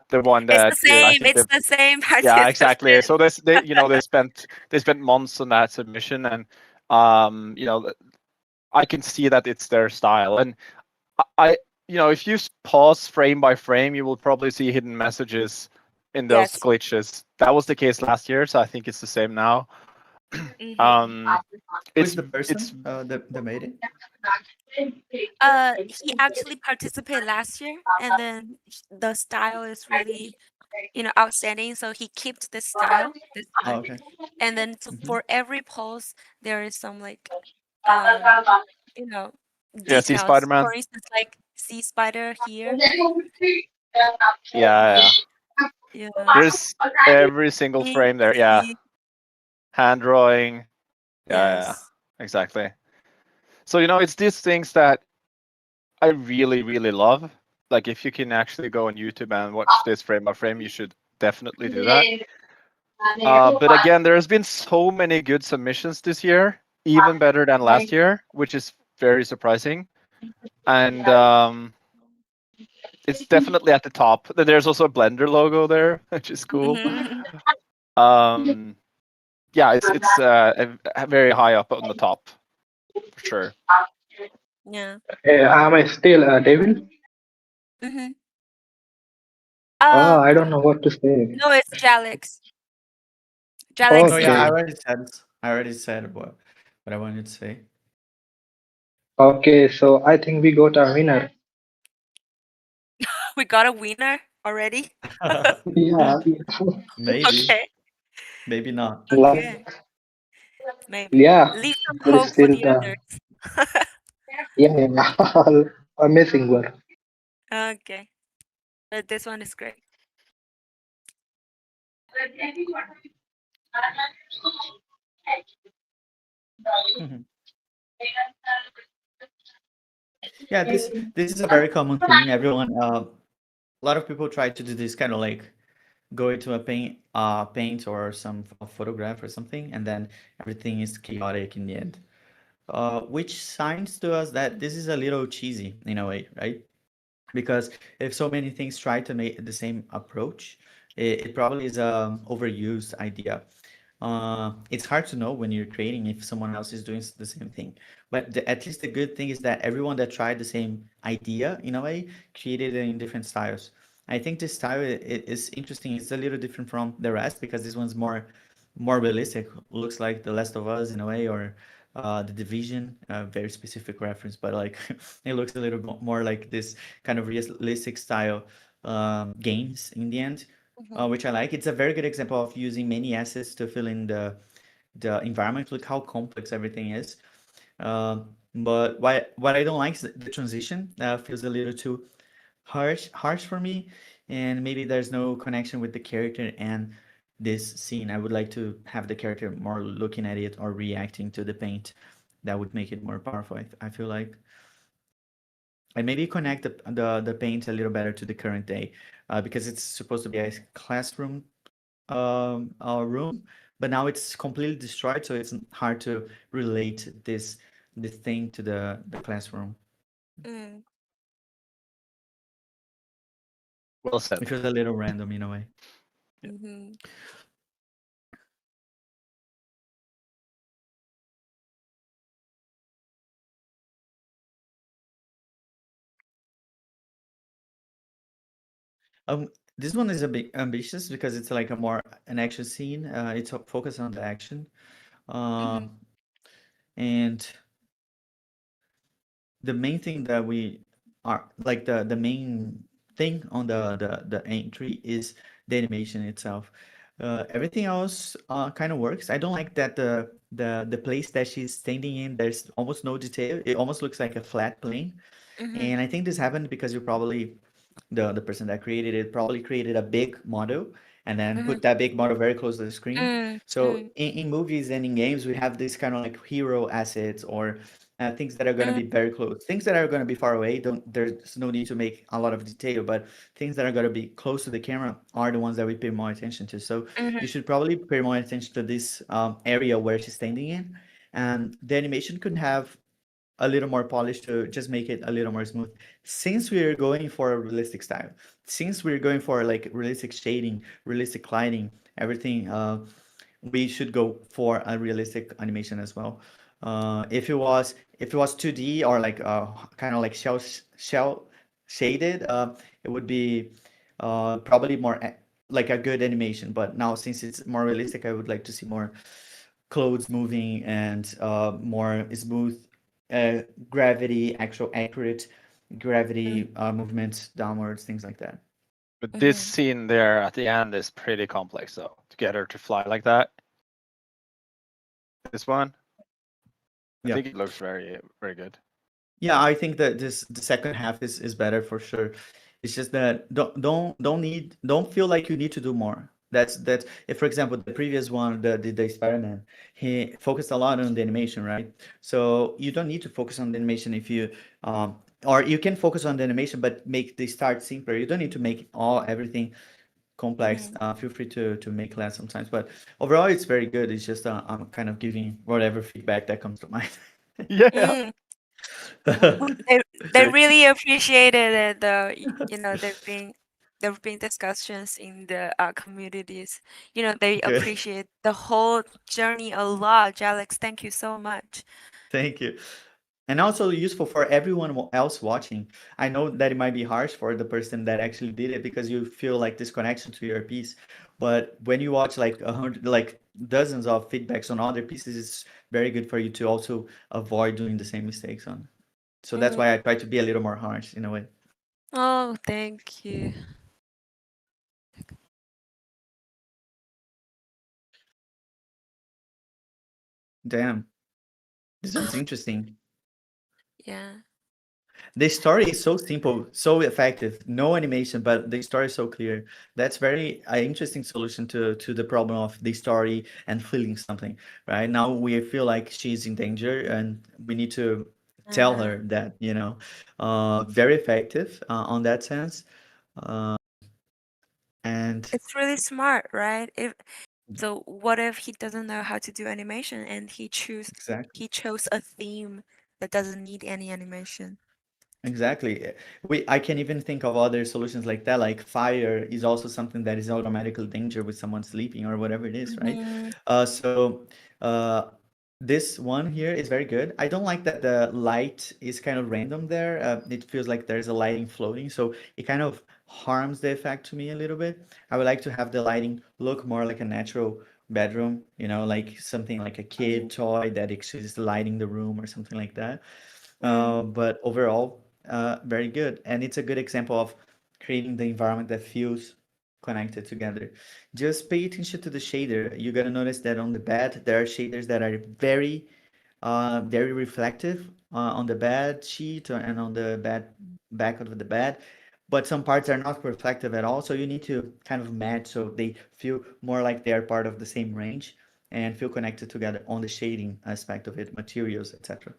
the one It's the that I same. think It's the the same yeah, exactly. So participant. they spent months on that submission, and um you know I can see that it's their style. And I if you pause frame by frame, you will probably see hidden messages in those Yes. glitches. That was the case last year, so I think it's the same now. Mm-hmm. um Who is it's the it's person that made it? He actually participated last year, and then the style is really, outstanding. So he kept this style this Oh, time, okay. and then Hmm. for every pose, there is some like, uh, you know, yeah, see details. Spider-Man. For instance, like sea spider here. Yeah, yeah. Yeah, There's every single pink frame there. Yeah, sea. hand drawing. Yeah, yeah, Yes. exactly. So it's these things that I really, really love. Like if you can actually go on YouTube and watch this frame by frame, you should definitely do that. But again, there's been so many good submissions this year, even better than last year, which is very surprising. And it's definitely at the top. There's also a Blender logo there, which is cool. Mm-hmm. Um, yeah, it's very high up on the top for sure. Yeah. Am I still Devil? Mm-hmm. Oh, Um, I don't know what to say. no, it's Jalix. Jalix No, yeah, is. I Okay. already said what I wanted to say. Okay, so I think we got a winner. We got a winner already. Yeah, Maybe, Okay. maybe not. like, Okay. Maybe yeah, leave some there is hope for still the the, others. yeah, yeah, amazing work. Okay. But this one is great. Mhm. Yeah, this is a very common thing. Everyone, a lot of people try to do this kind of like go into a paint or some photograph or something, and then everything is chaotic in the end. Which signs to us that this is a little cheesy in a way, right? Because if so many things try to make the same approach, it probably is a overused idea. It's hard to know when you're creating if someone else is doing the same thing. But at least the good thing is that everyone that tried the same idea in a way created it in different styles. I think this style is interesting. It's a little different from the rest because this one's more realistic. Looks like The Last of Us in a way, or The Division, very specific reference, but like it looks a little more like this kind of realistic style games in the end, Mm-hmm. which I like. It's a very good example of using many assets to fill in the environment. Look how complex everything is. But what I don't like is the transition. Feels a little too harsh for me, and maybe there's no connection with the character and this scene. I would like to have the character more looking at it or reacting to the paint. That would make it more powerful. I feel like, and maybe connect the paint a little better to the current day, because it's supposed to be a classroom room, but now it's completely destroyed, so it's hard to relate this thing to the classroom. Mm, Well It said. feels a little random in a way. mm-hmm. Um, this one is a bit ambitious because it's like a more an action scene. It's focused on the action, Mm-hmm. um, and the main thing that we are like the main thing on the entry is the animation itself. Everything else kind of works. I don't like that the place that she's standing in, there's almost no detail. It almost looks like a flat plane. Mm-hmm. And I think this happened because you probably the person that created it probably created a big model and then Mm-hmm. put that big model very close to the screen. Mm, So mm, in movies and in games, we have this kind of like hero assets or things that are going to be very close. Things that are going to be far away, don't there's no need to make a lot of detail, but things that are going to be close to the camera are the ones that we pay more attention to. So Mm-hmm. you should probably pay more attention to this area where she's standing in, and the animation could have a little more polish to just make it a little more smooth. Since we're going for a realistic style, since we're going for like realistic shading, realistic lighting, everything, we should go for a realistic animation as well. If it was 2D or like kind of like shell shaded, it would be probably more like a good animation. But now since it's more realistic, I would like to see more clothes moving and more smooth uh, gravity, actual accurate gravity movements downwards, things like that. But this Mm-hmm. scene there at the end is pretty complex, though, to get her to fly like that. This one, I Yeah. think it looks very, very good. Yeah, I think that the second half is better for sure. It's just that don't feel like you need to do more. That's if for example the previous one, the Spider-Man, he focused a lot on the animation, right? So you don't need to focus on the animation if you or you can focus on the animation but make the start simpler. You don't need to make all everything complex. Mm-hmm. Feel free to make less sometimes, but overall it's very good. It's just I'm kind of giving whatever feedback that comes to mind. Yeah. Mm. They really appreciated it. There've been discussions in the communities. They Good. appreciate the whole journey a lot. Alex, thank you so much. Thank you. And also useful for everyone else watching. I know that it might be harsh for the person that actually did it because you feel like this connection to your piece. But when you watch like like dozens of feedbacks on other pieces, it's very good for you to also avoid doing the same mistakes on. So that's Mm. why I try to be a little more harsh in a way. Oh, thank you. Damn, this one's interesting. Yeah. The story is so simple, so effective. No animation, but the story is so clear. That's very interesting solution to the problem of the story and feeling something. Right now, we feel like she's in danger, and we need to tell Uh-huh. her that, very effective on that sense. Uh, and It's really smart, right? If so, what if he doesn't know how to do animation and exactly. he chose a theme that doesn't need any animation? Exactly. I can even think of other solutions like that. Like fire is also something that is automatically danger with someone sleeping or whatever it is, right? Mm-hmm. So uh, this one here is very good. I don't like that the light is kind of random there. It feels like there's a lighting floating, so it kind of harms the effect to me a little bit. I would like to have the lighting look more like a natural bedroom, like something like a kid toy that is lighting the room or something like that. Mm-hmm. But overall, very good. And it's a good example of creating the environment that feels connected together. Just pay attention to the shader. You're gonna notice that on the bed, there are shaders that are very reflective on the bed sheet and on the bed back of the bed. But some parts are not reflective at all, so you need to kind of match so they feel more like they are part of the same range and feel connected together on the shading aspect of it, materials, etc.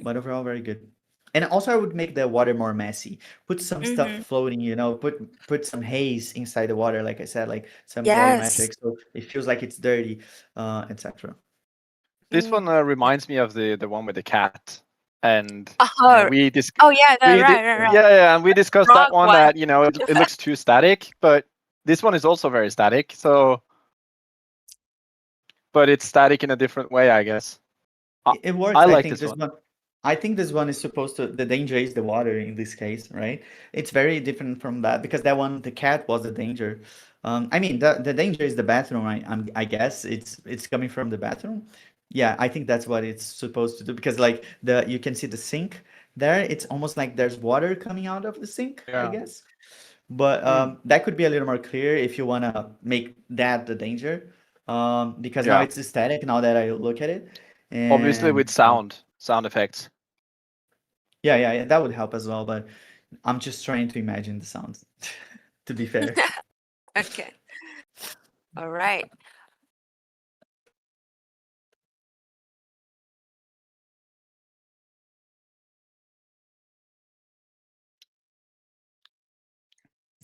But overall, very good. And also, I would make the water more messy. Put some stuff Mm-hmm. floating, put some haze inside the water, like I said, like some Yes. colorimetric, so it feels like it's dirty, etc. This one Mm. reminds me of the one with the cat, and Oh, we dis oh yeah, we di right, right, right. Yeah. yeah, yeah, and we discussed that Wrong one one. that it looks too static, but this one is also very static. So, but it's static in a different way, I guess. I, It I works. I like think this this one. one. I think this one is supposed to. The danger is the water in this case, right? It's very different from that because that one, the cat was the danger. I mean, the danger is the bathroom. I guess it's coming from the bathroom. Yeah, I think that's what it's supposed to do because like you can see the sink there. It's almost like there's water coming out of the sink, I Yeah. guess. But Mm, that could be a little more clear if you wanna make that the danger. Because now yeah. it's static now that I look at it. Obviously with And sound effects. yeah, yeah, yeah, that would help as well. But I'm just trying to imagine the sounds, to be fair. Okay. All right.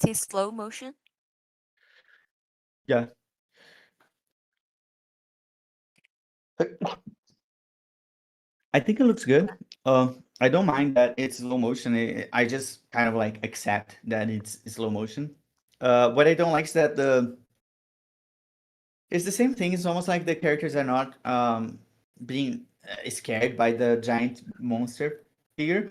See slow motion. Yeah. I think it looks good. I don't mind that it's slow motion. I just kind of like accept that it's slow motion. What I don't like is that it's the same thing. It's almost like the characters are not being scared by the giant monster figure.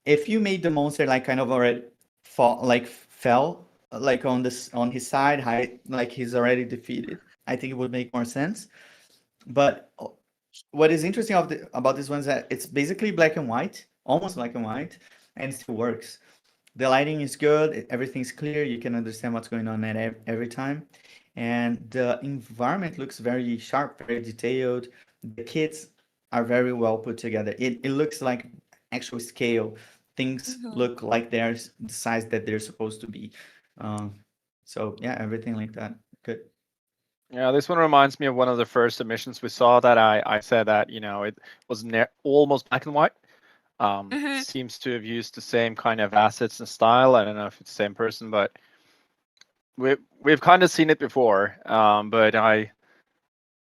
If you made the monster like kind of already fell like on this on his side, high, like he's already defeated, I think it would make more sense. But what is interesting about this one is that it's basically black and white, almost black and white, and it still works. The lighting is good, everything's clear, you can understand what's going on at every time. And the environment looks very sharp, very detailed. The kits are very well put together. It looks like actual scale. Things Mm-hmm. look like they're the size that they're supposed to be. Um, so yeah, everything like that. Good. Yeah, this one reminds me of one of the first submissions we saw that I said that, it was almost black and white. Mm-hmm. Seems to have used the same kind of assets and style. I don't know if it's the same person, but we've kind of seen it before. But I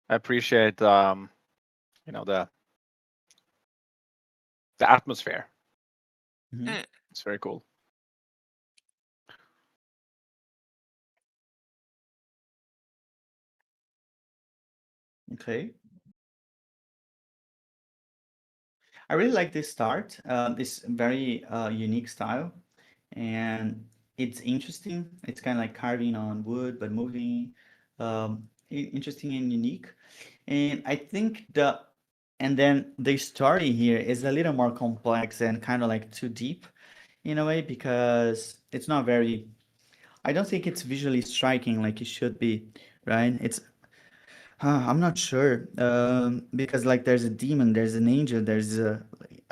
appreciate the atmosphere. Mhm. Mm. It's very cool. Okay. I really like this start, this very unique style, and it's interesting. It's kind of like carving on wood, but moving, interesting and unique. And I think and then the story here is a little more complex and kind of like too deep in a way because it's not very, I don't think it's visually striking like it should be, right? I'm not sure. Because like there's a demon, there's an angel,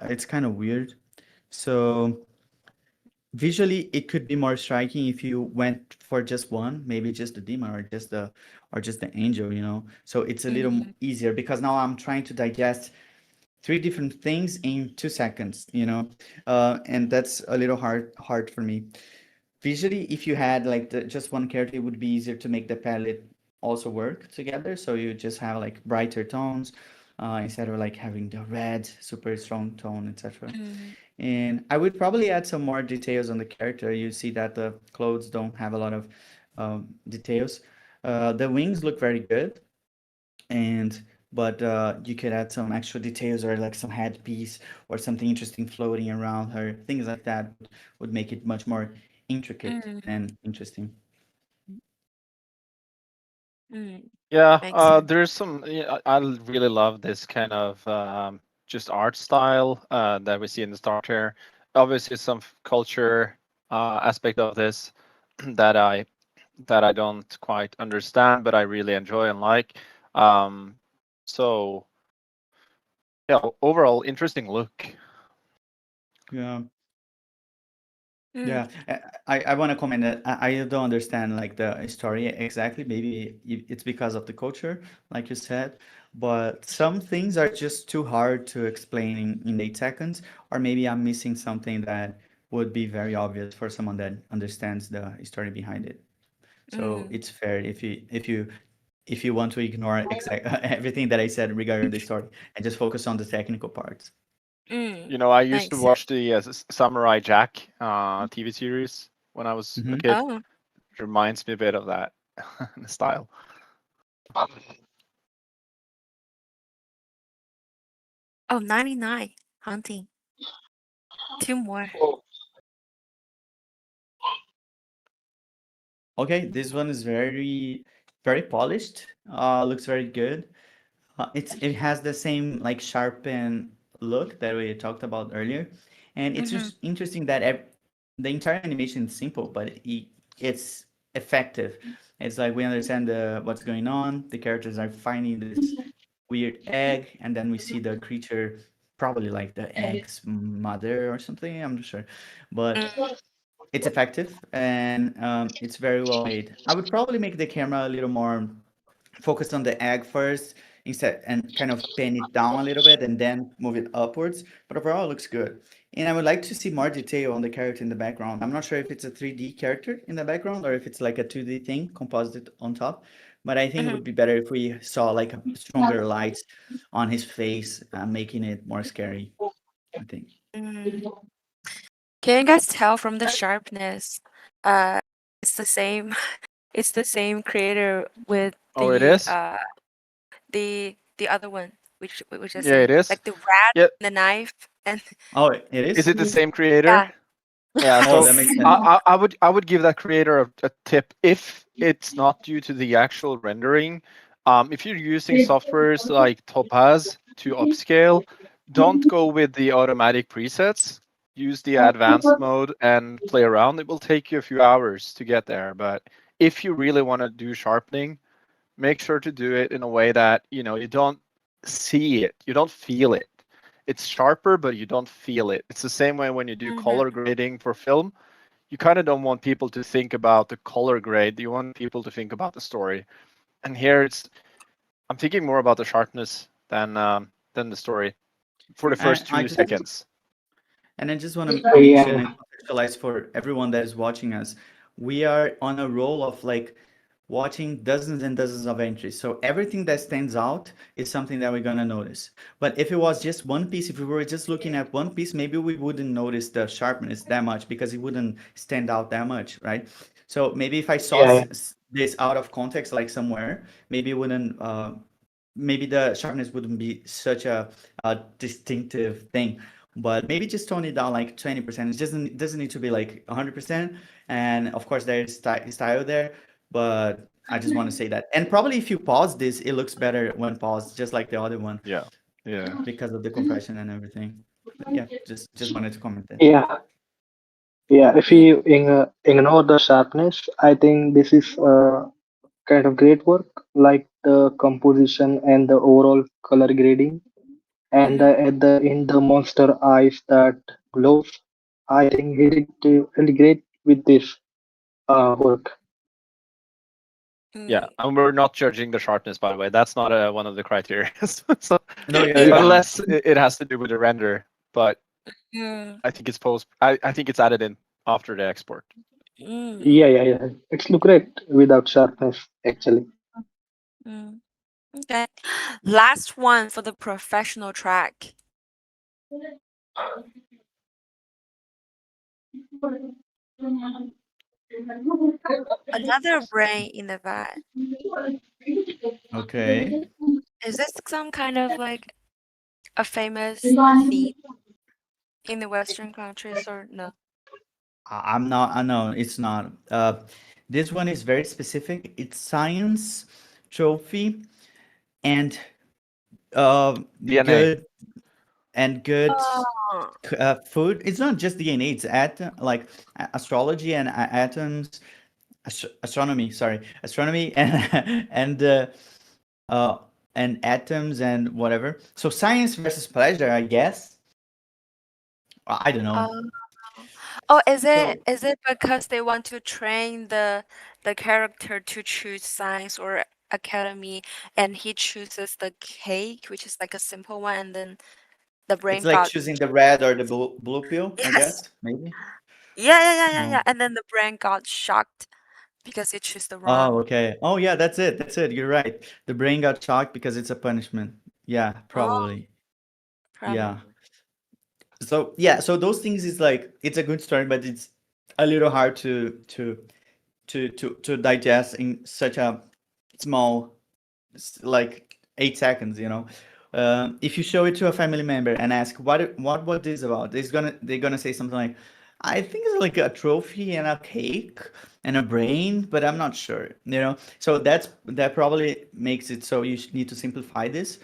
it's kind of weird. So visually, it could be more striking if you went for just one, maybe just the demon or just the angel, you know. So it's a little Mm-hmm. easier because now I'm trying to digest three different things in 2 seconds, you know. And that's a little hard for me. Visually, if you had like just one character, it would be easier to make the palette also work together. So you just have like brighter tones instead of like having the red, super strong tone, etc. Mm-hmm. And I would probably add some more details on the character. You see that the clothes don't have a lot of details. The wings look very good, and but you could add some extra details or like some headpiece or something interesting floating around her. Things like that would make it much more intricate Mm-hmm. and interesting. Mm. Yeah, Makes sense. there's some. Yeah, I really love this kind of just art style that we see in the start here. Obviously, some culture aspect of this that I don't quite understand, but I really enjoy and like. Um, so yeah, overall interesting look. Yeah. Mm. Yeah, I want to comment that I don't understand like the story exactly. Maybe it's because of the culture, like you said, but some things are just too hard to explain in 8 seconds, or maybe I'm missing something that would be very obvious for someone that understands the story behind it. So Mm. it's fair if you want to ignore everything that I said regarding the story and just focus on the technical parts. Mm. I used to Makes sense. watch the Samurai Jack TV series when I was a Hmm. kid. Oh. It reminds me a bit of that the style. Oh, 99. Hunting. Two more. Okay, this one is very polished. Looks very good. It has the same like sharpened look that we talked about earlier, and it's Mm-hmm. just interesting that the entire animation is simple, but it's effective. It's like we understand what's going on. The characters are finding this weird egg, and then we see the creature, probably like the egg's mother or something. I'm not sure, but Mm. it's effective and it's very well made. I would probably make the camera a little more focused on the egg first, instead and kind of pin it down a little bit and then move it upwards. But overall, it looks good. And I would like to see more detail on the character in the background. I'm not sure if it's a 3D character in the background or if it's like a 2D thing composite on top. But I think it Mhm. would be better if we saw like a stronger light on his face, making it more scary, I think. Mm. Can you guys tell from the sharpness? Uh, it's the same. It's the same creator with Oh, it is. the other one, which is Yeah, it saying is. like the rat, Yeah, the knife, and Oh, it is is? it the same creator? yeah. Yeah, Oh, so that makes sense. I would give that creator a tip if it's not due to the actual rendering. If you're using softwares like Topaz to upscale, don't go with the automatic presets. Use the advanced mode and play around. It will take you a few hours to get there, but if you really want to do sharpening, make sure to do it in a way that you don't see it, you don't feel it. It's sharper, but you don't feel it. It's the same way when you do Mhm. color grading for film. You kind of don't want people to think about the color grade. You want people to think about the story. And here I'm thinking more about the sharpness than the story for the I, first I two just seconds. And I just want to mention Yeah, and contextualize for everyone that is watching us. We are on a roll of like watching dozens and dozens of entries. So everything that stands out is something that we're gonna notice. But if it was just one piece, if we were just looking at one piece, maybe we wouldn't notice the sharpness that much because it wouldn't stand out that much, right? So maybe if I saw yeah, this out of context, like somewhere, maybe it wouldn't. Maybe the sharpness wouldn't be such a distinctive thing, but maybe just tone it down like 20%. It doesn't need to be like 100%. And of course, there's style there, but I just want to say that. And probably if you pause this, it looks better when paused, just like the other one, Yeah, yeah, because of the compression and everything. But yeah, just wanted to comment that. yeah, yeah. If Mm, you ignore the sharpness, I think this is kind of great work, like the composition and the overall color grading, and mhm, at the in the monster eyes that glows. I think he did really great with this work. yeah. mm, And we're not judging the sharpness, by the way. That's not one of the criteria. So No, yeah, yeah, Yeah, no. unless it has to do with the render, but mm, I think it's post. I think it's added in after the export. mm, yeah, yeah, yeah. It's look great without sharpness, actually. mm. Okay. Last one for the professional track. Another brain in the vat. Okay. Is this some kind of like a famous theme in the Western countries or no? I'm not, I know it's not. This one is very specific. It's science trophy and DNA. good and good Oh, food. It's not just DNA. It's like astrology and atoms, astronomy. Sorry, astronomy and uh, and atoms and whatever. So science versus pleasure, I guess. I don't know. oh, oh, So is it because they want to train the character to choose science or academy and he chooses the cake, which is like a simple one, and then the it's brain like got choosing the red or the blue pill, I yes. guess. Maybe. Yeah, yeah, yeah, yeah, No. yeah. And then the brain got shocked because he chose the Oh, wrong. okay. Oh, yeah, that's it. That's it. You're right. The brain got shocked because it's a punishment. Yeah, Oh, probably. Yeah. probably. So yeah, so those things is like it's a good story, but it's a little hard to digest in such a small like 8 seconds, you know. If you show it to a family member and ask what this about, they're gonna say something like, I think it's like a trophy and a cake and a brain, but I'm not sure, you know. So that probably makes it so you need to simplify this,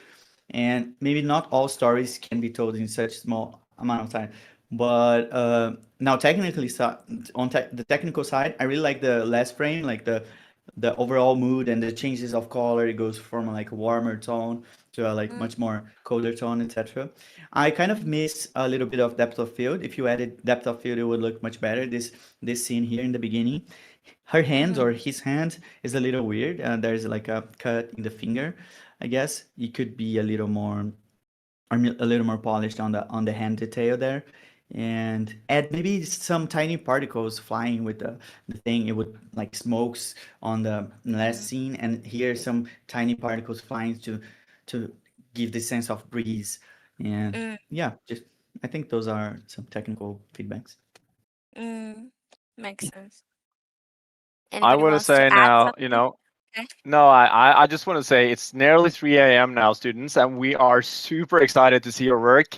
and maybe not all stories can be told in such small amount of time. But now technically, so on the technical side, I really like the last frame, like the overall mood and the changes of color. It goes from like a warmer tone to a like Mm, much more colder tone, etc. I kind of miss a little bit of depth of field. If you added depth of field, it would look much better. This scene here in the beginning, her hands Mm-hmm. or his hand is a little weird. There's like a cut in the finger. I guess it could be a little more a little more polished on the hand detail there, and add maybe some tiny particles flying with the thing. It would like smokes on the last scene, and here some tiny particles flying to give the sense of breeze. And Mm, yeah, just I think those are some technical feedbacks. mm, makes sense. I Anybody want to wants to say add now, something? Okay. no, I just want to say it's nearly 3 a.m. now, students, and we are super excited to see your work.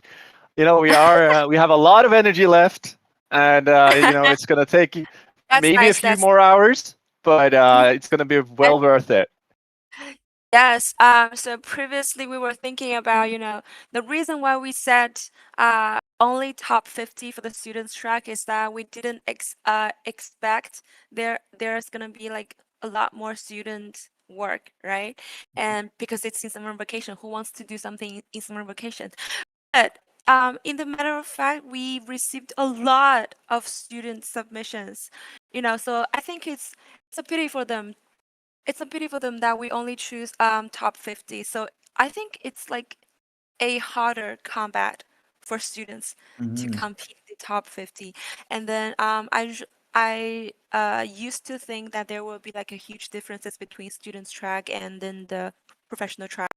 We have a lot of energy left, and it's gonna take That's maybe a nice. few That's more hours, but it's gonna be well worth it. Yes. So previously we were thinking about, the reason why we said only top 50 for the students track is that we didn't expect there's gonna be like a lot more student work, right? And because it's in summer vacation, who wants to do something in summer vacation? But in the matter of fact, we received a lot of student submissions, so I think it's a pity for them that we only choose top 50. So I think it's like a harder combat for students to Hmm. compete the top 50. And then I used to think that there will be like a huge differences between students track and then the professional track.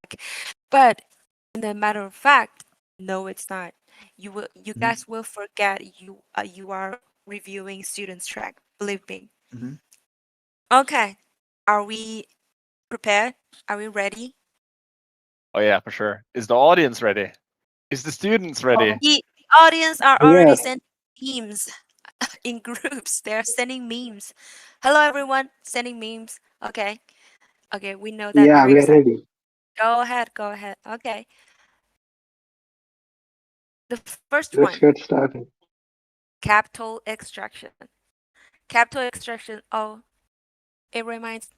But in the matter of fact, no, it's not. You Hmm. guys will forget you are reviewing students track. Believe me. Hmm. Okay. Are we prepared? Are we ready? Oh yeah, for sure. Is the audience ready? Is the students ready? The audience are already Yes, sending memes in groups. They're sending memes. Hello, everyone. Sending memes. Okay. Okay. We know that yeah, you're we are excited. ready. Go ahead. Go ahead. Okay. The first one, Let's get started. capital extraction. Capital extraction. Oh, it reminds.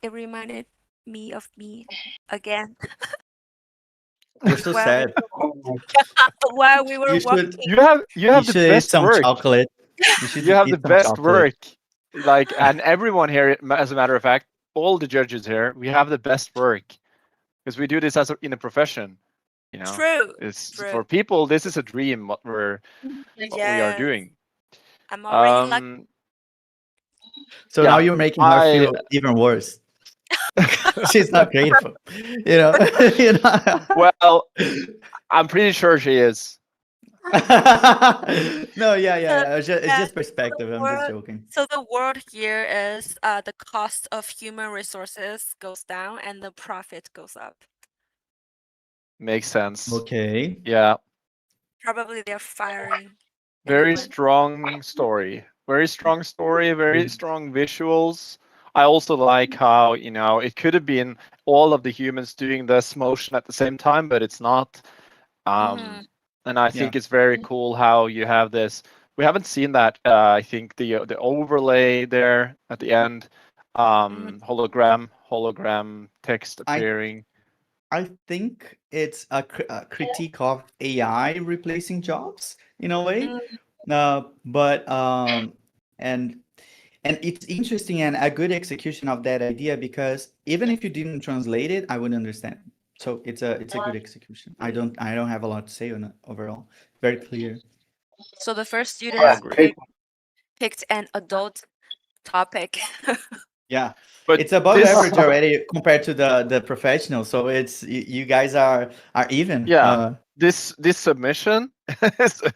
It reminded me of me again. You're so while we sad. Oh my, while we were You should walking. you You have the should eat best some work. chocolate. You should You have the eat some best chocolate. work. Like, and everyone here, as a matter of fact, all the judges here, we have the best work because we do this in a profession. You know, True. it's True. for people. This is a dream. What we are Yes. doing. I'm already lucky. Um, So now yeah, you're making her I feel even worse. She's not grateful. You know. You know. well, I'm pretty sure she is. No, yeah, yeah, So, yeah. It's yeah, just perspective. I'm just joking. so the word here is the cost of human resources goes down and the profit goes up. Makes sense. Okay. Yeah, Probably they're firing very everyone. strong story. Very strong story. Very strong visuals. I also like how it could have been all of the humans doing this motion at the same time, but it's not. Mm-hmm. And I Yeah. think it's very cool how you have this. We haven't seen that. I think the overlay there at the end, Mm-hmm. hologram text I appearing. I think it's a critique of AI replacing jobs in a way. But and it's interesting and a good execution of that idea, because even if you didn't translate it, I would understand. So it's a good execution. I don't have a lot to say on it overall. Very clear. So the first I yeah, students agree. great. picked an adult topic. Yeah. But It's above average this, already compared to the professional. So it's you guys are even. yeah, this submission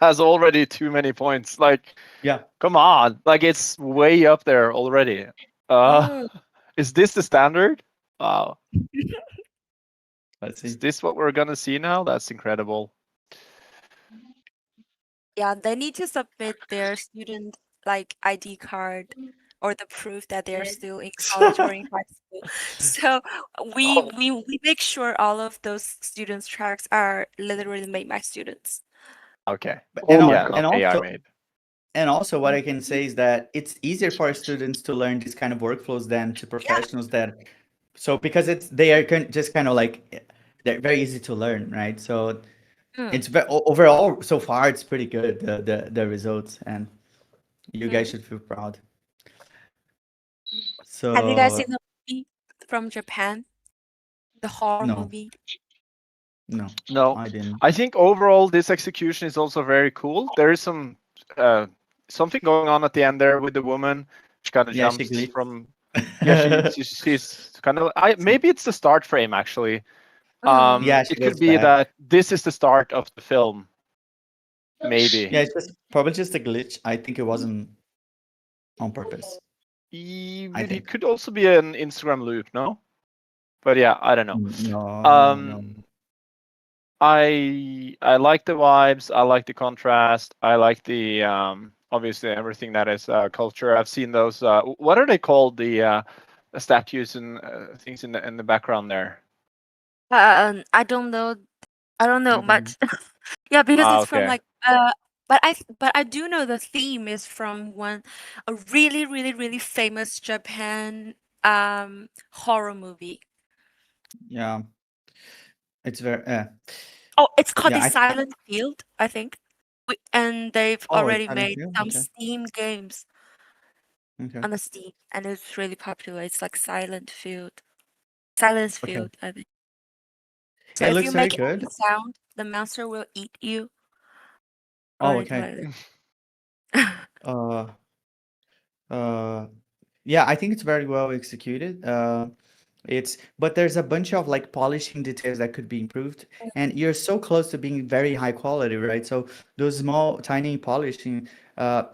has already too many points. Like, Yeah. come on, like it's way up there already. Uh, Mm. is this the standard? Wow, Let's is see. this what we're gonna see now? That's incredible. Yeah, they need to submit their student like ID card or the proof that they're still in college or in high school. So we make sure all of those students tracks are literally made by students. Okay, Oh my yeah, God. not And AI also made. what I can say is that it's easier for students to learn these kind of workflows than to Yeah. professionals that so because they are just kind of like they're very easy to learn, right? So Mm, it's overall so far it's pretty good, the results, and you guys mm. should feel proud. Have you guys So seen the movie from Japan? The horror no, movie? no, No, I didn't. I think overall this execution is also very cool. There is uh, something going on at the end there with the woman. She kind of Yeah, she jumps glitched. from. Yeah, she's kind of. I maybe it's the start frame actually. Mm. Yeah, she It could goes be back. that this is the start of the film. Maybe. Yeah, it's just probably just a glitch. I think it wasn't on purpose. I It think. could also be an Instagram loop, no? But yeah, I don't know. No, no. Um, I like the vibes. I like the contrast. I like the obviously everything that is culture. I've seen those. What are they called? The statues and things in the background there. I don't know. I don't know I don't. much. Yeah, because Ah, it's from okay. like but I do know the theme is from one a really really really famous Japan horror movie. Yeah, it's very. Oh, it's called Yeah, The Silent Field, I think. And they've oh, it's already Silent made Hill. some Okay, Steam games okay, on the Steam, and it's really popular. It's like Silent Field, Silence okay. Field, I think. So Yeah, it if you looks very make good. any sound, the monster will eat you or Oh, anything okay. like that. Uh, uh, yeah, I think it's very well executed. It's but there's a bunch of like polishing details that could be improved, and you're so close to being very high quality, right? So those small, tiny polishing,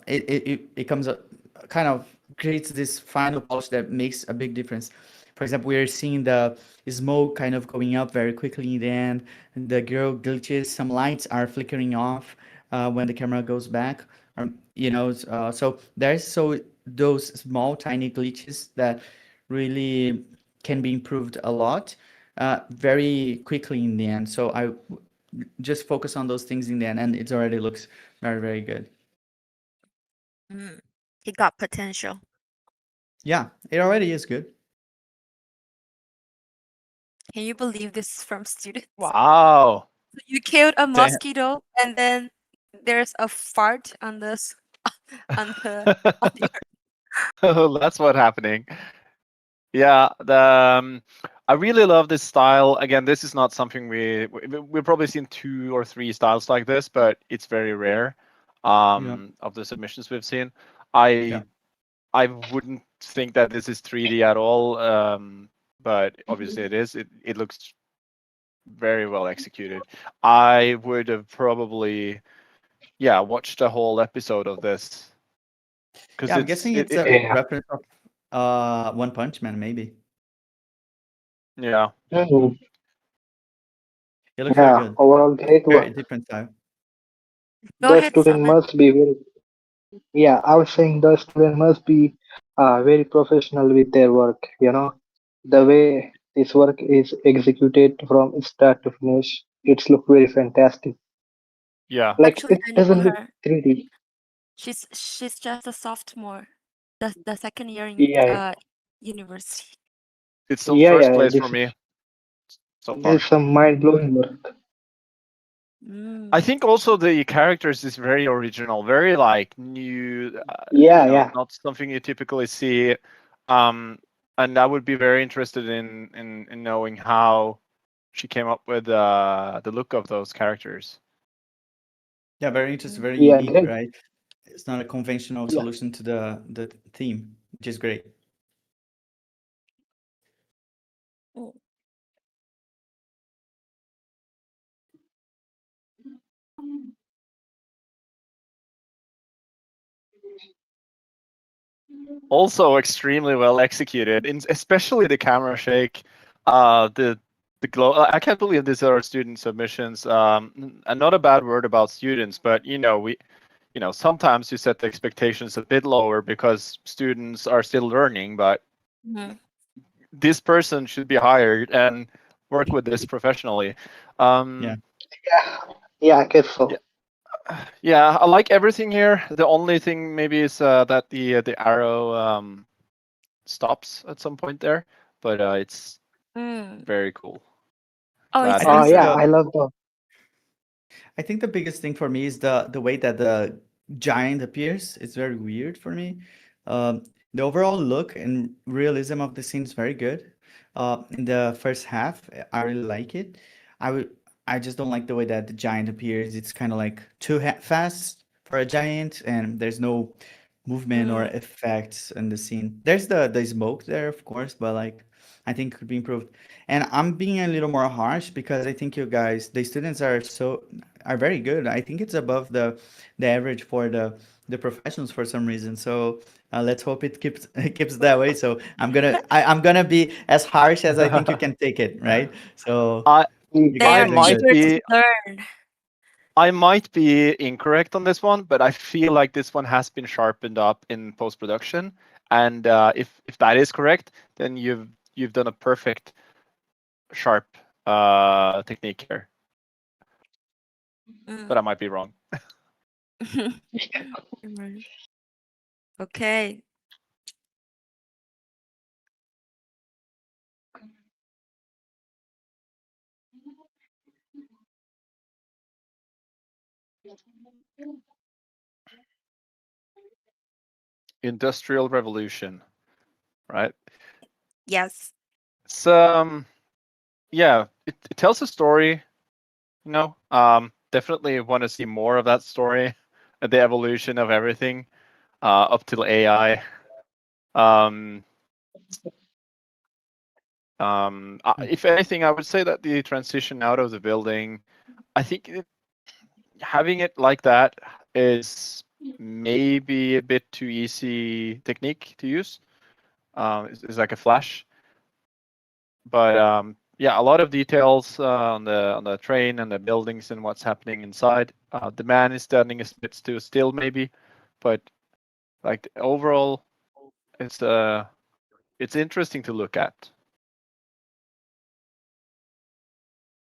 it comes up, kind of creates this final polish that makes a big difference. For example, we're seeing the smoke kind of going up very quickly, then the girl glitches, some lights are flickering off when the camera goes back. So there's those small, tiny glitches that really can be improved a lot very quickly in the end. So just focus on those things in the end, and it already looks very, very good. Mm. He got potential. Yeah, it already is good. Can you believe this is from students? Wow. So you killed a Damn. mosquito and then there's a fart on this on the on the That's what's happening. Yeah, I really love this style. Again, this is not something we've probably seen 2 or 3 styles like this, but it's very rare. Yeah, Of the submissions we've seen, yeah, I wouldn't think that this is 3D at all. But obviously it is. It looks very well executed. I would have probably watched a whole episode of this because yeah. I'm guessing it's a Yeah. reference of One Punch Man, maybe. yeah. Mhm. It looks very Yeah, good. overall great Very work. different style. Go The ahead, student Salman. must be very, yeah, I was saying the student must be very professional with their work, you know. The way this work is executed from start to finish, it's look very fantastic. Yeah. Like Actually, it I know doesn't look her. 3D. She's just a sophomore. The second year in Yeah, university. It's still yeah, first yeah. place for me so This is far. some mind blowing work. I Mm. think also the characters is very original, very like new, Yeah, yeah. not something you typically see. Um, and I would be very interested in knowing how she came up with the look of those characters. Yeah, very interesting, very Yeah, unique, great. right? It's not a conventional Yeah. solution to the theme, which is great. Mm. Also extremely well executed, especially the camera shake, the glow. I can't believe these are student submissions. And not a bad word about students, but sometimes you set the expectations a bit lower because students are still learning, but Mhm. this person should be hired and work with this professionally. Yeah. Um, Yeah, yeah, I guess yeah, so. yeah, I like everything here. The only thing maybe is that the arrow stops at some point there, but it's Mm. very cool. Oh, Glad it's I it Oh think is yeah, there. the I love the I think the biggest thing for me is the way that the giant appears. It's very weird for me. Um, The overall look and realism of the scene is very good. In the first half, I really like it. I would, I just don't like the way that the giant appears. It's kind of like too ha fast for a giant, and there's no movement or Mm, effects in the scene. There's the smoke there, of course, but like I think it could be improved. And I'm being a little more harsh because I think you guys, the students are very good. I think it's above the average for the professionals for some reason. So let's hope it keeps it keeps that way. So I'm gonna be as harsh as I think you can take it, right? So I you they guys I are are doing might good. eager to be learn. I might be incorrect on this one, but I feel like this one has been sharpened up in post production. And if that is correct, then you've done a perfect sharp technique here. But Mm. I might be wrong. Right. Okay. Industrial Revolution, right? Yes. It's yeah, it tells a story, you know. Definitely want to see more of that story, the evolution of everything, up till AI. Um, if anything, I would say that the transition out of the building, I think having it like that is maybe a bit too easy technique to use. It's like a flash, but yeah, a lot of details on the train and the buildings and what's happening inside. The man is standing a bit too still, maybe, but like overall, it's uh it's interesting to look at.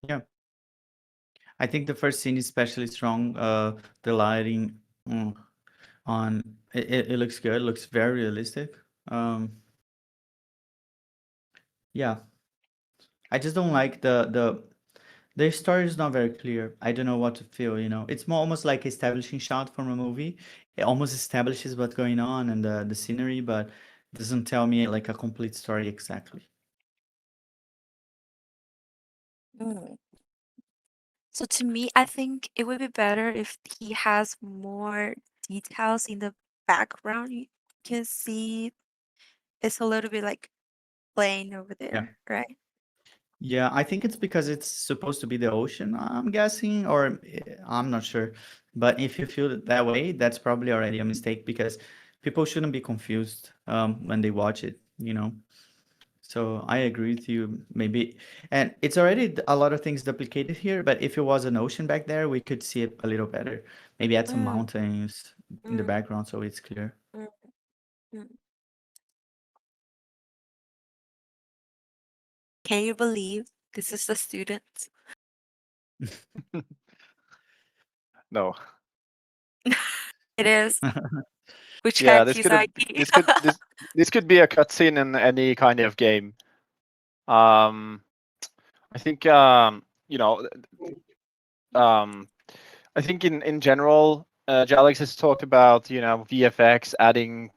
Yeah, I think the first scene is especially strong. The lighting on it looks good. Looks very realistic. Um, yeah, I just don't like the story is not very clear. I don't know what to feel, you know. It's more almost like establishing shot from a movie. It almost establishes what's going on and the scenery, but doesn't tell me like a complete story exactly. Mm. So to me, I think it would be better if he has more details in the background. You can see it's a little bit like plain over Yeah. there, right? Yeah, I think it's because it's supposed to be the ocean, I'm guessing, or I'm not sure. But if you feel it that way, that's probably already a mistake because people shouldn't be confused when they watch it, you know. So I agree with you, maybe. And it's already a lot of things duplicated here, but if it was an ocean back there, we could see it a little better. Maybe add some Mm, mountains in the mm, background so it's clear. mm, mm. Can you believe this is the student? No, It is. We yeah, checked his ID. this could be a cutscene in any kind of game. Um, I think you know um, I think in general, Jalix has talked about VFX adding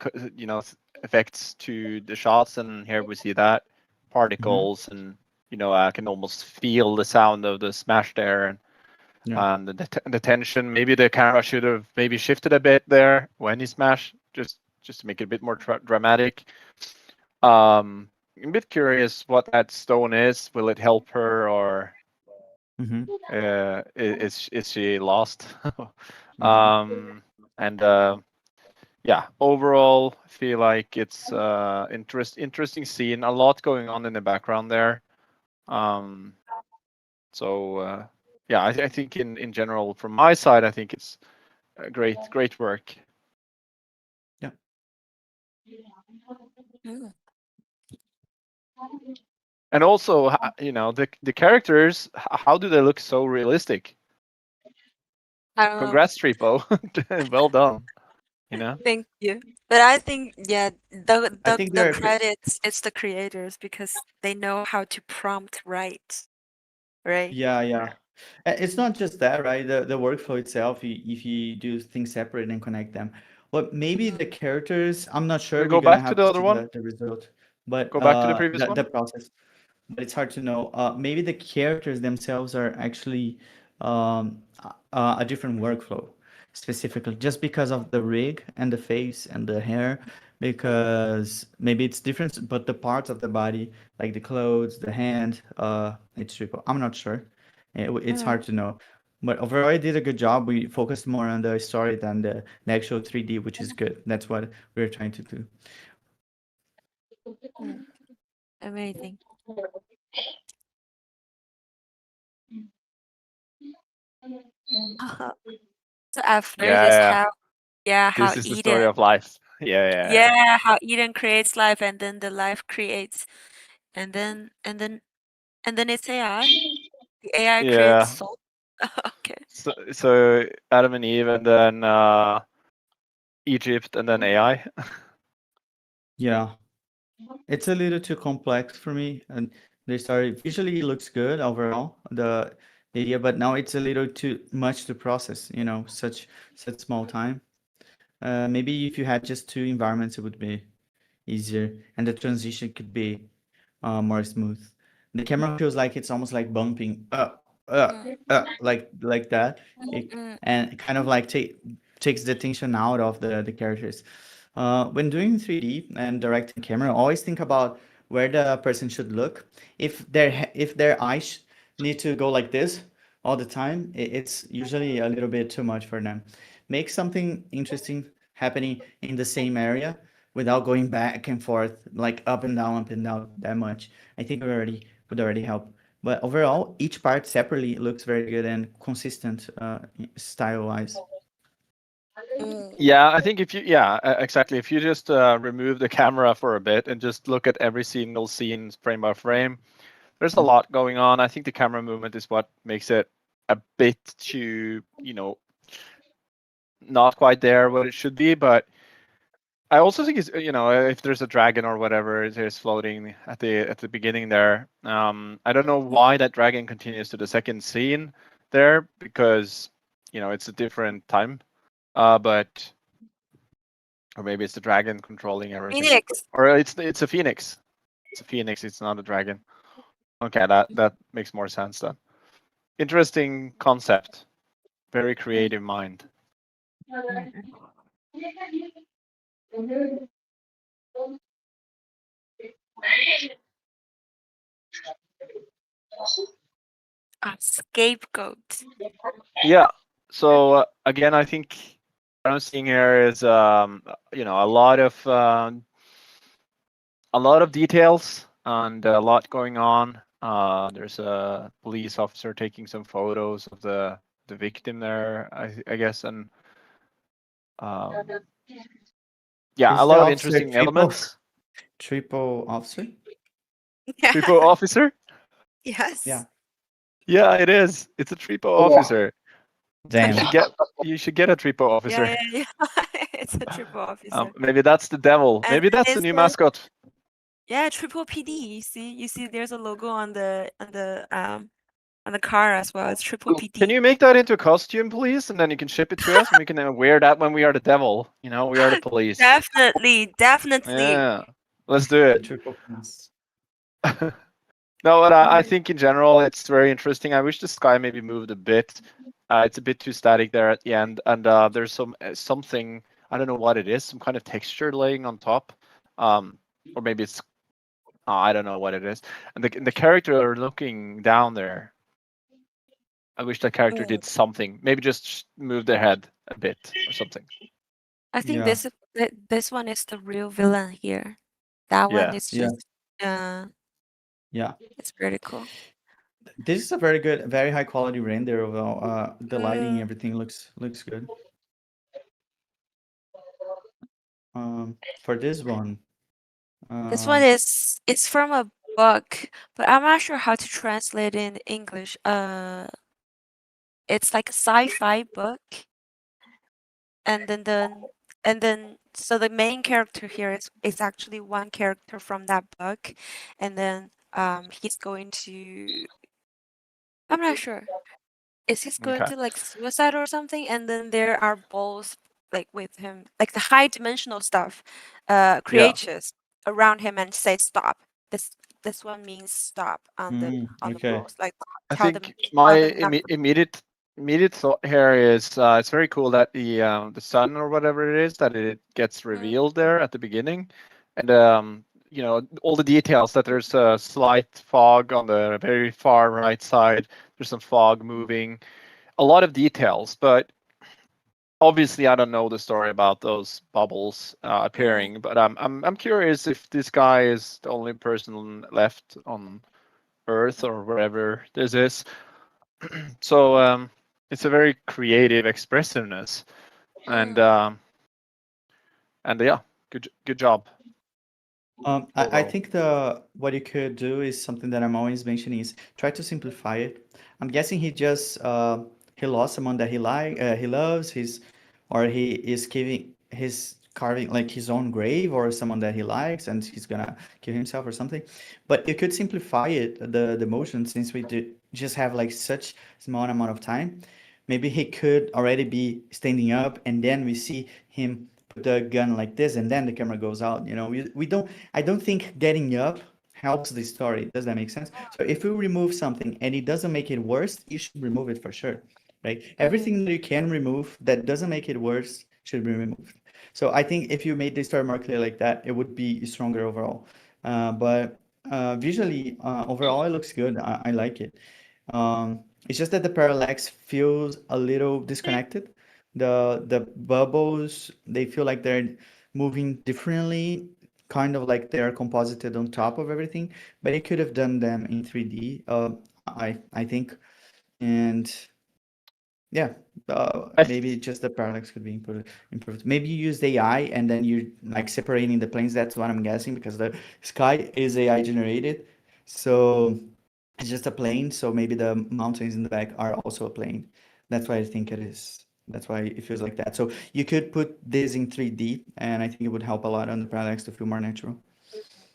effects to the shots, and here we see that Hmm. particles, and I can almost feel the sound of the smash there, Yeah. and the tension. Maybe the camera should have maybe shifted a bit there when he smashed, just to make it a bit more dramatic. I'm a bit curious what that stone is. Will it help her, or Hmm. is she lost? Hmm. And yeah, overall, I feel like it's interesting scene. A lot going on in the background there. Um, so yeah, I think in general, from my side, I think it's great work. Yeah. Mm, And also, the characters, how do they look so realistic? I don't know. Congrats, Tripo. Well done. You know. Thank you. But I think, yeah, the I the think the they're credits, it's the creators because they know how to prompt right, right? yeah, yeah. It's not just that, right? The workflow itself, if you do things separate and connect them. Well, maybe the characters, I'm not sure. We We're go gonna back to have the to other see one. the result, but Go back to the previous the one. process. But it's hard to know. Maybe the characters themselves are actually a different workflow, specifically just because of the rig and the face and the hair, because maybe it's different, but the parts of the body, like the clothes, the hand, it's triple. I'm not sure. It's Mm, hard to know. But overall, I did a good job. We focused more on the story than the actual 3D, which is good. That's what we're trying to do. mm, amazing. So at first Yeah, is yeah. how, yeah, how This is the story Eden, of life. Yeah, yeah, yeah, how Eden creates life, and then the life creates, and then and then and then it's AI. The AI creates yeah. soul. Okay. So Adam and Eve, and then Egypt, and then AI. Yeah. It's a little too complex for me, and they started visually it looks good overall, the idea, but now it's a little too much to process, such small time. Maybe if you had just two environments, it would be easier, and the transition could be more smooth. The camera feels like it's almost like bumping Mm, like that, mm, and it kind of like takes the tension out of the characters. When doing 3D and directing camera, always think about where the person should look. If their eyes need to go like this all the time, it's usually a little bit too much for them. Make something interesting happening in the same area without going back and forth, like up and down that much. I think would already help. But overall, each part separately looks very good and consistent style wise. mm, Yeah, I think if you, yeah, exactly. If you just remove the camera for a bit and just look at every single scene frame by frame, there's a lot going on. I think the camera movement is what makes it a bit too, not quite there what it should be. But I also think it's, if there's a dragon or whatever is floating at the beginning there. I don't know why that dragon continues to the second scene there, because it's a different time. But or maybe it's the dragon controlling everything, Phoenix. or it's a phoenix. It's a phoenix. It's not a dragon. Okay, that makes more sense then. Interesting concept. Very Mm, creative mind. mm, mm. A scapegoat. Yeah. So again, I think what I'm seeing here is a lot of details and a lot going on. There's a police officer taking some photos of the victim there, I guess, and um, yeah, a Is the lot of officer interesting triple elements. triple officer? Yeah. Tripo officer? Yeah. Yes. Yeah, it is. It's a Tripo Yeah. officer. You Damn. should get you should get a Tripo Yeah, officer. yeah, yeah. It's a triple officer. Maybe that's the devil. And Maybe then that's the it new says, mascot. yeah, triple PD. You see there's a logo on the car as well. It's triple Can PD. you make that into a costume, please? And then you can ship it to us, and we can wear that when we are the devil. We are the police. Definitely, definitely. Yeah, let's do The it. triple pins. No, but I Mm, think in general it's very interesting. I wish the sky maybe moved a bit. It's a bit too static there at the end, and there's something, I don't know what it is, some kind of texture laying on top, or maybe it's I don't know what it is. And the character looking down there, I wish that character mm. did something. Maybe just move their head a bit or something. I think Yeah. this one is the real villain here. That one Yeah. is Yeah. just Yeah. it's pretty cool. This is a very good, very high quality render overall. The lighting, Mm, everything looks good. For this one, this one uh, is it's from a book, but I'm not sure how to translate in English. It's like a sci-fi book, and then so the main character here is actually one character from that book, and then he's going to, I'm not sure. Is he going Okay. to like suicide or something? And then there are balls like with him, like the high dimensional stuff, Yeah, creatures around him and say stop. This this one means stop on the Okay. bros, like I tell them think my not to. immediate thought here is it's very cool that the sun or whatever it is that it gets Mm, revealed there at the beginning, and all the details that there's a slight fog on the very far right side. There's some fog moving, a lot of details, but obviously I don't know the story about those bubbles mm, appearing. But I'm curious if this guy is the only person left on Earth or wherever this is. So it's a very creative expressiveness, and mm, yeah, good job I overall. think the what you could do is something that I'm always mentioning is try to simplify it. I'm guessing he just he lost someone that he loves, or he is giving his carving like his own grave or someone that he likes and he's gonna kill himself or something. But you could simplify it, the motion, since we do just have like such small amount of time. Maybe he could already be standing up and then we see him put the gun like this and then the camera goes out. We don't I don't think getting up helps the story. Does that make sense? So if you remove something and it doesn't make it worse, you should remove it for sure, right? mm, Everything that you can remove that doesn't make it worse should be removed. So I think if you made the story more clear like that, it would be stronger overall. But visually, overall, it looks good. I like it. It's just that the parallax feels a little disconnected. The bubbles, they feel like they're moving differently, kind of like they're composited on top of everything, but it could have done them in 3D, I think. And yeah, I th- maybe just the parallax could be improved. Maybe you use AI and then you like separating the planes. That's what I'm guessing because the sky is AI generated. So it's just a plane. So maybe the mountains in the back are also a plane. That's why I think it is. That's why it feels like that. So you could put this in 3D, and I think it would help a lot on the parallax to feel more natural.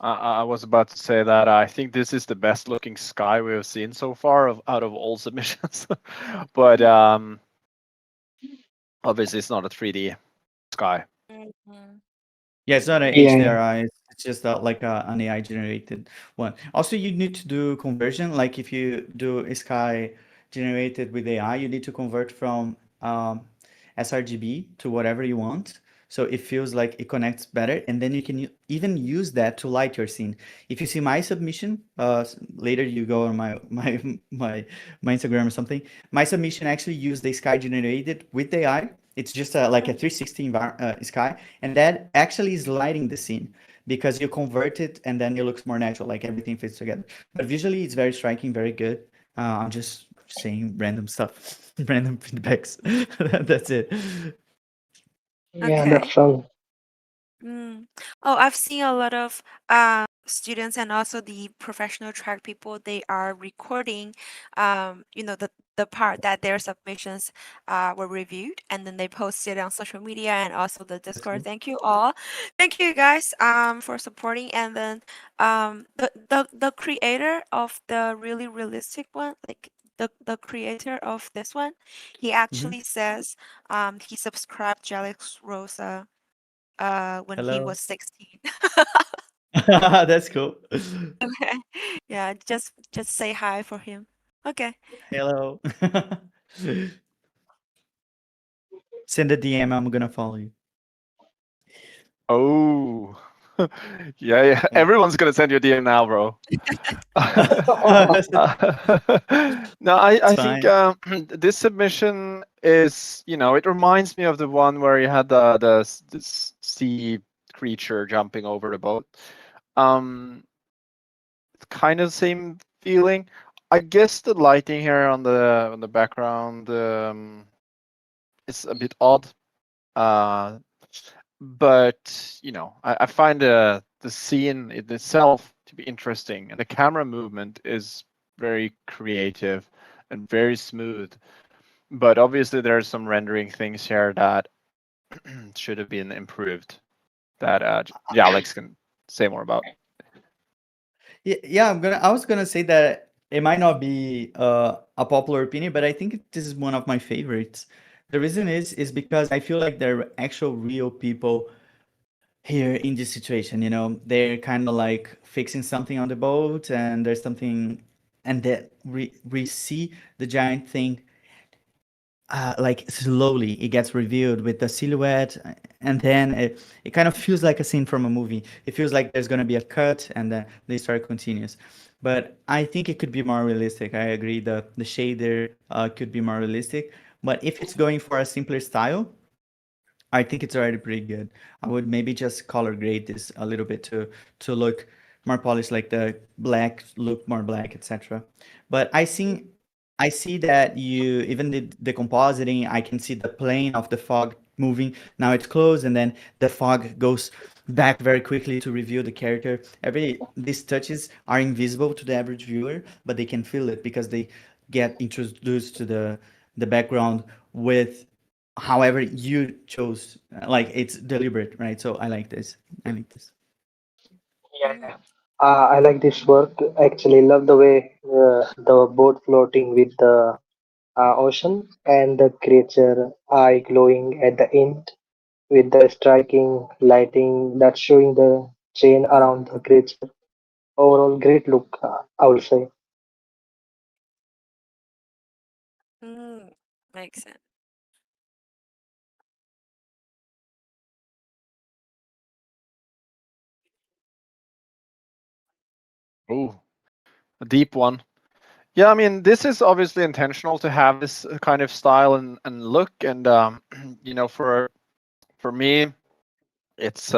I was about to say that I think this is the best looking sky we have seen so far out of all submissions. But obviously it's not a 3D sky. mm, mm. Yeah, it's not an Yeah. HDRI. It's just like an AI generated one. Also, you need to do conversion. Like if you do a sky generated with AI, you need to convert from sRGB to whatever you want. So it feels like it connects better, and then you can even use that to light your scene. If you see my submission, later you go on my Instagram or something. My submission actually used the sky generated with AI. It's just like a 360 sky, and that actually is lighting the scene because you convert it and then it looks more natural, like everything fits together. But visually, it's very striking, very good. I'm just saying random stuff, random feedbacks. That's it. Yeah, Okay. that's all. Mm. Oh, I've seen a lot of students and also the professional track people. They are recording, the part that their submissions were reviewed, and then they post it on social media and also the That's Discord. cool. Thank you all. Thank you guys for supporting. And then the creator of the really realistic one, like the creator of this one, he Hmm. actually says he subscribed Jelix Rosa when he Hello. was 16. That's cool. Okay. Yeah, just say hi for him. Okay. Hello. Send a DM. I'm gonna follow you. Oh, yeah. Yeah. Everyone's gonna send you a DM now, bro. It's No, I think fine. this submission is, it reminds me of the one where you had this sea creature jumping over the boat. It's kind of the same feeling. I guess the lighting here on the background is a bit odd. Uh, but I find the scene in itself to be interesting, and the camera movement is very creative and very smooth. But obviously, there are some rendering things here that should have been improved. That Alex can say more about. Yeah, I was gonna say that it might not be a popular opinion, but I think this is one of my favorites. The reason is because I feel like there are actual real people here in this situation. You know, they're kind of like fixing something on the boat, and there's something, and then we see the giant thing like slowly it gets revealed with the silhouette, and then it kind of feels like a scene from a movie. It feels like there's going to be a cut and then the story continues. But I think it could be more realistic. I agree, the shader could be more realistic, but if it's going for a simpler style, I think it's already pretty good. I would maybe just color grade this a little bit to look more polished, like the black look more black, etc. But I see that you even the compositing. I can see the plane of the fog moving. Now it's closed, and then the fog goes back very quickly to reveal the character. Every these touches are invisible to the average viewer, but they can feel it because they get introduced to the background with however you chose, like it's deliberate, right? So I like this. I like this. Yeah, Mm, yeah. I like this work. Actually, love the way the boat floating with the ocean and the creature eye glowing at the end with the striking lighting that's showing the chain mm, around the creature. Overall, great look, I would say. mm. Makes sense. Ooh, a deep one. Yeah, I mean, this is obviously intentional to have this kind of style and look, and you know, for me, it's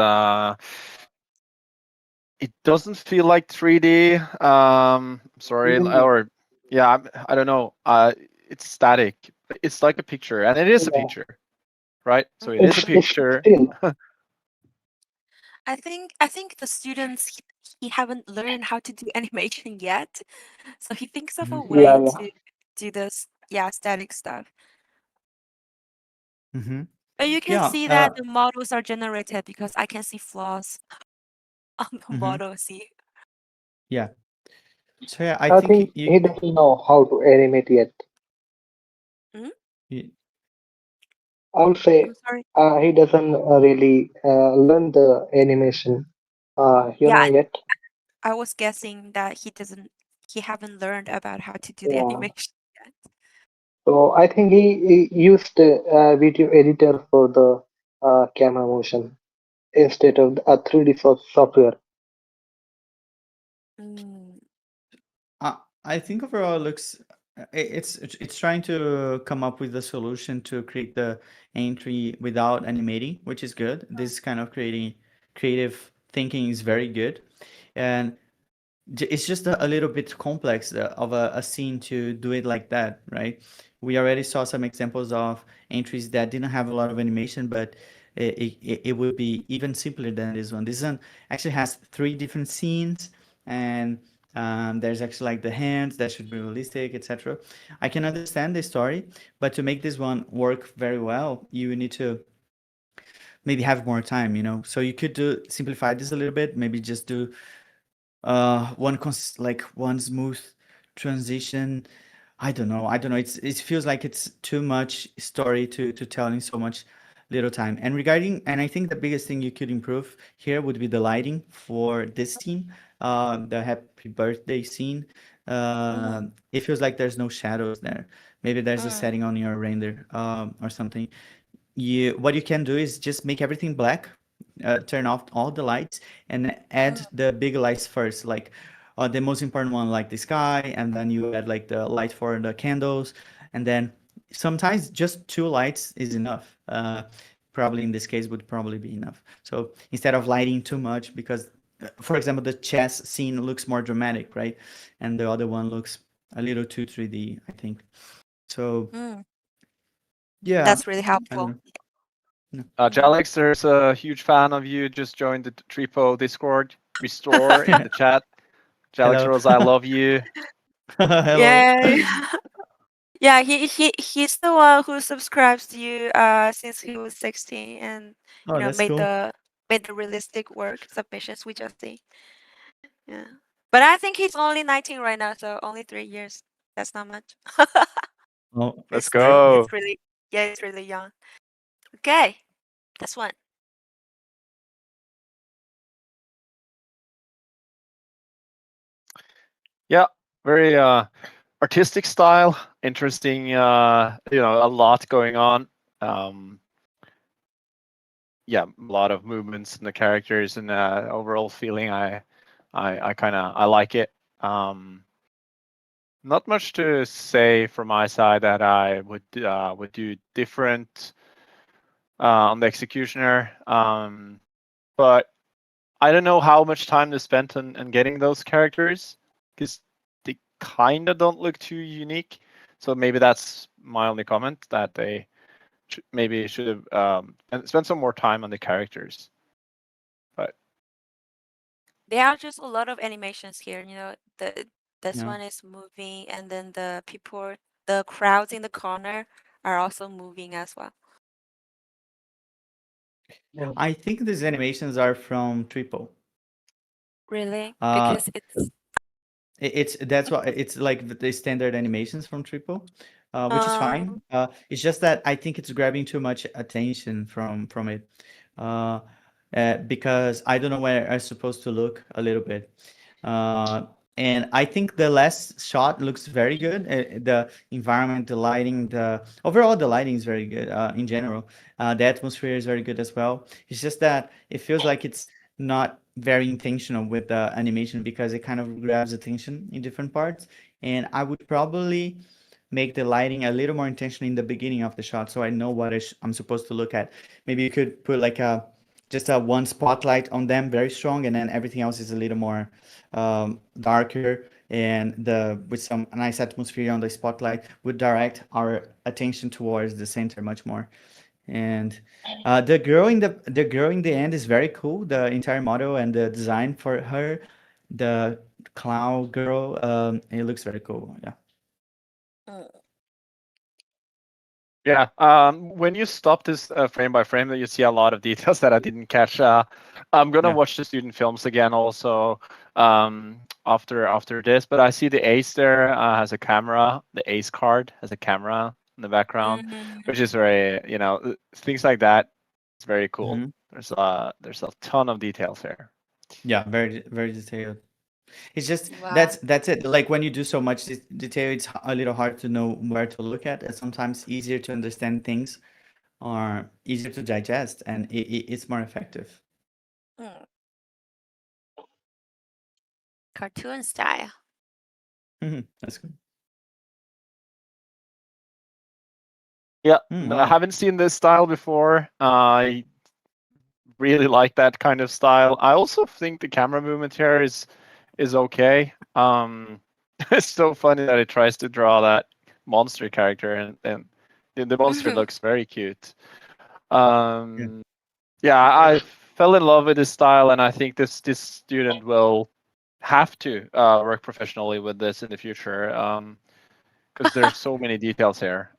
it doesn't feel like 3D. Sorry, Mm, or yeah, I don't know. It's static. It's like a picture, and it is a yeah, picture, right? So it Mm. is a it's picture. still, I think the students he haven't learned how to do animation yet, so he thinks of a Mm-hmm. yeah, way yeah. to do this, yeah, static stuff. Mm-hmm. But you can Yeah. see that the models are generated because I can see flaws on the Mm-hmm. model. See, Yeah. So yeah, I I think think he doesn't know how to animate yet. mm? you I would say I'm sorry. he doesn't really learn the animation, Yeah, yet. I was guessing that he haven't learned about how to do the Yeah. animation yet. So I think he used the video editor for the camera motion instead of a 3D software. Mm, I think overall it looks it's trying to come up with a solution to create the entry without animating, which is good. This kind of creating creative thinking is very good, and it's just a little bit complex of a scene to do it like that, right? We already saw some examples of entries that didn't have a lot of animation, but it would be even simpler than this one. This one actually has three different scenes, and there's actually like the hands that should be realistic, etc. I can understand the story, but to make this one work very well, you need to maybe have more time, you know. So you could do simplify this a little bit, maybe just do like one smooth transition. I don't know, it feels like it's too much story to tell in so much little time. And I think the biggest thing you could improve here would be the lighting for this scene, the happy birthday scene. mm, It feels like there's no shadows there. Maybe there's a mm, setting on your render, or something. What you can do is just make everything black, turn off all the lights, and mm, add the big lights first, like the most important one, like the sky, and then you add like the light for the candles, and then sometimes just two lights is enough. Probably in this case would probably be enough. So instead of lighting too much, because for example, the chess scene looks more dramatic, right? And the other one looks a little too 3D, I think. So mm. yeah, That's really I don't helpful. know. No. Mm. Jalix, there's a huge fan of you. Just joined the Tripo Discord. Restore in the chat. Jalix Hello. Rose, I love you. Hello. Yay! Yeah, he's the one who subscribes to you since he was 16 and Oh, that's cool. made the realistic work submissions we just see. Yeah. But I think he's only 19 right now, so only 3 years. That's not much. Oh, Let's It's I go. really Yeah, it's really young. Okay, this one. Yeah, very artistic style, interesting. A lot going on. Um, yeah, a lot of movements in the characters and overall feeling. I kind of I like it. Um, Not much to say from my side that I would do different on the executioner. But I don't know how much time they spent on getting those characters because they kind of don't look too unique. So maybe that's my only comment, that they maybe should have spent some more time on the characters. But There are just a lot of animations here. This Yeah. one is moving, and then the people, the crowds in the corner are also moving as well. Yeah. I think these animations are from Tripo. Really? Uh, Because it's it's that's why it's like the standard animations from Triple, which is fine. um It's just that I think it's grabbing too much attention from it, uh, because I don't know where I'm supposed to look a little bit. Uh, and I think the last shot looks very good. The environment, the lighting, the overall the lighting is very good in general. The atmosphere is very good as well. It's just that it feels like it's not very intentional with the animation because it kind of grabs attention in different parts. And I would probably make the lighting a little more intentional in the beginning of the shot so I know what I'm supposed to look at. Maybe you could put like a just a one spotlight on them very strong and then everything else is a little more darker and the with some nice atmosphere on the spotlight would direct our attention towards the center much more. And the girl in the end is very cool. The entire model and the design for her, the clown girl, it looks very cool. Yeah. mm, yeah, when you stop this frame by frame, you see a lot of details that I didn't catch. I'm gonna Yeah. watch the student films again also after this, but I see the ace there has a camera. The ace card has a camera in the background, mm, which is very, things like that. It's very cool. Hmm. There's a ton of details here. Yeah, very very detailed. It's just wow. that's it. Like when you do so much detail, it's a little hard to know where to look at. It's sometimes easier to understand things or easier to digest, and it's more effective. Mm, cartoon style. That's good. Yeah, I Wow. haven't seen this style before. I really like that kind of style. I also think the camera movement here is okay. It's so funny that it tries to draw that monster character, and the monster looks very cute. Yeah. Um, yeah, I fell in love with this style, and I think this student will have to work professionally with this in the future, because there's so many details here.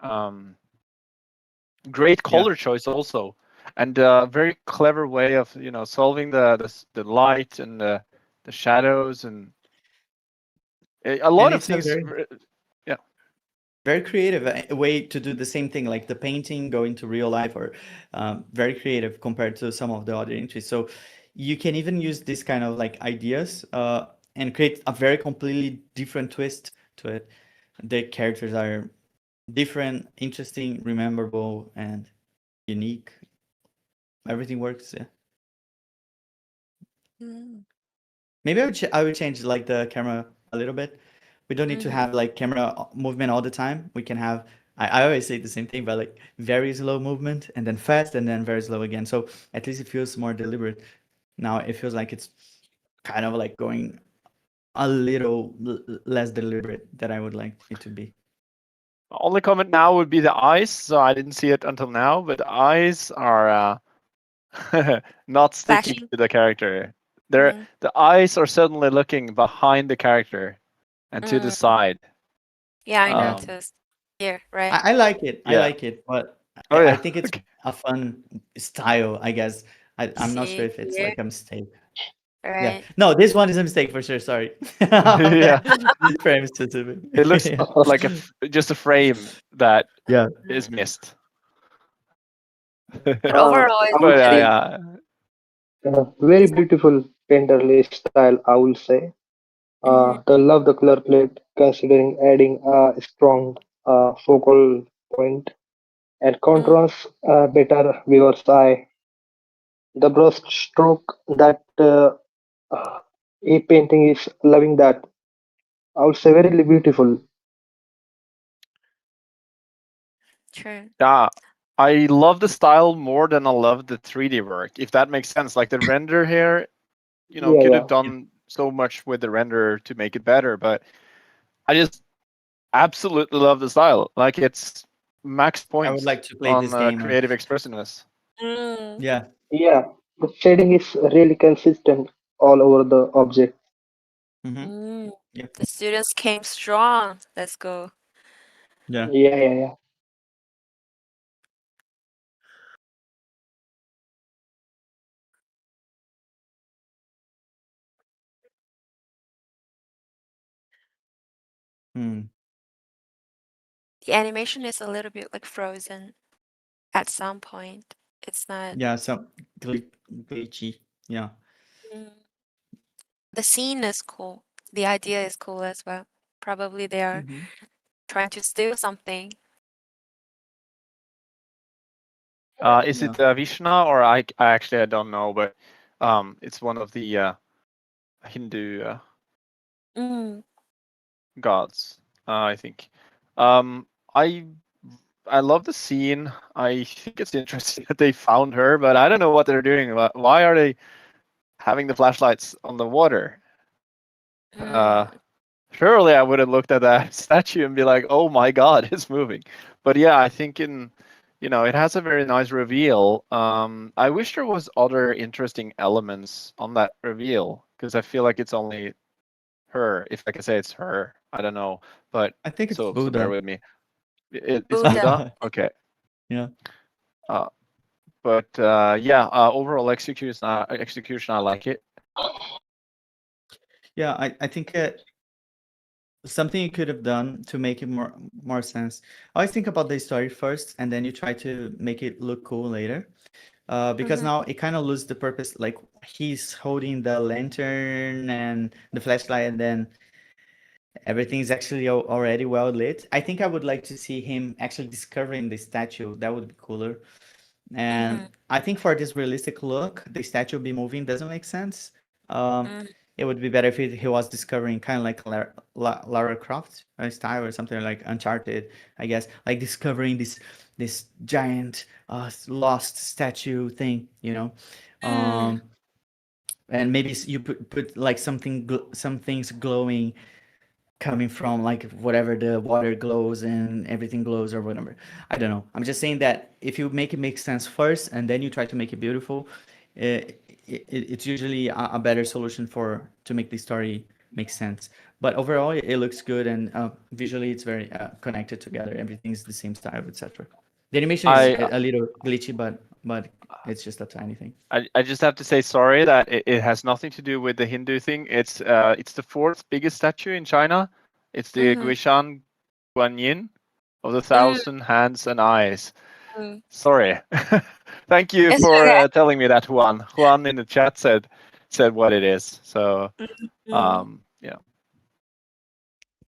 Great Yeah. color choice also, and very clever way of solving the light and the shadows, and a And lot of it's a things. Yeah, very creative way to do the same thing, like the painting going to real life, or very creative compared to some of the other entries. So you can even use this kind of like ideas and create a very completely different twist to it. The characters are different, interesting, rememberable, and unique. Everything works. Yeah. Mm, Maybe I would change like the camera a little bit. We don't need to mhm. have like camera movement all the time. We can have I always say the same thing, but like very slow movement and then fast and then very slow again. So at least it feels more deliberate. Now it feels like it's kind of like going a little less deliberate than I would like it to be. only comment now would be the eyes. So I didn't see it until now, but the eyes are not sticking Flashing. to the character. Mm, The eyes are suddenly looking behind the character and to the mm. side. Yeah, I Yeah. Um, noticed. Here, right? I like it. I yeah. like it, but Oh I yeah. think it's Okay. a fun style, I guess. I'm not sure See if it's here, like a mistake. Yeah. right? No, this one is a mistake for sure. Sorry. Yeah. This frame specific. It looks Yeah. like just a frame that Yeah. is Mm, missed. But Uh, overall, I it's would But say pretty. very It's beautiful painterly style. I will say. mm, The love the color plate, considering adding a strong focal point and mm, contrast better viewer's eye. The brush stroke that a painting is loving that. I would say very beautiful. true. yeah, I love the style more than I love the 3D work, if that makes sense. Like the render here, Yeah, could yeah. have done so much with the render to make it better, but I just absolutely love the style. Like it's max I would points like to play on this game. creative expressiveness. Mm, Yeah. Yeah, the shading is really consistent all over the object. Mm-hmm. mm. Yeah. The students came strong. Let's go. Yeah. Yeah, yeah, yeah. Hmm. The animation is a little bit like frozen at some point. It's not. Yeah. So glitchy. Yeah. Mm. The scene is cool. The idea is cool as well. Probably they are Mm-hmm. trying to steal something. Is Yeah. it Vishnu or I don't know, but it's one of the Hindu Mm, gods, I think. Um, I I love the scene. I think it's interesting that they found her, but I don't know what they're doing. Why are they having the flashlights on the water? Uh, mm, Surely I would have looked at that statue and be like, "Oh my God, it's moving." But yeah, I think it has a very nice reveal. I wish there was other interesting elements on that reveal because I feel like it's only her. If I can say it's her, I don't know, but I think it's so bear Buddha. with me. It's Buddha. Buddha. Okay. Yeah. Uh, but yeah, overall execution, I like it. Yeah. I think something you could have done to make it more sense. I always think about the story first, and then you try to make it look cool later. Because Mm-hmm. now it kind of loses the purpose. Like he's holding the lantern and the flashlight, and then everything's actually already well lit. I think I would like to see him actually discovering the statue. That would be cooler. Mm-hmm. And I think for this realistic look, the statue be moving doesn't make sense. Mm, It would be better if he was discovering kind of like Lara Croft style or something like Uncharted, I guess, like discovering this giant lost statue thing, you know. mm, Um, and maybe you put like some things glowing coming from like whatever the water glows and everything glows or whatever. I don't know. I'm just saying that if you make it make sense first and then you try to make it beautiful, it's usually a better solution for to make the story make sense. But overall, it looks good and visually it's very connected together. Everything's the same style, etc. The animation is I mm, a little glitchy, but it's just a tiny thing. I just have to say sorry that it has nothing to do with the Hindu thing. It's the fourth biggest statue in China. It's the mm-hmm. Guishan Guanyin of the Mm, thousand hands and eyes. mm. Sorry. Thank you It's for okay. telling me that, Juan. Juan in the chat said what it is. So Mm, yeah.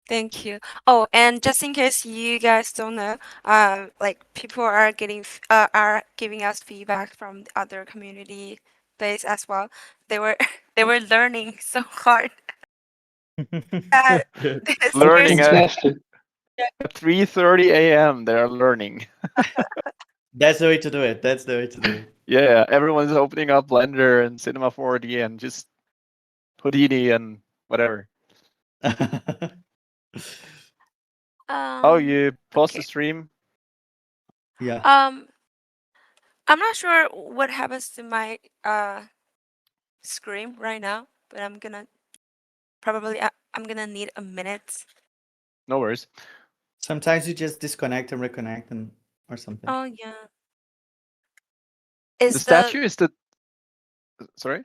thank you. Oh, and just in case you guys don't know, like people are are giving us feedback from the other community base as well. They were they were learning so hard. Uh, Good. the That's Learning speakers. fantastic. at 3:30 a.m. They're learning. That's the way to do it. That's the way to do it. Yeah, everyone's opening up Blender and Cinema 4D and just Houdini and whatever. Oh, you paused the Okay. stream? Yeah. Um, I'm not sure what happens to my screen right now, but I'm gonna probably I'm gonna need a minute. No worries. Sometimes you just disconnect and reconnect and or something. Oh yeah. The Is the statue is the sorry.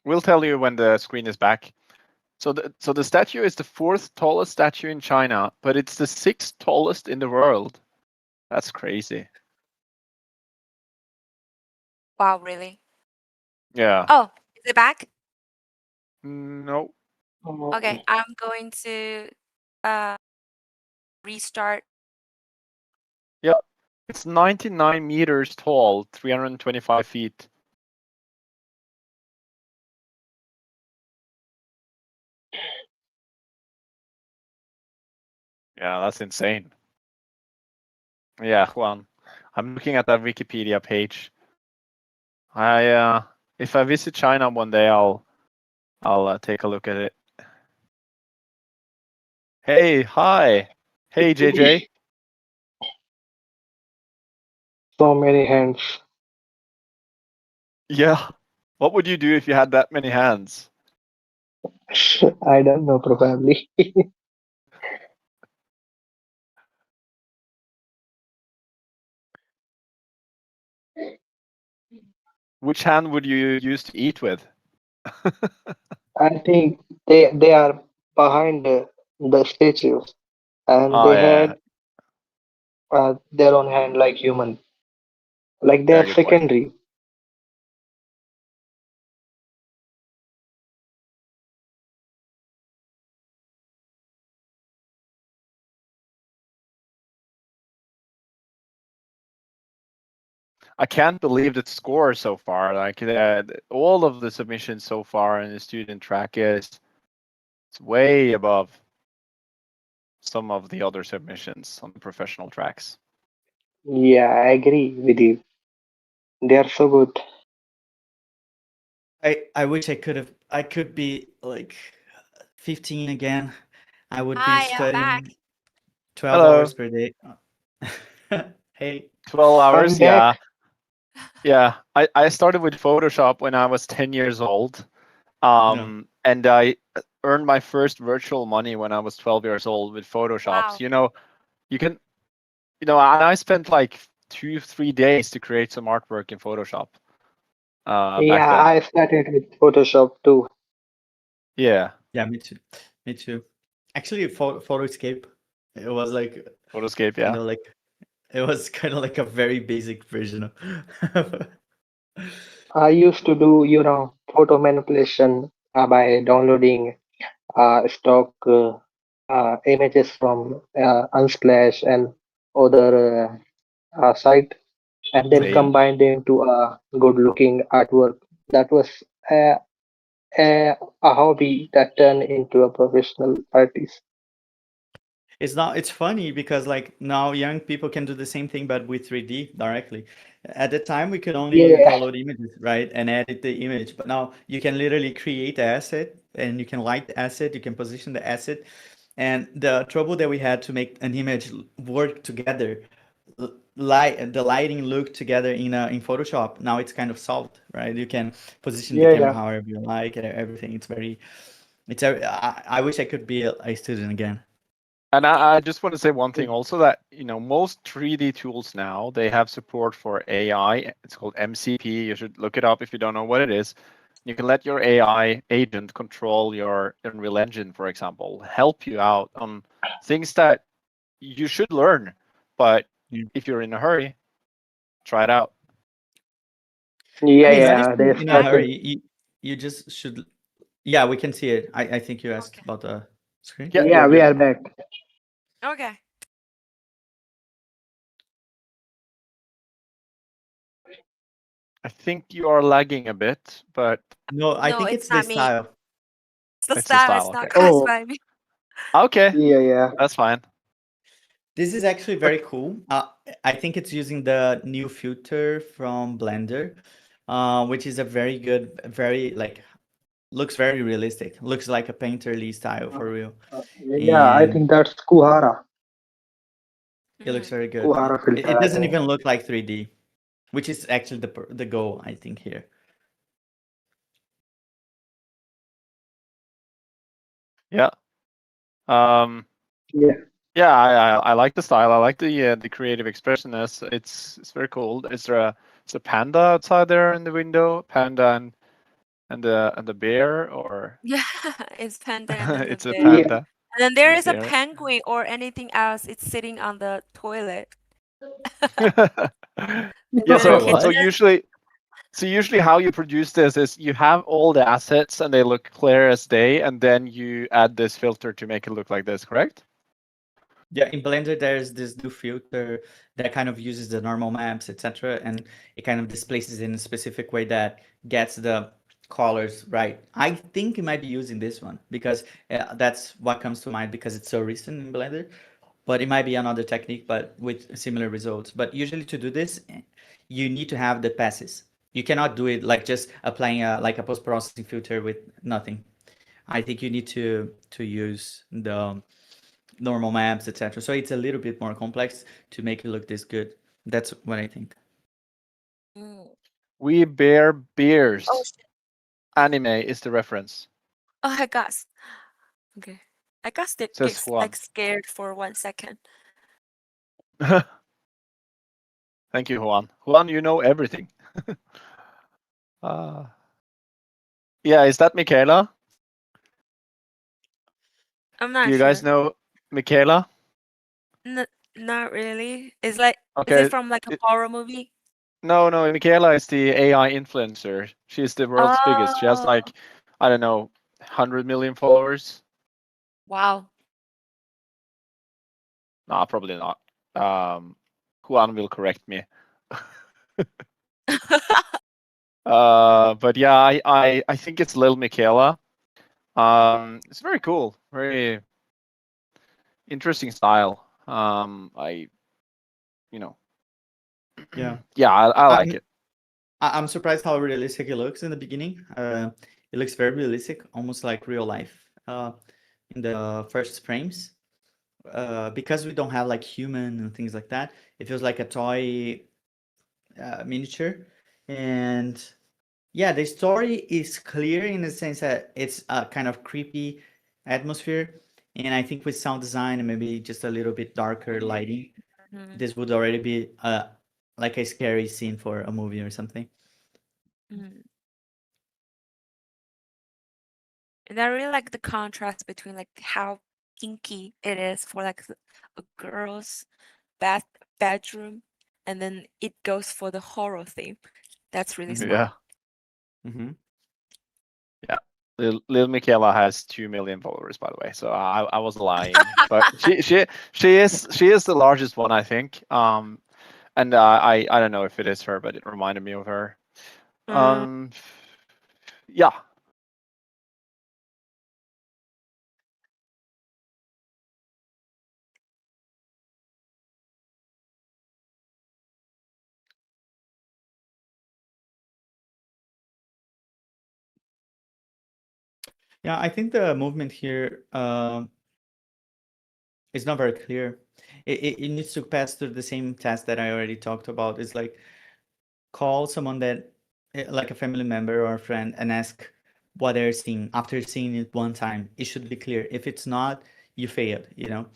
We'll tell you when the screen is back. So the statue is the fourth tallest statue in China, but it's the sixth tallest in the world. That's crazy. Wow, really? Yeah. Oh, is it back? No. Okay, Oh, I'm going to uh restart. Yep. It's 99 meters tall, 325 feet. Yeah, that's insane. Yeah, Juan. I'm looking at that Wikipedia page. If I visit China one day, I'll take a look at it. Hey, hi. Hey, JJ. so many hands. Yeah. What would you do if you had that many hands? I don't know, probably. Which hand would you use to eat with? I think they are behind the statues, and Oh they yeah, had their own hand like human, like they are very good point. secondary. I can't believe the score so far. Like all of the submissions so far in the student track is it's way above some of the other submissions on the professional tracks. Yeah, I agree with you. They are so good. I wish I could be like 15 again. I would be Hi, I'm back. studying 12 Hello. hours per day. Hey, 12 I'm hours, back. yeah. Yeah. I started with Photoshop when I was 10 years old. no. And I earned my first virtual money when I was 12 years old with Photoshop. So, Wow. you can, and I spent like 2, 3 days to create some artwork in Photoshop back Yeah, then. I started with Photoshop too. Yeah. Yeah, me too. Me too. Actually, Photoscape, it was like Photoscape, kind yeah. of like it was kind of like a very basic version of. I used to do, photo manipulation by downloading stock images from Unsplash and other site, and then Mhm. Same. combine them to a good-looking artwork. That was uh, a hobby that turned into a professional artist. It's funny because like now young people can do the same thing but with 3D directly. At the time we could only Yeah, download images, right? And edit the image. But now you can literally create the asset and you can light the asset, you can position the asset. And the trouble that we had to make an image work together, light the lighting look together in Photoshop, now it's kind of solved, right? You can position the yeah, camera yeah. however you like and everything. It's very I wish I could be a student again. And I just want to say one thing also that most 3D tools now they have support for AI. It's called MCP. You should look it up if you don't know what it is. You can let your AI agent control your Unreal Engine, for example, help you out on things that you should learn. But if you're in a hurry, try it out. Yeah, And is Not it if yeah. you're There's in a back? certain. hurry. You just should. Yeah, we can see it. I think you asked Okay. about the screen. Yeah, Yeah, you're we good. are back. Okay. I think you are lagging a bit, but No, I No, think it's it's the not me. style. It's the it's the style. style. It's not Okay. caused Oh, by me. Okay, yeah, yeah. that's fine. This is actually very Okay. cool. I think it's using the new filter from Blender, which is a very good, very like looks very realistic. Looks like a painterly style Uh, for real, yeah, I and think that's Kuhara. it looks Hmm. very good. Kuhara It filter, I doesn't think. even look like 3D, which is actually the goal I think here. Yeah. Um, Yeah. Yeah, I like the style. I like the creative expressiveness. It's very cool. Is there a panda outside there in the window? Panda and the bear, or Yeah, it's panda and then the it's a bear. Yeah. panda And then and there the is a bear. penguin or anything else. It's sitting on the toilet. Yeah, Little Sorry, so kitten. what? usually how you produce this is you have all the assets and they look clear as day, and then you add this filter to make it look like this, correct? Yeah, in Blender, there's this new filter that kind of uses the normal maps, etc., and it kind of displaces in a specific way that gets the colors right. I think it might be using this one because that's what comes to mind because it's so recent in Blender. But it might be another technique, but with similar results. But usually to do this, you need to have the passes. You cannot do it like just applying a post-processing filter with nothing. I think you need to use the normal maps, etc. So it's a little bit more complex to make it look this good. That's what I think. Mm. We bear Oh, beers. shit. Oh, Anime is the reference, oh, I got. Okay. I got says like Juan. scared for 1 second. Thank you, Juan. Juan, you know everything. uh, yeah, is that Michaela? I'm Do not you guys sure. know Michaela? N Not really. It's like, is it Okay. from like a it- horror movie? no, Michaela is the AI influencer. She's the world's biggest. She has Oh, like, I don't know, 100 million followers. wow. Nah, probably not. Juan will correct me. But yeah, I think it's Lil Michaela. It's very cool, very interesting style. You know, Yeah. yeah, I like I'm it. I'm surprised how realistic it looks in the beginning. It looks very realistic, almost like real life. In the first frames, because we don't have like human and things like that, it feels like a toy miniature. And yeah, the story is clear in the sense that it's a kind of creepy atmosphere. And I think with sound design and maybe just a little bit darker lighting, Mhm, this would already be like a scary scene for a movie or something. mhm. And I really like the contrast between like how kinky it is for like a girl's bath bedroom, and then it goes for the horror theme. That's really Hmm. smart. Yeah, Hmm. yeah. Lil Michaela has 2 million followers, by the way. So I was lying, but she is the largest one, I think. And I don't know if it is her, but it reminded me of her. Mm, Um, yeah. Yeah, I think the movement here is not very clear. It needs to pass through the same test that I already talked about. It's like call someone that like a family member or a friend and ask what they're seeing after seeing it one time. It should be clear. If it's not, you failed, you know.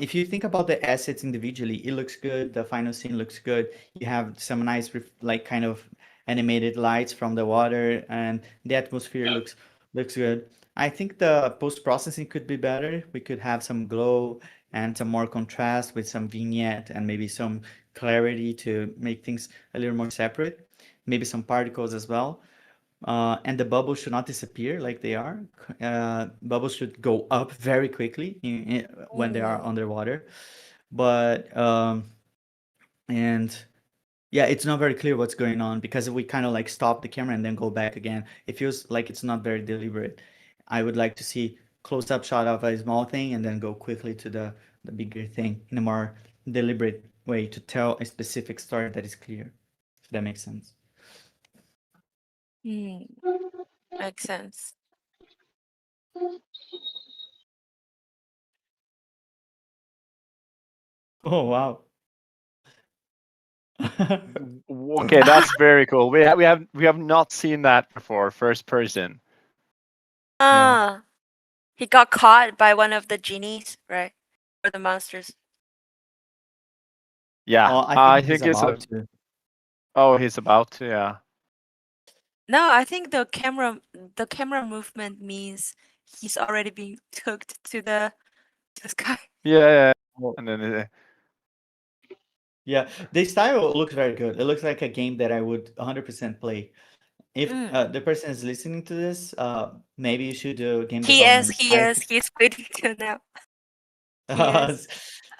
If you think about the assets individually, it looks good. The final scene looks good. You have some nice like kind of animated lights from the water, and the atmosphere looks good. I think the post processing could be better. We could have some glow and some more contrast with some vignette and maybe some clarity to make things a little more separate. Maybe some particles as well. And the bubbles should not disappear like they are. Bubbles should go up very quickly when they are mm, underwater. But and yeah, it's not very clear what's going on because we kind of like stop the camera and then go back again. It feels like it's not very deliberate. I would like to see close-up shot of a small thing and then go quickly to the bigger thing in a more deliberate way to tell a specific story that is clear, if that makes sense. mm, makes sense. Oh wow. Okay, that's very cool. We have not seen that before, first person. Yeah. Ah, he got caught by one of the genies, right? Or the monsters. Yeah, Oh, I I think he's think it's about a. to. Oh, he's about to. Yeah. No, I think the camera movement means he's already being took to the sky. Yeah. Oh, And then. Yeah, the style looks very good. It looks like a game that I would 100% play. If Mm. the person is listening to this, maybe you should do game He is, development. he is, he's waiting to now. He is.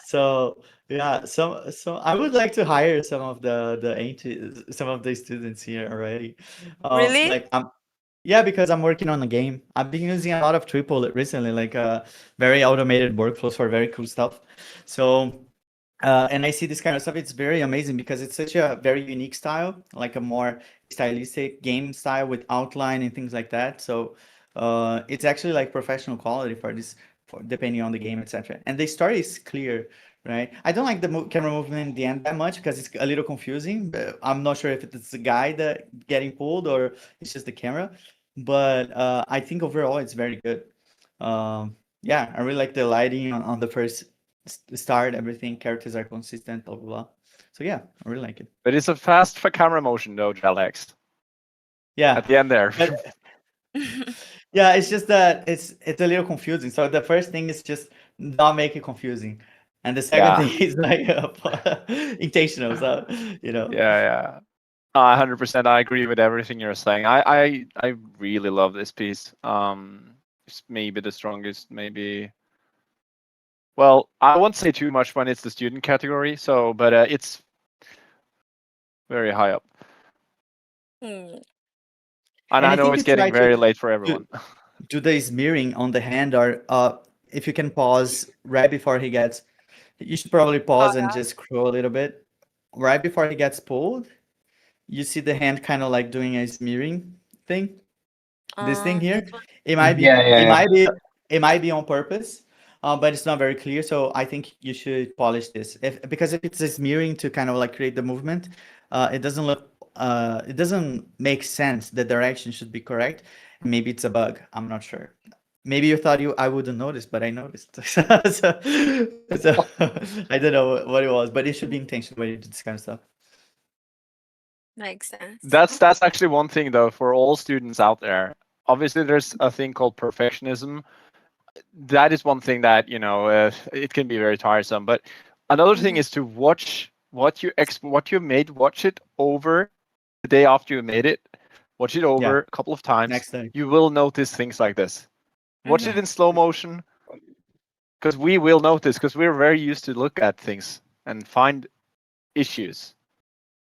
So yeah, so I would like to hire some of the ancient some of the students here already. Really? Like yeah, because I'm working on a game. I've been using a lot of Tripo recently, like very automated workflows for very cool stuff. So and I see this kind of stuff. It's very amazing because it's such a very unique style, like a more stylistic game style with outline and things like that. So it's actually like professional quality for this, for depending on the game, etc. And the story is clear, right? I don't like the camera movement in the end that much because it's a little confusing. But I'm not sure if it's the guy that getting pulled or it's just the camera. But I think overall it's very good. Yeah, I really like the lighting on the first start, everything, characters are consistent, blah blah blah. So yeah, I really like it. But it's a fast for camera motion though, Jalex. Yeah, At the end there. but yeah, it's just that it's a little confusing. So the first thing is just not make it confusing, and the second Yeah. thing is like intentional. So Yeah, yeah. 100%. I agree with everything you're saying. I really love this piece. It's maybe the strongest, maybe. Well, I won't say too much when it's the student category. So, but it's very high up, Mm. and and I I know think it's you try getting very late for to everyone. do the smearing on the hand, or if you can pause right before he gets, you should probably Oh pause and yeah. just scroll a little bit right before he gets pulled. You see the hand kind of like doing a smearing thing. This thing This here, one. it might be Yeah, yeah, it yeah. might be it might be on purpose, but it's not very clear. So I think you should polish this, if because if it's a smearing to kind of like create the movement, it doesn't look it doesn't make sense. The direction should be correct. Maybe it's a bug. I'm not sure. Maybe you thought I wouldn't notice, but I noticed. So I don't know what it was, but it should be intentional when you do this kind of stuff. Makes sense. That's actually one thing though for all students out there. Obviously, there's a thing called perfectionism. That is one thing that it can be very tiresome. But another thing Mhm. is to watch what you made. Watch it over the day after you made it. Watch it Yeah, over a couple of times. next time. You will notice things like this. Watch Yeah, it Mhm. in slow motion because we will notice because we're very used to look at things and find issues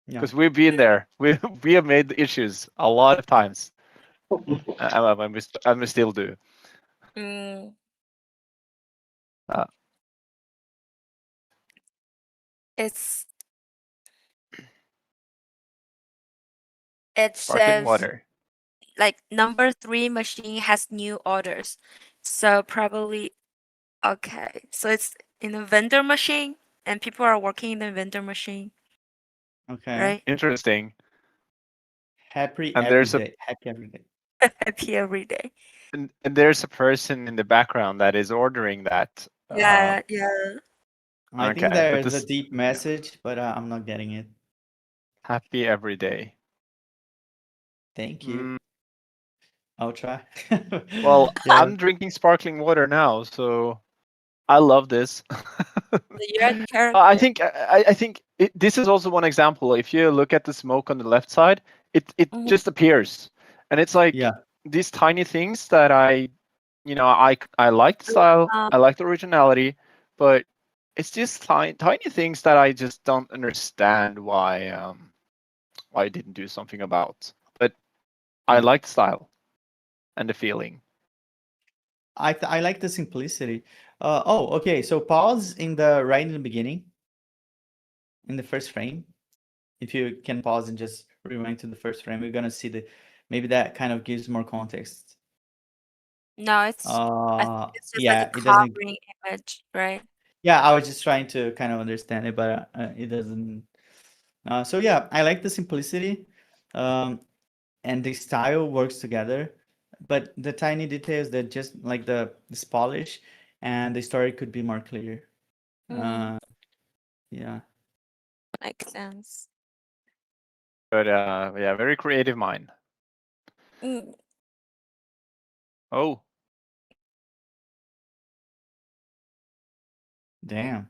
yeah. because we've been there. We have made issues a lot of times, and we still do. Mm. Uh, It's it Sparkling says water. like number three machine has new orders. So probably okay. So it's in a vendor machine and people are working in the vendor machine, Okay. right? Interesting. Happy And every there's a day. Happy every day. Happy every day. and there's a person in the background that is ordering that. Yeah, yeah. I think Okay, there but is a this deep message, but I'm not getting it. happy every day. Thank you. Mm, I'll try. well, Yeah. I'm drinking sparkling water now, so I love this. So you're a I character. think this is also one example. If you look at the smoke on the left side, it Mhm. just appears, and it's like Yeah. these tiny things that I like the style, Um, I like the originality, but it's just tiny things that I just don't understand why I didn't do something about. But I Yeah. like the style and the feeling. I like the simplicity. Oh, okay. So pause in the right in the beginning, in the first frame. If you can pause and just rewind to the first frame, we're gonna see the maybe that kind of gives more context. no, I think it's just like a Yeah, it doesn't. covering image, right? Yeah, I was just trying to kind of understand it, but it doesn't. So yeah, I like the simplicity, um, and the style works together, but the tiny details that just like this polish and the story could be more clear. Mm, Uh, yeah, makes sense. But yeah, very creative mind. Mm, Oh, damn.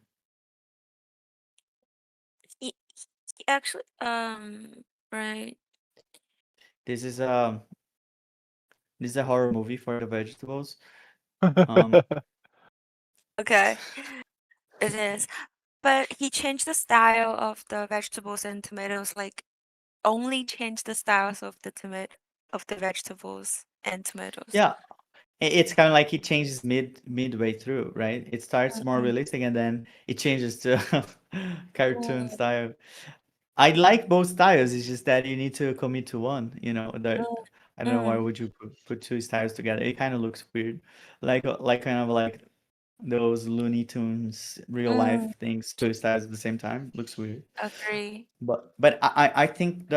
actually, right. This is this is a horror movie for the vegetables. Um, Okay, it is. But he changed the style of the vegetables and tomatoes, like only changed the styles of the vegetables and tomatoes. yeah, it's kind of like it changes midway through, right? It starts more Mm, realistic and then it changes to cartoon mm, style. I like both styles. It's just that you need to commit to one. You know, that mm, I don't know why mm, would you put two styles together. It kind of looks weird, like kind of like those Looney Tunes real mm, life things, two styles at the same time. Looks weird. agree. But I think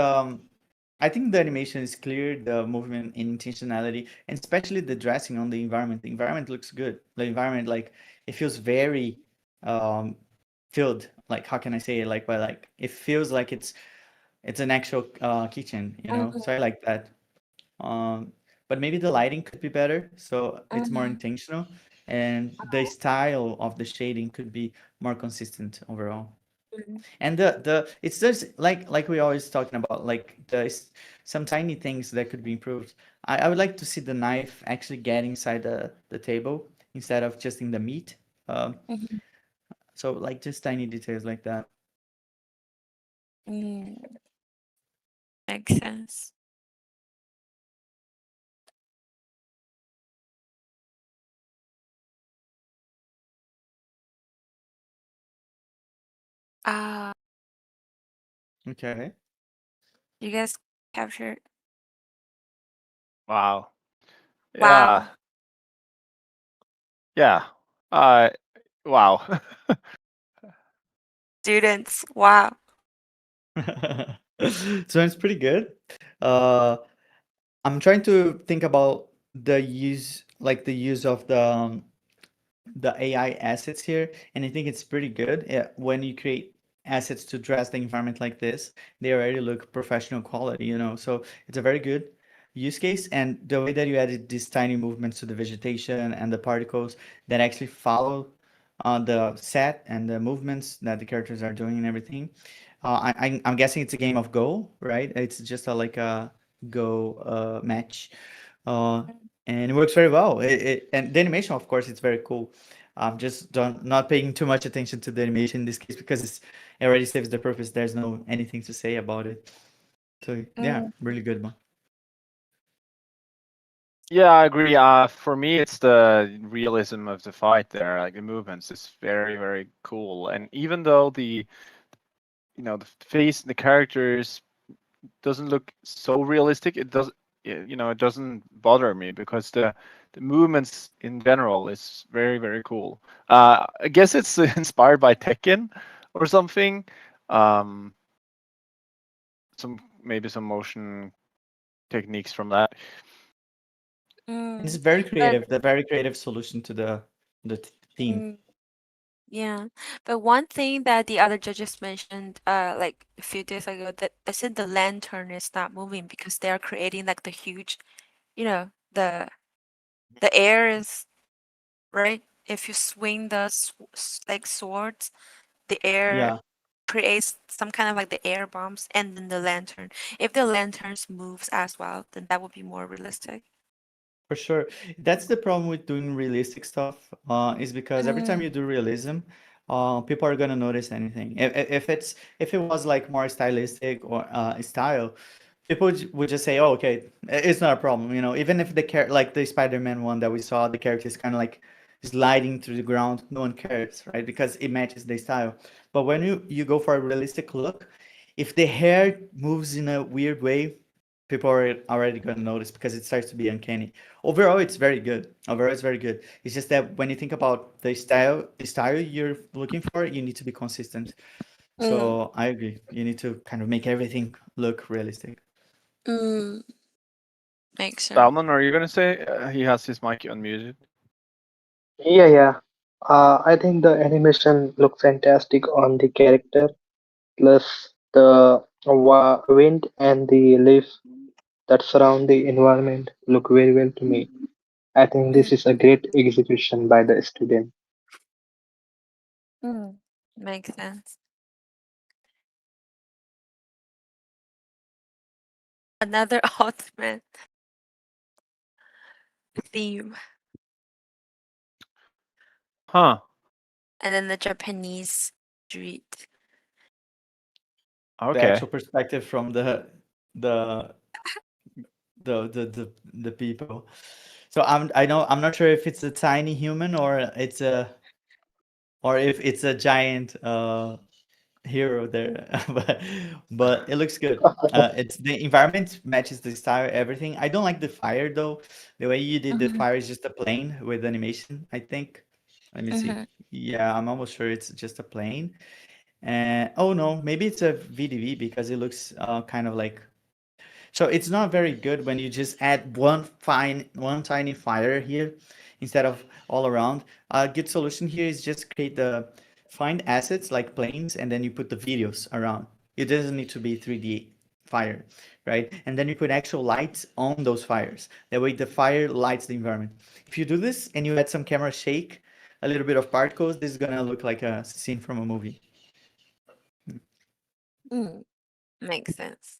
I think the animation is clear, the movement and intentionality, and especially the dressing on the environment. The environment looks good. The environment, like, it feels very um filled. Like, how can I say it? Like, by like it feels like it's an actual kitchen, you know. Mm, So I like that. Um, but maybe the lighting could be better, so it's more mm, intentional, and the style of the shading could be more consistent overall. mm, And the it's just like we always talking about, like some tiny things that could be improved. I would like to see the knife actually get inside the table instead of just in the meat. Um, mhm, so like just tiny details like that. mm. Makes sense. Uh, Okay. you guys captured. Wow. Yeah. Wow, Yeah. Uh, wow. students. Wow. So it's pretty good. Uh, I'm trying to think about the use of the AI assets here, and I think it's pretty good. When you create assets to dress the environment like this, they already look professional quality, you know. So it's a very good use case, and the way that you added these tiny movements to the vegetation and the particles that actually follow the set and the movements that the characters are doing and everything. I'm guessing it's a game of Go, right? It's just like a Go match. Uh, and it works very well. And the animation, of course, it's very cool. Just don't not paying too much attention to the animation in this case because it already serves the purpose. There's no anything to say about it. So yeah, Mm, really good one. Yeah, I agree. For me, it's the realism of the fight there. Like the movements is very, very cool. And even though the face, the characters doesn't look so realistic, it doesn't bother me because the movements in general is very, very cool. I guess it's inspired by Tekken or something. Um, maybe some motion techniques from that. It's mm. very But creative. The very creative solution to the theme. mm, yeah, but one thing that the other judges mentioned, like a few days ago, that they said the lantern is not moving because they are creating like the huge, you know, the air is right. If you swing the like swords, the air Yeah. creates some kind of like the air bombs, and then the lantern. If the lanterns moves as well, then that would be more realistic. For sure. That's the problem with doing realistic stuff, is because every time Mm, you do realism, people are gonna notice anything. If it was like more stylistic or style, people would just say, "Oh, okay, it's not a problem." You know, even if like the Spider-Man one that we saw, the character is kind of like sliding through the ground, no one cares, right? Because it matches the style. But when you go for a realistic look, if the hair moves in a weird way, people are already going to notice because it starts to be uncanny. Overall, it's very good. Overall, it's very good. It's just that when you think about the style you're looking for, you need to be consistent. mm, So I agree. You need to kind of make everything look realistic. mm, makes sense. Salman, are you gonna say he has his mic unmuted? Yeah, yeah. I think the animation look fantastic on the character, plus the wind and the leaves that surround the environment look very well to me. I think this Mm, is a great execution by the student. mm, makes sense. Another ultimate theme. Huh. And then the Japanese street. The actual Okay. perspective from the the people. So I know I'm not sure if it's a tiny human or if it's a giant hero there, but it looks good. It's the environment matches the style, everything. I don't like the fire though. The way you did the Mhm, fire is just a plane with animation, I think. Let me see. mhm, Yeah, I'm almost sure it's just a plane. And oh no, maybe it's a VDV because it looks kind of like so it's not very good when you just add one tiny fire here instead of all around. A good solution here is just create the find assets like planes and then you put the videos around. It doesn't need to be 3D fire, right? And then you put actual lights on those fires. That way the fire lights the environment. If you do this and you add some camera shake, a little bit of particles, this is gonna look like a scene from a movie. mm. Makes sense.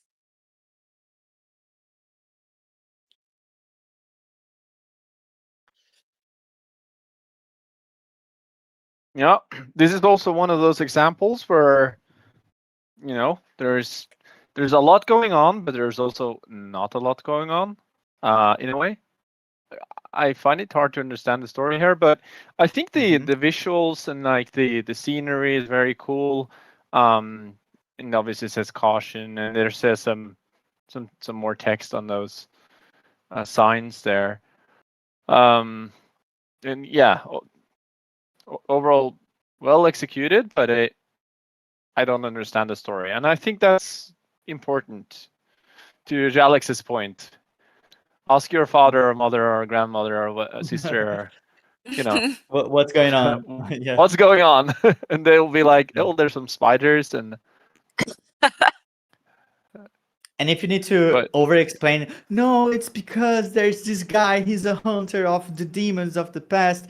Yeah. This is also one of those examples where, there's a lot going on, but there's also not a lot going on. In a way, I find it hard to understand the story here, but I think the Hmm. the visuals and like the scenery is very cool. Um, and obviously it says caution, and there says some more text on those signs there. Um, and yeah, overall well executed, but I don't understand the story, and I think that's important. To Alex's point, ask your father or mother or grandmother or a sister, or, you know, What's going on? Yeah. what's going on, and they'll be like, Yeah. "Oh, there's some spiders," and And if you need to but over explain, no, it's because there's this guy, he's a hunter of the demons of the past.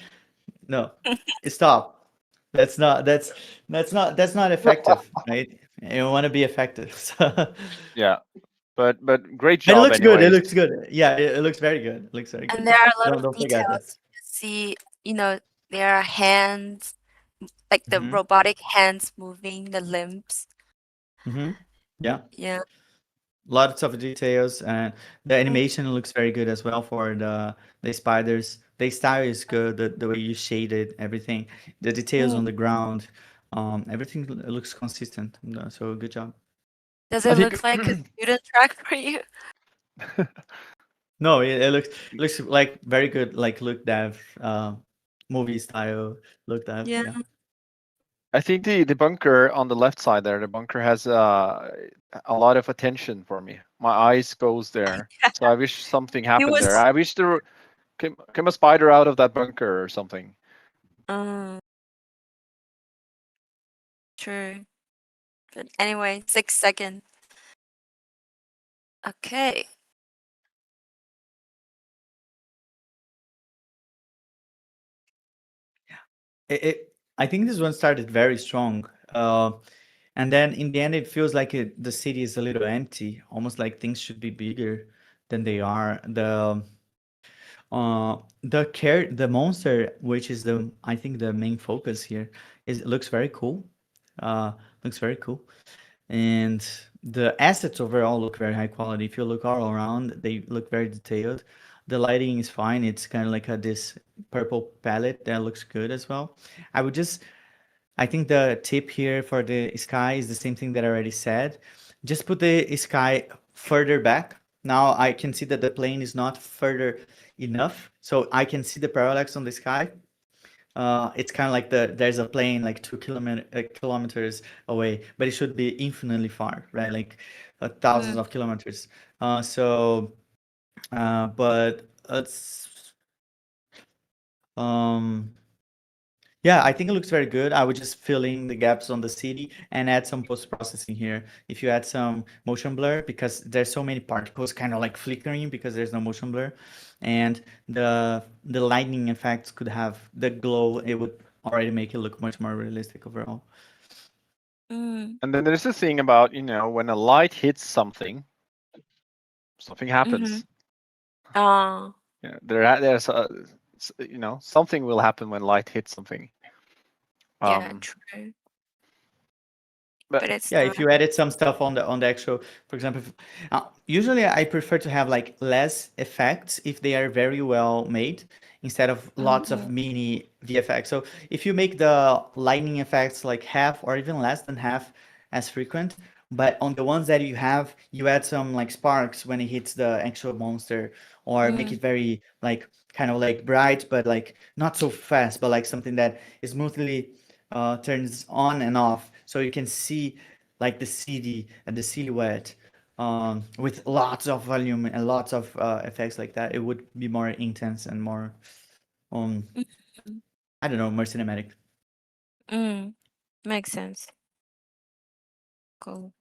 No, stop. That's not effective, right? You want to be effective. So, yeah, but great and it job looks good. It anyways. looks good. Yeah, it looks very good. It looks very And good. there are a lot of Don't forget that. details. You see, there are hands, like the Hmm. robotic hands moving, the limbs. Hmm. Yeah. Yeah. Lots of details and the Mm, animation looks very good as well for the spiders. The style is good, the way you shaded everything, the details on mm. the ground, everything looks consistent. So good job. Does I it think look like a student track for you? No, it looks like very good, like look dev, movie style look dev. Yeah. Yeah. I think the bunker on the left side there, the bunker has a lot of attention for me. My eyes goes there, so I wish something He happened there. was I wish there came a spider out of that bunker or something. um true. But anyway, 6 seconds. Okay. I think this one started very strong. And then in the end, it feels like the city is a little empty, almost like things should be bigger than they are. The monster, which is I think the main focus here, looks very cool. Uh, looks very cool, and the assets overall look very high quality. If you look all around, they look very detailed. The lighting is fine. It's kind of like this purple palette that looks good as well. I would just I think the tip here for the sky is the same thing that I already said. Just put the sky further back. Now I can see that the plane is not further enough, so I can see the parallax on the sky. It's kind of like there's a plane like 2 kilometers away, but it should be infinitely far, right? Like thousands Mm, of kilometers. But it's um Yeah, I think it looks very good. I would just fill in the gaps on the city and add some post-processing here. If you add some motion blur, because there's so many particles kind of like flickering because there's no motion blur, and the lightning effects could have the glow, it would already make it look much more realistic overall. mm, And then there's the thing about, when a light hits something, something Mm-hmm. happens. Oh, There's something will happen when light hits something. yeah, Um, true. but But it's Yeah, if not. you edit some stuff on the actual, for example, usually I prefer to have like less effects if they are very well made instead of lots Mm-hmm. of mini VFX. So if you make the lightning effects like half or even less than half as frequent, but on the ones that you have, you add some like sparks when it hits the actual monster, or make it very like kind of like bright, but like not so fast, but like something that is smoothly turns on and off, so you can see like the city and the silhouette with lots of volume and lots of effects like that. It would be more intense and more, um, Mm-hmm. I don't know, more cinematic. Mm. Makes sense. Cool.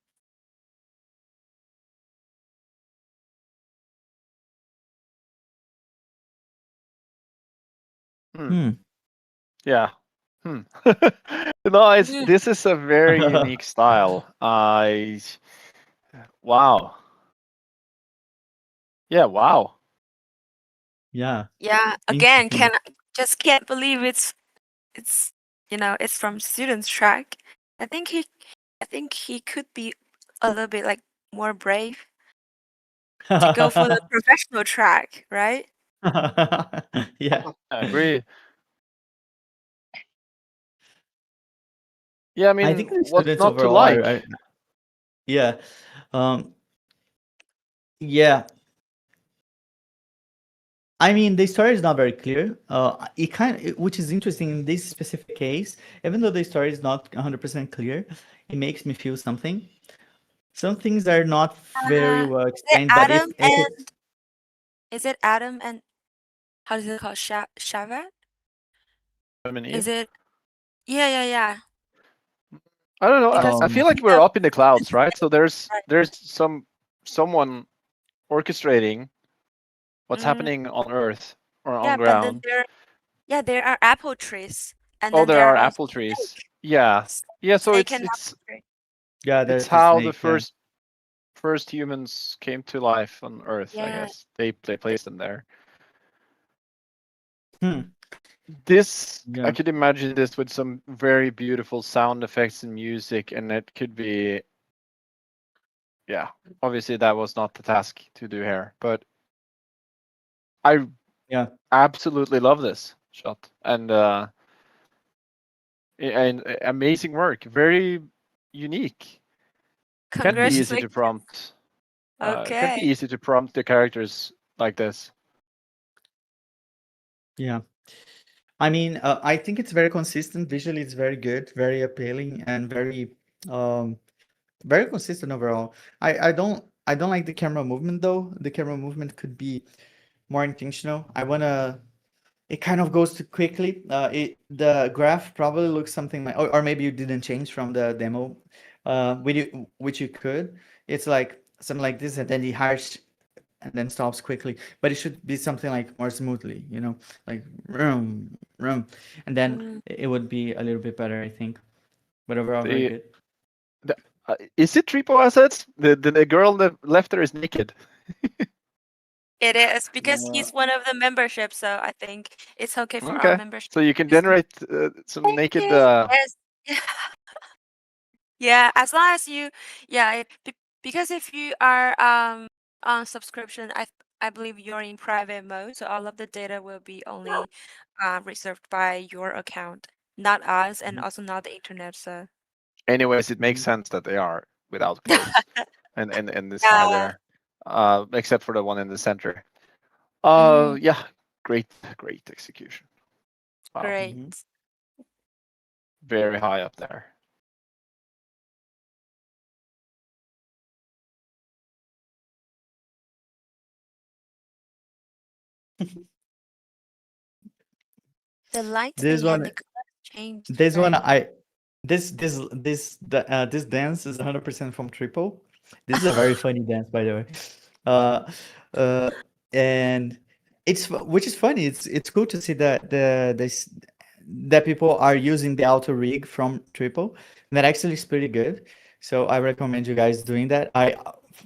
hmm, Hmm. yeah. Hmm. No, Mm. this is a very unique style. Wow. Yeah, wow. Yeah, Yeah, again, interesting. just can't believe it's it's from students track. I think he I think he could be a little bit like more brave to go for the professional track, right? Yeah, I agree. Yeah, I I mean, think the what's students not to overall like? yeah, um, yeah. I mean, the story is not very clear. Which is interesting in this specific case, even though the story is not 100% clear, it makes me feel something. Some things are not very well Is it explained, but Adam if it's and is it Adam and how does it call Shavat? Adam and Is Eve. it? Yeah, yeah, yeah. I don't know. Because I feel um like in we're the up in the clouds, students right? So there's track, there's someone orchestrating what's mm, happening on Earth or on yeah, but then ground. there are apple trees, and Oh, then there there are are also apple trees. snake, Yeah, yeah. So snake it's and it's apple tree. yeah, it's there's a how the snake. Yeah. first humans came to life on Earth. I Yeah, guess they the, placed them there. Hmm. This I Yeah. could imagine this with some very beautiful sound effects and music, and it could be, yeah. Obviously, that was not the task to do here, but I Yeah. absolutely love this shot, and amazing work. Very unique. Can't be easy to congratulations. prompt. Can't be Okay, easy to prompt the characters like this. Yeah. I mean, I think it's very consistent. Visually, it's very good, very appealing, and um, very consistent overall. I don't like the camera movement though. The camera movement could be more intentional. It kind of goes too quickly. The graph probably looks something like, or maybe you didn't change from the demo, which you could. It's like something like this, and then the harsh and then stops quickly. But it should be something like more smoothly, like room, and then mm, it would be a little bit better, I think. But overall, very The, good. is it Tripo assets? The girl that left there is naked. it is because Uh, he's one of the memberships, so I think it's okay for our Okay, membership so you can to use them. generate some Thank naked. you. Yes. Yeah, as long as you, yeah, because if you are on subscription, I believe you're in private mode, so all of the data will be only reserved by your account, not us, and mhm, also not the internet. So Anyways, it makes mhm. sense that they are without clothes, and this guy yeah, there, except for the one in the center. mm, Yeah, great execution. Wow, great. Mhm. very high up there. The This lightning and the one, color changed, this one, right? I this dance is 100% from Triple. This is a very funny dance, by the way. Uh, uh, and which is funny. It's cool to see that that people are using the auto rig from Triple. That actually is pretty good. So I recommend you guys doing that.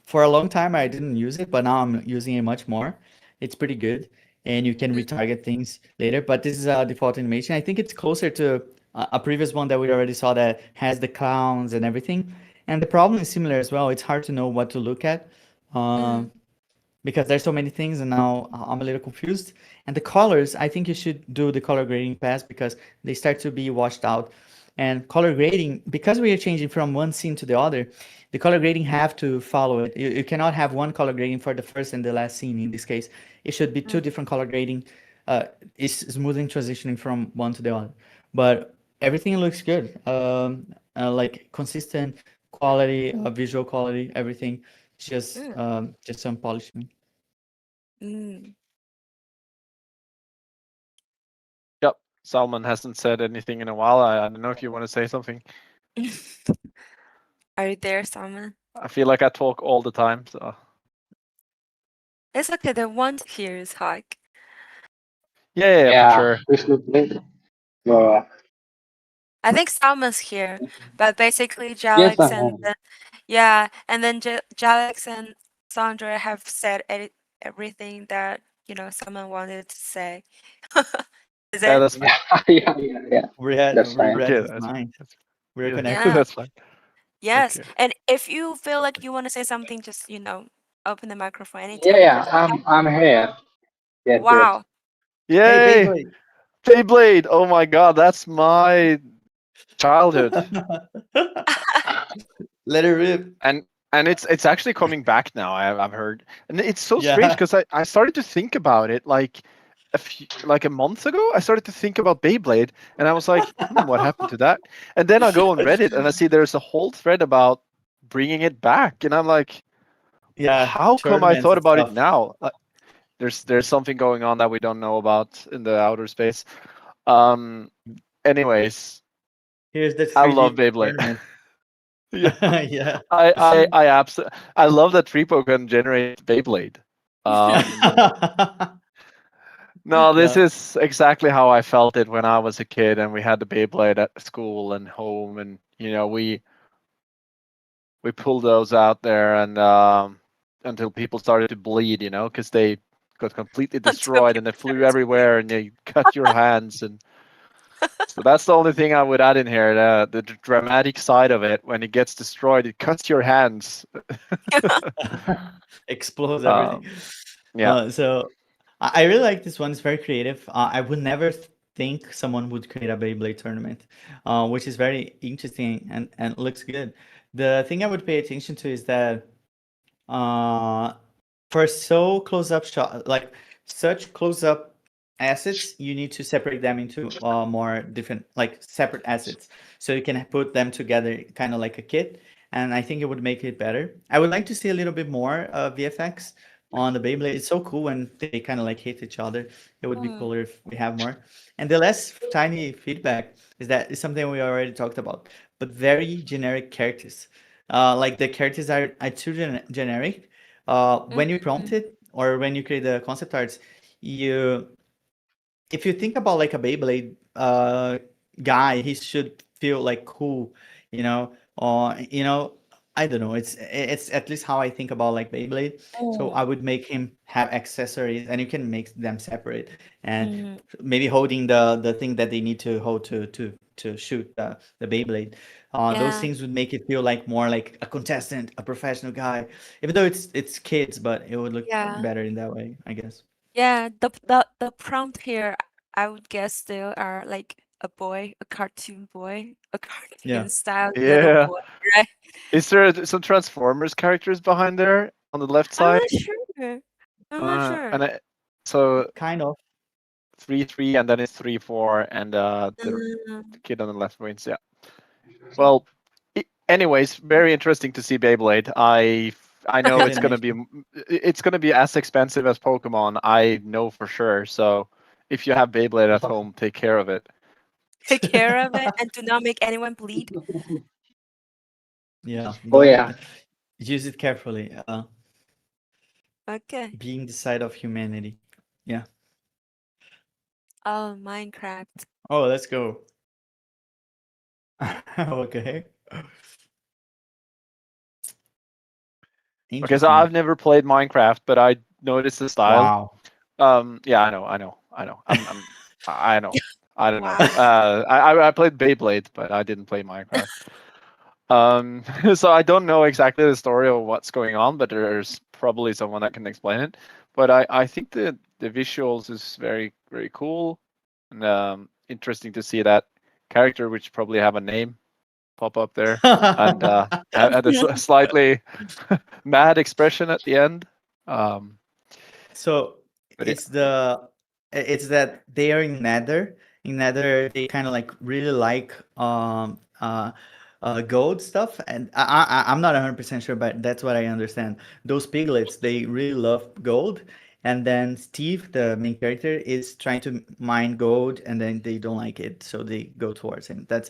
for a long time I didn't use it, but now I'm using it much more. It's pretty good, and you can Mm, retarget things later. But this is a default animation. I think it's closer to a previous one that we already saw that has the clowns and everything. And the problem is similar as well. It's hard to know what to look at. mm, Um, because there's so many things and now I'm a little confused. And the colors, I think you should do the color grading pass because they start to be washed out. And color grading, because we are changing from one scene to the other, the color grading have to follow it. You cannot have one color grading for the first and the last scene in this case. It should be two mm, different color grading. It's smoothing transitioning from one to the other. But everything looks good. Like consistent quality, visual quality, everything. mm, Just some polishing. mm. Yep. Salman hasn't said anything in a while. I don't know if you want to say something. Are you there, Simon? I feel like I talk all the time. So It's okay. The one to hear is Hike. yeah, for Yeah, sure. this looks great. Uh, I think Salman's here, but basically yes, I Jalex and am. then yeah, and then Jalex and Sandra have said everything that someone wanted to say. Is Yeah, it? that's fine. Yeah, yeah, yeah, yeah. That's We fine. read Okay, his mind. that's We're yeah, connected. Yeah. that's fine. Yes. Okay. And if you feel like you want to say something, just open the microphone Yeah, anytime. yeah. I'm here. Yes, yes. Wow. Hey, Yay! Beyblade. Beyblade! Oh my god, that's my childhood. Let it rip. And it's actually coming back now. I've heard, and it's so strange Yeah. because I started to think about it like like a month ago. I started to think about Beyblade, and I was like, what happened to that? And then I go on Reddit and I see there's a whole thread about bringing it back, and I'm like, Yeah, how come I tournaments thought and about it stuff. now? There's something going on that we don't know about in the outer space. Um. Anyways, Here's the I love 3D Beyblade. tournament. Yeah. Yeah. I love that Tripo can generate Beyblade. Um, no, this Yeah. is exactly how I felt it when I was a kid and we had the Beyblade at school and home, and we pulled those out there and until people started to bleed, because they got completely Until destroyed and they people flew started to bleed. everywhere and they cut your hands. And so that's the only thing I would add in here, the dramatic side of it. When it gets destroyed, it cuts your hands. Explodes everything. um, yeah. So I really like this one. It's very creative. I would never think someone would create a Beyblade tournament, which is very interesting and looks good. The thing I would pay attention to is that uh, for so close up shot, like such close up assets, you need to separate them into more different, like separate assets. So you can put them together kind of like a kit. And I think it would make it better. I would like to see a little bit more VFX on the Beyblade. It's so cool when they kind of like hit each other. It would be Mm, cooler if we have more. And the last tiny feedback is that it's something we already talked about, but very generic characters. Like the characters are too generic. mm, When you prompt mm. it or when you create the concept arts, you if you think about like a Beyblade guy, he should feel like cool, you know, or I don't know. It's at least how I think about like Beyblade. So I Oh. would make him have accessories, and you can make them separate, and Mm, maybe holding the thing that they need to hold to shoot the Beyblade. Those yeah. things would make it feel like more like a contestant, a professional guy, even though it's kids, but it would look Yeah. better in that way, I guess. Yeah. The prompt here, I would guess still are like a boy, a cartoon boy, a Yeah. cartoon style little Yeah. boy, right? Is there some Transformers characters behind there on the left I'm side? not sure. I'm not sure. So Kind of. 3-3, and then it's 3-4, and the Mm, kid on the left wins. Yeah. Well, anyways, very interesting to see Beyblade. I know Good it's animation. gonna be as expensive as Pokemon. I know for sure. So if you have Beyblade at home, take care of it. take care of it and do not make anyone bleed. Yeah, Oh don't yeah. use it carefully. Okay. Being the side of humanity. Yeah. Oh, Minecraft. Oh, let's go. Okay. Okay, so Interesting. I've never played Minecraft, but I noticed the style. Wow. Yeah, I know. I know. I don't know. Wow. I played Beyblade, but I didn't play Minecraft. So I don't know exactly the story of what's going on, but there's probably someone that can explain it. But I think the visuals is very cool and interesting to see that character, which probably have a name, pop up there, and had a slightly mad expression at the end. Um, So but yeah, it's that they are in Nether. In Nether, they kind of like really like gold stuff, and I'm not 100% sure, but that's what I understand. Those piglets, they really love gold, and then Steve, the main character, is trying to mine gold, and then they don't like it, so they go towards him. That's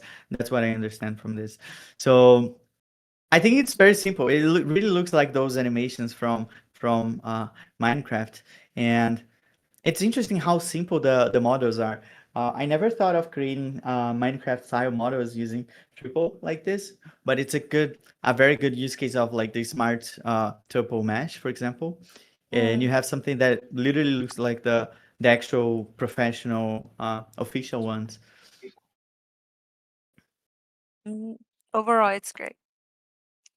what I understand from this. So I think it's very simple. It really looks like those animations from Minecraft, and it's interesting how simple the models are. I never thought of creating Minecraft style models using Tripo like this, but it's a very good use case of like the smart Tripo mesh, for example. And you Mm, have something that literally looks like the actual professional official ones. mm. Overall, it's great.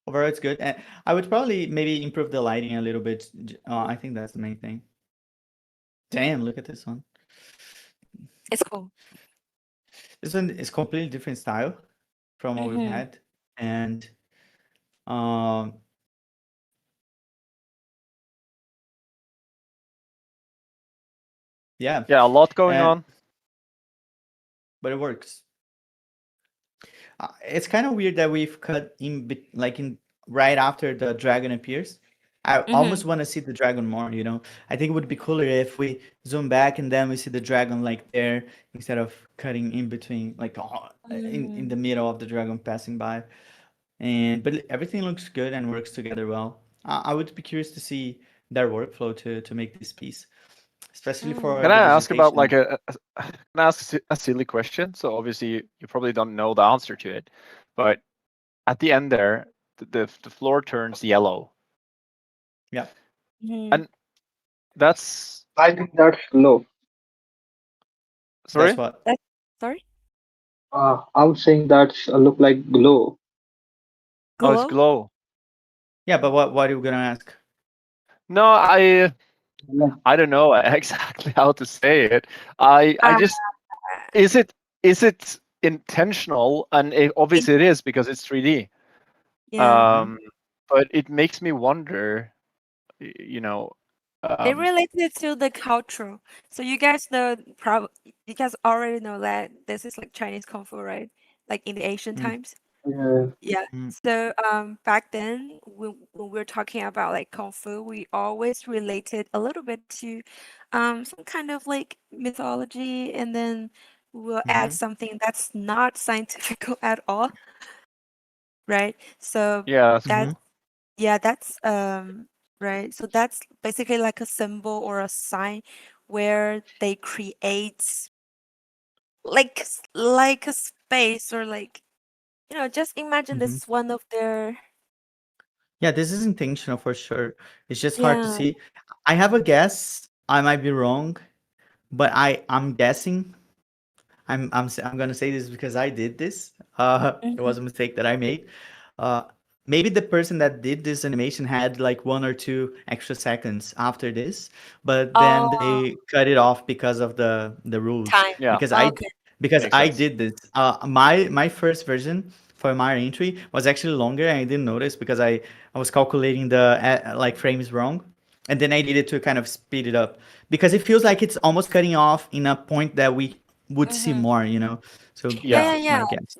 Overall, it's good. And I would probably maybe improve the lighting a little bit. I think that's the main thing. Damn, look at this one. It's cool. This one is completely different style from what we've Mm-hmm. had. And um yeah, yeah, a lot going and on. but it works. It's kind of weird that we've cut like in right after the dragon appears. I Mm-hmm. almost want to see the dragon more, you know. I think it would be cooler if we zoom back and then we see the dragon like there instead of cutting in between, like in Mm, the middle of the dragon passing by. And but everything looks good and works together well. I would be curious to see their workflow to make this piece, especially mm, for Can the I ask about vegetation. like can I ask a silly question? So obviously you probably don't know the answer to it, but at the end there, the floor turns yellow, Yeah, mm. and that's I think that's low. that's sorry. what. That's sorry. I would saying that's look like glow. Oh, it's Glow? glow. Yeah, but what are you gonna ask? No, I don't know exactly how to say it. I Uh, just is it intentional? And it, obviously it is because it's 3D. yeah. Hmm. Um, but it makes me wonder, you know, It um, related to the culture. So you guys know, you guys already know that this is like Chinese kung fu, right? Like in the ancient Mm, times. Yeah. Yeah. mm, So back then when we are talking about like kung fu, we always related a little bit to some kind of like mythology, and then we'll add mhm, something that's not scientific at all, right? So yeah, that mhm, yeah, that's right. So that's basically like a symbol or a sign where they create like like a space, or like, just imagine this mhm. is one of their. Yeah, this is intentional for sure. It's just hard to Yeah. see. I have a guess. I might be wrong, but I'm guessing. I'm gonna say this because I did this. It Mhm. was a mistake that I made. Uh, maybe the person that did this animation had like 1 or 2 extra seconds after this, but then Oh, they cut it off because of the rules. time. yeah, Because Okay. makes I sense. did this. My first version for my entry was actually longer, and I didn't notice because I was calculating the like frames wrong, and then I needed to kind of speed it up because it feels like it's almost cutting off in a point that we would see Mhm. more, you know. So Yeah, Yeah, that's yeah, yeah. my guess.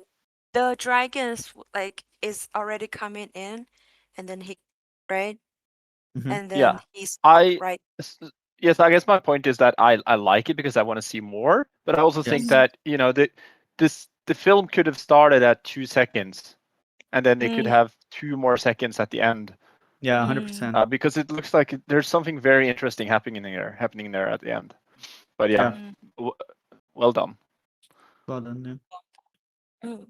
The dragon is like is already coming in, and then he, right? Hmm. And then yeah. he stopped I right. s- yes, I guess my point is that I like it because I want to see more, but I also think Yes. Mhm. that the film could have started at 2 seconds, and then they could Mm, have 2 more seconds at the end, Yeah, mm, 100%. because it looks like there's something very interesting happening there at the end. But yeah, Yeah. mm, w- well done. Well done. Yeah. mm.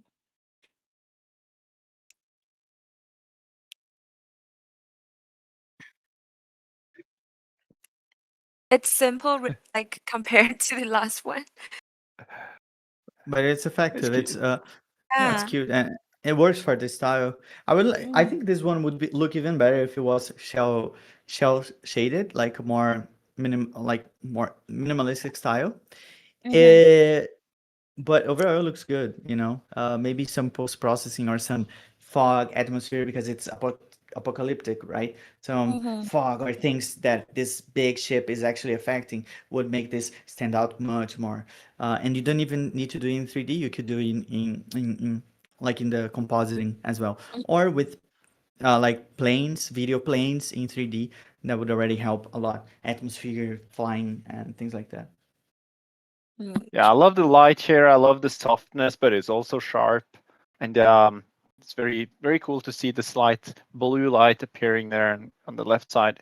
It's simple, like compared to the last one. But it's It's effective. cute. Yeah, it's Yeah. cute and it works for this style. I Mm, think this one would look even better if it was shell shaded, like more minimalistic style. mm-hmm. It but overall it looks good, you know. Maybe some post processing or some fog atmosphere because it's apocalyptic, right? Some Mm-hmm. fog or things that this big ship is actually affecting would make this stand out much more. And you don't even need to do it in 3D. You could do it in like in the compositing as well, or with like planes, video planes in 3D. That would already help a lot. Atmosphere, flying, and things like that. Mm, Yeah, I love the light here. I love the softness, but it's also sharp, and it's very cool to see the slight blue light appearing there on the left side.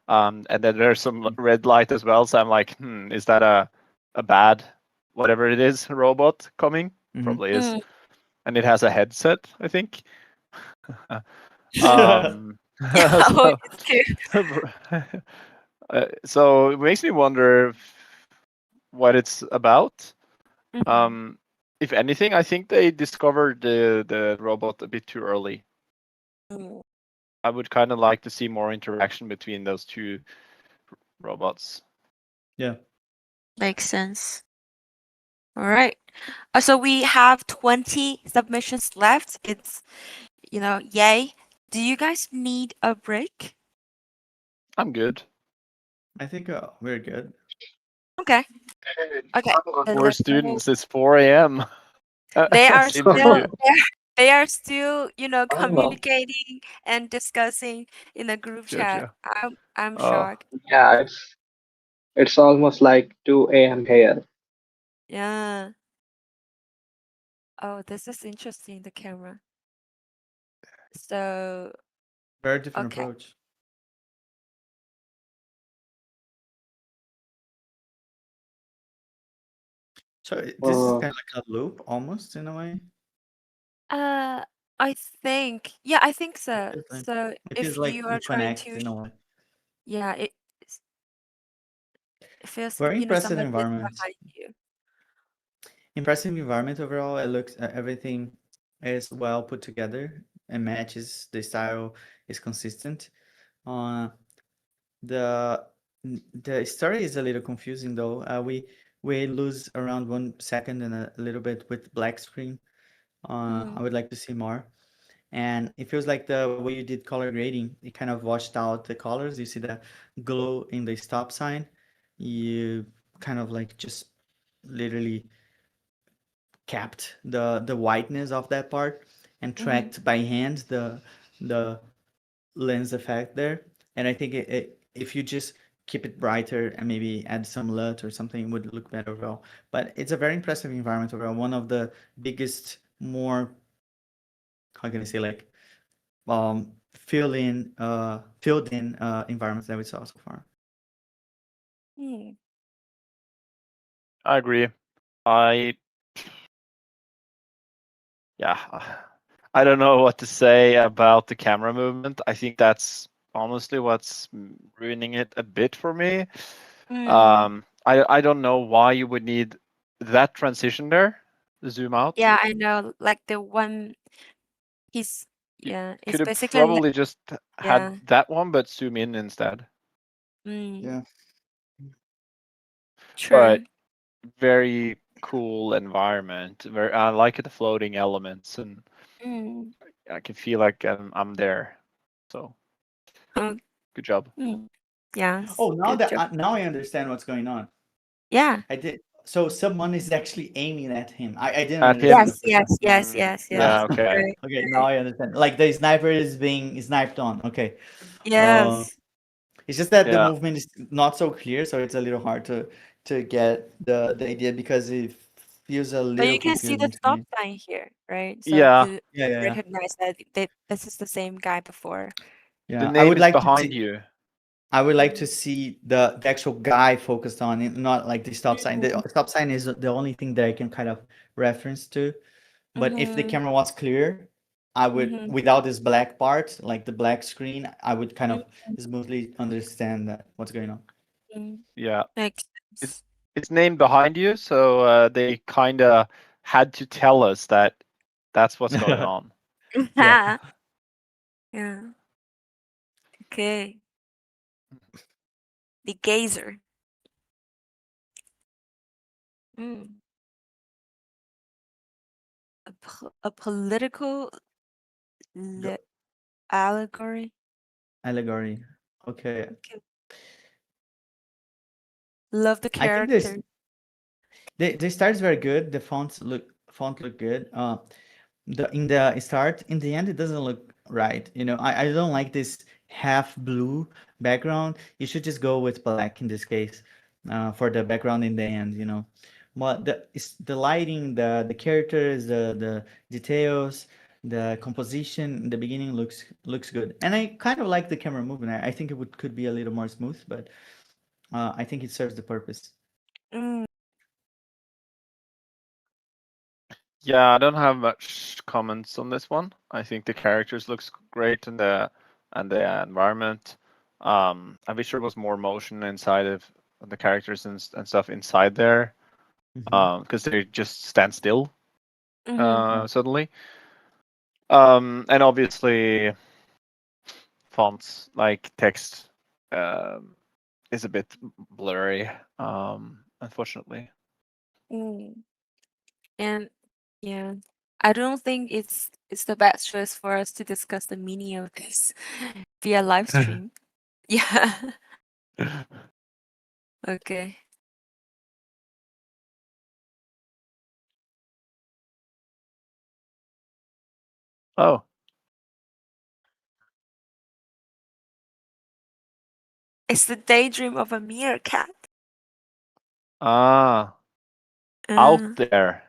And then there's some red light as well. So I'm like, is that a bad whatever it is robot coming? Mm-hmm. Probably is, mm. and it has a headset, I think. um, Oh, so it's too. so it makes me wonder what it's about. Mm-hmm. Um, if anything, I think they discovered the robot a bit too early. Mm, I would kind of like to see more interaction between those two robots. Yeah. makes sense. All right. So we have 20 submissions left. It's, yay. Do you guys need a break? I'm good. I think we're good. Okay. Okay. I'm good. Then We're let's go. students. It's 4 a.m. They are Same for still you. they are still, I know. communicating and discussing in the group chat. Gotcha. I'm Oh, shocked. Yeah, it's almost like 2 a.m. here. Yeah. Oh, this is interesting, the camera. So, Very different okay. approach. So this is Uh, kind of like a loop almost in a way. Uh, I think, yeah, I think It so. feels like So it feels if like you you are trying connect to, in a way. yeah, it feels, Very impressive somebody is environment. behind you. Impressive environment overall. It looks everything is well put together and matches the style is consistent. Uh, the the story is a little confusing though. We lose around 1 second and a little bit with black screen. I Mm, would like to see more. And it feels like the way you did color grading, it kind of washed out the colors. You see the glow in the stop sign. You kind of like just literally capped the whiteness of that part and mm-hmm. tracked by hand the lens effect there. And I think if you just keep it brighter and maybe add some LUT or something, it would look better overall. But it's a very impressive environment overall. One of the biggest, more, how can I say, like filled in environments that we saw so far. Mm, I agree. I yeah, I don't know what to say about the camera movement. I think that's honestly what's ruining it a bit for me. mm. I don't know why you would need that transition there, zoom out. Yeah, I know. Like the one, he's, You yeah, it's could have basically, probably just had yeah. that one, but zoom in instead. Mm, Yeah. But true. very cool environment. Very, I like the floating elements, and Mm, I can feel like I'm there. So oh, good job. mm. Yes, Oh, good job. now I understand what's going on. Yeah. I did. So someone is actually aiming at him. I didn't At him. understand the Yes, first yes, time. yes, yes, Now, Yeah. yes. Okay. Right, okay, now right. I understand. Like the sniper is being sniped on. Okay. Uh, Yes. it's just that the Yeah. movement is not so clear, so it's a little hard to get the idea because it feels a But little you can see the confusing to stop me. sign here, right? So Yeah. you Yeah, yeah, yeah. recognize that this is the same guy before. The Yeah, name is behind you. I would like to Mm. see the actual guy focused on it, not like the stop sign. The Mm, stop sign is the only thing that I can kind of reference to. But if the mhm, camera was clear, I would, mhm, without this black part, like the black screen, I would kind of mhm. smoothly understand that what's going on. Yeah, Makes it's sense. it's named behind you, so they kind of had to tell us that that's what's going on. Yeah. Yeah. Yeah. Okay. The gazer. Mm. A political Go allegory. allegory. Okay. Okay. Love the I think this character. the start is very good. The font look good. The in the start, in the end, it doesn't look right. You know, I don't like this half blue background. You should just go with black in this case, for the background in the end. You know, but the lighting, the characters, the details, the composition in the beginning looks good, and I kind of like the camera movement. I think it would could be a little more smooth, but I think it serves the purpose. Mm. Yeah, I don't have much comments on this one. I think the characters looks great and the environment. I wish there was more motion inside of the characters and stuff inside there, Hmm. because they just stand still Mm-hmm. suddenly. And obviously fonts like text um, is a bit blurry, unfortunately. Mm. And yeah, I don't think it's the best choice for us to discuss the meaning of this via live stream. Yeah. Okay. Oh, It's the daydream of a meerkat. ah, out Uh, there.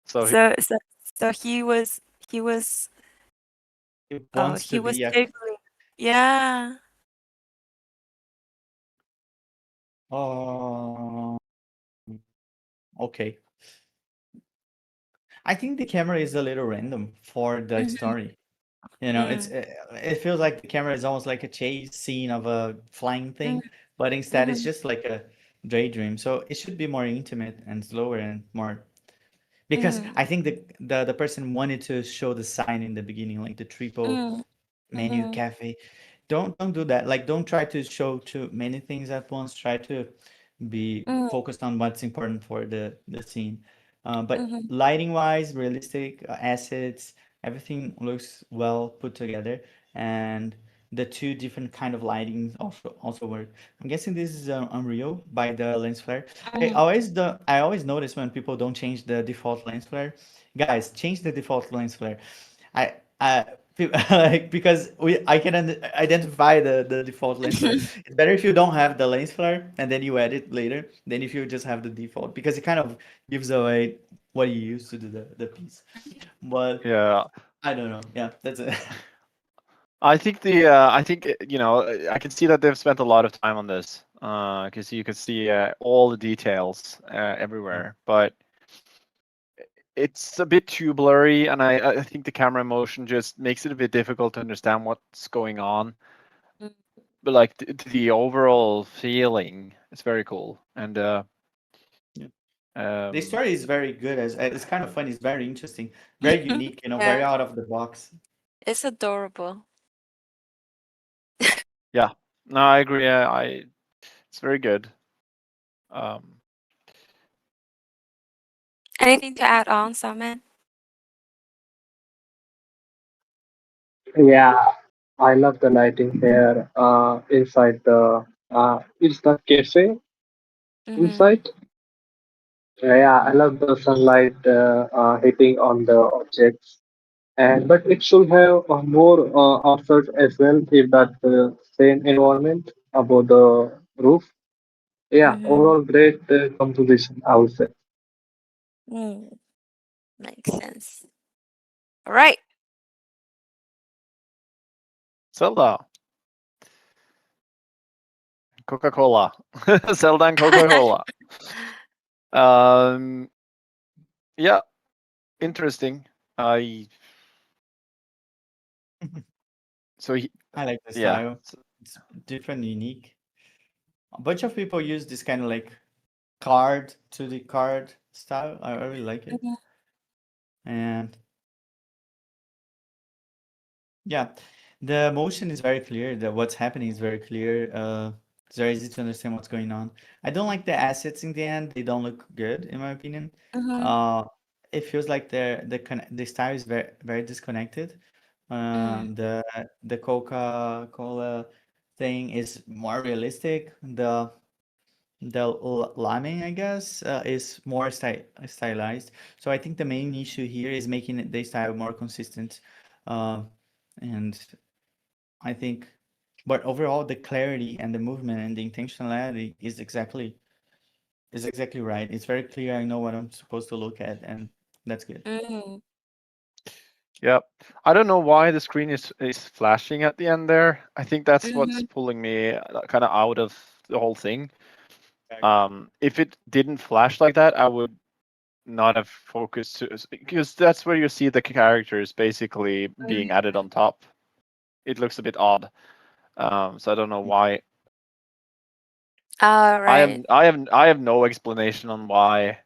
So so so so he was It wants he to was be a giggling. Yeah. oh, okay. I think the camera is a little random for the Mm-hmm. story. You know, Mm, it feels like the camera is almost like a chase scene of a flying mm, thing, but instead it's mm, just like a daydream. So it should be more intimate and slower and more because mm, I think the person wanted to show the sign in the beginning, like the triple mm, menu mhm, cafe. Don't do that. Like don't try to show too many things at once. Try to be mm, focused on what's important for the scene. But mhm, lighting wise, realistic assets, everything looks well put together, and the two different kind of lightings also work. I'm guessing this is Unreal by the lens flare. mhm. I always notice when people don't change the default lens flare. Guys, change the default lens flare. I like because I can identify the default lens flare. It's better if you don't have the lens flare and then you edit later than if you just have the default because it kind of gives away what you use to do the piece. But yeah, I don't know. Yeah, that's it. I can see that they've spent a lot of time on this, because you can see all the details everywhere, but it's a bit too blurry, and I think the camera motion just makes it a bit difficult to understand what's going on. Mm. But like the overall feeling is very cool, and Yeah. The um, story is very good. As it's kind of fun. It's very interesting, very unique. You know, very Yeah, out of the box. it's adorable. yeah, no, I agree. It's very good. Um, Anything to add on, Salman? Yeah, I love the lighting here inside it's the cafe Mm-hmm. inside. Yeah, I love the sunlight hitting on the objects, and but it should have more outside as well if that same environment above the roof. Yeah, Mm-hmm. overall great composition, I would say. Mm, makes sense. All right. Zelda, Coca-Cola, Zelda and Coca-Cola. Um, yeah, interesting. I so he, I like the yeah, style. It's different, unique. a bunch of people use this kind of like card to the card style. I really like it. Mhm. And yeah, the motion is very clear. The what's happening is very clear. It's very easy to understand what's going on. I don't like the assets in the end. They don't look good, in my opinion. Mhm. Uh, it feels like the style is very disconnected. Mm. The Coca-Cola thing is more realistic. The liming, I guess, is more stylized. So I think the main issue here is making the style more consistent. Uh, and I think, but overall, the clarity and the movement and the intentionality is exactly right. It's very clear. I know what I'm supposed to look at, and that's good. Mm. Yeah, I don't know why the screen is flashing at the end there. I think that's what's Mhm. pulling me kind of out of the whole thing. If it didn't flash like that, I would not have focused because that's where you see the characters basically being Mm. added on top. It looks a bit odd. So I don't know why. All right. I have no explanation on why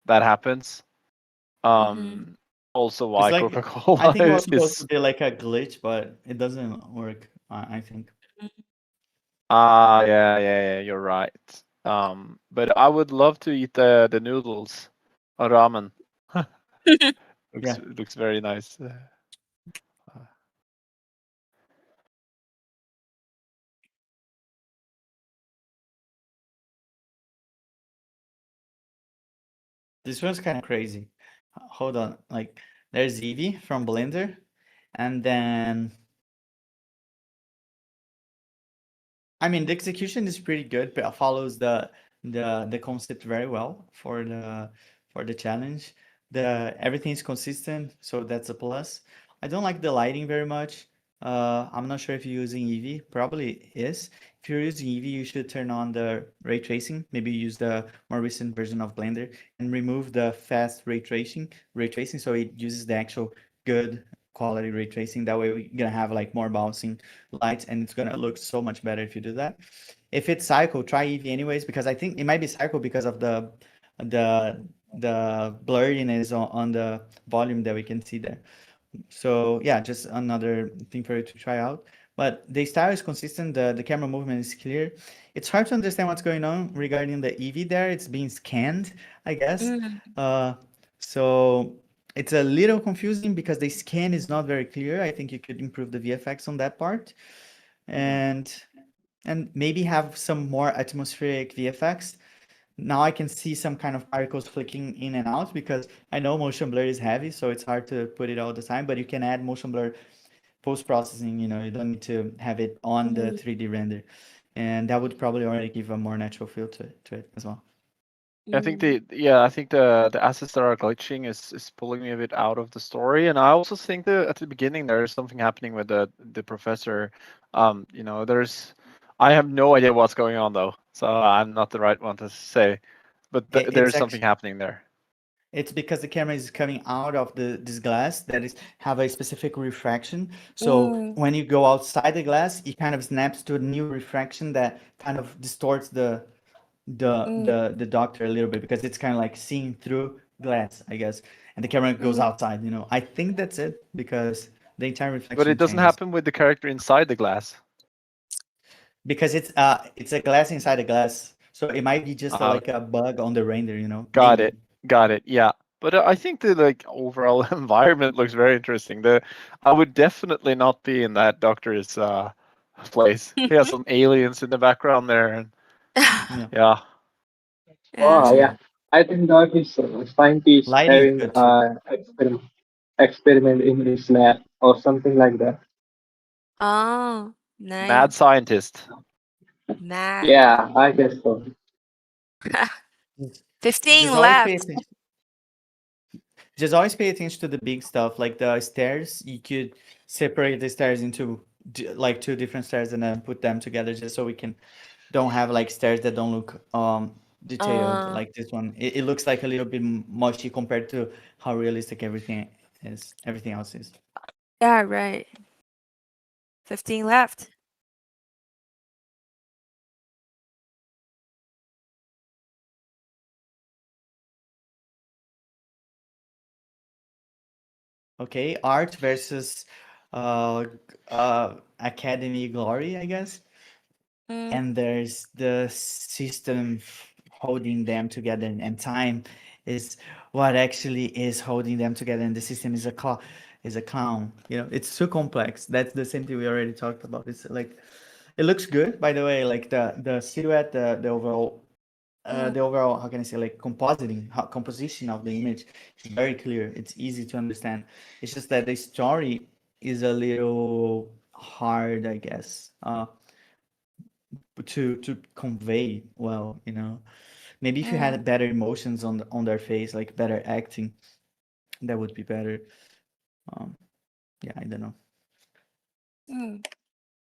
that happens. Mhm. Also It's why like I Coca-Cola think it was supposed to is be like a glitch, but it doesn't work. I think. Mhm. yeah, you're right. But I would love to eat the noodles, ramen. Yeah. Looks very nice. This one's kind of crazy. Hold on. Like, there's Eevee from Blender, and then I mean, the execution is pretty good, but it follows the concept very well for the challenge. The everything is consistent, so that's a plus. I don't like the lighting very much. I'm not sure if you're using Eevee. Probably is. If you're using Eevee, you should turn on the ray tracing. Maybe use the more recent version of Blender and remove the fast ray tracing, so it uses the actual good quality ray tracing. That way we're gonna have like more bouncing lights, and it's gonna look so much better if you do that. If it's cycle, try Eevee anyways, because I think it might be cycle because of the the blurriness on the volume that we can see there. So yeah, just another thing for you to try out. But the style is consistent, the camera movement is clear. It's hard to understand what's going on regarding the Eevee there. It's being scanned, I guess. Mm. Uh, so it's a little confusing because the scan is not very clear. I think you could improve the VFX on that part. Mhm. And maybe have some more atmospheric VFX. Now I can see some kind of particles flicking in and out because I know motion blur is heavy, so it's hard to put it all the time, but you can add motion blur post-processing, you don't need to have it on the Mhm. 3D render. And that would probably already give a more natural feel to it as well. Mm. I think the assets that are glitching is pulling me a bit out of the story, and I also think that at the beginning there is something happening with the professor. There's I have no idea what's going on though, so I'm not the right one to say, but It's there's something actually happening there. It's because the camera is coming out of this glass that is have a specific refraction. So Mm. when you go outside the glass, it kind of snaps to a new refraction that kind of distorts Mm. the doctor a little bit because it's kind of like seeing through glass, I guess. And the camera goes Mm. outside. I think that's it because the entire But reflection it doesn't changes happen with the character inside the glass. because it's a glass inside a glass. So it might be just Uh, like a bug on the render. got it, Maybe. got it. Yeah, but I think the like overall environment looks very interesting. The I would definitely not be in that doctor's place. He has some aliens in the background there, and Yeah. yeah. Yeah. Oh, So yeah. yeah. I think that is scientist Lighting is having good too. experiment in his lab or something like that. Oh, Mad nice. scientist. Mad. Yeah, I guess so. Just 15 just always pay left. attention. Just always pay attention to the big stuff, like the stairs. You could separate the stairs into like two different stairs and then put them together, just so we can don't have like stairs that don't look detailed Uh, like this one. It looks like a little bit mushy compared to how realistic everything else is. yeah, right. 15 left. Okay, art versus academy glory, I guess. Mm, And there's the system holding them together, and time is what actually is holding them together, and the system is is a clown. It's too complex. That's the same thing we already talked about. It's like it looks good, by the way, like the silhouette, mm, the overall, how can I say, like composition of the image is very clear. It's easy to understand. It's just that the story is a little hard, I guess, to convey well. Maybe if you mm, had better emotions on their face, like better acting, that would be better. Um, yeah, I don't know. mm.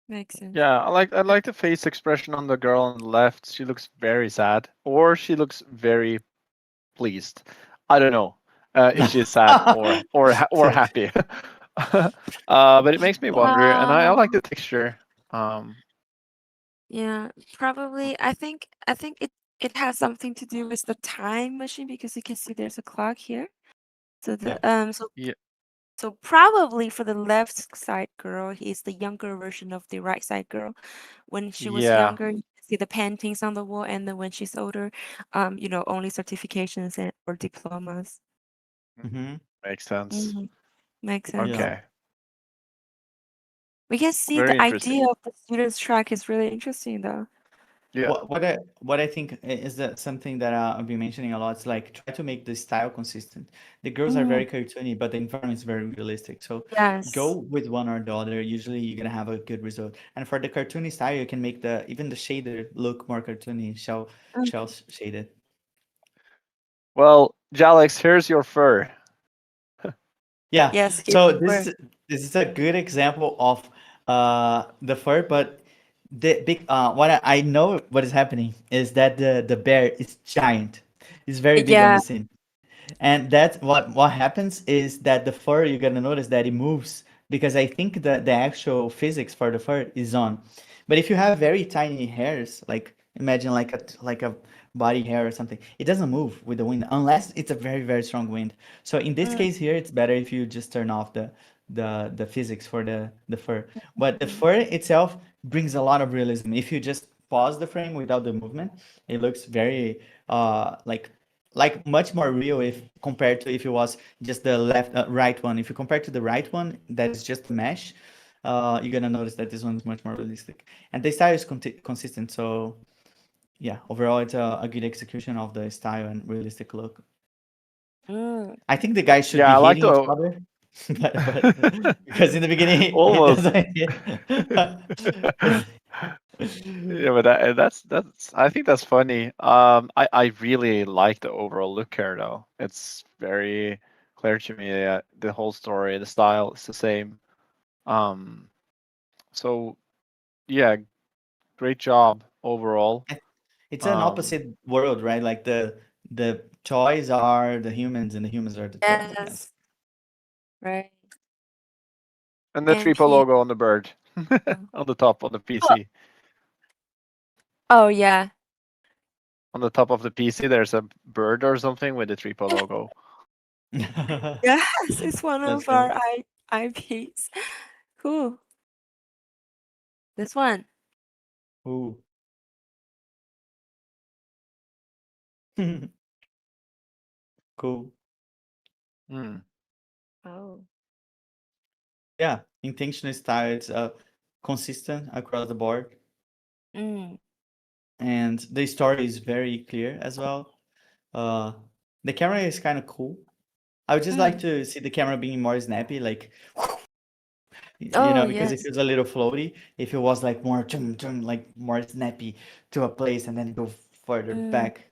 Makes sense. Yeah, I like the face expression on the girl on the left. She looks very sad, or she looks very pleased. I don't know if she's sad or happy. But it makes me Well, wonder, and I like Um, the texture. Um, yeah, probably. I think it has something to do with the time machine because you can see there's a clock here. So yeah. yeah, so probably for the left side girl, he's the younger version of the right side girl. When she was yeah, younger, you can see the paintings on the wall, and then when she's older, only certifications and or diplomas. Hmm. makes sense. Mhm. Makes sense. Yeah. Okay, We can see very the interesting. idea of the students track is really interesting though. Yeah, What I think is that something that I've been mentioning a lot is like try to make the style consistent. The girls are Mm, very cartoony, but the environment is very realistic. So go yes. with one or the other. Usually you're gonna have a good result. And for the cartoony style, you can make the even the shader look more cartoony, Mm, shaded. well, Jalex, here's your fur. Yeah. yes, here's So the word. this is a good example of the fur, but the big what I know what is happening is that the bear is giant. It's very big on Yeah. the scene. And that's what happens is that the fur, you're gonna notice that it moves because I think the actual physics for the fur is on. But if you have very tiny hairs, like imagine like a body hair or something, it doesn't move with the wind unless it's a very very strong wind. So in this Mm, case here, it's better if you just turn off the physics for the fur. But the mm, fur itself brings a lot of realism. If you just pause the frame without the movement, it looks very like much more real if compared to if it was just the right one. If you compare to the right one that is just a mesh, you're gonna notice that this one's much more realistic, and the style is consistent. So yeah, overall it's a good execution of the style and realistic look. mm. I think the guys should Yeah, be I like hitting each the other, but because in the beginning it almost. doesn't hit. Yeah, but that's I think that's funny. I really like the overall look here though. It's very clear to me that the whole story, the style is the same. Um, so yeah, great job overall. It's an Um, opposite world, right? Like the toys are the humans and the humans are the toys, I guess. Yes. Right. and the And Tripo he logo on the bird oh, on the top of the oh PC. oh, yeah. On the top of the PC, there's a bird or something with the Tripo logo. Yes, it's one That's of funny. our IPs. Cool. This one. Ooh. Cool. Hmm. Oh. Yeah, intentional style. It's consistent across the board, Mm, and the story is very clear as well. Uh, the camera is kind of cool. I would just like mm. to see the camera being more snappy, like Oh, because it yes. feels a little floaty. If it was like more like more snappy to a place and then go further Mm, back.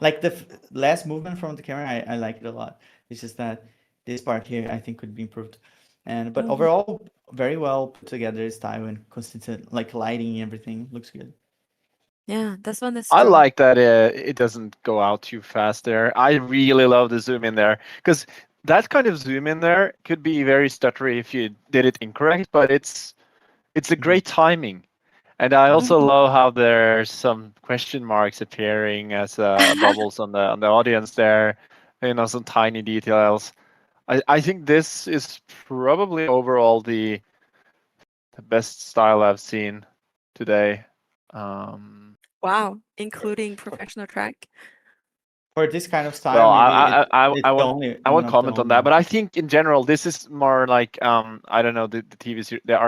Like the last movement from the camera, I like it a lot. It's just that this part here I think could be improved. But mhm. overall, very well put together style and consistent, like lighting and everything looks good. Yeah, this one is I strong. like that it doesn't go out too fast there. I really love the zoom in there because that kind of zoom in there could be very stuttery if you did it incorrect, but it's a Mhm. great timing. And I also Mhm. love how there's some question marks appearing as bubbles on the audience there, some tiny details. I think this is probably overall the best style I've seen today. Wow, including professional track. For this kind of style, Well, maybe I it's the won't only I one won't of the comment on only. that, but I think in general this is more like I don't know the TV series, the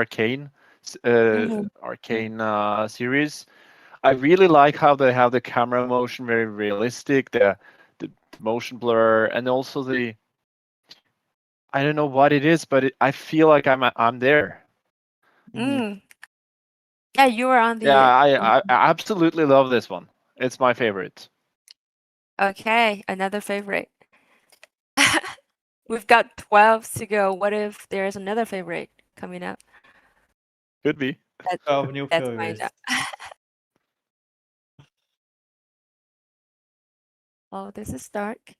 Mhm. Arcane series. I really like how they have the camera motion very realistic, the motion blur, and also the I don't know what it is, but I feel like I'm there. Mhm. Mm. Yeah, you were on Yeah, the. I absolutely love this one. It's my favorite. Okay, another favorite. We've got 12 to go. What if there's another favorite coming up? Could be. Let, 12 new let's find favorites. out. Oh, this is dark.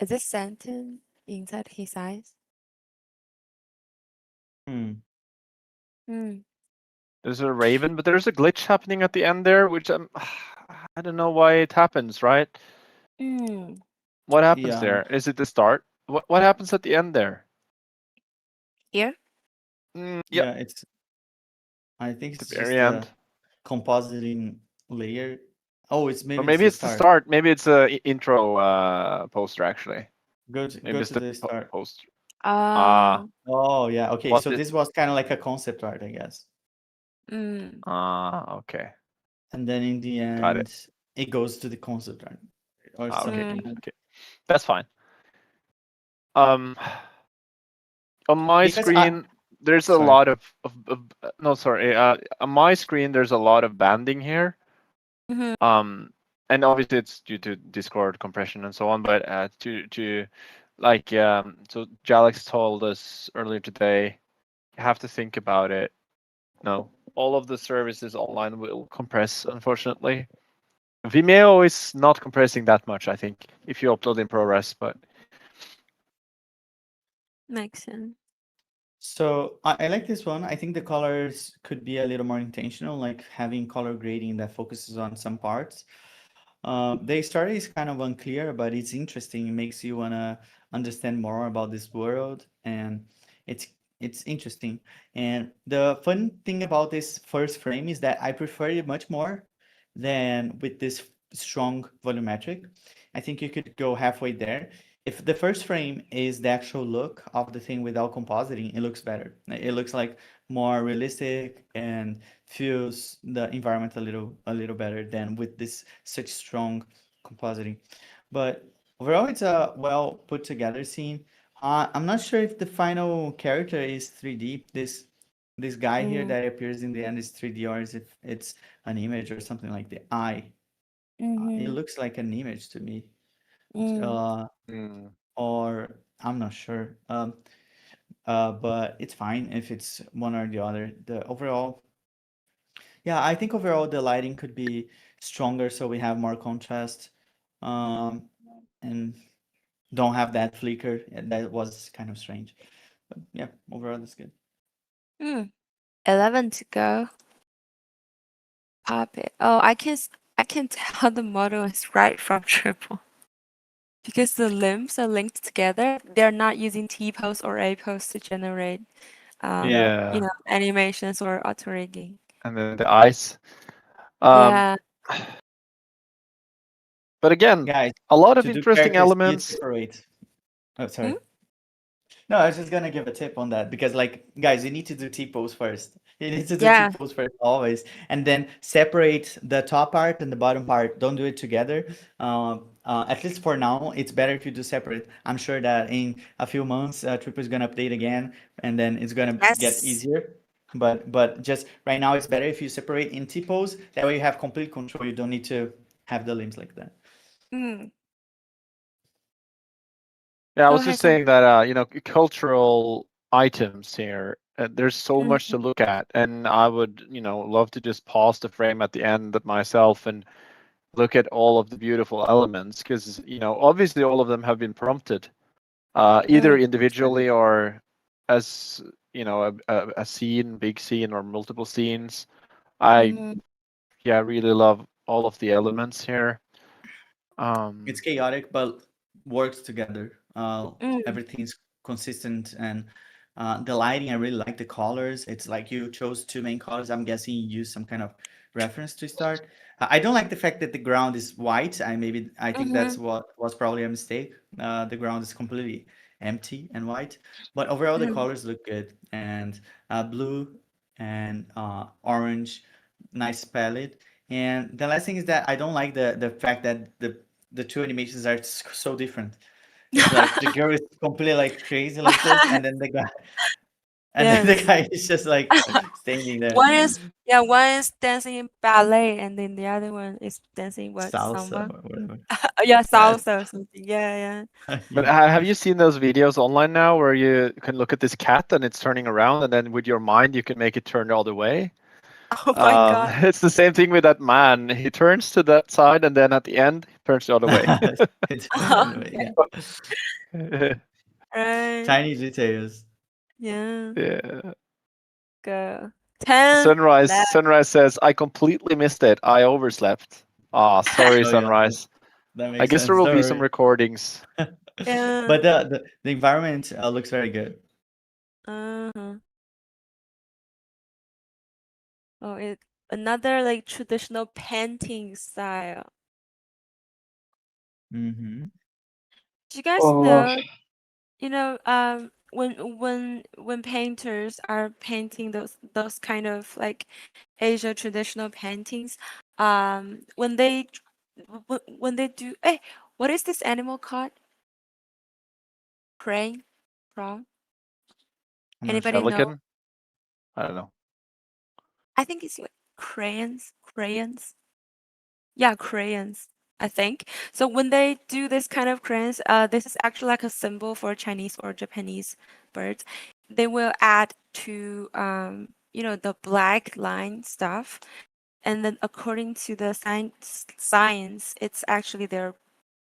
Is this sentence inside his eyes? Hmm. Hmm. There's a raven, but there's a glitch happening at the end there, which I don't know why it happens, right? Hmm. What happens Yeah. there? Is it the start? What happens at the end there? Here? Yep, Yeah, I think the it's very just end. a compositing layer. Oh, Or maybe it's maybe the it's the start. start. Maybe it's a intro poster actually. Maybe Go it's to the the start. poster. Ah, Uh, Oh, yeah. Okay, was so it? this was kind of like a concept art, I guess. mm, Ah, okay, And then in the got it. end, it goes to the concept art or Ah, okay, something mm, like that. okay, that's fine. Um, on my Because I, screen, there's a sorry. lot of no, sorry. On my screen, there's a lot of banding here. mhm, Um, and obviously it's due to Discord compression and so on. But to like so Jalex told us earlier today, you have to think about it. No, all of the services online will compress, unfortunately. Vimeo is not compressing that much, I think, if you upload in ProRes, but makes sense. So I like this one. I think the colors could be a little more intentional, like having color grading that focuses on some parts. The story is kind of unclear, but it's interesting. It makes you wanna understand more about this world, and it's it's interesting. And the fun thing about this first frame is that I prefer it much more than with this strong volumetric. I think you could go halfway there. If the first frame is the actual look of the thing without compositing, it looks better. It looks like more realistic and feels the environment a little better than with this such strong compositing. But overall, it's a well put together scene. I'm not sure if the final character is 3D. This guy here Mm, that appears in the end is 3D, or is if it's an image or something like the eye. It mhm, looks like an image to me. mm, Uh, mm, or I'm not sure. But it's fine if it's one or the other. The overall, yeah, I think overall the lighting could be stronger so we have more contrast. And don't have that flicker. And that was kind of strange. But yeah, overall that's good. mm. 11 to go. Pop it. Oh, I can tell the model is right from Triple because the limbs are linked together. They're not using T pose or A pose to generate, Yeah, yeah, animations or auto rigging. and then the eyes. Um, Yeah. but again, guys, a lot of to do interesting characters, be elements. separate. Oh, Hmm? sorry. No, I was just gonna give a tip on that because, like, guys, you need to do T-pose first. You need to do Yeah. T-pose first always, and then separate the top part and the bottom part. Don't do it together. At least for now, it's better if you do separate. I'm sure that in a few months, Tripo is gonna update again, and then it's gonna get Yes. easier. But just right now, it's better if you separate in T-pose. That way, you have complete control. You don't need to have the limbs like that. Mm. Yeah, I Go was just ahead, Son. saying that cultural items here. There's so much Mhm. to look at, and I would love to just pause the frame at the end myself and look at all of the beautiful elements because obviously all of them have been prompted either Mm, individually or as a scene, big scene, or multiple scenes. I mhm. Yeah, really love all of the elements here. It's Um, chaotic, but works together. Mm, Everything's consistent, and the lighting, I really like the colors. It's like you chose two main colors. I'm guessing you used some kind of reference to start. I don't like the fact that the ground is white. I think that's mm-hmm, what was probably a mistake. The ground is completely empty and white, but overall the mm-hmm. colors look good, and blue and orange, nice palette. And the last thing is that I don't like the fact that the two animations are so different. It's like the girl is completely like crazy like this, and then the Yes. guy is just like standing there. One is yeah, one is dancing in ballet, and then the other one is dancing what Salsa samba? or whatever. Yeah, Yes. salsa or something. Yeah, but Yeah. have you seen those videos online now where you can look at this cat and it's turning around, and then with your mind you can make it turn the other way? yeah. Oh my God. It's the same thing with that man. He turns to that side, and then at the end, he turns the other way. It's anyway, yeah. Right. Tiny details. Yeah. Yeah. Go. 10 Sunrise. left. Sunrise says, "I completely missed it. I overslept." Ah, sorry, Oh yeah, Sunrise. that I makes guess there sense. will Don't be some worry. recordings. Yeah. But the environment looks very good. Uh-huh. Oh, it another like traditional painting style. Hmm. Do you guys Oh, know, when painters are painting those kind of like Asia traditional paintings, when when they do, hey, what is this animal called? Crane? From? I'm not Anybody sure. know? Pelican? I don't know. I think it's like crayons. Crayons. Yeah, crayons, I think. So when they do this kind of crayons, this is actually like a symbol for Chinese or Japanese birds. They will add to the black line stuff, and then according to the science, it's actually their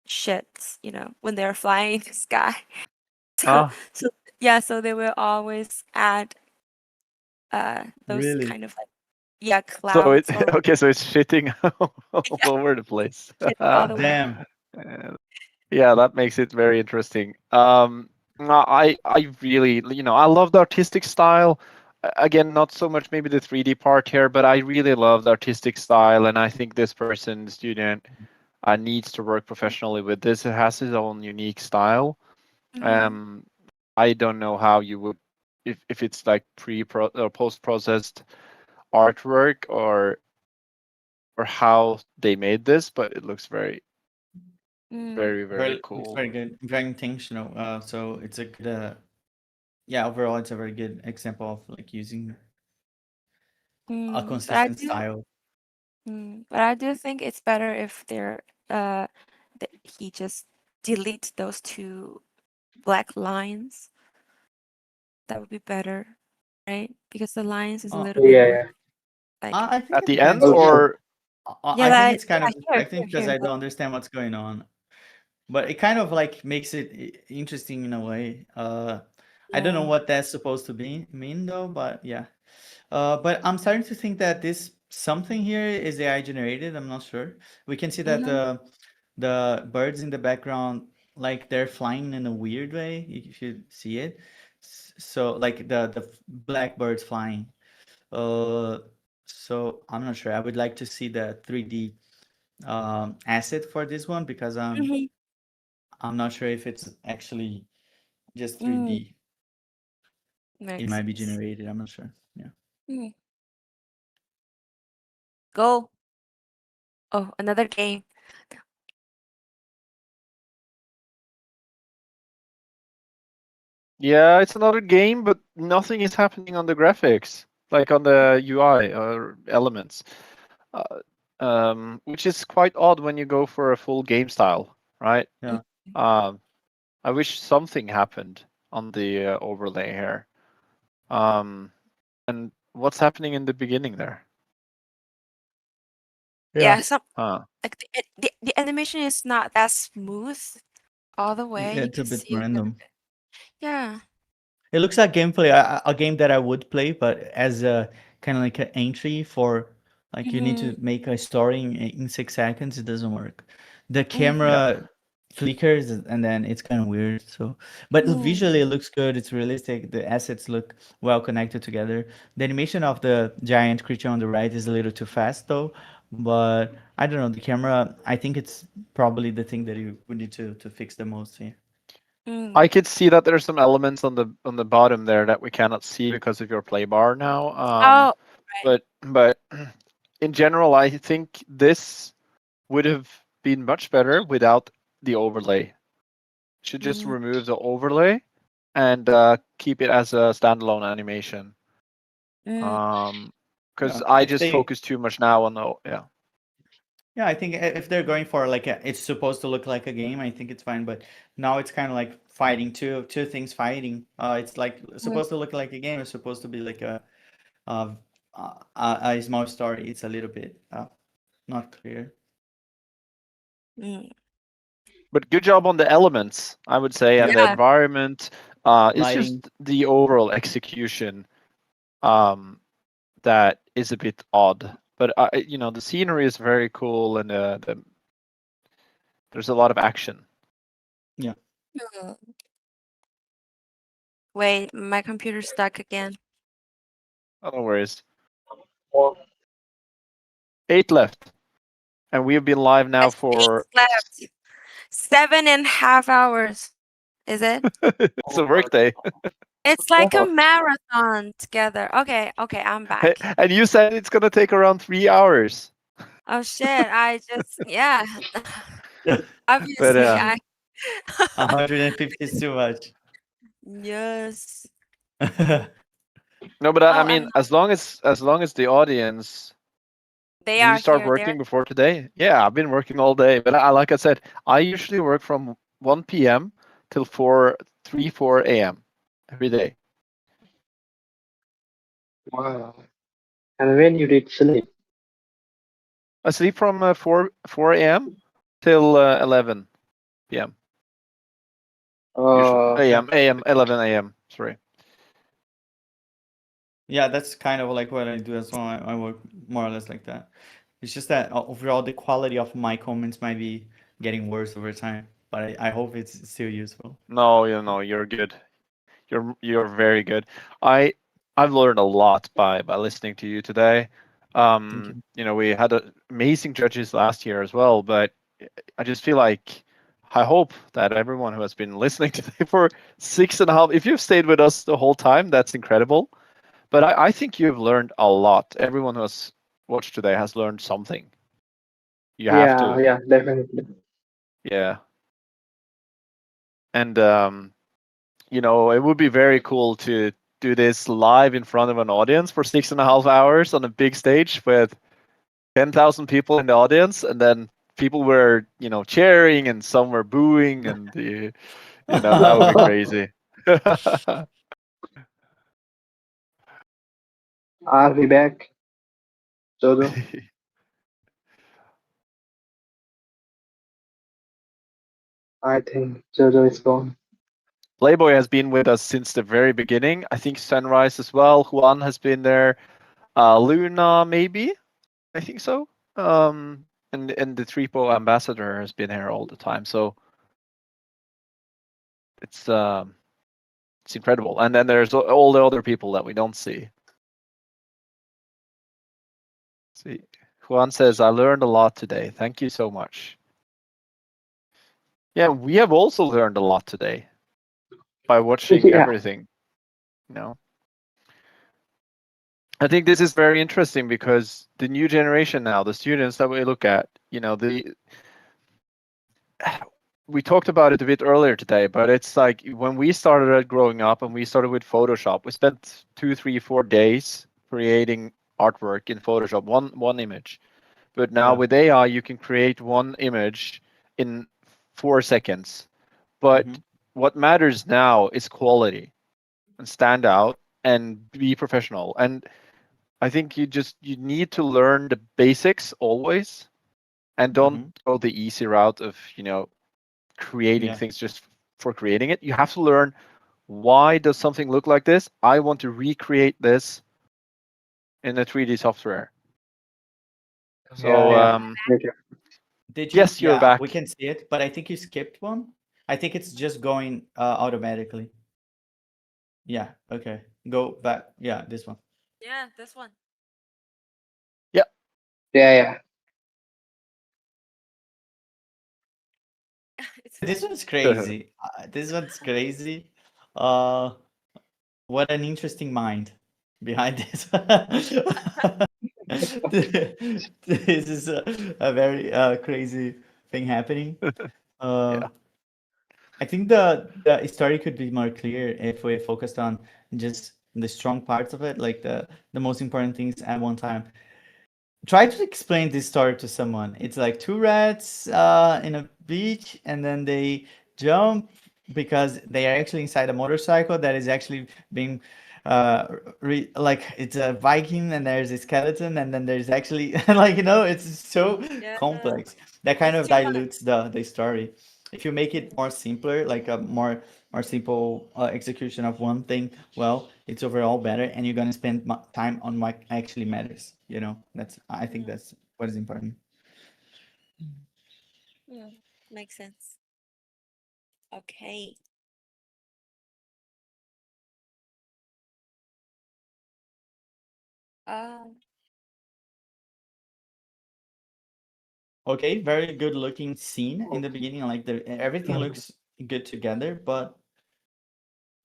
shits, when they're flying in the sky. So Ah, so yeah, so they will always add those Really? kind of like, yeah, so it clouds or okay. So it's shitting all over the place. shit all the way. Damn. Uh, yeah, that makes it very interesting. No, I really, I love the artistic style. Again, not so much maybe the 3D part here, but I really love the artistic style, and I think this person, the student, needs to work professionally with this. It has his own unique style. Mhm. Um, I don't know how you would, if it's like pre-pro or post-processed artwork, or how they made this, but it looks very, Mm, very, very Very looks cool. very good. Very intentional. So it's a good yeah, overall it's a very good example of like using a but I consistent do, style. but I do think it's better if uh, that he just delete those two black lines. That would be better, right? Because the lines is a Uh, little bit yeah, more yeah. like, I think At it the end, depends. Also, or yeah, I think like it's kind yeah, of here, distracting here, because here. I don't understand what's going on. But it kind of like makes it interesting in a way. I don't know Yeah. what that's supposed to be mean though, but yeah. But I'm starting to think that this something here is AI generated. I'm not sure. We can see that Mm-hmm. the birds in the background, like they're flying in a weird way. You should see it. So like the black birds flying. Uh, so I'm not sure. I would like to see the 3D asset for this one because Mm-hmm. I'm not sure if it's actually just Mm, 3D. It makes might be sense. generated. I'm not sure. Yeah. Mm. Go. Oh, another game. yeah, it's another game, but nothing is happening on the graphics, like on the UI or elements, uh, which is quite odd when you go for a full game style, right? Yeah. Um, I wish something happened on the overlay here. Um, and what's happening in the beginning there? Yeah. Yeah, some Huh. like the animation is not that smooth all the way. You It's a can bit see a little random. bit. Yeah. It looks like gameplay, a game that I would play, but as a kind of like an entry for Like you need Mm-hmm. to make a story in 6 seconds, it doesn't work. The Mm-hmm. Yeah. camera flickers and then it's kind of weird. So, but visually it looks good. It's realistic. The assets look well connected together. The animation of the giant creature on the right is a little too fast though. But I don't know. The camera, I think it's probably the thing that you would need to fix the most here. Mm. I could see that there's some elements on the bottom there that we cannot see because of your play bar now. Oh, right. But in general, I think this would have been much better without the overlay. Should just Mm, remove the overlay and keep it as a standalone animation. mm, Because Yeah, I if just they focus too much now on the yeah. Yeah, I think if they're going for like it's supposed to look like a game, I think it's fine. But now it's kind of like fighting two things fighting. It's like mm, supposed to look like a game. It's supposed to be like a a small story. It's a little bit not clear. mm. But good job on the elements, I would say, and the Yeah. environment. It's Lighting. just the overall execution um, that is a bit odd. But the scenery is very cool, and there's a lot of action. Yeah. Mm. Wait, my computer's stuck again. Oh, no worries. Well, 8 left, and we've been live now Yes, for. 8 slept. 7.5 hours. Is it? It's a work day. It's like a well, marathon together. Okay, okay, I'm back. And you said it's gonna take around 3 hours. Oh shit, I just, yeah. But Obviously, I, 150 is too much. yes. no, but I Oh, mean, and as long as the audience. they Did you are start here. They're, working before today? Yeah, I've been working all day, but like I said, I usually work from 1 p.m. till 4 a.m. every day. wow. And when you did sleep? I sleep from 4 a.m. till 11 p.m. usually. Yeah. A.m. 11 a.m. Sorry. Yeah, that's kind of like what I do as well. I work more or less like that. It's just that overall the quality of my comments might be getting worse over time, but I hope it's still useful. No, you're good. You're very good. I I've learned a lot by listening to you today. Thank you. We had amazing judges last year as well, but I just feel like I hope that everyone who has been listening today for 6.5, if you've stayed with us the whole time, that's incredible. But I think you've learned a lot. Everyone who has watched today has learned something. You have Yeah, to, yeah, definitely. yeah. And it would be very cool to do this live in front of an audience for 6.5 hours on a big stage with 10,000 people in the audience, and then people were, cheering and some were booing, and that would be crazy. Are we back, Jojo? I think Jojo is gone. Playboy has been with us since the very beginning. I think Sunrise as well. Juan has been there. Luna, maybe. I think so. And the Tripo ambassador has been here all the time. So it's incredible. And then there's all the other people that we don't see. See, Juan says, I learned a lot today. Thank you so much. Yeah, we have also learned a lot today by watching Yeah, everything. You know, I think this is very interesting because the new generation now, the students that we look at, we talked about it a bit earlier today, but it's like when we started growing up and we started with Photoshop, we spent 2, 3, 4 days creating artwork in Photoshop, one image. But now Yeah. with AI, you can create one image in 4 seconds. But Hmm. what matters now is quality and stand out and be professional. And I think you need to learn the basics always and don't Hmm. go the easy route of, creating Yeah. things just for creating it. You have to learn, why does something look like this? I want to recreate this in a 3D software. So Yeah. Great. Did you? yes, you're Yeah, back. we can see it, but I think you skipped one. I think it's just going automatically. Yeah, okay. Go back. Yeah, this one. Yeah, this one. Yeah. Yeah, yeah. It's This funny. one's crazy. This one's crazy. Uh, what an interesting mind behind this. This is a very crazy thing happening. Uh, Yeah. I think the story could be more clear if we focused on just the strong parts of it, like the most important things at one time. Try to explain this story to someone. It's like two rats in a beach, and then they jump because they are actually inside a motorcycle that is actually being like it's a Viking, and there's a skeleton, and then there's actually like it's so Yeah, complex that kind it's of too much. dilutes the story. If you make it more simpler, like a more simple execution of one thing, well, it's overall better, and you're gonna spend time on what actually matters. I think Mm, that's what is important. mm, makes sense. Okay. Um, Okay, very good looking scene in the beginning. Like everything Mhm. looks good together, but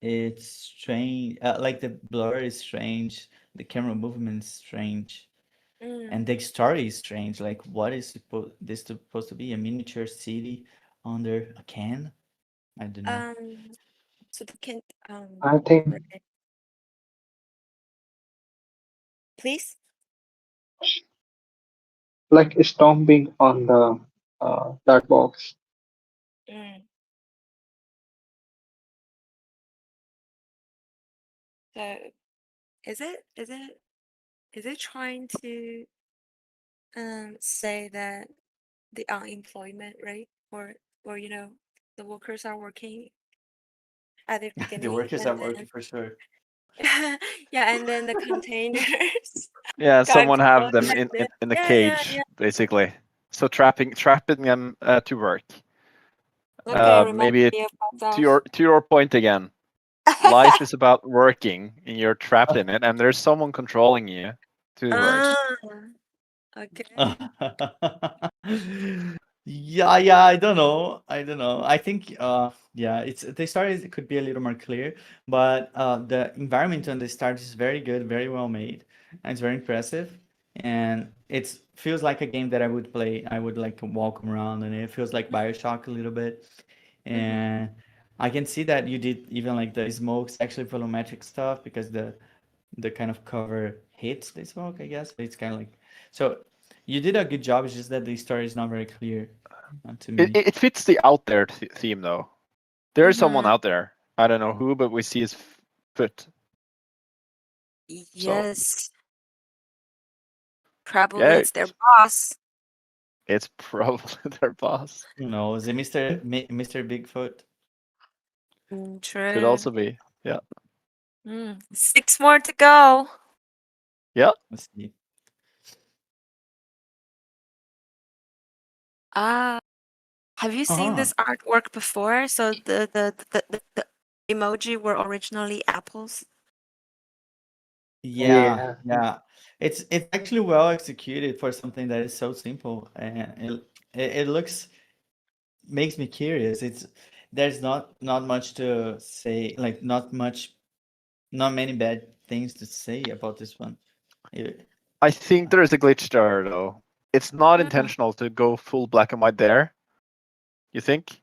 it's strange. Like the blur is strange, the camera movement is strange, mm, and the story is strange. Like, what is this supposed to be? A miniature city under a can? I don't know. um, so the can I think right. Please. like stomping on the that box. Mm. So is it is it is it trying to say that the unemployment rate or the workers are working at the The beginning workers and are working then for sure. yeah, and then the containers Yeah, got someone have closed them and then in a yeah, cage, yeah. basically. So trapping them to work. Okay, remind Maybe me of to myself. your point again. Life is about working, and you're trapped in it, and there's someone controlling you to work. Ah, okay. Yeah, yeah, I don't know. I don't know. I think yeah, it's the story could be a little more clear, but the environment on the start is very good, very well made, and it's very impressive. And it feels like a game that I would play. I would like to walk around, and it feels like BioShock a little bit. Mm-hmm. And I can see that you did even like the smokes actually volumetric stuff because the kind of cover hits the smoke, I guess. But it's kind of like so. You did a good job. It's just that the story is not very clear to me. It fits the out there theme though. There is someone Mm-hmm. out there. I don't know who, but we see his foot. So Yes, probably yeah, it's their boss. it's probably their boss. Who knows? Mr. Bigfoot. Could True. also be. Yeah. Six more to go. Yeah. Let's see. Ah, have you seen Uh-huh. this artwork before? So the emoji were originally apples. Yeah, Yeah. yeah. It's actually well executed for something that is so simple, and it looks makes me curious. There's not much to say, like not many bad things to say about this one. It- I think there is a glitch there though. It's not Mm, intentional to go full black and white there. You think?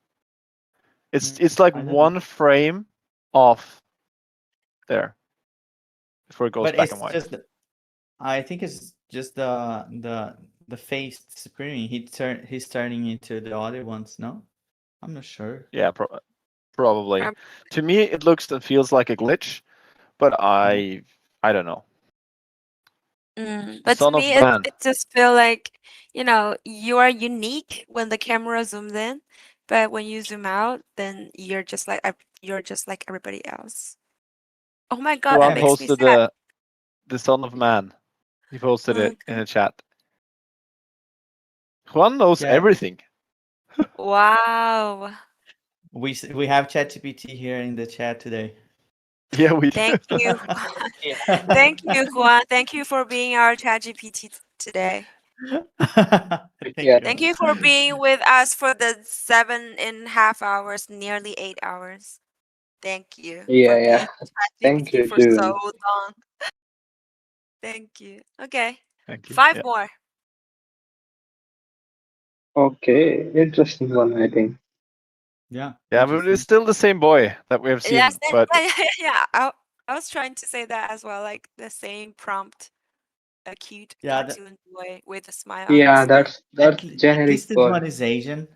It's like I don't know. one frame off there before it goes But black and it's white. just I think it's just the face disappearing. He's turning into the other ones. No, I'm not sure. Yeah, probably. prob- To me, it looks and feels like a glitch, but Mhm. I don't know. The But to Son of me, it Man. it just feel like you are unique when the camera zooms in, but when you zoom out, then you're just like everybody else. Oh my God, that Juan Yeah, makes me posted sad. the Son of Man. He posted Oh, it in the chat. Juan knows Yeah, everything. Wow. we have ChatGPT here in the chat today. Yeah, we do. Thank you. Yeah. Thank you, Juan. Thank you for being our ChatGPT today. Thank Yeah, you. Thank you for being with us for the 7.5 hours, nearly 8 hours. Thank you for yeah, being yeah. Thank ChatGPT you for so too. long. Thank you. Okay, Thank you. five Yeah. more. Okay, interesting one, I think. Yeah, Yeah, but it's interesting. still the same boy that we have Yes, seen. But yeah. I was trying to say that as well, like the same prompt, a cute Yeah, cartoon boy with a smile on Yeah, his face. that's at generic least this boy. one is Asian.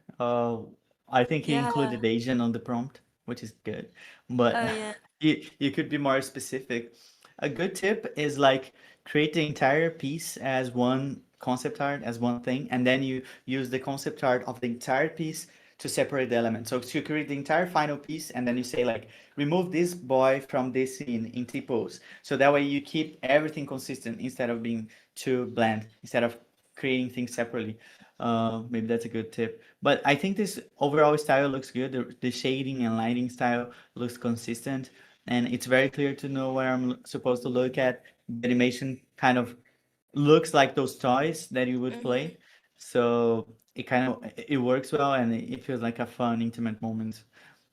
I think he Yeah. included Asian on the prompt, which is good. But Oh yeah. you could be more specific. A good tip is like create the entire piece as one concept art, as one thing, and then you use the concept art of the entire piece to separate the elements. So to create the entire final piece, and then you say like, remove this boy from this scene in T-pose. So that way you keep everything consistent instead of being too bland, instead of creating things separately. Maybe that's a good tip. But I think this overall style looks good. The shading and lighting style looks consistent, and it's very clear to know where I'm supposed to look at. The animation kind of looks like those toys that you would Hmm. play, so it works well, and it feels like a fun, intimate moment.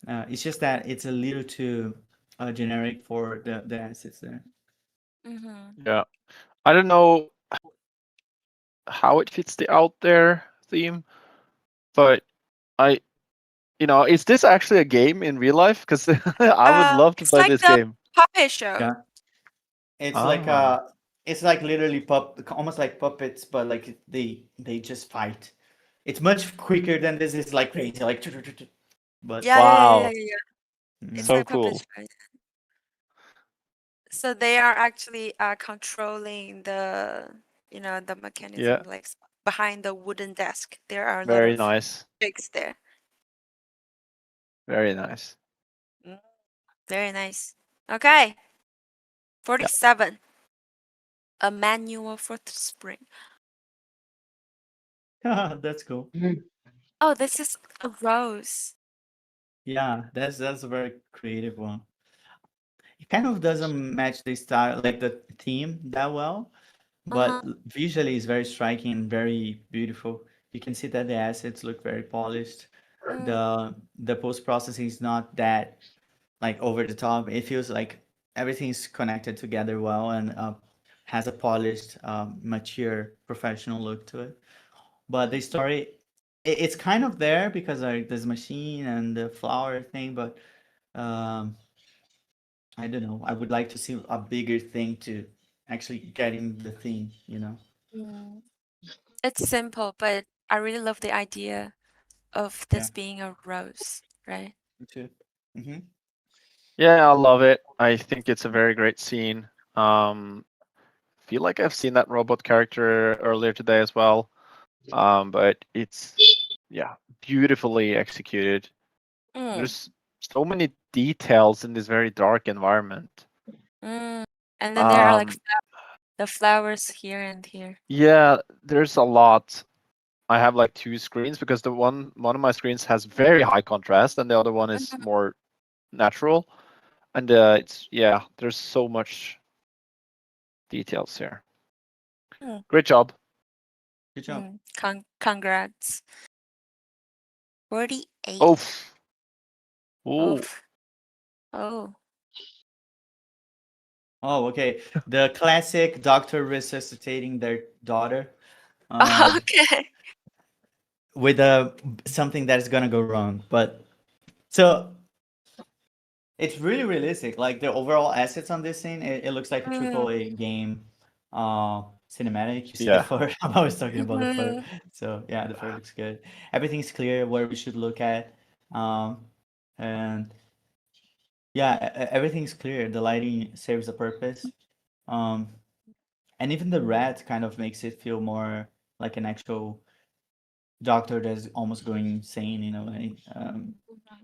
It's just that it's a little too generic for the assets there. Hmm. yeah, I don't know how it fits the out there theme, but I, is this actually a game in real life? Because I would love to It's play like this the game. puppet show. Yeah, it's like Ah, it's like literally almost like puppets, but like they just fight. It's much quicker than this. Is like crazy, like but wow, Yeah. It's mm, so like puppet cool. show. So they are actually controlling the Yeah, mechanism, like behind the wooden desk. There are a lot very of nice, jigs there. very nice. Mm, very nice. Okay, Yeah, 47. A manual for the spring. that's cool. Mm, Oh, this is a rose. Yeah, that's a very creative one. It kind of doesn't match the style, like the theme that well, Uh-huh. but visually it's very striking and very beautiful. You can see that the assets look very polished. Mm, The post processing is not that like over the top. It feels like everything's connected together well and has a polished, mature, professional look to it. But the story, it's kind of there because like this machine and the flower thing, but um, I don't know. I would like to see a bigger thing to actually getting the thing, you know? mm. It's simple, but I really love the idea of Yeah, this being a rose, right? me too. Hmm. yeah, I love it. I think it's a very great scene. Feel like I've seen that robot character earlier today as well. But it's, yeah, beautifully executed. Mm, There's so many details in this very dark environment. mm. And then there are like Um, the flowers here and here. yeah, there's a lot. I have like two screens because the one of my screens has very high contrast and the other one is Mhm, more natural. And it's, yeah, there's so much details here. mm, Great job. Good job. Congrats. 48. Oh, Oh, oh, oh. Oh, okay. The classic doctor resuscitating their daughter uh, Okay. with a something that is gonna go wrong. But so it's really realistic. Like the overall assets on this scene, it looks like a Mm, triple A game cinematic. You see the yeah. fur. I'm always talking about the fur. mhm, So yeah, the fur looks good. Everything's clear where we should look at. Um, and yeah, everything's clear. The lighting serves a purpose. Um, and even the red kind of makes it feel more like an actual doctor that's almost going insane in a way. mhm,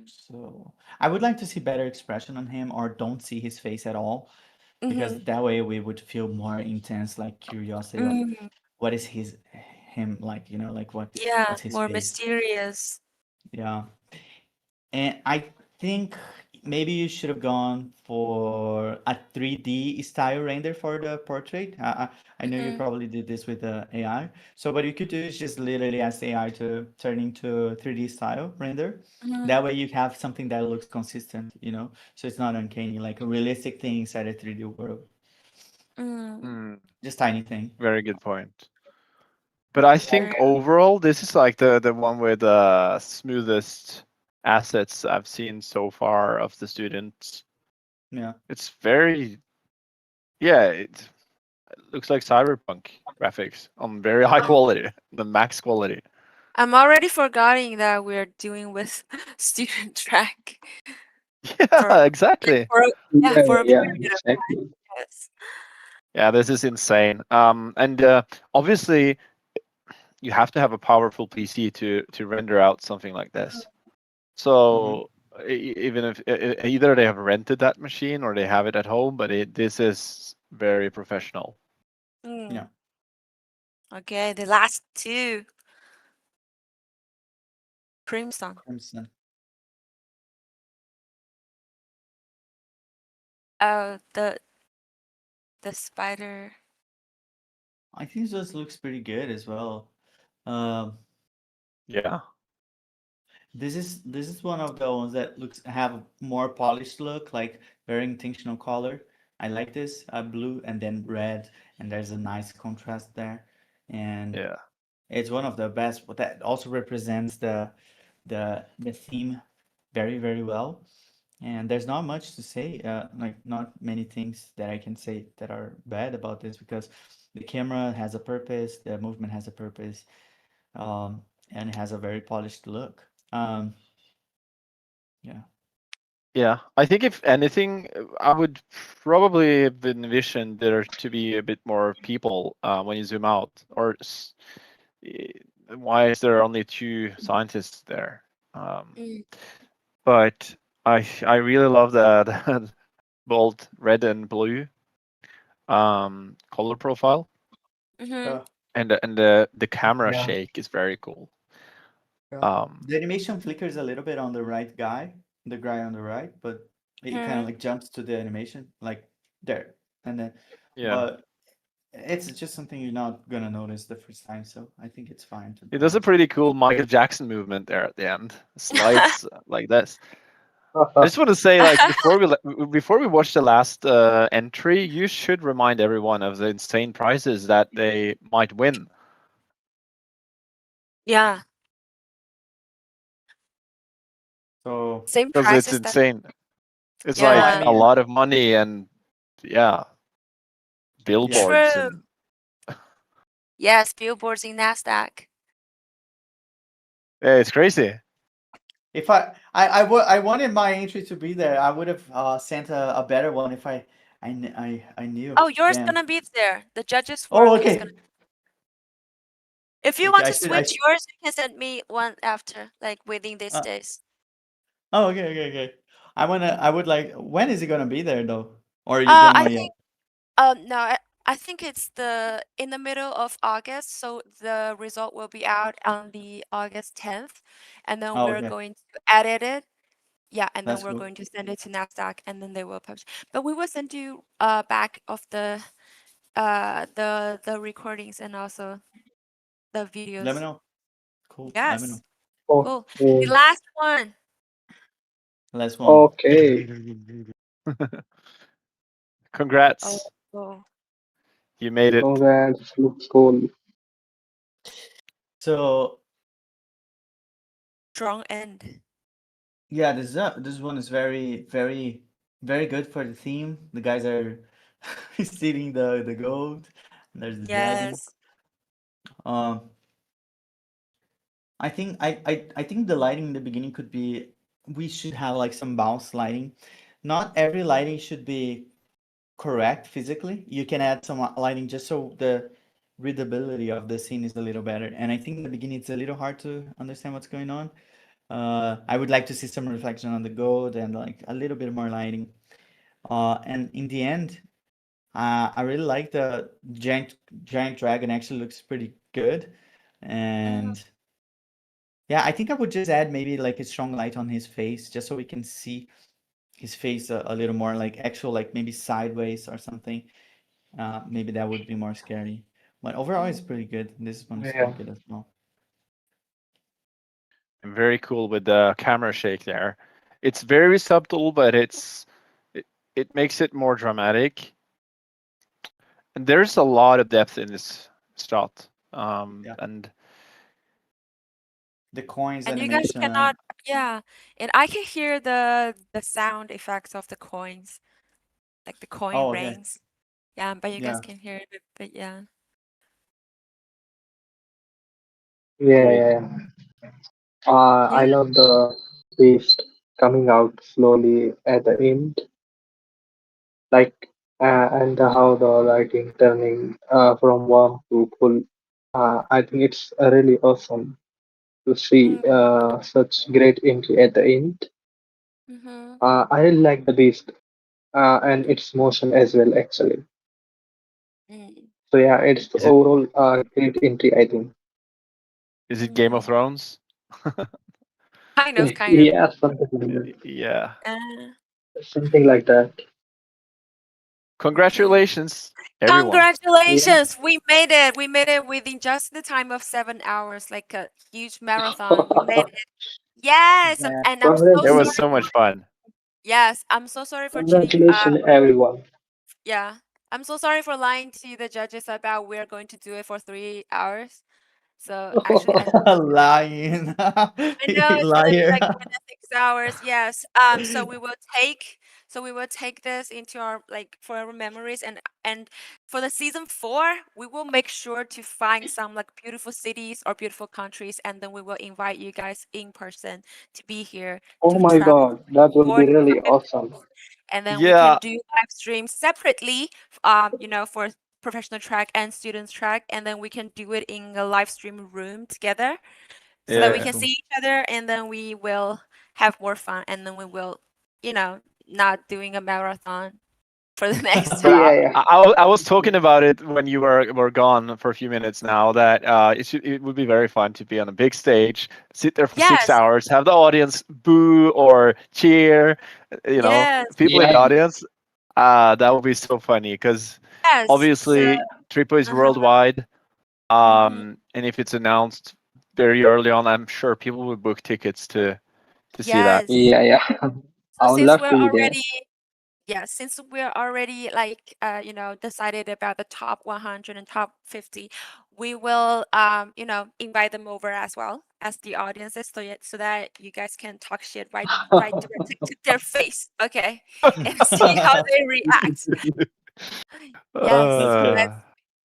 So I would like to see better expression on him, or don't see his face at all, because mhm, that way we would feel more intense, like curiosity of mhm, what is his him like, like Yeah, what's his more face. mysterious. Yeah. And I think maybe you should have gone for a 3D style render for the portrait. I know you Mm-hmm. probably did this with the AI. So what you could do is just literally ask the AI to turn into 3D style render. Mm-hmm. That way you have something that looks consistent, so it's not uncanny, like a realistic thing inside a 3D world. Mm. Hmm, Just tiny thing. very good point. But I Very. think overall, this is like the one with the smoothest assets I've seen so far of the students. Yeah. It's very, yeah, it looks like cyberpunk graphics on very high I'm quality, the max quality. I'm already forgetting that we're doing with student track for Yeah, like exactly. for yeah, Yeah, for a yeah, period of time. exactly. Yes. Yeah, this is insane. And obviously, you have to have a powerful PC to render out something like this. Mm-hmm. So even if either they have rented that machine or they have it at home, but this is very professional. Yeah. Mm. Okay, the last two. Crimson. Crimson. Oh, the spider. I think this looks pretty good as well. Um, Yeah, this is one of the ones that looks have a more polished look, like very intentional color. I like this blue and then red, and there's a nice contrast there, and yeah, it's one of the best. But that also represents the theme very well. And there's not much to say, like not many things that I can say that are bad about this because the camera has a purpose, the movement has a purpose, um, and it has a very polished look. Yeah. yeah. I think if anything, I would probably have envisioned there to be a bit more people when you zoom out. Eh, why is there only two scientists there? Um, Mm. but I really love that bold red and blue color profile, Mm-hmm. Uh, and the camera Yeah. shake is very cool. yeah. Um, The animation flickers a little bit on the guy on the right, but it kind of Mm-hmm. like jumps to the animation, like there, and then, yeah, but it's just something you're not gonna notice the first time, so I think it's fine to be it does a honest. pretty cool Michael Jackson movement there at the end. Slides like this. I just want to say, like before we watch the last entry, you should remind everyone of the insane prizes that they might win Yeah. So, Same because it's prices that. insane. It's no, like I Yeah. a mean, lot of money and yeah, yeah. billboards True. and Yes, billboards in Nasdaq. yeah, it's crazy. If I wanted my entry to be there, I would have sent a better one if I knew. Oh, yours Damn. gonna be there. The judge's Oh, work is gonna. okay. If you Okay, want I to should I switch should. yours, you can send me one after, like within these Uh, days. oh, okay. I would like. When is it gonna be there though? Or you don't know I yet? think no, I think it's the in the middle of August, so the result will be out on the August 10th, and then Oh, we're okay. going to edit it. Yeah, and then That's we're cool. going to send it to Nasdaq, and then they will publish. But we will send you back of the recordings and also the Let me videos. know. Cool. Let me know. Yes, cool. The Okay. last one. Last one. Okay. Oh, Congrats, oh, you made it. Congrats. Looks cool. So strong end. yeah, this one is very good for the theme. The guys are stealing the gold. There's the dragon. Yes. Um, I think the lighting in the beginning could be we should have like some bounce lighting. Not every lighting should be correct physically. You can add some lighting just so the readability of the scene is a little better. And I think in the beginning it's a little hard to understand what's going on. I would like to see some reflection on the gold and like a little bit more lighting. And in the end, I really like the giant dragon. Actually, looks pretty good. Mhm. And yeah, I think I would just add maybe like a strong light on his face, just so we can see his face a little more, like actual, like maybe sideways or something. Maybe that would be more scary. But overall, it's Mhm. pretty good. This one is Yeah. pretty good as well. And very cool with the camera shake there. It's very subtle, but it, it makes it more dramatic. And there's a lot of depth in this shot. Yeah. And The coins And you guys cannot, animation. yeah. And I can hear the sound effects of the coins, like the coin Oh, okay. rings. Yeah, but you guys Yeah. can hear it, but yeah. Yeah, cool. yeah, yeah. Yeah. I love the beast coming out slowly at the end, like, and how the lighting turning from warm to cool. I think it's really awesome to see Mm, such great entry at the end. mm-hmm. I really like the beast and its motion as well, actually. Mm, So yeah, it's Is it overall great entry, I think. is it Game of mm-hmm. Thrones? Kind of, kind of. Yeah, something like that. Yeah. Something like that. Okay. Congratulations, everyone. Yeah. Congratulations! We made it. We made it within just the time of 7 hours, like a huge marathon. We made it. Yes, Yeah. and I'm so It was sorry. so Congratulations. much fun. Yes, I'm so sorry for cheating. Congratulations, everyone. Yeah, I'm so sorry for lying to the judges about we're going to do it for 3 hours. So actually, I Lying. I know You it's gonna be like liar. more than 6 hours. Yes. So we will take this into our like forever memories, and for the season 4, we will make sure to find some like beautiful cities or beautiful countries, and then we will invite you guys in person to be here Oh to my travel God, that will for be your really awesome. countries, and then we can Yeah. do live streams separately, for professional track and students track, and then we can do it in a live stream room together so that we Yeah. can see each other, and then we will have more fun, and then we will, not doing a marathon for the next But time. Yeah, yeah. I was talking about it when you were gone for a few minutes now that it would be very fun to be on a big stage, sit there for six Yes, hours, have the audience boo or cheer, yes, people in the Yeah, audience. That would be so funny because yes. So, obviously Tripo is uh-huh, worldwide. mhm. And if it's announced very early on, I'm sure people will book tickets to see that. Yes. yeah, yeah. So I would since love we're to be there. already Yeah, since we're already like decided about the top 100 and top 50, we will invite them over as well as the audiences, so that you guys can talk shit right directly to their face, okay? And see how they react. Yes, That's good. Uh, let's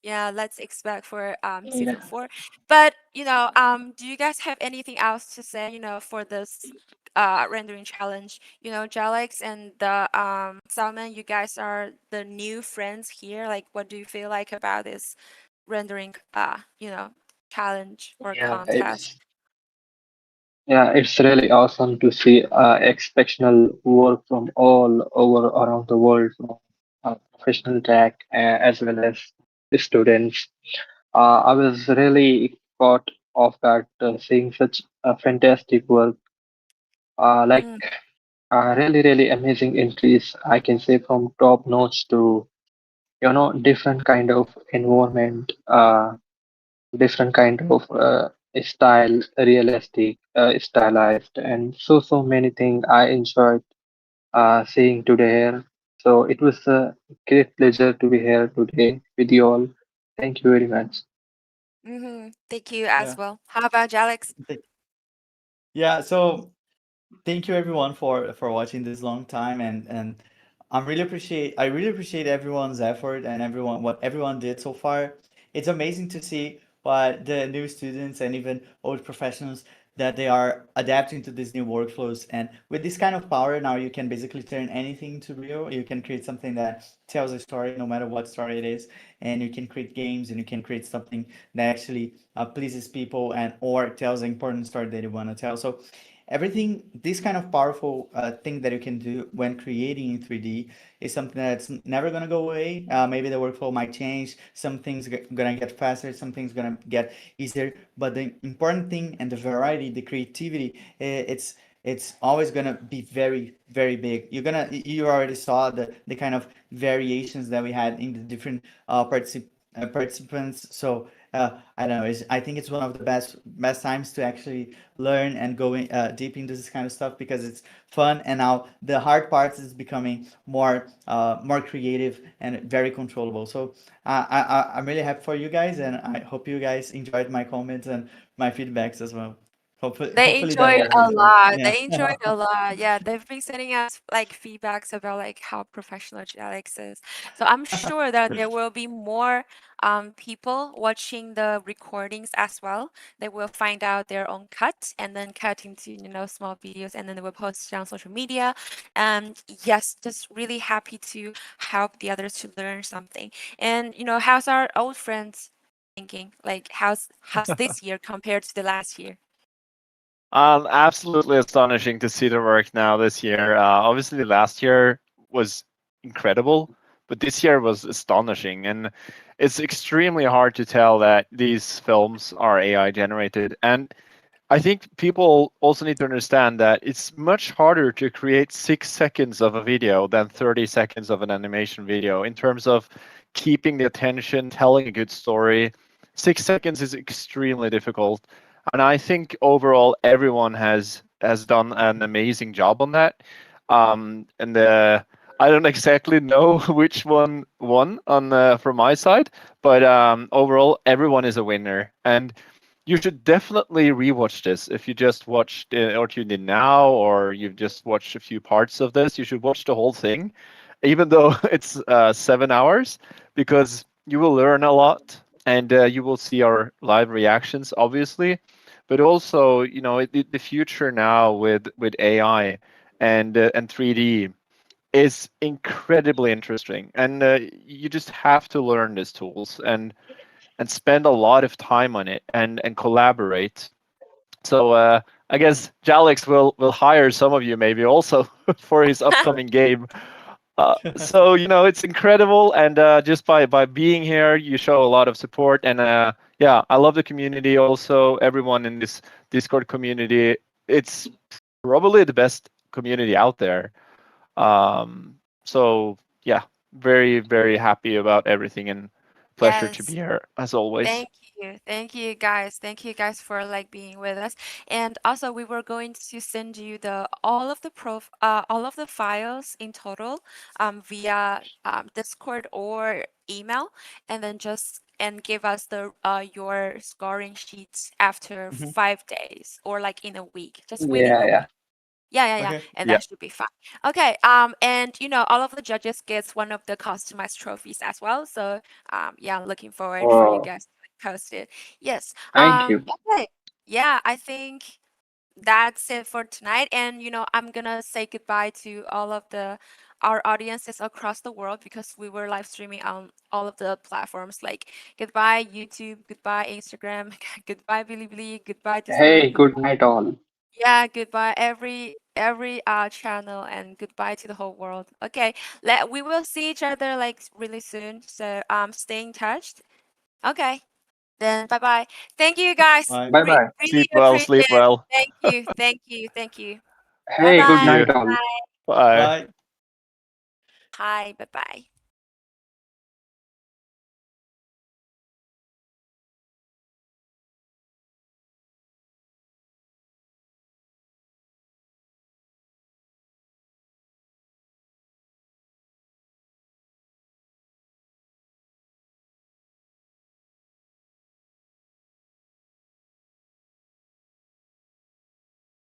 yeah, let's expect for season 4. But do you guys have anything else to say, for this rendering challenge? Jalex and the Salman, you guys are the new friends here. Like, what do you feel like about this rendering challenge or Yeah, contest? it's really awesome to see exceptional work from all over around the world, from professional track as well as students. I was really caught off guard seeing such fantastic work, like Mm, really, really amazing entries. I can say from top notch to different kind of environment, different kind of style, realistic, stylized, and so many things I enjoyed seeing today here. So it was a great pleasure to be here today with you all. Thank you very much. thank you as Yeah. well. How about Jalex? Yeah, so thank you everyone for watching this long time, and I really appreciate everyone's effort and what everyone did so far. It's amazing to see what the new students and even old professionals that they are adapting to these new workflows. And with this kind of power now, you can basically turn anything into real. You can create something that tells a story no matter what story it is, and you can create games and you can create something that actually pleases people and or tells an important story that you want to tell. So everything, this kind of powerful thing that you can do when creating in 3D is something that's never going to go away. Maybe the workflow might change, some things going to get faster, some things going to get easier, but the important thing and the variety, the creativity, it's always gonna be very, very big. You already saw the kind of variations that we had in the different participants. So I don't know. I think it's one of the best times to actually learn and go deep into this kind of stuff because it's fun. And now the hard parts is becoming more creative and very controllable. So I'm really happy for you guys, and I hope you guys enjoyed my comments and my feedbacks as well. They Hopefully that enjoyed was a Yeah. useful. lot. Yeah. They enjoyed a lot. Yeah, they've been sending us like feedbacks about like how professional Alex is. So I'm sure that there will be more people watching the recordings as well. They will find out their own cut and then cut into, small videos and then they will post it on social media. And yes, just really happy to help the others to learn something. And how's our old friends thinking? Like how's this year compared to the last year? Absolutely astonishing to see the work now this year. Obviously, last year was incredible, but this year was astonishing, and it's extremely hard to tell that these films are AI generated. And I think people also need to understand that it's much harder to create 6 seconds of a video than 30 seconds of an animation video in terms of keeping the attention, telling a good story. 6 seconds is extremely difficult. And I think overall everyone has done an amazing job on that. And I don't exactly know which one won on from my side, but overall everyone is a winner. And you should definitely rewatch this. If you just watched it or tuned in now, or you've just watched a few parts of this, you should watch the whole thing, even though it's 7 hours, because you will learn a lot and you will see our live reactions, obviously, but also, the future now with AI and 3D is incredibly interesting, and you just have to learn these tools and spend a lot of time on it and collaborate. So I guess Jalix will hire some of you maybe also for his upcoming game. So it's incredible, and just by being here, you show a lot of support, and yeah, I love the community. Also, everyone in this Discord community, it's probably the best community out there. So yeah, very very happy about everything, and pleasure to be Yes. here as always. Thank you. Thank you guys. Thank you guys for like being with us. And also we were going to send you the all of the files in total via Discord or email and then just and give us the your scoring sheets after Mhm. 5 days or like in a week. Just within Yeah, a yeah. week. Yeah, yeah, yeah. Okay. And Yeah. that should be fine. Okay. And all of the judges gets one of the customized trophies as well. So, yeah, I'm looking forward for you Oh, guys to post it. Yes. thank you. Okay. Yeah, I think that's it for tonight. And I'm gonna say goodbye to all of the our audiences across the world because we were live streaming on all of the platforms. Like goodbye YouTube, goodbye Instagram, goodbye Bilibili, goodbye Discord, Hey, good night, all. yeah, goodbye every channel and goodbye to the whole world. Okay, we will see each other like really soon. So stay in touch. Okay, then bye bye. Thank you guys. Bye. Bye bye. Really Sleep well, appreciate sleep it. well. Thank you. Thank you. Thank you. Bye Hey, Thank good bye. you. night, all. Bye. Bye. Bye. Hi. Bye bye.